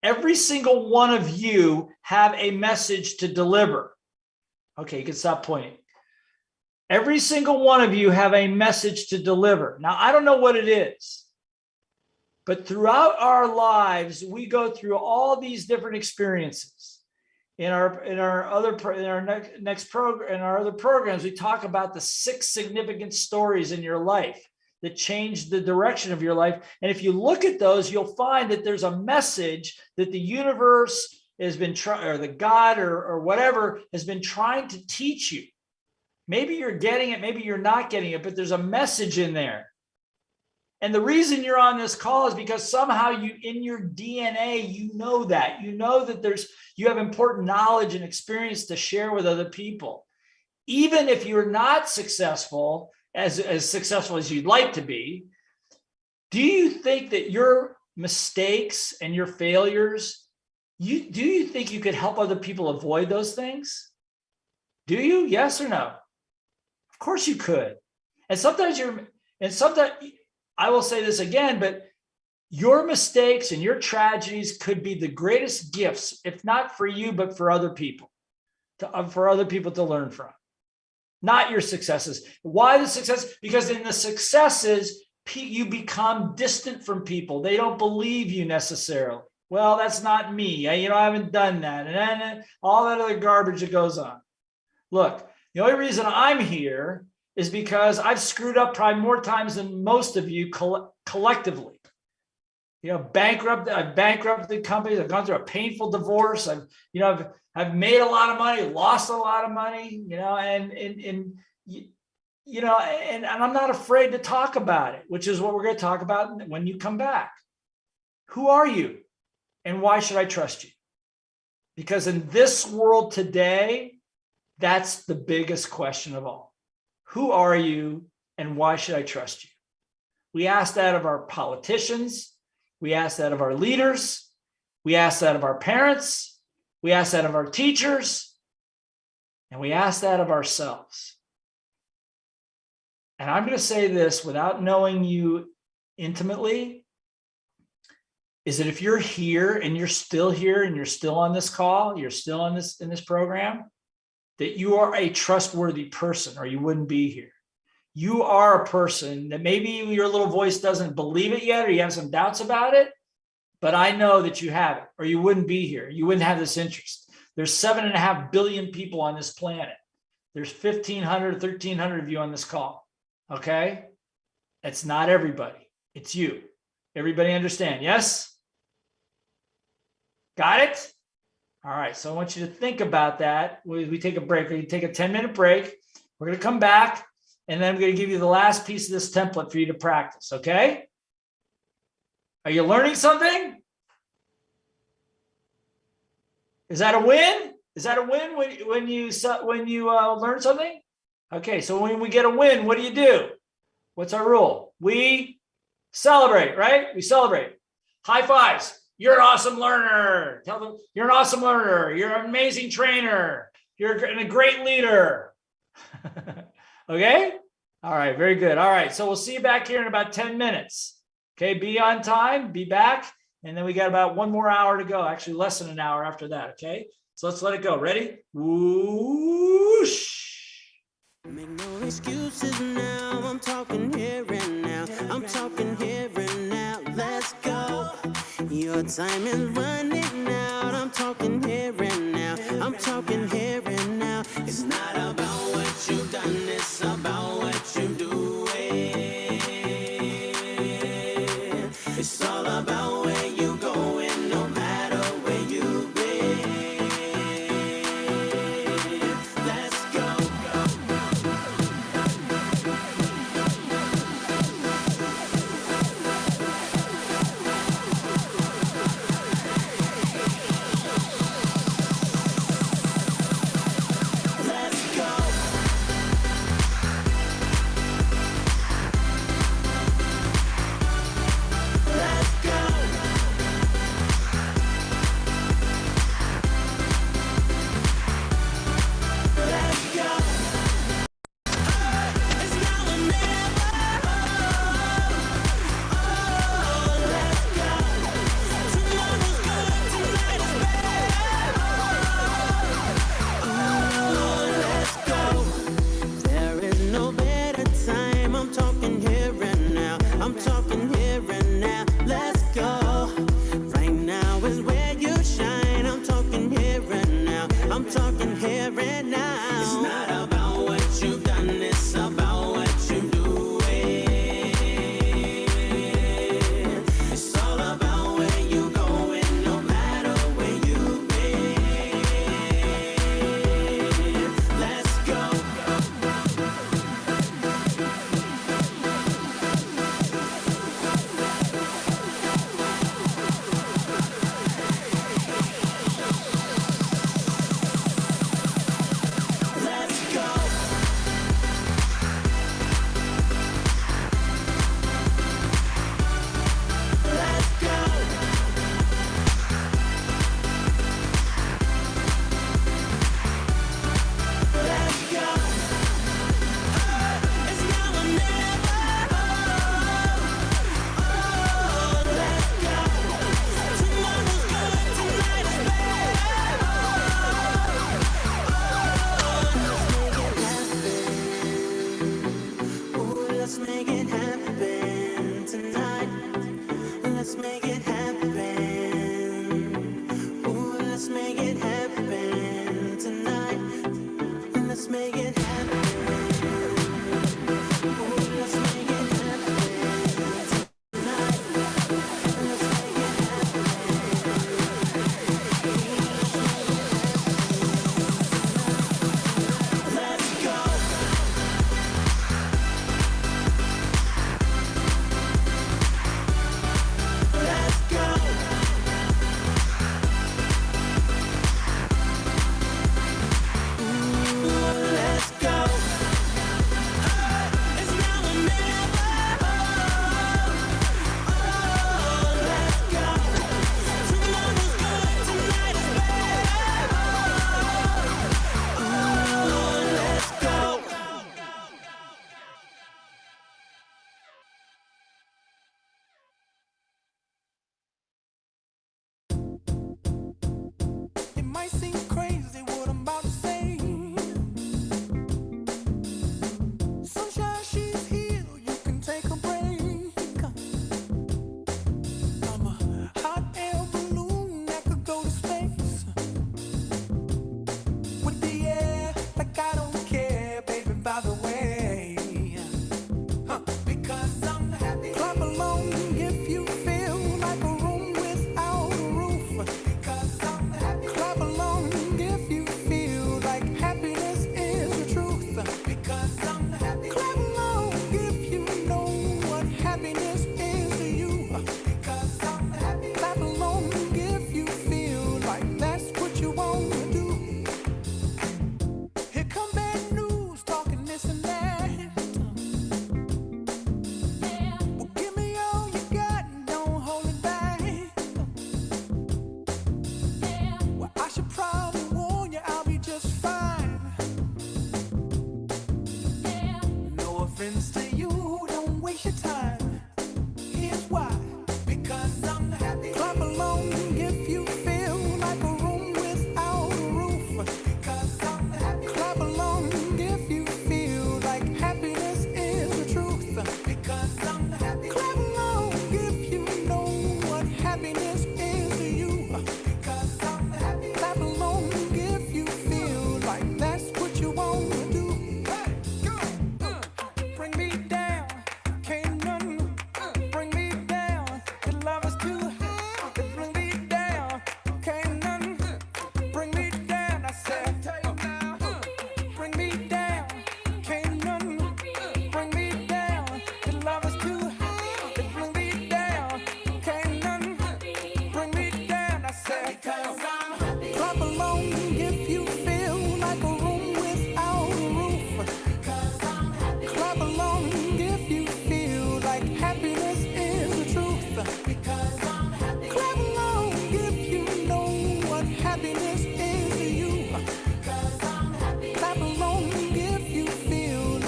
Every single one of you have a message to deliver. Okay, you can stop pointing. Every single one of you have a message to deliver. Now, I don't know what it is, but throughout our lives, we go through all these different experiences. In our other programs, we talk about the 6 significant stories in your life that changed the direction of your life. And if you look at those, you'll find that there's a message that the universe has been trying, or the God or whatever has been trying to teach you. Maybe you're getting it, maybe you're not getting it, but there's a message in there. And the reason you're on this call is because somehow you, in your DNA, you know that you have important knowledge and experience to share with other people. Even if you're not successful, as successful as you'd like to be, do you think that your mistakes and your failures, do you think you could help other people avoid those things? Do you? Yes or no? Of course you could. And sometimes I will say this again, but your mistakes and your tragedies could be the greatest gifts, if not for you, but for other people, for other people to learn from. Not your successes. Why the success? Because in the successes, you become distant from people. They don't believe you necessarily. Well, that's not me. I haven't done that. And all that other garbage that goes on. Look, the only reason I'm here is because I've screwed up probably more times than most of you collectively. I've bankrupted companies. I've gone through a painful divorce. I've made a lot of money, lost a lot of money, and I'm not afraid to talk about it, which is what we're going to talk about when you come back. Who are you and why should I trust you? Because in this world today, that's the biggest question of all. Who are you and why should I trust you? We ask that of our politicians. We ask that of our leaders. We ask that of our parents. We ask that of our teachers. And we ask that of ourselves. And I'm going to say this without knowing you intimately, is that if you're here and you're still here and you're still on this call, you're still in this program, that you are a trustworthy person or you wouldn't be here. You are a person that maybe your little voice doesn't believe it yet, or you have some doubts about it, but I know that you have it, or you wouldn't be here. You wouldn't have this interest. There's 7.5 billion people on this planet. There's 1,500, 1,300 of you on this call. Okay? It's not everybody. It's you. Everybody understand? Yes? Got it? All right. So I want you to think about that. We take a break. We take a 10-minute break. We're going to come back, and then I'm going to give you the last piece of this template for you to practice. Okay? Are you learning something? Is that a win? Is that a win when you learn something? Okay, so when we get a win, what do? What's our rule? We celebrate, right? We celebrate. High fives. You're an awesome learner. Tell them you're an awesome learner. You're an amazing trainer. You're a great leader. Okay? All right, very good. All right, so we'll see you back here in about 10 minutes. Okay, be on time, be back. And then we got about 1 more hour to go, actually less than an hour after that, okay? So let's let it go. Ready? Whoosh. Make no excuses now, I'm talking here and now. I'm talking here and now, let's go. Your time is running out, I'm talking here and now. I'm talking here and now. It's not about what you've done, it's about what you're doing. It's all about where you're going, no matter where you've been. Let's go.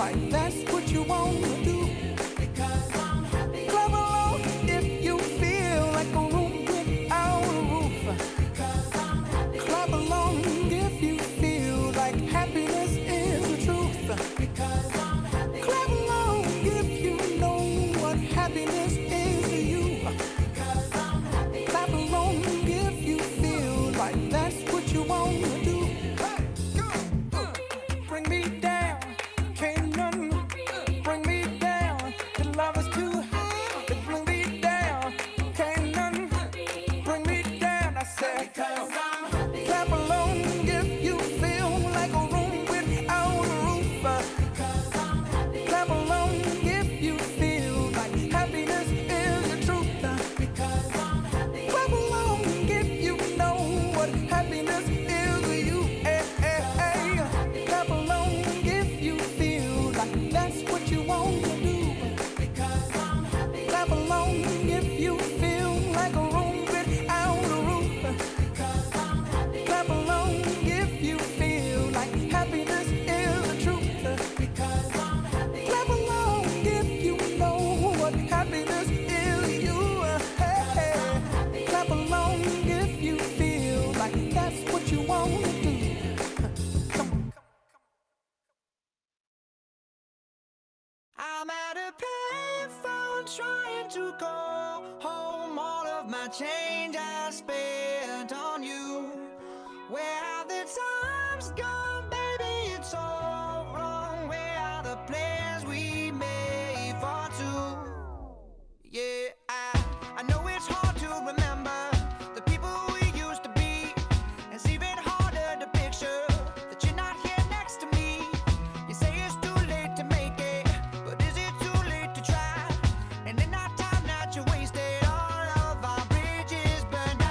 like that's what you want to do. Because I'm happy. Clap along if you feel like a room without a roof. Because I'm happy. Clap along if you feel like happiness is the truth. Because I'm happy. Clap along if you know what happiness is to you. Because I'm happy. Clap along if you feel like that's what you want to do. Bring me down, can't none bring me down. The love is too high to bring me down. Can't none bring me down. I said, because I'm happy. Clap along if you feel like a room without a roof. Because I'm happy. Clap along if you feel like happiness is the truth. Because I'm happy. Clap along if you know what happiness is to you. Clap along if you feel like that's what you want to do. Because I'm happy. Clap along if you feel like a room without a roof. Because I'm happy. Clap along if you feel like happiness is the truth. Because I'm happy. Clap along if you know what happiness is to you. Clap along if you feel like that's what you want to do. I'm at a payphone trying to go home. All of my change I spent on you. Where have the times gone, baby? It's all wrong. Where are the plans we made for two? Yeah, I know it's hard to remember the people we used to be. It's even harder to picture that you're not here next to me. You say it's too late to make it, but is it too late to try? And in that time that you wasted, all of our bridges burned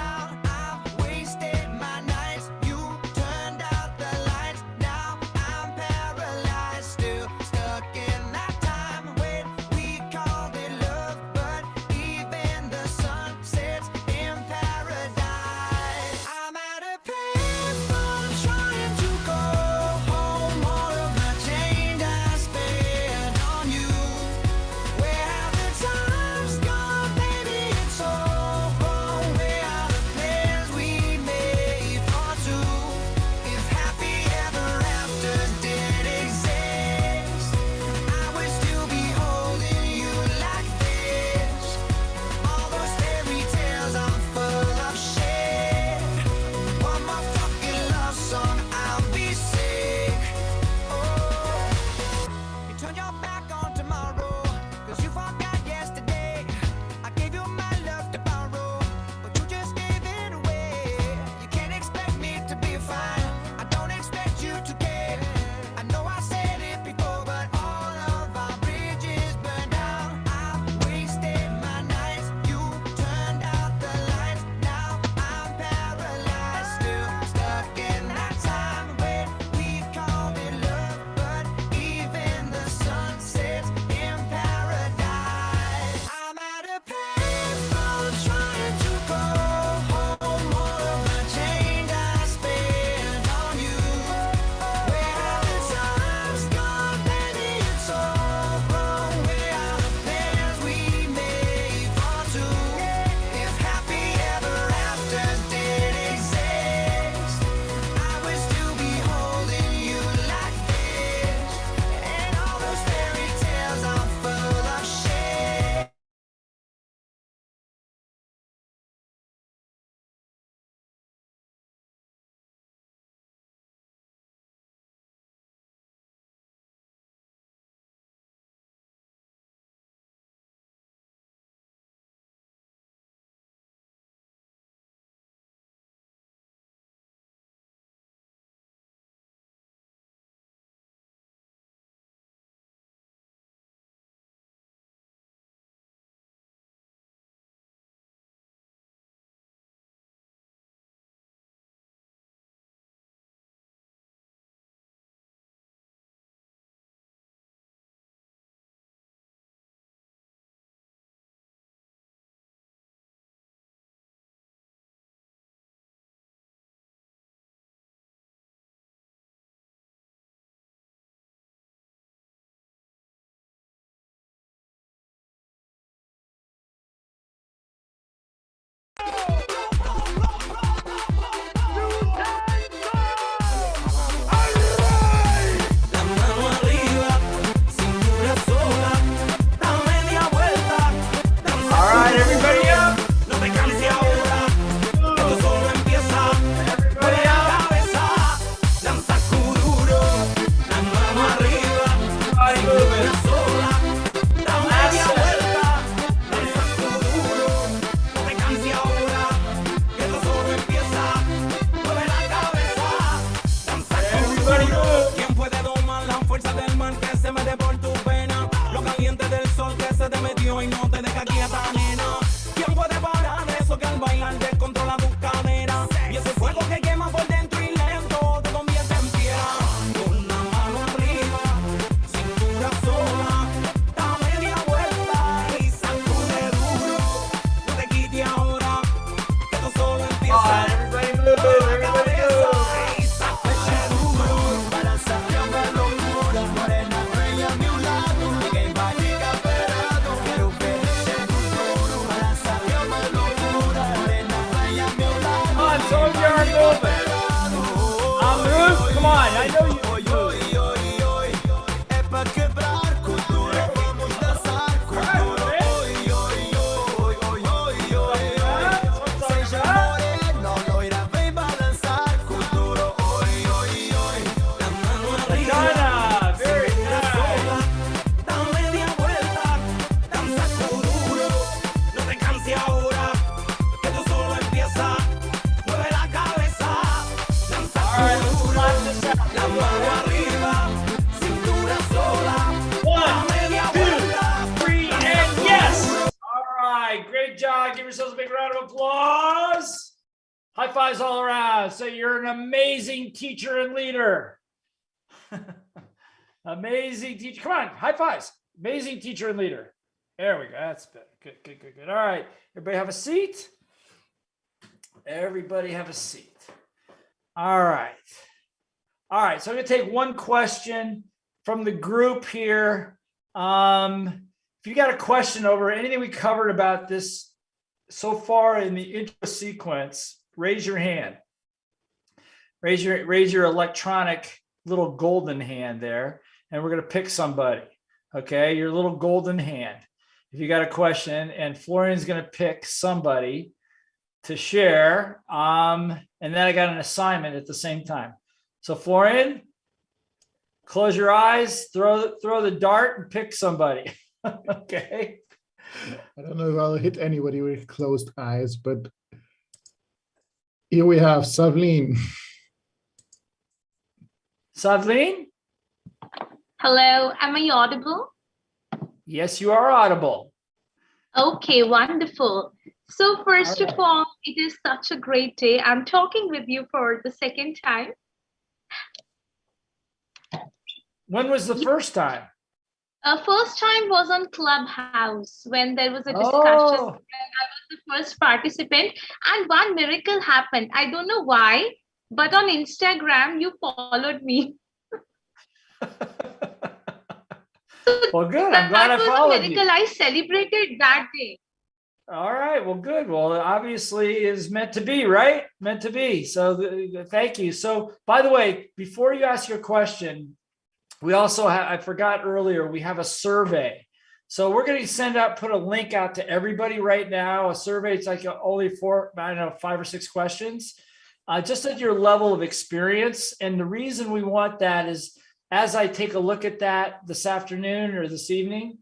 muere por tu pena. Lo caliente del sol que se te metió y no te deja quieta, nena. ¿Quién puede parar eso que al bailar descontrola tus caderas? Y ese fuego que quema por dentro y lento te convierte en piedra. Con una mano arriba, cintura sola, da media vuelta y sacude duro. No te quites ahora, que esto solo empieza. Come on, I know you. Great job. Give yourselves a big round of applause. High fives all around. So you're an amazing teacher and leader. Amazing teacher. Come on, high fives. Amazing teacher and leader. There we go. That's better. Good, good, good, good. All right. Everybody have a seat. Everybody have a seat. All right. All right. So I'm going to take one question from the group here. If you got a question over anything we covered about this so far in the intro sequence, raise your hand. Raise your electronic little golden hand there, and we're going to pick somebody. Okay, your little golden hand. If you got a question, and Florian's going to pick somebody to share, and then I got an assignment at the same time. So Florian, close your eyes, throw the dart, and pick somebody. Okay. I don't know if I'll hit anybody with closed eyes, but here we have Savleen. Savleen? Hello, am I audible? Yes, you are audible. Okay, wonderful. So first of all, it is such a great day. I'm talking with you for the second time. When was the first time? First time was on Clubhouse when there was a discussion. Oh. And I was the first participant, and one miracle happened. I don't know why, but on Instagram you followed me. Well, good. I'm glad I followed you. Miracle I celebrated that day. All right. Well, good. Well, obviously is meant to be, right? Meant to be. So thank you. So by the way, before you ask your question, we also have, I forgot earlier, we have a survey. So we're going to put a link out to everybody right now. A survey, it's like only 5 or 6 questions, just at your level of experience. And the reason we want that is as I take a look at that this afternoon or this evening,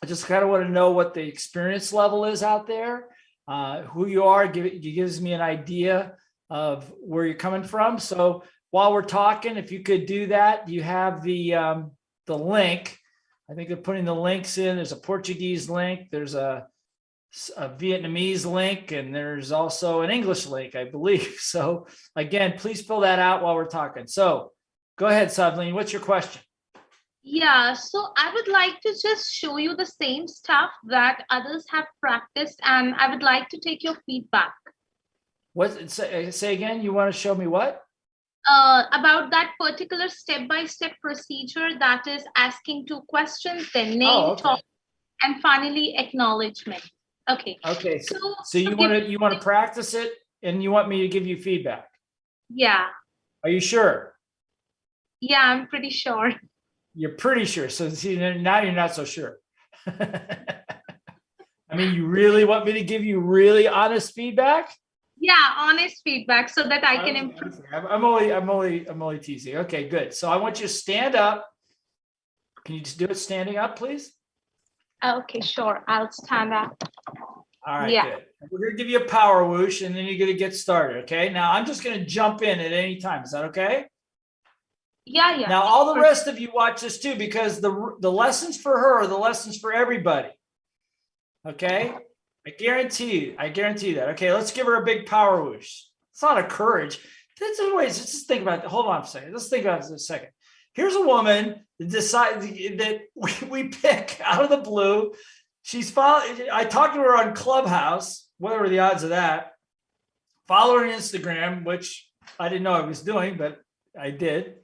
I just kind of want to know what the experience level is out there, who you are. It gives me an idea of where you're coming from. So while we're talking, if you could do that, you have the link. I think they're putting the links in. There's a Portuguese link. There's a Vietnamese link, and there's also an English link, I believe. So again, please fill that out while we're talking. So go ahead, Savleen. What's your question? Yeah, so I would like to just show you the same stuff that others have practiced, and I would like to take your feedback. What? Say again. You want to show me what? About that particular step-by-step procedure that is asking 2 questions, then name, talk, and finally acknowledgement. Okay. Okay. So you want to practice it, and you want me to give you feedback? Yeah. Are you sure? Yeah, I'm pretty sure. You're pretty sure. So see, now you're not so sure. I mean, you really want me to give you really honest feedback? Yeah, honest feedback so that I can improve. I'm only teasing. Okay, good. So I want you to stand up. Can you just do it standing up, please? Okay, sure. I'll stand up. All right, Yeah. good. We're going to give you a power whoosh, and then you're going to get started, okay? Now, I'm just going to jump in at any time. Is that okay? Yeah, yeah. Now, all the rest of you watch this too, because the lessons for her are the lessons for everybody. Okay? I guarantee that. Okay, let's give her a big power whoosh. It's not a courage. Wait, just think about it. Hold on a second. Let's think about this a second. Here's a woman that decided that we pick out of the blue. I talked to her on Clubhouse. What are the odds of that? Follow her on Instagram, which I didn't know I was doing, but I did.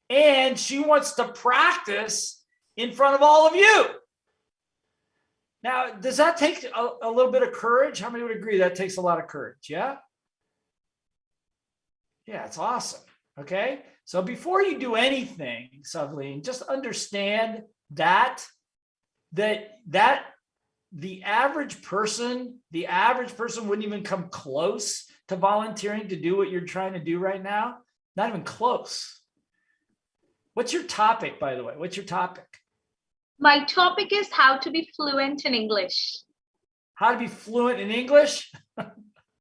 And she wants to practice in front of all of you. Now, does that take a little bit of courage? How many would agree that takes a lot of courage? Yeah? Yeah, it's awesome. Okay? So before you do anything, Savleen, just understand that the average person wouldn't even come close to volunteering to do what you're trying to do right now. Not even close. What's your topic, by the way? What's your topic? My topic is how to be fluent in English. How to be fluent in English?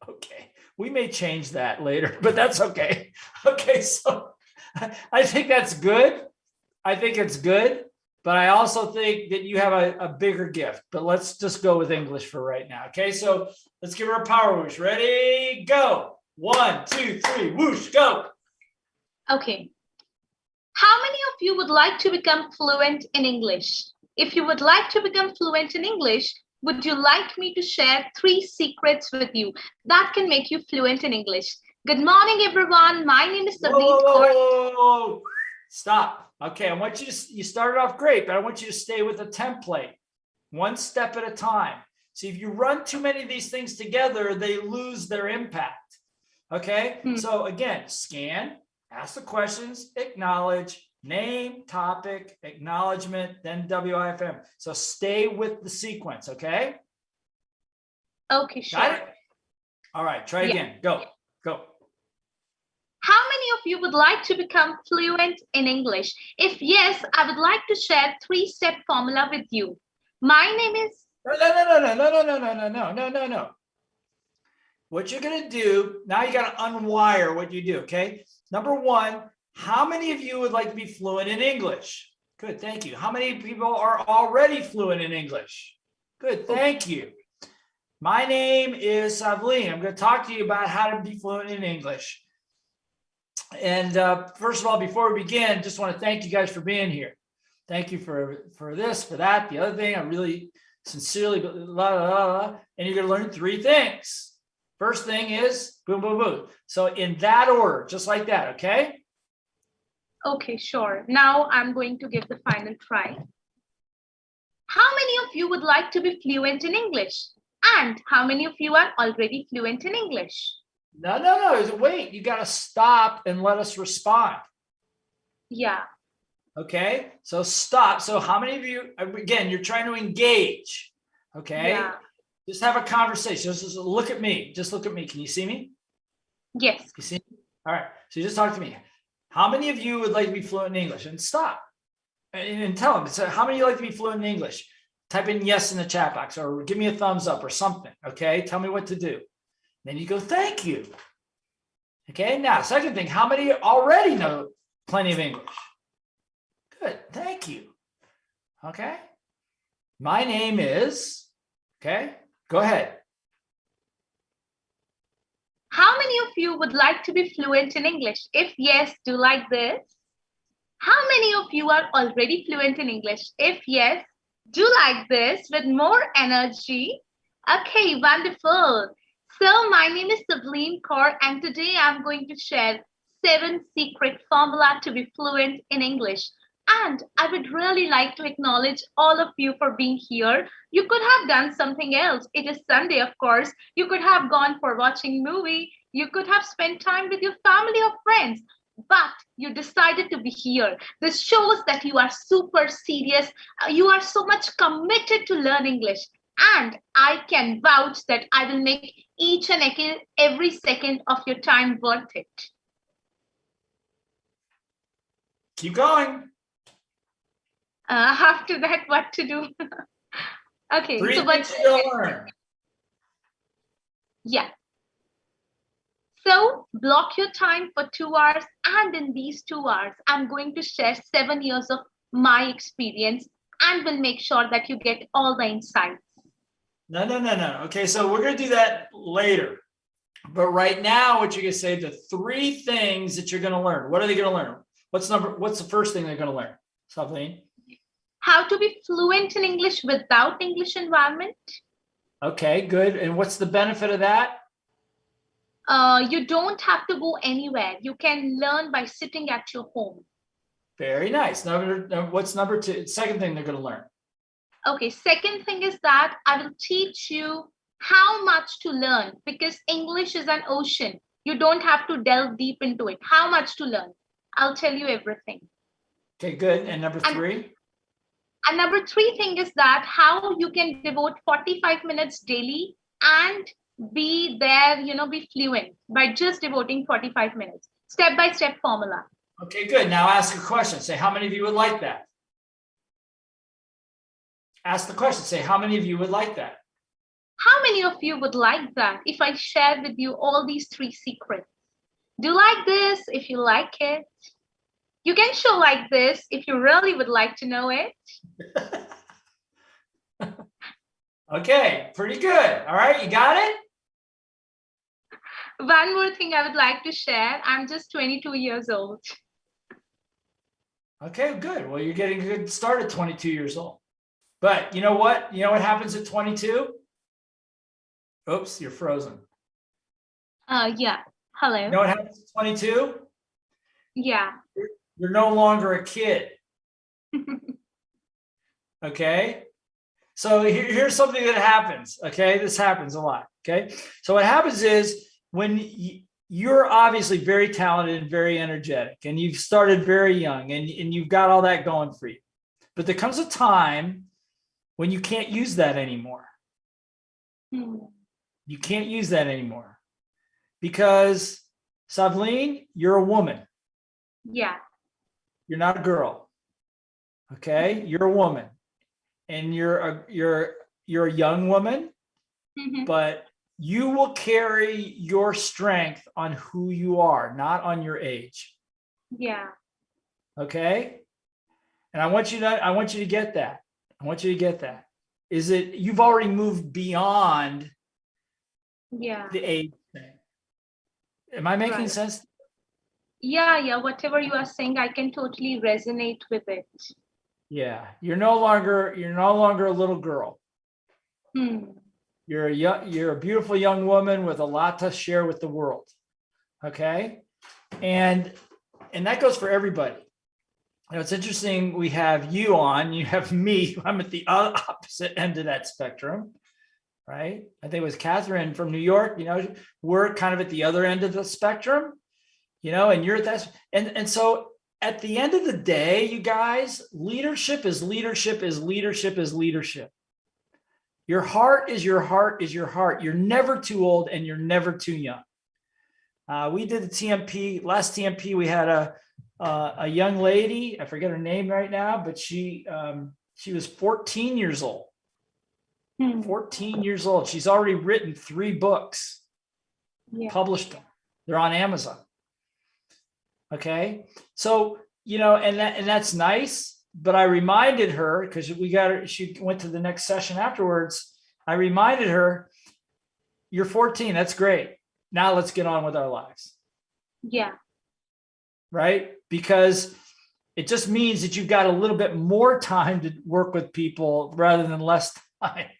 Okay, we may change that later, but that's okay. Okay, so I think that's good. I think it's good, but I also think that you have a bigger gift. But let's just go with English for right now. Okay, so let's give her a power whoosh. Ready, go. 1, 2, 3, whoosh, go. Okay. How many of you would like to become fluent in English? If you would like to become fluent in English, would you like me to share 3 secrets with you that can make you fluent in English? Good morning, everyone. My name is Sabine. Whoa. Stop. Okay, I want you to, you started off great, but I want you to stay with the template, one step at a time. See, if you run too many of these things together, they lose their impact. Okay, so again, scan, ask the questions, acknowledge, name, topic, acknowledgement, then WIFM. So stay with the sequence, okay? Okay, sure. Got it? All right, try again. Go. How many of you would like to become fluent in English? If yes, I would like to share 3-step formula with you. My name is... No. What you're going to do, now you got to unwire what you do, okay? Number 1, how many of you would like to be fluent in English? Good, thank you. How many people are already fluent in English? Good, thank you. My name is Savleen. I'm going to talk to you about how to be fluent in English. And first of all, before we begin, just want to thank you guys for being here. Thank you for this, for that, the other thing. I really sincerely, and you're going to learn 3 things. First thing is boom, boom, boom. So in that order, just like that, okay? Okay, sure. Now I'm going to give the final try. How many of you would like to be fluent in English? And how many of you are already fluent in English? No. Wait, you got to stop and let us respond. Yeah. Okay, so stop. So how many of you, again, you're trying to engage, okay? Yeah. Just have a conversation. Just look at me. Just look at me. Can you see me? Yes. You see me? All right. So just talk to me. How many of you would like to be fluent in English? And stop. And tell them. So how many of you like to be fluent in English? Type in yes in the chat box or give me a thumbs up or something. Okay. Tell me what to do. Then you go, thank you. Okay. Now, second thing, how many already know plenty of English? Good. Thank you. Okay. My name is, okay. Go ahead. How many of you would like to be fluent in English? If yes, do like this. How many of you are already fluent in English? If yes, do like this with more energy. Okay, wonderful. So my name is Sableen Kaur and today I'm going to share 7 secret formula to be fluent in English. And I would really like to acknowledge all of you for being here. You could have done something else. It is Sunday, of course. You could have gone for watching movie. You could have spent time with your family or friends, but you decided to be here. This shows that you are super serious. You are so much committed to learn English. And I can vouch that I will make each and every second of your time worth it. Keep going. After that, what to do? Okay. 3 so things you're gonna learn. Yeah. So block your time for 2 hours. And in these 2 hours, I'm going to share 7 years of my experience and will make sure that you get all the insights. No. Okay, so we're going to do that later. But right now, what you're going to say, the 3 things that you're going to learn. What are they going to learn? What's the first thing they're going to learn? Something. How to be fluent in English without English environment. Okay, good. And what's the benefit of that? You don't have to go anywhere. You can learn by sitting at your home. Very nice. What's number 2? Second thing they're going to learn. Okay, second thing is that I will teach you how much to learn, because English is an ocean. You don't have to delve deep into it. How much to learn? I'll tell you everything. Okay, good. And number 3? And number 3 thing is that how you can devote 45 minutes daily and be there, be fluent by just devoting 45 minutes. Step-by-step formula. Okay, good. Now ask a question. Say, how many of you would like that? Ask the question. Say, how many of you would like that? How many of you would like that if I shared with you all these 3 secrets? Do like this if you like it. You can show like this if you really would like to know it. Okay, pretty good. All right, you got it? One more thing I would like to share. I'm just 22 years old. Okay, good. Well, you're getting a good start at 22 years old. But you know what? You know what happens at 22? Oops, you're frozen. Yeah. Hello. You know what happens at 22? Yeah. You're no longer a kid. Okay. So here's something that happens. Okay. This happens a lot. Okay. So what happens is when you're obviously very talented and very energetic, and you've started very young, and you've got all that going for you. But there comes a time when you can't use that anymore. You can't use that anymore because, Savleen, you're a woman. Yeah. You're not a girl. Okay, you're a woman, and you're a young woman, but you will carry your strength on who you are, not on your age. Yeah. Okay, and I want you to get that. I want you to get that. Is it you've already moved beyond the age thing? Am I making sense? Yeah. Whatever you are saying, I can totally resonate with it. Yeah, you're no longer a little girl. You're a beautiful young woman with a lot to share with the world. Okay, and that goes for everybody. You know, it's interesting. We have you on. You have me. I'm at the opposite end of that spectrum, right? I think it was Catherine from New York. You know, we're kind of at the other end of the spectrum. You know, and you're at that. And so at the end of the day, you guys, leadership is leadership is leadership is leadership. Your heart is your heart is your heart. You're never too old and you're never too young. We did the TMP. Last TMP, we had a young lady. I forget her name right now, but she was 14 years old. 14 years old. She's already written 3 books, published them. They're on Amazon. Okay, so you know, and that's nice. But I reminded her, because she went to the next session afterwards. I reminded her, "You're 14. That's great. Now let's get on with our lives." Yeah. Right? Because it just means that you've got a little bit more time to work with people rather than less time.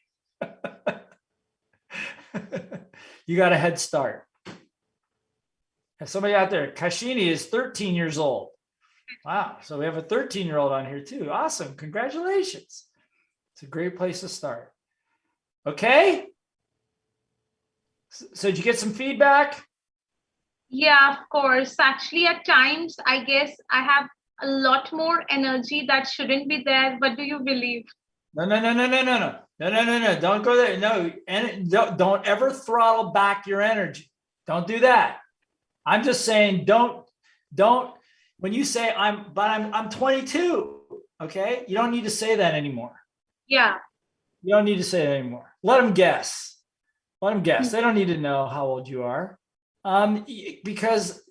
You got a head start. And somebody out there, Kashini is 13 years old. Wow. So we have a 13-year-old on here too. Awesome. Congratulations. It's a great place to start. Okay. So did you get some feedback? Yeah, of course. Actually, at times, I guess I have a lot more energy that shouldn't be there. But do you believe? No. Don't go there. No, and don't ever throttle back your energy. Don't do that. I'm just saying, don't, when you say I'm 22, okay? You don't need to say that anymore. Yeah. You don't need to say that anymore. Let them guess. Let them guess. They don't need to know how old you are. Because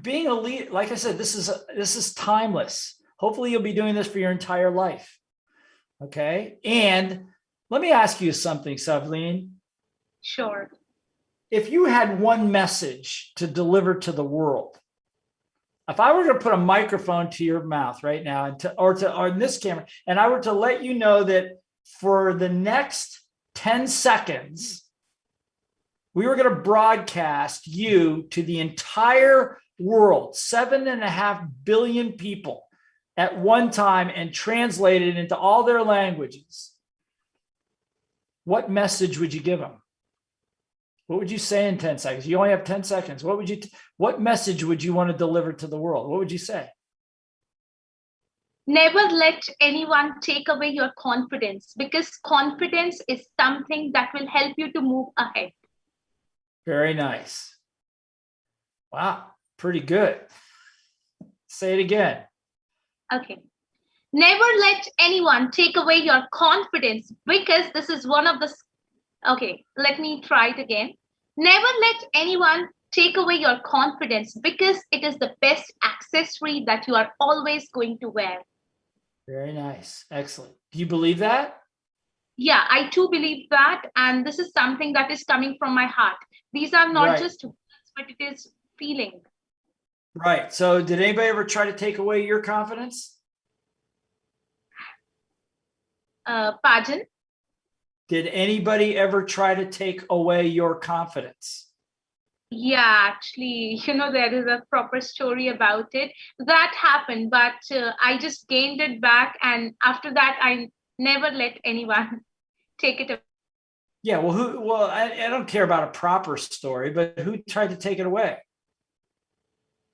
being a leader, like I said, this is timeless. Hopefully you'll be doing this for your entire life. Okay. And let me ask you something, Savleen. Sure. If you had one message to deliver to the world, if I were to put a microphone to your mouth right now or in this camera, and I were to let you know that for the next 10 seconds, we were going to broadcast you to the entire world, 7.5 billion people at one time, and translate it into all their languages, what message would you give them? What would you say in 10 seconds? You only have 10 seconds. What message would you want to deliver to the world? What would you say? Never let anyone take away your confidence, because confidence is something that will help you to move ahead. Very nice. Wow, pretty good. Say it again. Okay. Never let anyone take away your confidence, because this is one of the... Okay, let me try it again. Never let anyone take away your confidence, because it is the best accessory that you are always going to wear. Very nice. Excellent. Do you believe that? Yeah, I too believe that. And this is something that is coming from my heart. These are not just words, but it is feeling. Right. So did anybody ever try to take away your confidence? Pardon? Did anybody ever try to take away your confidence? Yeah, actually, there is a proper story about it. That happened, but I just gained it back. And after that, I never let anyone take it away. Yeah, well, I don't care about a proper story, but who tried to take it away?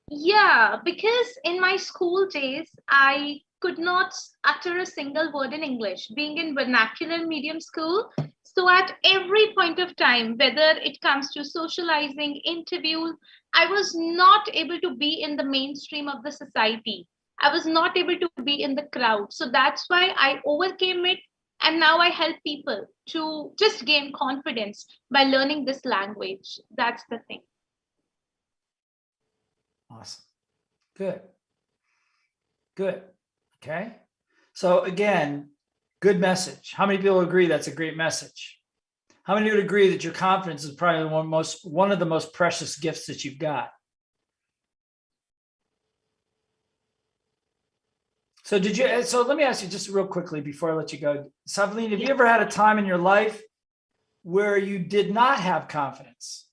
Yeah, because in my school days, I could not utter a single word in English, being in vernacular medium school. So at every point of time, whether it comes to socializing, interviews, I was not able to be in the mainstream of the society. I was not able to be in the crowd. So that's why I overcame it. And now I help people to just gain confidence by learning this language. That's the thing. Awesome. Good. Good. Okay. So again, good message. How many people agree that's a great message? How many would agree that your confidence is probably one of the most precious gifts that you've got? So let me ask you just real quickly before I let you go. Savleen, have you ever had a time in your life where you did not have confidence?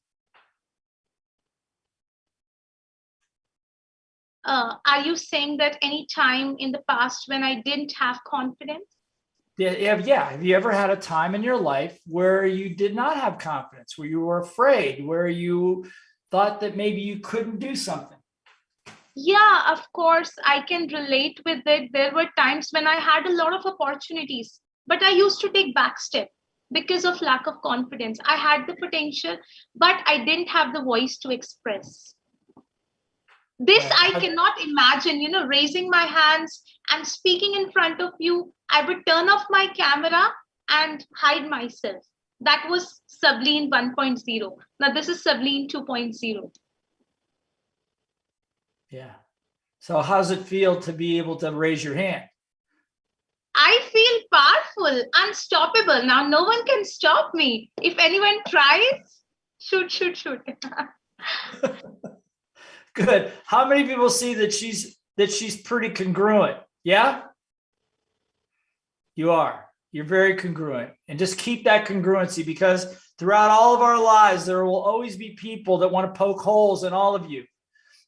Are you saying that any time in the past when I didn't have confidence? Yeah. Have you ever had a time in your life where you did not have confidence, where you were afraid, where you thought that maybe you couldn't do something? Yeah, of course, I can relate with it. There were times when I had a lot of opportunities, but I used to take back step because of lack of confidence. I had the potential, but I didn't have the voice to express. This I cannot imagine, raising my hands and speaking in front of you. I would turn off my camera and hide myself. That was Savleen 1.0. Now this is Savleen 2.0. Yeah. So how does it feel to be able to raise your hand? I feel powerful, unstoppable. Now no one can stop me. If anyone tries, shoot. Good. How many people see that she's pretty congruent? Yeah? You are. You're very congruent. And just keep that congruency, because throughout all of our lives, there will always be people that want to poke holes in all of you.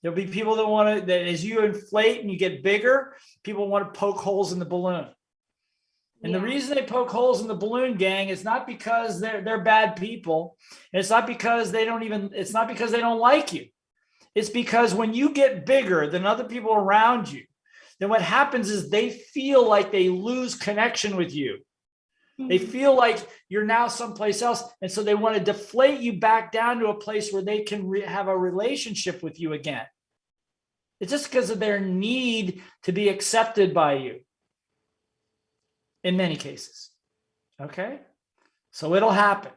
There'll be people that as you inflate and you get bigger, people want to poke holes in the balloon. And the reason they poke holes in the balloon, gang, is not because they're bad people. And it's not because they don't like you. It's because when you get bigger than other people around you, then what happens is they feel like they lose connection with you. They feel like you're now someplace else. And so they want to deflate you back down to a place where they can have a relationship with you again. It's just because of their need to be accepted by you in many cases. Okay? So it'll happen.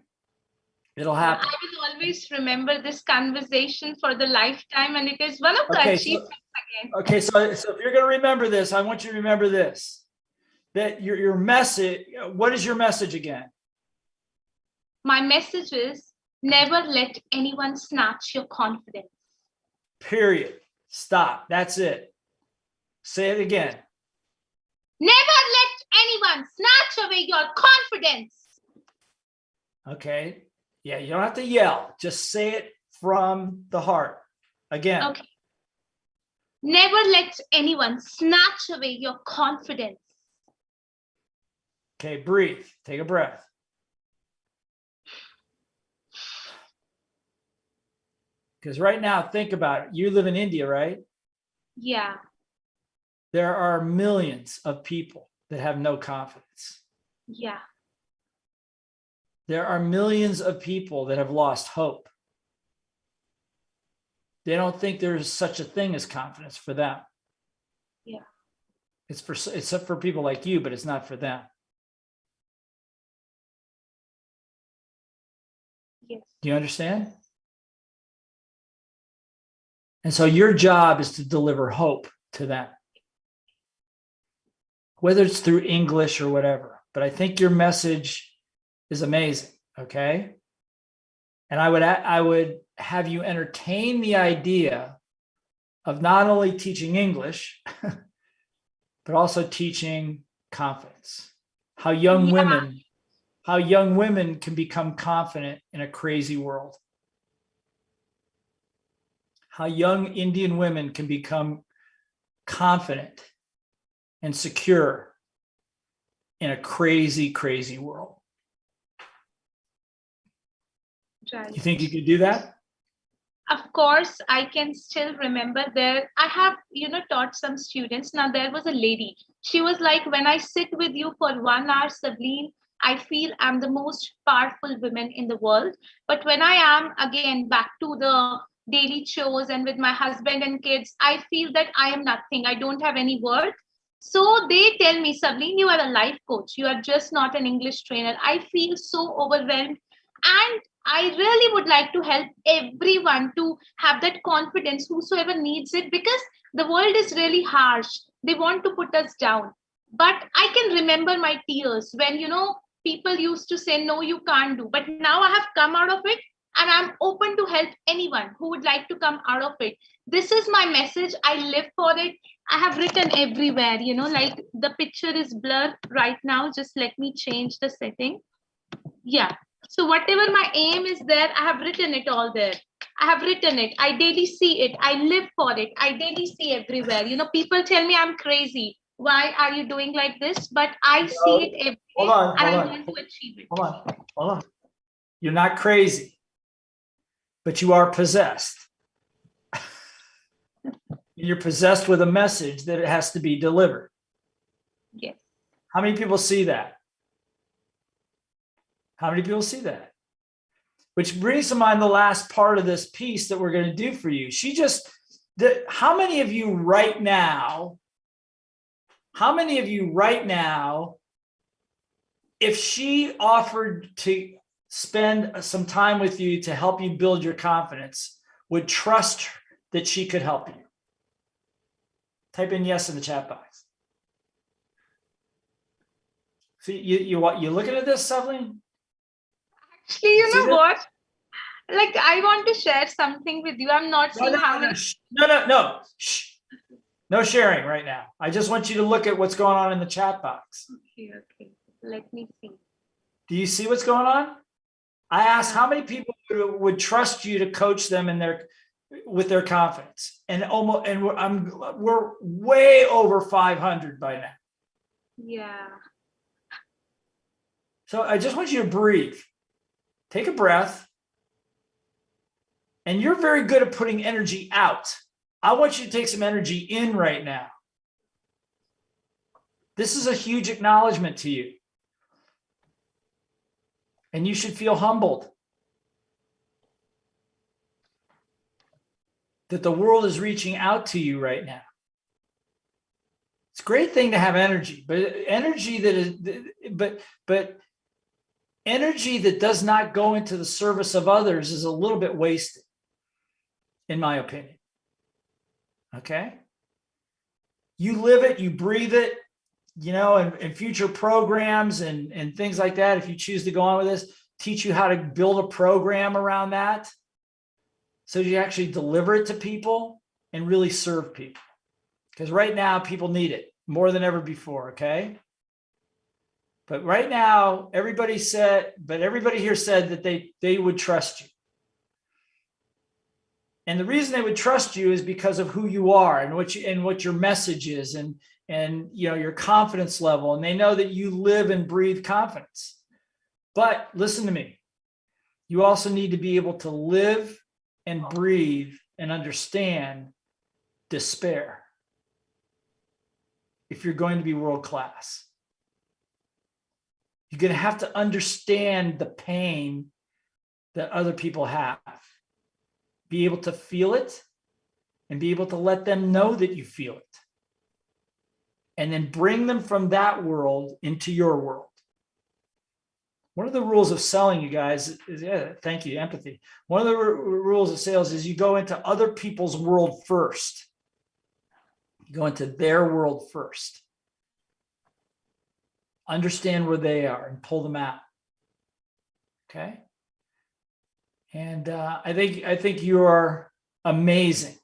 It'll happen. I was always remember this conversation for the lifetime, and it is one of the achievements again. Okay, so if you're going to remember this, I want you to remember this, that your message, what is your message again? My message is never let anyone snatch your confidence. Period. Stop. That's it. Say it again. Never let anyone snatch away your confidence. Okay. Yeah, you don't have to yell. Just say it from the heart. Again. Okay. Never let anyone snatch away your confidence. Okay, breathe. Take a breath. Because right now, think about it. You live in India, right? Yeah. There are millions of people that have no confidence. Yeah. There are millions of people that have lost hope. They don't think there's such a thing as confidence for them. Yeah. It's for people like you, but it's not for them. Yes. Do you understand? And so your job is to deliver hope to them, whether it's through English or whatever. But I think your message is amazing. Okay. And I would have you entertain the idea of not only teaching English, but also teaching confidence. How young women can become confident in a crazy world. How young Indian women can become confident and secure in a crazy, crazy world. Right. You think you could do that? Of course, I can still remember there. I have, taught some students. Now, there was a lady. She was like, when I sit with you for 1 hour, Sableen, I feel I'm the most powerful woman in the world. But when I am, again, back to the daily chores and with my husband and kids, I feel that I am nothing. I don't have any worth. So they tell me, Sableen, you are a life coach. You are just not an English trainer. I feel so overwhelmed. And I really would like to help everyone to have that confidence, whosoever needs it, because the world is really harsh. They want to put us down. But I can remember my tears when, people used to say, no, you can't do. But now I have come out of it and I'm open to help anyone who would like to come out of it. This is my message. I live for it. I have written everywhere, like the picture is blurred right now. Just let me change the setting. Yeah. So whatever my aim is there, I have written it all there. I have written it. I daily see it. I live for it. I daily see everywhere. People tell me I'm crazy. Why are you doing like this? But I see it every day and I want to achieve it. Hold on. You're not crazy, but you are possessed. You're possessed with a message that it has to be delivered. Yes. How many people see that? How many people see that? Which brings to mind the last part of this piece that we're going to do for you. How many of you right now, if she offered to spend some time with you to help you build your confidence, would trust that she could help you? Type in yes in the chat box. See, you looking at this, Sableen? Actually, you know what? Like, I want to share something with you. I'm not seeing how many. No. Shh. No sharing right now. I just want you to look at what's going on in the chat box. Okay. Let me see. Do you see what's going on? I asked how many people would trust you to coach them with their confidence, and we're way over 500 by now. Yeah. So I just want you to breathe. Take a breath. And you're very good at putting energy out. I want you to take some energy in right now. This is a huge acknowledgement to you. And you should feel humbled that the world is reaching out to you right now. It's a great thing to have energy, but energy that is, but energy that does not go into the service of others is a little bit wasted, in my opinion. Okay? You live it, you breathe it, you know, and future programs and things like that, if you choose to go on with this, teach you how to build a program around that so you actually deliver it to people and really serve people. Because right now, people need it more than ever before, okay? But right now, everybody here said that they would trust you. And the reason they would trust you is because of who you are and what your message is and you know, your confidence level. And they know that you live and breathe confidence. But listen to me. You also need to be able to live and breathe and understand despair if you're going to be world class. You're going to have to understand the pain that other people have, be able to feel it, and be able to let them know that you feel it. And then bring them from that world into your world. One of the rules of selling, you guys, is, yeah, thank you, empathy. One of the rules of sales is you go into other people's world first. You go into their world first. Understand where they are and pull them out. Okay? And I think you are amazing.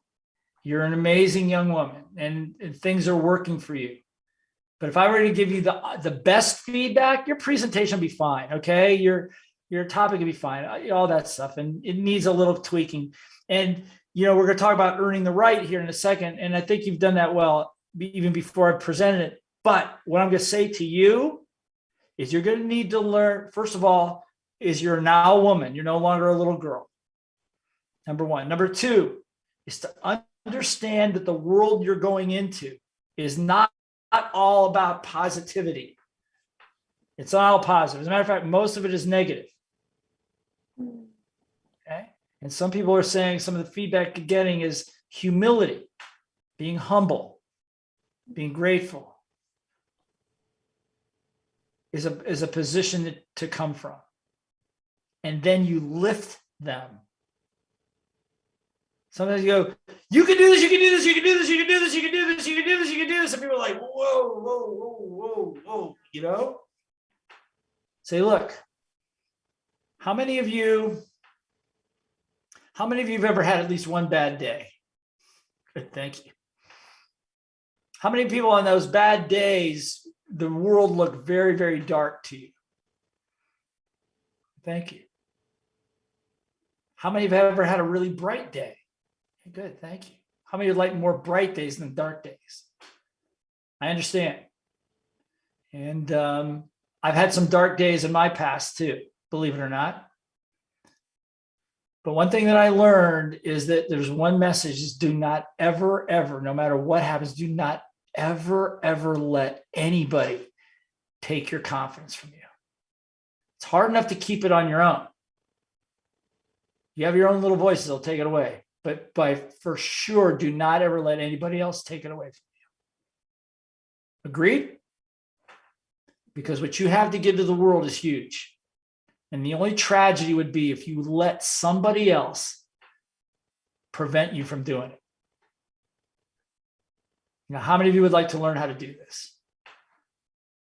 You're an amazing young woman, and things are working for you. But if I were to give you the best feedback, your presentation will be fine. Okay, your topic will be fine. All that stuff, and it needs a little tweaking. And you know, we're going to talk about earning the right here in a second, and I think you've done that well even before I presented it. But what I'm going to say to you is you're going to need to learn. First of all, is you're now a woman. You're no longer a little girl. Number one. Number two is to understand that the world you're going into is not all about positivity. It's not all positive. As a matter of fact, most of it is negative. Okay. And some people are saying some of the feedback you're getting is humility, being humble, being grateful is a position to come from. And then you lift them. Sometimes you go, you can do this, you can do this, you can do this, you can do this, you can do this, you can do this, you can do this. And people are like, whoa, whoa, whoa, whoa, whoa, you know? Say, look, how many of you have ever had at least one bad day? Good, thank you. How many people on those bad days, the world looked very, very dark to you? Thank you. How many have ever had a really bright day? Good, thank you. How many would like more bright days than dark days? I understand. And I've had some dark days in my past too, believe it or not. But one thing that I learned is that there's one message is do not ever, ever, no matter what happens, do not ever, ever let anybody take your confidence from you. It's hard enough to keep it on your own. You have your own little voices, they'll take it away. But for sure, do not ever let anybody else take it away from you. Agreed? Because what you have to give to the world is huge. And the only tragedy would be if you let somebody else prevent you from doing it. Now, how many of you would like to learn how to do this?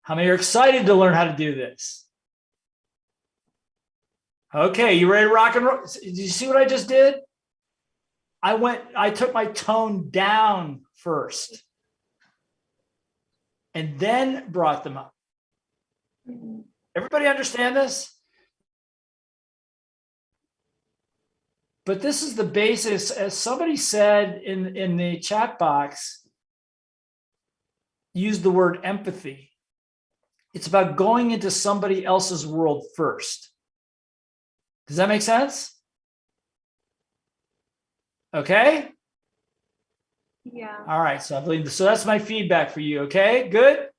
How many are excited to learn how to do this? Okay, you ready to rock and roll? Did you see what I just did? I took my tone down first and then brought them up. Everybody understand this? But this is the basis, as somebody said in the chat box, used the word empathy. It's about going into somebody else's world first. Does that make sense? Okay. Yeah. All right. So I believe so. That's my feedback for you. Okay. Good.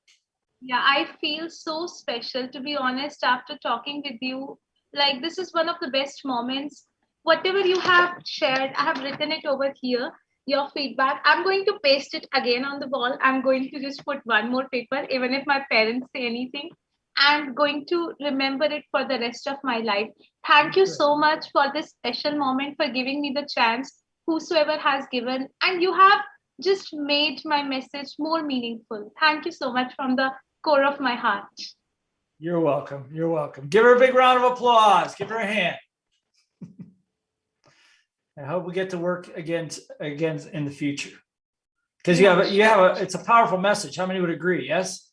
Yeah, I feel so special, to be honest, after talking with you. Like, this is one of the best moments. Whatever you have shared, I have written it over here, your feedback. I'm going to paste it again on the wall. I'm going to just put one more paper, even if my parents say anything. and going to remember it for the rest of my life. Thank you so much for this special moment, for giving me the chance, whosoever has given, and you have just made my message more meaningful. Thank you so much from the core of my heart. You're welcome. You're welcome. Give her a big round of applause. Give her a hand. I hope we get to work again in the future. Because it's a powerful message. How many would agree? Yes?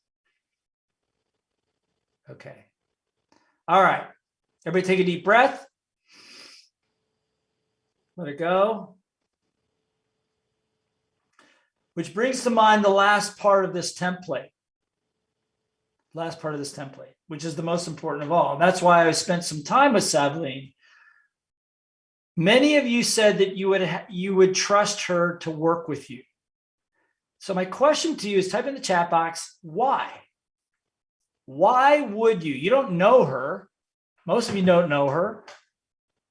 Okay. All right. Everybody take a deep breath. Let it go. Which brings to mind the last part of this template. Which is the most important of all. And that's why I spent some time with Sableen. Many of you said that you would trust her to work with you. So my question to you is, type in the chat box, why? Why would you? You don't know her. Most of you don't know her.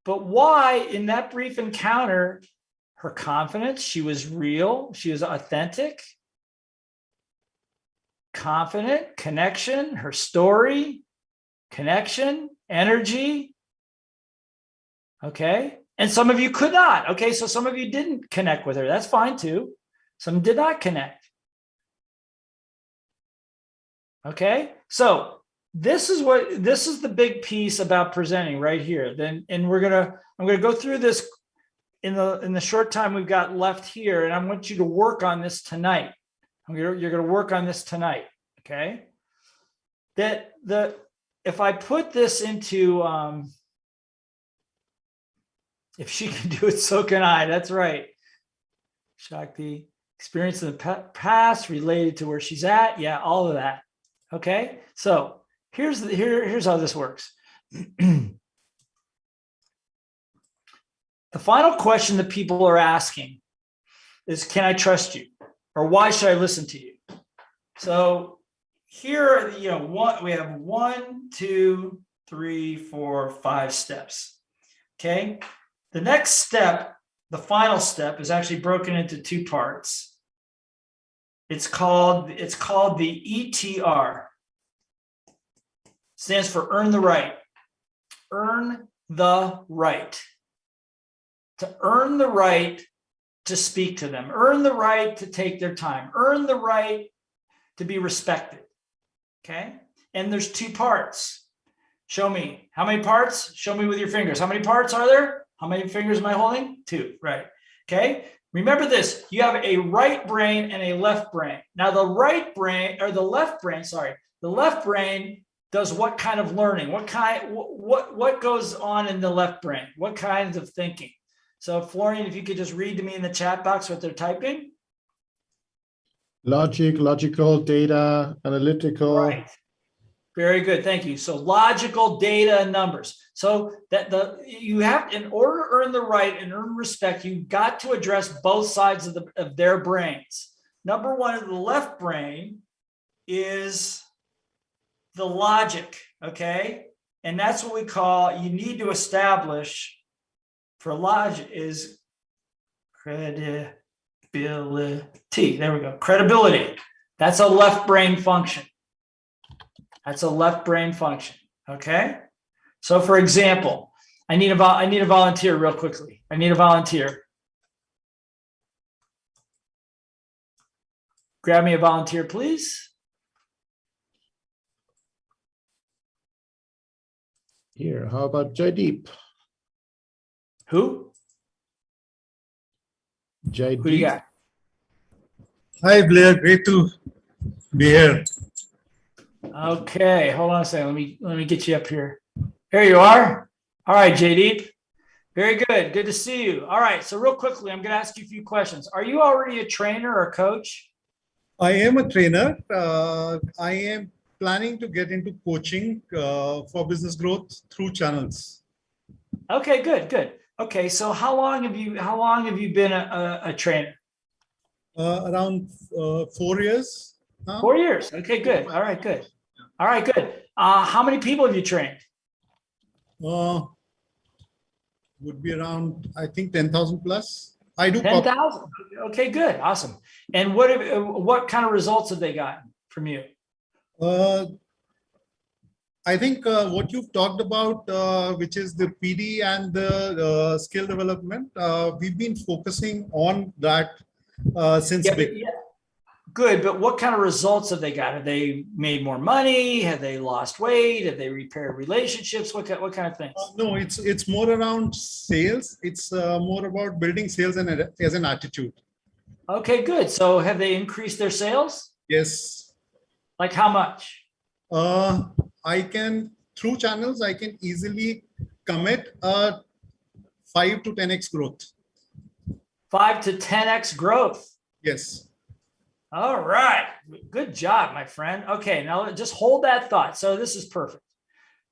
But why, in that brief encounter, her confidence, she was real, she was authentic, confident, connection, her story, connection, energy. Okay. And some of you could not. Okay. So some of you didn't connect with her. That's fine too. Some did not connect. Okay. So this is the big piece about presenting right here. Then, and I'm going to go through this in the short time we've got left here. And I want you to work on this tonight. You're going to work on this tonight. Okay. If I put this into, if she can do it, so can I. That's right. Shakti, experience in the past related to where she's at. Yeah, all of that. Okay. So here's how this works. The final question that people are asking is, can I trust you? Or why should I listen to you? So here, we have 1, 2, 3, 4, 5 steps. Okay. The next step, the final step, is actually broken into 2 parts. It's called the ETR. Stands for earn the right. Earn the right. To earn the right to speak to them. Earn the right to take their time. Earn the right to be respected. Okay? And there's 2 parts. Show me. How many parts? Show me with your fingers. How many parts are there? How many fingers am I holding? 2, right? Okay. Remember this, you have a right brain and a left brain. Now the left brain does what kind of learning? What goes on in the left brain? What kinds of thinking? So Florian, if you could just read to me in the chat box what they're typing. Logical, data, analytical. Right. Very good. Thank you. So logical, data, and numbers. So you have, in order to earn the right and earn respect, you've got to address both sides of their brains. Number one, in the left brain is the logic. Okay. And that's what we call, you need to establish for logic is credibility. There we go. Credibility. That's a left brain function. That's a left brain function. Okay. So for example, I need a volunteer real quickly. I need a volunteer. Grab me a volunteer, please. Here, how about Jaideep? Who? Jaideep. Who do you got? Hi, Blair. Great to be here. Okay, hold on a second. Let me get you up here. Here you are. All right, Jaideep. Very good. Good to see you. All right. So real quickly, I'm going to ask you a few questions. Are you already a trainer or a coach? I am a trainer. I am planning to get into coaching for business growth through channels. Okay, good, good. Okay, so how long have you been a trainer? Around 4 years. 4 years. Okay, good. All right, good. All right, good. How many people have you trained? Would be around, I think, 10,000 plus. I do 10,000. Okay, good, awesome. And what kind of results have they gotten from you? I think what you've talked about, which is the PD and the skill development, we've been focusing on that since big. Good, but what kind of results have they got? Have they made more money? Have they lost weight? Have they repaired relationships? What kind of things? No, it's more around sales. It's more about building sales and as an attitude. Okay, good. So have they increased their sales? Yes. Like how much? I can, through channels, I can easily commit a 5 to 10x growth. 5 to 10x growth. Yes. All right. Good job, my friend. Okay, now just hold that thought. So this is perfect.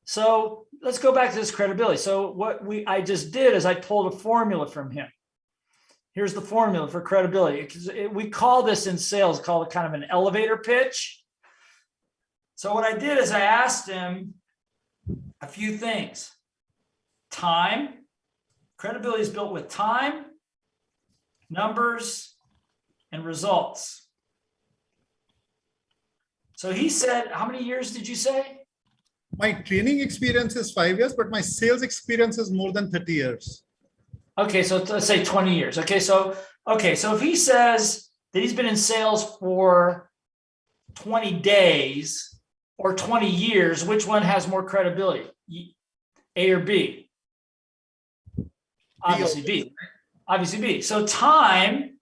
So let's go back to this credibility. So what I just did is I pulled a formula from him. Here's the formula for credibility. We call this in sales, call it kind of an elevator pitch. So what I did is I asked him a few things. Time. Credibility is built with time, numbers, and results. So he said, how many years did you say? My training experience is 5 years, but my sales experience is more than 30 years. Okay, so let's say 20 years. Okay, so if he says that he's been in sales for 20 days or 20 years, which one has more credibility? A or B? Obviously B. Obviously B. So time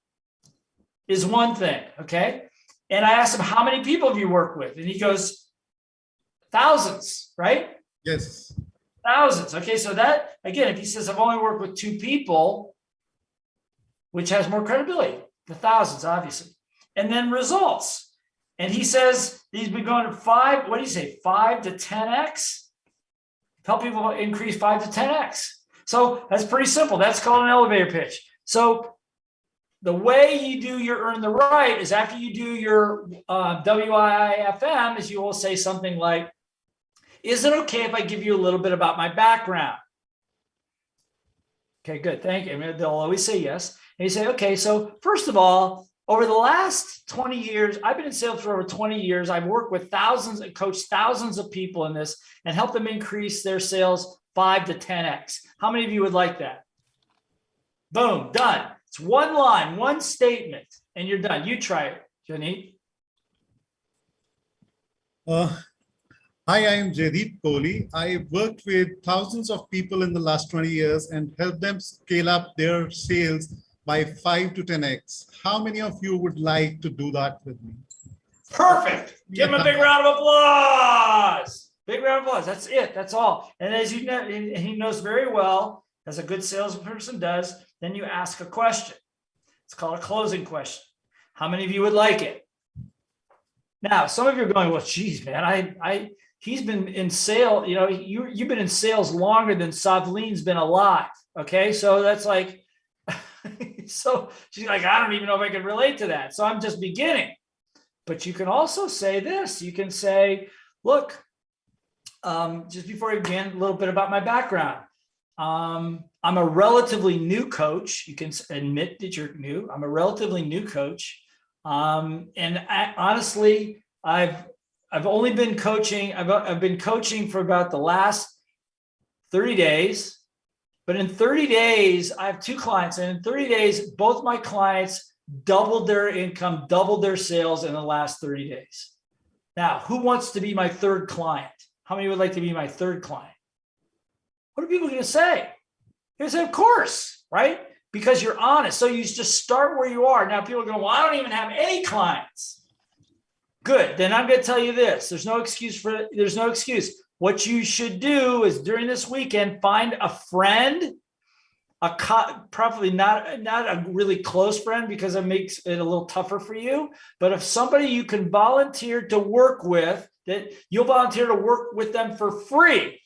is one thing, okay? And I asked him, how many people have you worked with? And he goes, thousands, right? Yes. Thousands. Okay, so that, again, if he says, I've only worked with 2 people, which has more credibility? The thousands, obviously. And then results. And he says he's been going to 5, what do you say, 5 to 10x? Help people increase 5 to 10x. So that's pretty simple. That's called an elevator pitch. So the way you do your earn the right is after you do your WIIFM is you will say something like, is it okay if I give you a little bit about my background? Okay, good. Thank you. I mean, they'll always say yes. And you say, okay, so first of all, over the last 20 years, I've been in sales for over 20 years. I've worked with thousands and coached thousands of people in this and helped them increase their sales 5 to 10x. How many of you would like that? Boom, done. It's one line, one statement, and you're done. You try it, Jani. Hi, I am Jaideep Kohli. I worked with thousands of people in the last 20 years and helped them scale up their sales by 5 to 10x. How many of you would like to do that with me? Perfect. Give him a big round of applause. Big round of applause. That's it. That's all. And as you know, and he knows very well, as a good salesperson does, then you ask a question. It's called a closing question. How many of you would like it? Now, some of you are going, well, geez, man, he's been in sales, you know, you've been in sales longer than Savlin's been alive. Okay. So that's like, so she's like, I don't even know if I can relate to that. So I'm just beginning. But you can also say this. You can say, look, just before I begin, a little bit about my background. I'm a relatively new coach. You can admit that you're new. I'm a relatively new coach. And honestly, I've only been coaching. I've been coaching for about the last 30 days. But in 30 days, I have 2 clients. And in 30 days, both my clients doubled their income, doubled their sales in the last 30 days. Now, who wants to be my 3rd client? How many would like to be my 3rd client? What are people going to say? They're going to say, of course, right? Because you're honest. So you just start where you are. Now people are going, well, I don't even have any clients. Good. Then I'm going to tell you this. There's no excuse. What you should do is during this weekend, find a friend, probably not a really close friend because it makes it a little tougher for you. But if somebody you can volunteer to work with, that you'll volunteer to work with them for free,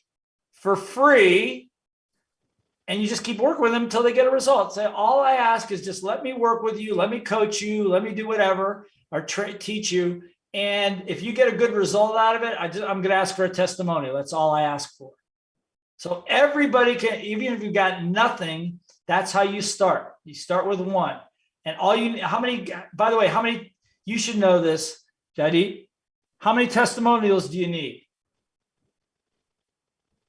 and you just keep working with them until they get a result. Say, all I ask is just let me work with you, let me coach you, let me do whatever, or teach you. And if you get a good result out of it, I'm going to ask for a testimonial. That's all I ask for. So everybody can, even if you've got nothing, that's how you start. You start with 1. And by the way, how many, you should know this, Jaideep, how many testimonials do you need?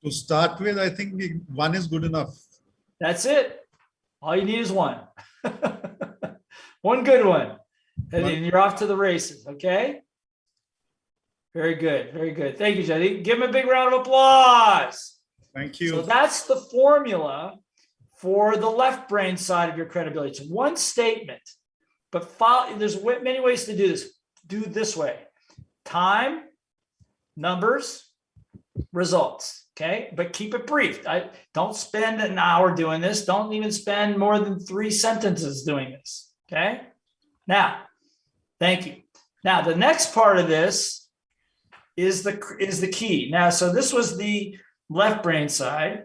To start with, I think one is good enough. That's it. All you need is one. One good one. And then you're off to the races. Okay. Very good. Very good. Thank you, Jody. Give him a big round of applause. Thank you. So that's the formula for the left brain side of your credibility. It's one statement, but there's many ways to do this. Do it this way: time, numbers, results. Okay, but keep it brief. Don't spend an hour doing this. Don't even spend more than 3 sentences doing this. Okay. Now, thank you. Now, the next part of this is the key. Now, so this was the left brain side.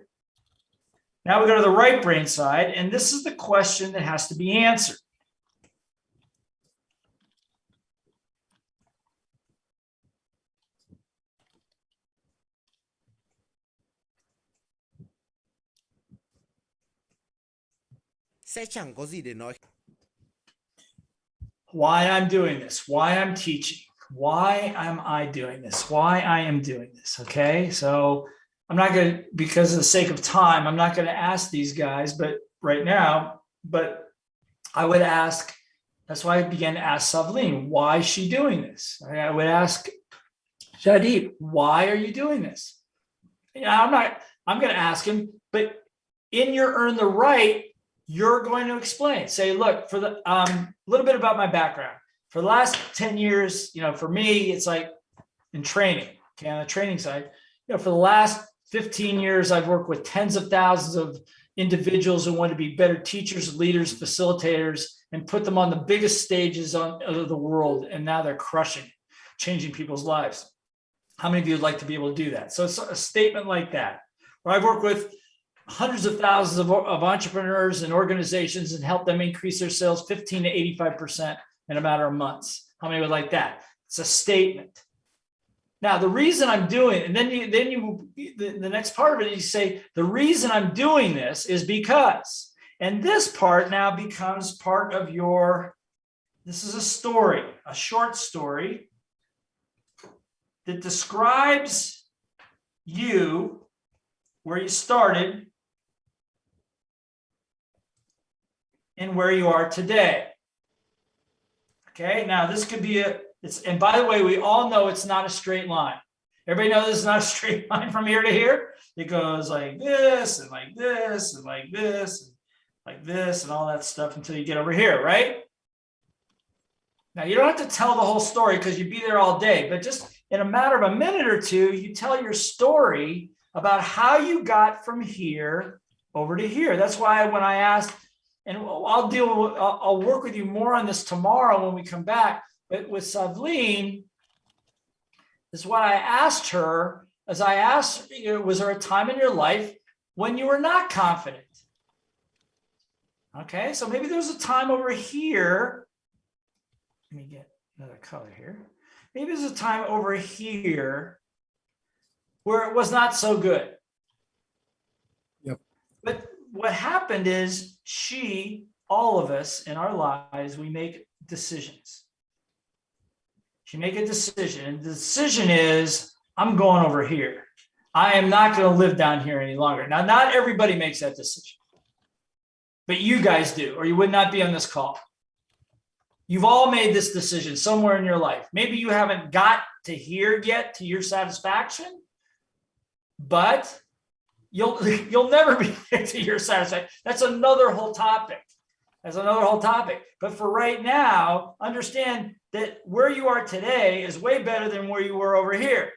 Now we go to the right brain side, and this is the question that has to be answered. Why I'm doing this, why I'm teaching, why am I doing this, why I am doing this. Okay, so I'm not going to, because of the sake of time, I'm not going to ask these guys, but right now, but I would ask, that's why I began to ask Savleen, why is she doing this? I would ask Jaideep, why are you doing this? I'm going to ask him, but in your earn the right, you're going to explain. Say, look, for the little bit about my background. For the last 10 years, for me, it's like in training, okay, on the training side, for the last 15 years, I've worked with tens of thousands of individuals who want to be better teachers, leaders, facilitators, and put them on the biggest stages of the world. And now they're crushing it, changing people's lives. How many of you would like to be able to do that? So it's a statement like that, where I've worked with hundreds of thousands of entrepreneurs and organizations and help them increase their sales 15 to 85% in a matter of months. How many would like that? It's a statement. Now, the reason I'm doing it, and then the next part of it, you say, the reason I'm doing this is because, and this part now becomes part of this is a story, a short story that describes you, where you started, and where you are today. Okay, now this could be and by the way, we all know it's not a straight line. Everybody knows it's not a straight line from here to here. It goes like this and like this and like this and like this and all that stuff until you get over here, right? Now, you don't have to tell the whole story because you'd be there all day, but just in a matter of a minute or two, you tell your story about how you got from here over to here. That's why when I asked, and I'll work with you more on this tomorrow when we come back, but with Savleen, this is what I asked her, as I asked, was there a time in your life when you were not confident? Okay, so maybe there's a time over here. Let me get another color here. Maybe there's a time over here where it was not so good. Yep. But what happened is all of us in our lives, we make decisions. You make a decision, and the decision is, I'm going over here. I am not going to live down here any longer. Now, not everybody makes that decision, but you guys do, or you would not be on this call. You've all made this decision somewhere in your life. Maybe you haven't got to here yet to your satisfaction, but you'll never be to your satisfaction. That's another whole topic. But for right now, understand that where you are today is way better than where you were over here.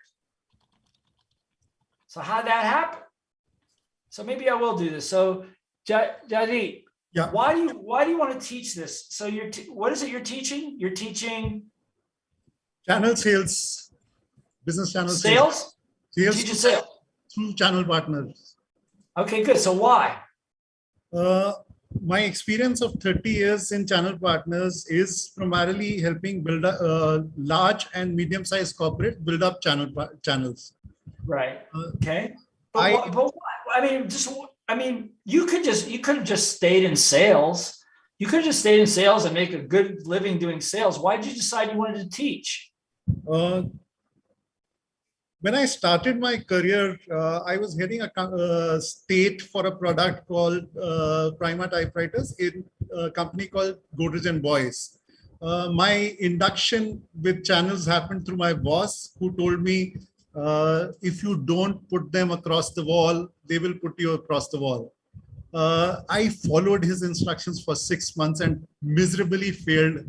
So how'd that happen? So maybe I will do this. So Jaideep, yeah. Why do you want to teach this? So what is it you're teaching? You're teaching channel sales, business channel sales. Sales sales through channel partners. Okay, good. So why? My experience of 30 years in channel partners is primarily helping build a large and medium-sized corporate build up channels. Right. Okay. But you could have just stayed in sales. You could have just stayed in sales and make a good living doing sales. Why did you decide you wanted to teach? When I started my career, I was heading a state for a product called Prima typewriters in a company called Godrej and Boyce. My induction with channels happened through my boss, who told me, if you don't put them across the wall, they will put you across the wall. I followed his instructions for 6 months and miserably failed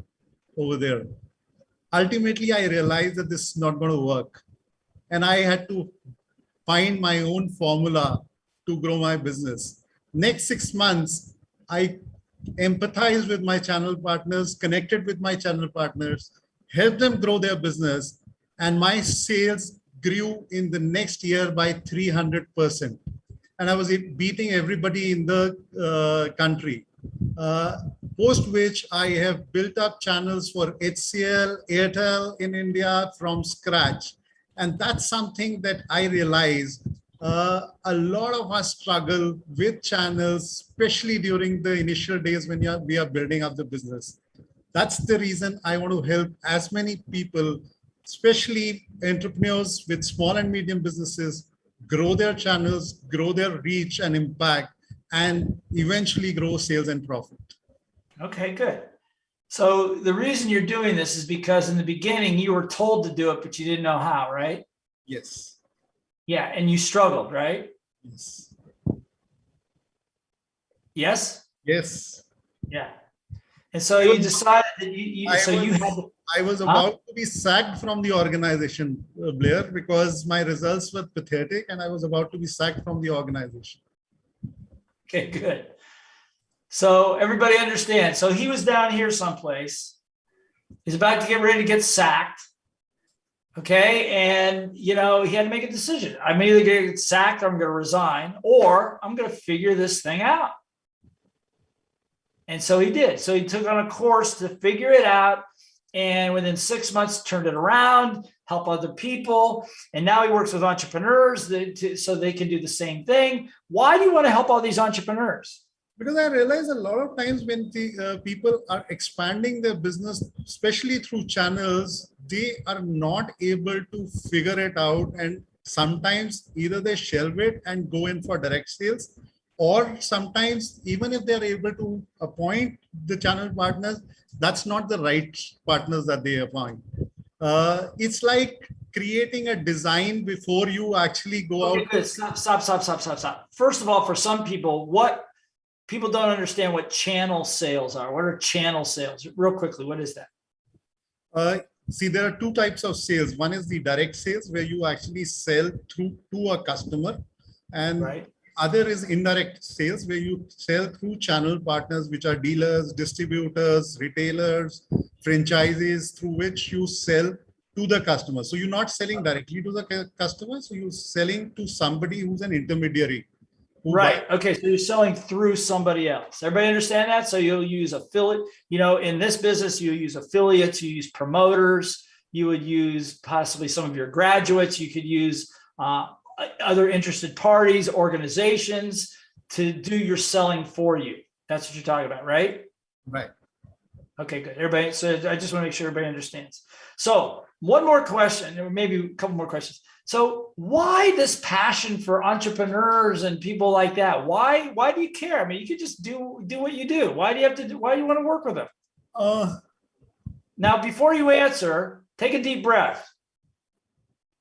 over there. Ultimately, I realized that this is not going to work. And I had to find my own formula to grow my business. Next 6 months, I empathized with my channel partners, connected with my channel partners, helped them grow their business, and my sales grew in the next year by 300%. And I was beating everybody in the country. Post which I have built up channels for HCL, Airtel in India from scratch. And that's something that I realize a lot of us struggle with channels, especially during the initial days when we are building up the business. That's the reason I want to help as many people, especially entrepreneurs with small and medium businesses, grow their channels, grow their reach and impact, and eventually grow sales and profit. Okay, good. So the reason you're doing this is because in the beginning you were told to do it, but you didn't know how, right? Yes. Yeah, and you struggled, right? Yes. Yes? Yes. Yeah. And so you decided that I was about to be sacked from the organization, Blair, because my results were pathetic and I was about to be sacked from the organization. Okay, good. So everybody understands. So he was down here someplace. He's about to get ready to get sacked. Okay. And, you know, he had to make a decision. I'm either going to get sacked or I'm going to resign, or I'm going to figure this thing out. And so he did. So he took on a course to figure it out. And within 6 months, turned it around, help other people. And now he works with entrepreneurs so they can do the same thing. Why do you want to help all these entrepreneurs? Because I realize a lot of times when the people are expanding their business, especially through channels, they are not able to figure it out. And sometimes either they shelve it and go in for direct sales, or sometimes even if they're able to appoint the channel partners, that's not the right partners that they appoint. It's like creating a design before you actually go out. Good. Stop. First of all, for some people, people don't understand what channel sales are. What are channel sales? Real quickly, what is that? See, there are two types of sales. One is the direct sales, where you actually sell through to a customer, and other is indirect sales, where you sell through channel partners, which are dealers, distributors, retailers, franchises, through which you sell to the customer. So you're not selling directly to the customer, so you're selling to somebody who's an intermediary. Right. Okay. So you're selling through somebody else. Everybody understand that? So you'll use affiliate, you know, in this business, you use affiliates, you use promoters, you would use possibly some of your graduates, you could use other interested parties, organizations to do your selling for you. That's what you're talking about, right? Right. Okay, good. Everybody. So I just want to make sure everybody understands. So one more question, or maybe a couple more questions. So why this passion for entrepreneurs and people like that? Why do you care? I mean, you could just do what you do. Why do you have to do? Why do you want to work with them? Now, before you answer, take a deep breath.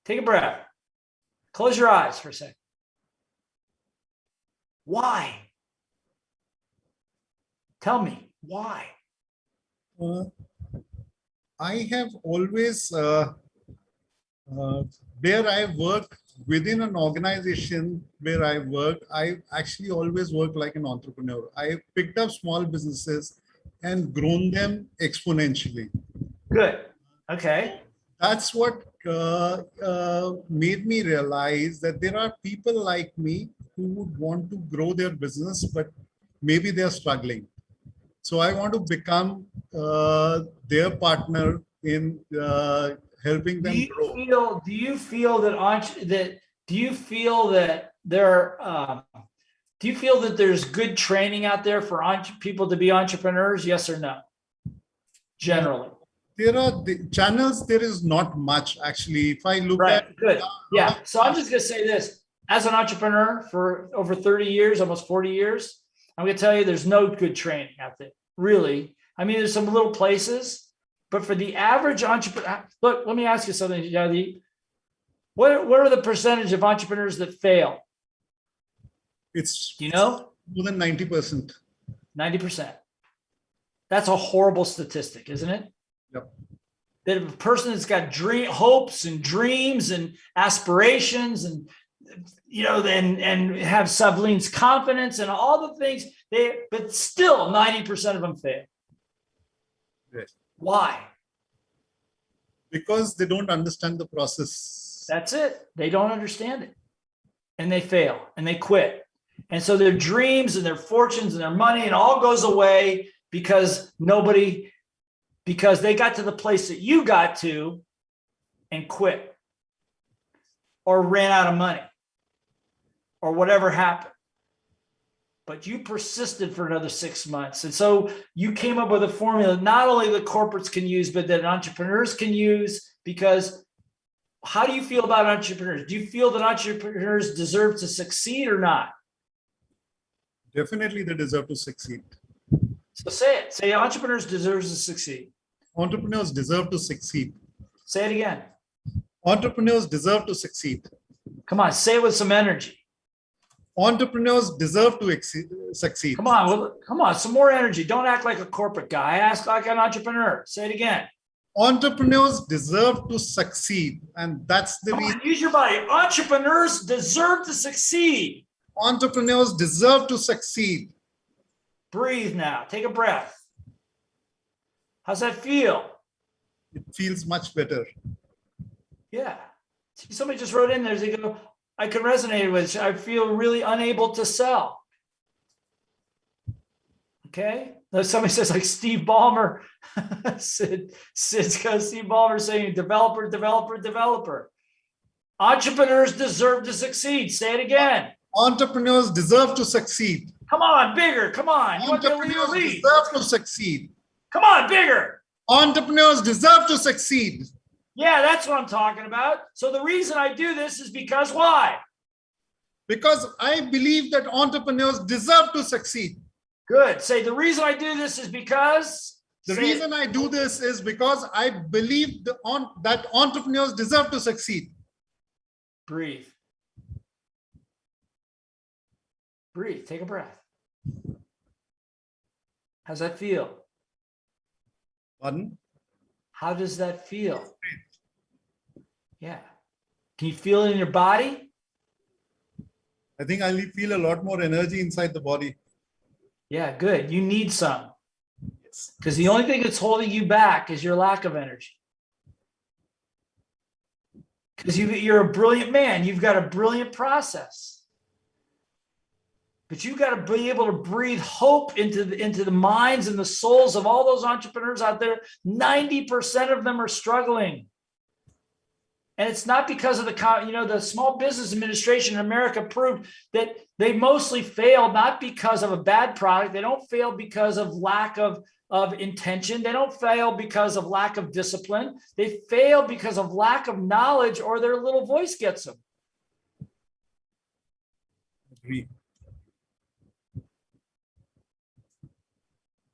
Take a breath. Close your eyes for a second. Why? Tell me why. I have always where I work within an organization where I work, I actually always work like an entrepreneur. I picked up small businesses and grown them exponentially. Good. Okay. That's what made me realize that there are people like me who would want to grow their business, but maybe they're struggling. So I want to become their partner in helping them grow. Do you feel that there's good training out there for people to be entrepreneurs? Yes or no? Generally. There are the channels, there is not much actually. If I look Right, at good. Yeah, so I'm just gonna say this. As an entrepreneur for over 30 years, almost 40 years, I'm gonna tell you there's no good training out there, really. I mean, there's some little places, but for the average entrepreneur, look, let me ask you something, Jagdeep. What are the percentage of entrepreneurs that fail? it's Do you know? more than 90%. 90%. That's a horrible statistic, isn't it? Yep. That a person that's got hopes and dreams and aspirations and and have Savline's confidence and all the things, but still 90% of them fail. Yes. Why? Because they don't understand the process. That's it. They don't understand it. And they fail and they quit. And so their dreams and their fortunes and their money and all goes away because they got to the place that you got to and quit or ran out of money or whatever happened. But you persisted for another 6 months. And so you came up with a formula not only the corporates can use, but that entrepreneurs can use. Because how do you feel about entrepreneurs? Do you feel that entrepreneurs deserve to succeed or not? Definitely they deserve to succeed. So say it. Say entrepreneurs deserve to succeed. Entrepreneurs deserve to succeed. Say it again. Entrepreneurs deserve to succeed. Come on, say it with some energy. Entrepreneurs deserve to succeed. Come on, some more energy. Don't act like a corporate guy. Ask like an entrepreneur. Say it again. Entrepreneurs deserve to succeed. And that's the reason. Use your body. Entrepreneurs deserve to succeed. Entrepreneurs deserve to succeed. Breathe now. Take a breath. How's that feel? It feels much better. Yeah. See, somebody just wrote in there, they go, I can resonate with it. I feel really unable to sell. Okay. Now somebody says like Steve Ballmer. Sid's got Steve Ballmer saying developer. Entrepreneurs deserve to succeed. Say it again. Entrepreneurs deserve to succeed. Come on, bigger. Come on. You want to lead? Deserve to succeed. Come on, bigger. Entrepreneurs deserve to succeed. Yeah, that's what I'm talking about. So the reason I do this is because why? Because I believe that entrepreneurs deserve to succeed. Good. Say the reason I do this is because. The reason I do this is because I believe that entrepreneurs deserve to succeed. Breathe. Breathe. Take a breath. How's that feel? Pardon? How does that feel? Yeah. Can you feel it in your body? I think I feel a lot more energy inside the body. Yeah, good. You need some. Because the only thing that's holding you back is your lack of energy. Because you're a brilliant man. You've got a brilliant process. But you've got to be able to breathe hope into the minds and the souls of all those entrepreneurs out there. 90% of them are struggling. And it's not because of the Small Business Administration in America proved that they mostly fail, not because of a bad product. They don't fail because of lack of intention. They don't fail because of lack of discipline. They fail because of lack of knowledge, or their little voice gets them. Agree.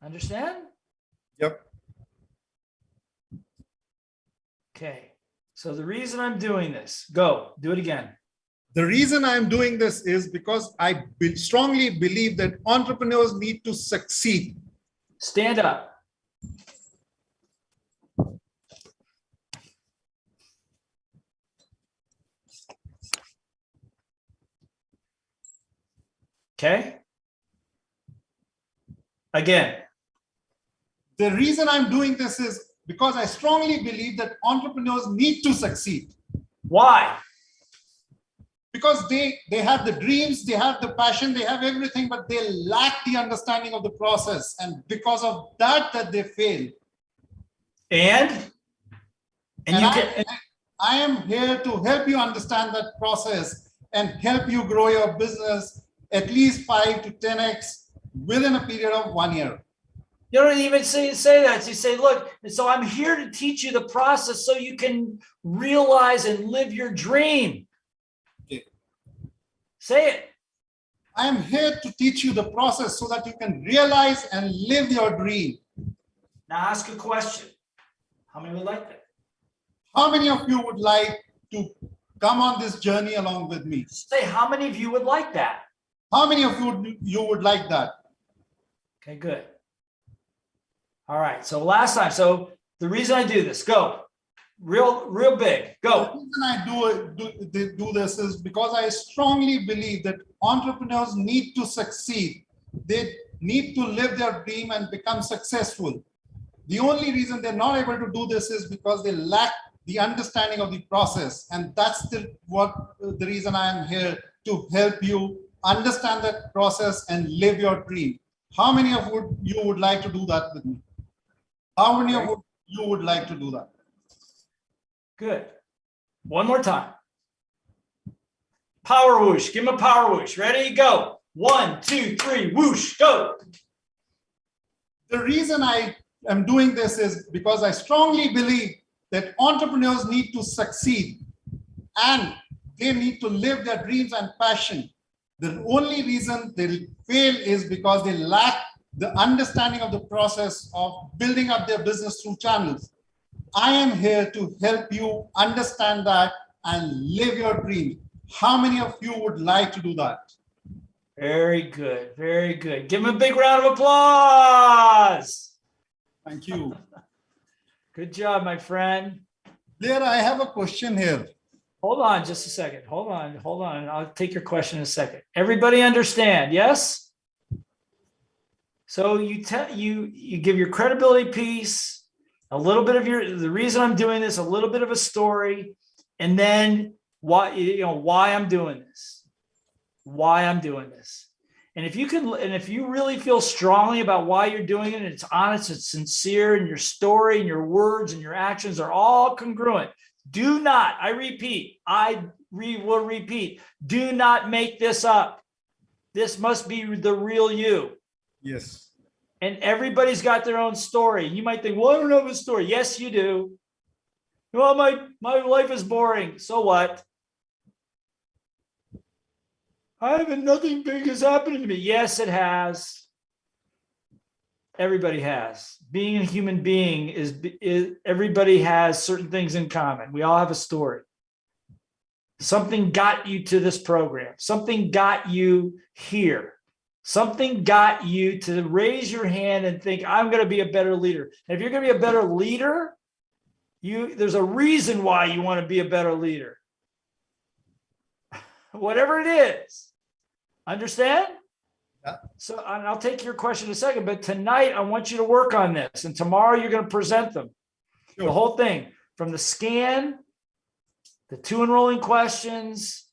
Understand? Yep. Okay. So the reason I'm doing this, go, do it again. The reason I'm doing this is because I strongly believe that entrepreneurs need to succeed. Stand up. Okay. Again. The reason I'm doing this is because I strongly believe that entrepreneurs need to succeed. Why? Because they have the dreams, they have the passion, they have everything, but they lack the understanding of the process. And because of that they fail. And I am here to help you understand that process and help you grow your business at least 5 to 10x within a period of 1 year. You don't even say that. You say, look, so I'm here to teach you the process so you can realize and live your dream. Okay. Say it. I am here to teach you the process so that you can realize and live your dream. Now ask a question. How many would like that? How many of you would like to come on this journey along with me? Say, how many of you would like that? How many of you would like that? Okay, good. All right. So last time. So the reason I do this, go. Real big. Go. The reason I do this is because I strongly believe that entrepreneurs need to succeed. They need to live their dream and become successful. The only reason they're not able to do this is because they lack the understanding of the process. And that's the reason I am here, to help you understand that process and live your dream. How many of you would like to do that with me? How many of you would like to do that? Good. One more time. Power whoosh. Give him a power whoosh. Ready? Go. 1, 2, 3. Whoosh. Go. The reason I am doing this is because I strongly believe that entrepreneurs need to succeed and they need to live their dreams and passion. The only reason they fail is because they lack the understanding of the process of building up their business through channels. I am here to help you understand that and live your dream. How many of you would like to do that? Very good. Very good. Give him a big round of applause. Thank you. Good job, my friend. Blair, I have a question here. Hold on just a second. Hold on. I'll take your question in a second. Everybody understand? Yes? So you give your credibility piece, a little bit of the reason I'm doing this, a little bit of a story, and then why I'm doing this. Why I'm doing this. And if you really feel strongly about why you're doing it, and it's honest, it's sincere, and your story and your words and your actions are all congruent, do not, I repeat, will repeat, do not make this up. This must be the real you. Yes. And everybody's got their own story. You might think, well, I don't have a story. Yes, you do. Well, my life is boring. So what? Nothing big has happened to me. Yes, it has. Everybody has. Being a human being is everybody has certain things in common. We all have a story. Something got you to this program. Something got you here. Something got you to raise your hand and think, I'm going to be a better leader. And if you're going to be a better leader, there's a reason why you want to be a better leader. Whatever it is. Understand? Yeah. So I'll take your question in a second, but tonight I want you to work on this, and tomorrow you're going to present them. Sure. The whole thing, from the scan, the 2 enrolling questions,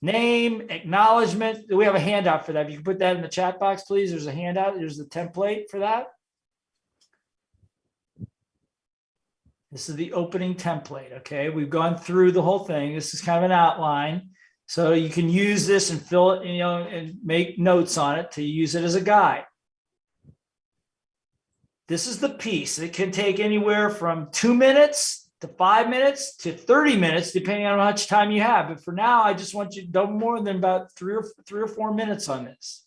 name, acknowledgement. We have a handout for that. If you can put that in the chat box, please. There's a handout. There's the template for that. This is the opening template. Okay, we've gone through the whole thing. This is kind of an outline. So you can use this and fill it, and make notes on it to use it as a guide. This is the piece. It can take anywhere from 2 minutes to 5 minutes to 30 minutes, depending on how much time you have. But for now, I just want you to do more than about three or four minutes on this.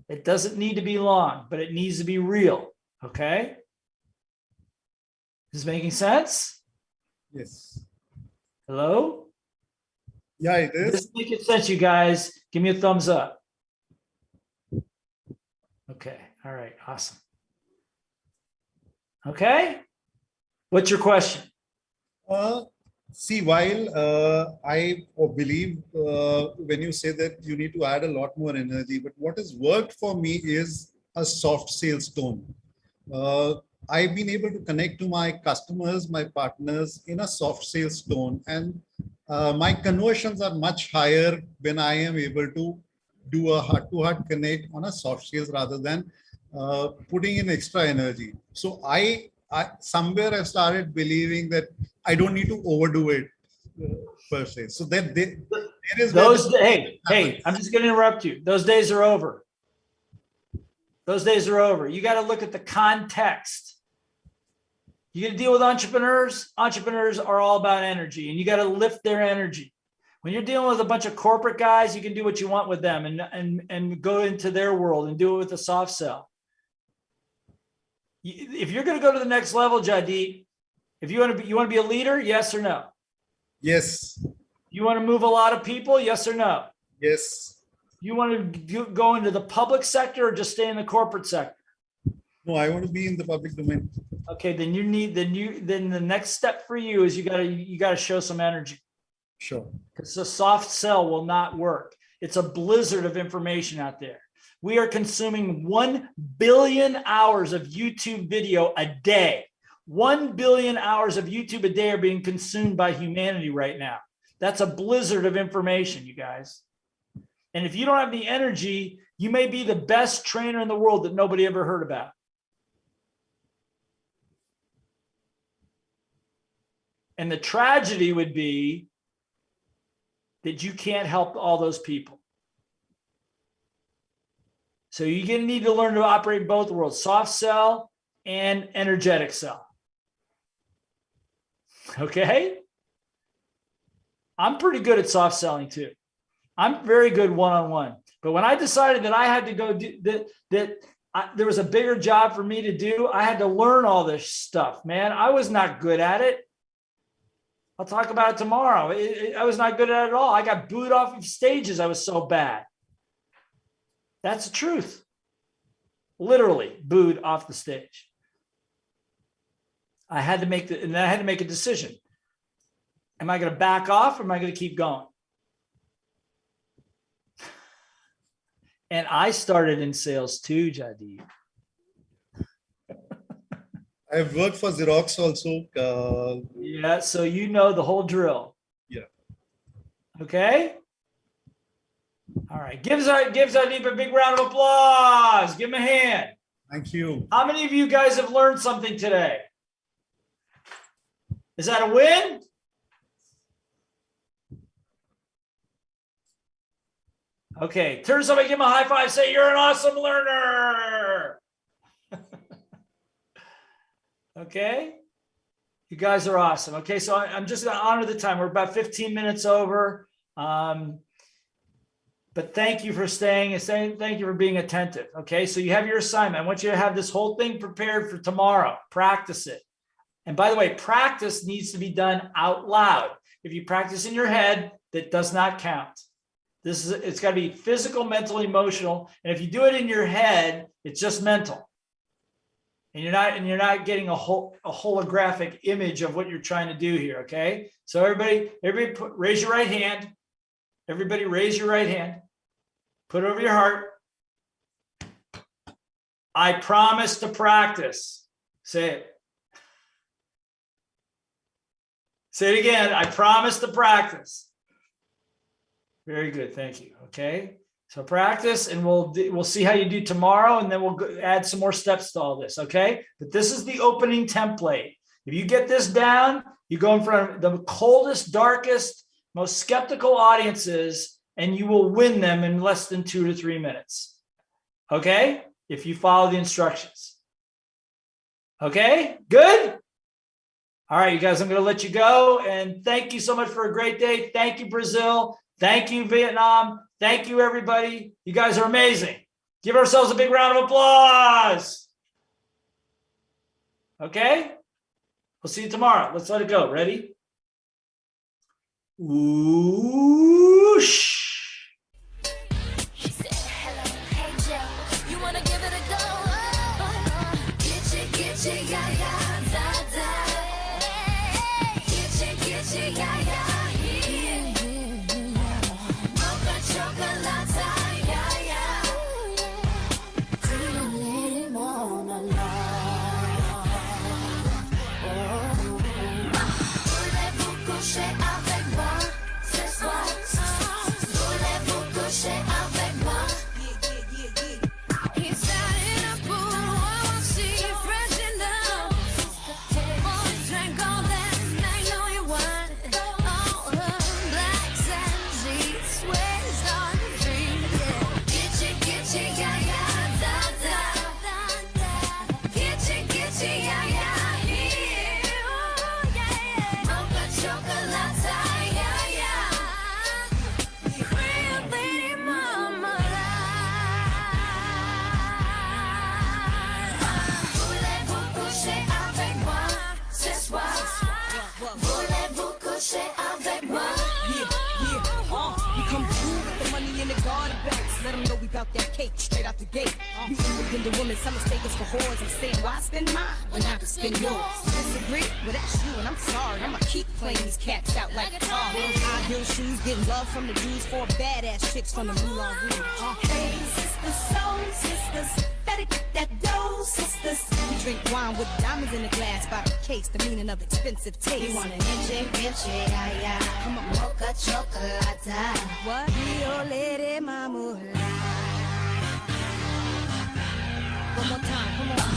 It doesn't need to be long, but it needs to be real. Okay? Is this making sense? Yes. Hello? Yeah, it is. This is making sense, you guys. Give me a thumbs up. Okay. All right. Awesome. Okay. What's your question? See, while I believe when you say that you need to add a lot more energy, but what has worked for me is a soft sales tone. I've been able to connect to my customers, my partners in a soft sales tone, and my conversions are much higher when I am able to do a heart-to-heart connect on a soft sales rather than putting in extra energy. So I somewhere I started believing that I don't need to overdo it per se. So that there is those. Hey, I'm just going to interrupt you. Those days are over. Those days are over. You got to look at the context. You got to deal with entrepreneurs. Entrepreneurs are all about energy, and you got to lift their energy. When you're dealing with a bunch of corporate guys, you can do what you want with them and go into their world and do it with a soft sell. If you're going to go to the next level, Jaideep, if you want to be a leader, yes or no? Yes. You want to move a lot of people, yes or no? Yes. You want to go into the public sector or just stay in the corporate sector? No, I want to be in the public domain. Okay, then the next step for you is you gotta show some energy. Sure. Because the soft sell will not work. It's a blizzard of information out there. We are consuming 1 billion hours of YouTube video a day. 1 billion hours of YouTube a day are being consumed by humanity right now. That's a blizzard of information, you guys. And if you don't have the energy, you may be the best trainer in the world that nobody ever heard about. And the tragedy would be that you can't help all those people. So you're going to need to learn to operate in both worlds, soft sell and energetic sell. Okay? I'm pretty good at soft selling too. I'm very good one-on-one. But when I decided that I had to go do there was a bigger job for me to do, I had to learn all this stuff, man. I was not good at it. I'll talk about it tomorrow. I was not good at it at all. I got booed off of stages. I was so bad. That's the truth. Literally booed off the stage. I had to make a decision. Am I going to back off or am I going to keep going? And I started in sales too, Jaideep. I've worked for Xerox also. Yeah, so you know the whole drill. Yeah. Okay. All right. Give Jaideep a big round of applause. Give him a hand. Thank you. How many of you guys have learned something today? Is that a win? Okay. Turn to somebody, give him a high five. Say, you're an awesome learner. Okay. You guys are awesome. Okay. So I'm just going to honor the time. We're about 15 minutes over. But thank you for staying and thank you for being attentive. Okay. So you have your assignment. I want you to have this whole thing prepared for tomorrow. Practice it. And by the way, practice needs to be done out loud. If you practice in your head, that does not count. It's got to be physical, mental, emotional. And if you do it in your head, it's just mental. And you're not getting a holographic image of what you're trying to do here. Okay. So everybody raise your right hand. Everybody raise your right hand. Put it over your heart. I promise to practice. Say it. Say it again. I promise to practice. Very good. Thank you. Okay. So practice, and we'll see how you do tomorrow, and then we'll add some more steps to all this. Okay. But this is the opening template. If you get this down, you go in front of the coldest, darkest, most skeptical audiences, and you will win them in less than 2 to 3 minutes. Okay. If you follow the instructions. Okay. Good. All right, you guys, I'm going to let you go. And thank you so much for a great day. Thank you, Brazil. Thank you, Vietnam. Thank you, everybody. You guys are amazing. Give ourselves a big round of applause. Okay? We'll see you tomorrow. Let's let it go. Ready? Whoosh. Yeah, yeah, da, da. in the garden beds. Let them know we bout that cake straight out the gate. We independent women, some mistake us for whores. I'm saying, why spend mine when I can spend yours? Disagree? Well, that's you, and I'm sorry. I'ma keep playing these cats out like a car. High heel shoes, getting love from the dudes, 4 badass chicks from the Moulin Rouge. Hey, sisters, soul sisters, better get that dough, sisters. We drink wine with diamonds in the glass by the case, the meaning of expensive taste. You want an inche, yeah, yeah. Come on, Mocha chocolate. what? Rio Lady Mama. One more time, come on.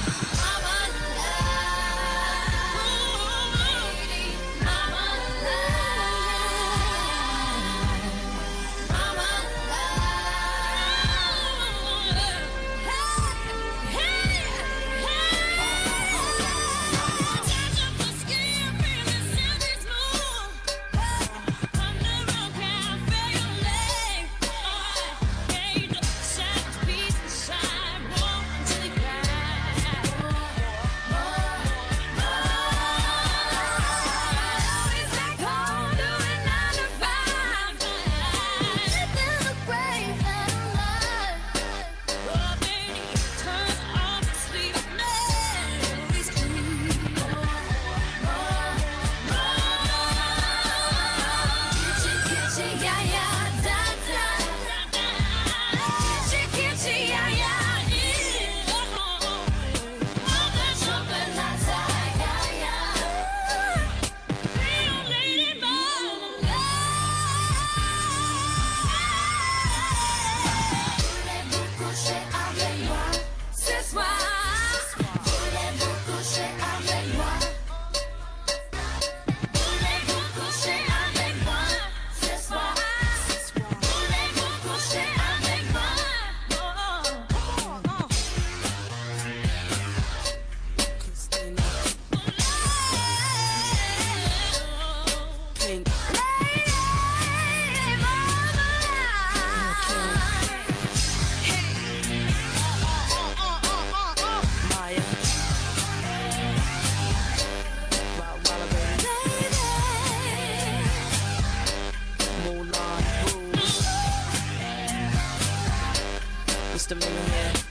Mr. Millionaire.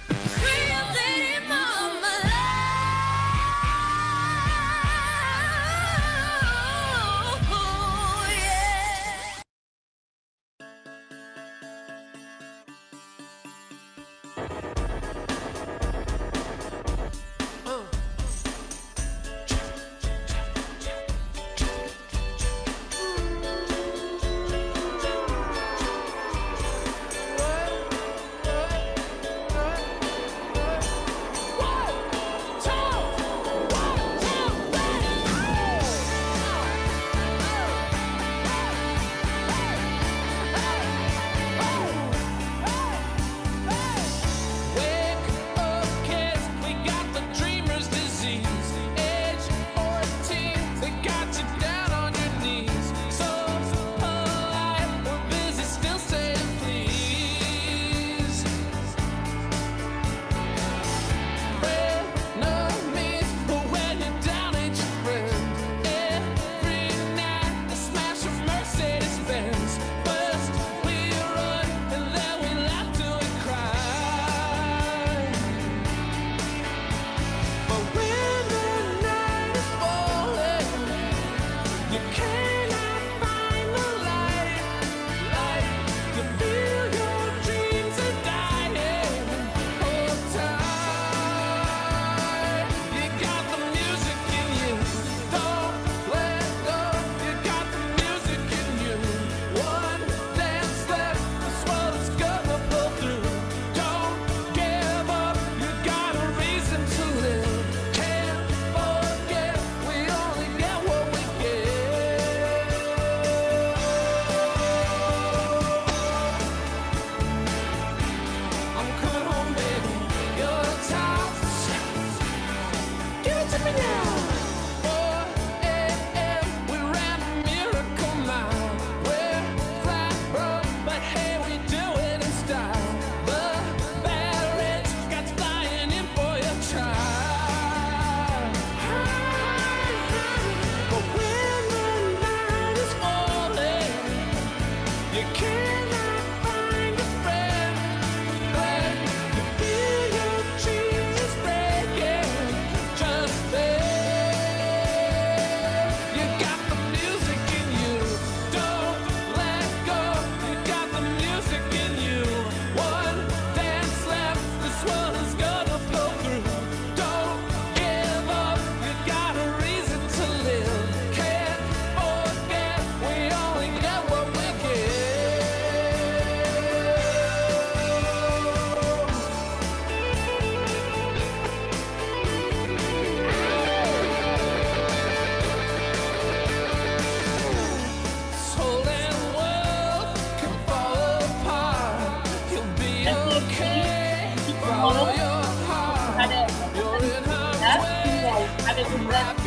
tomorrow. Have a good rest.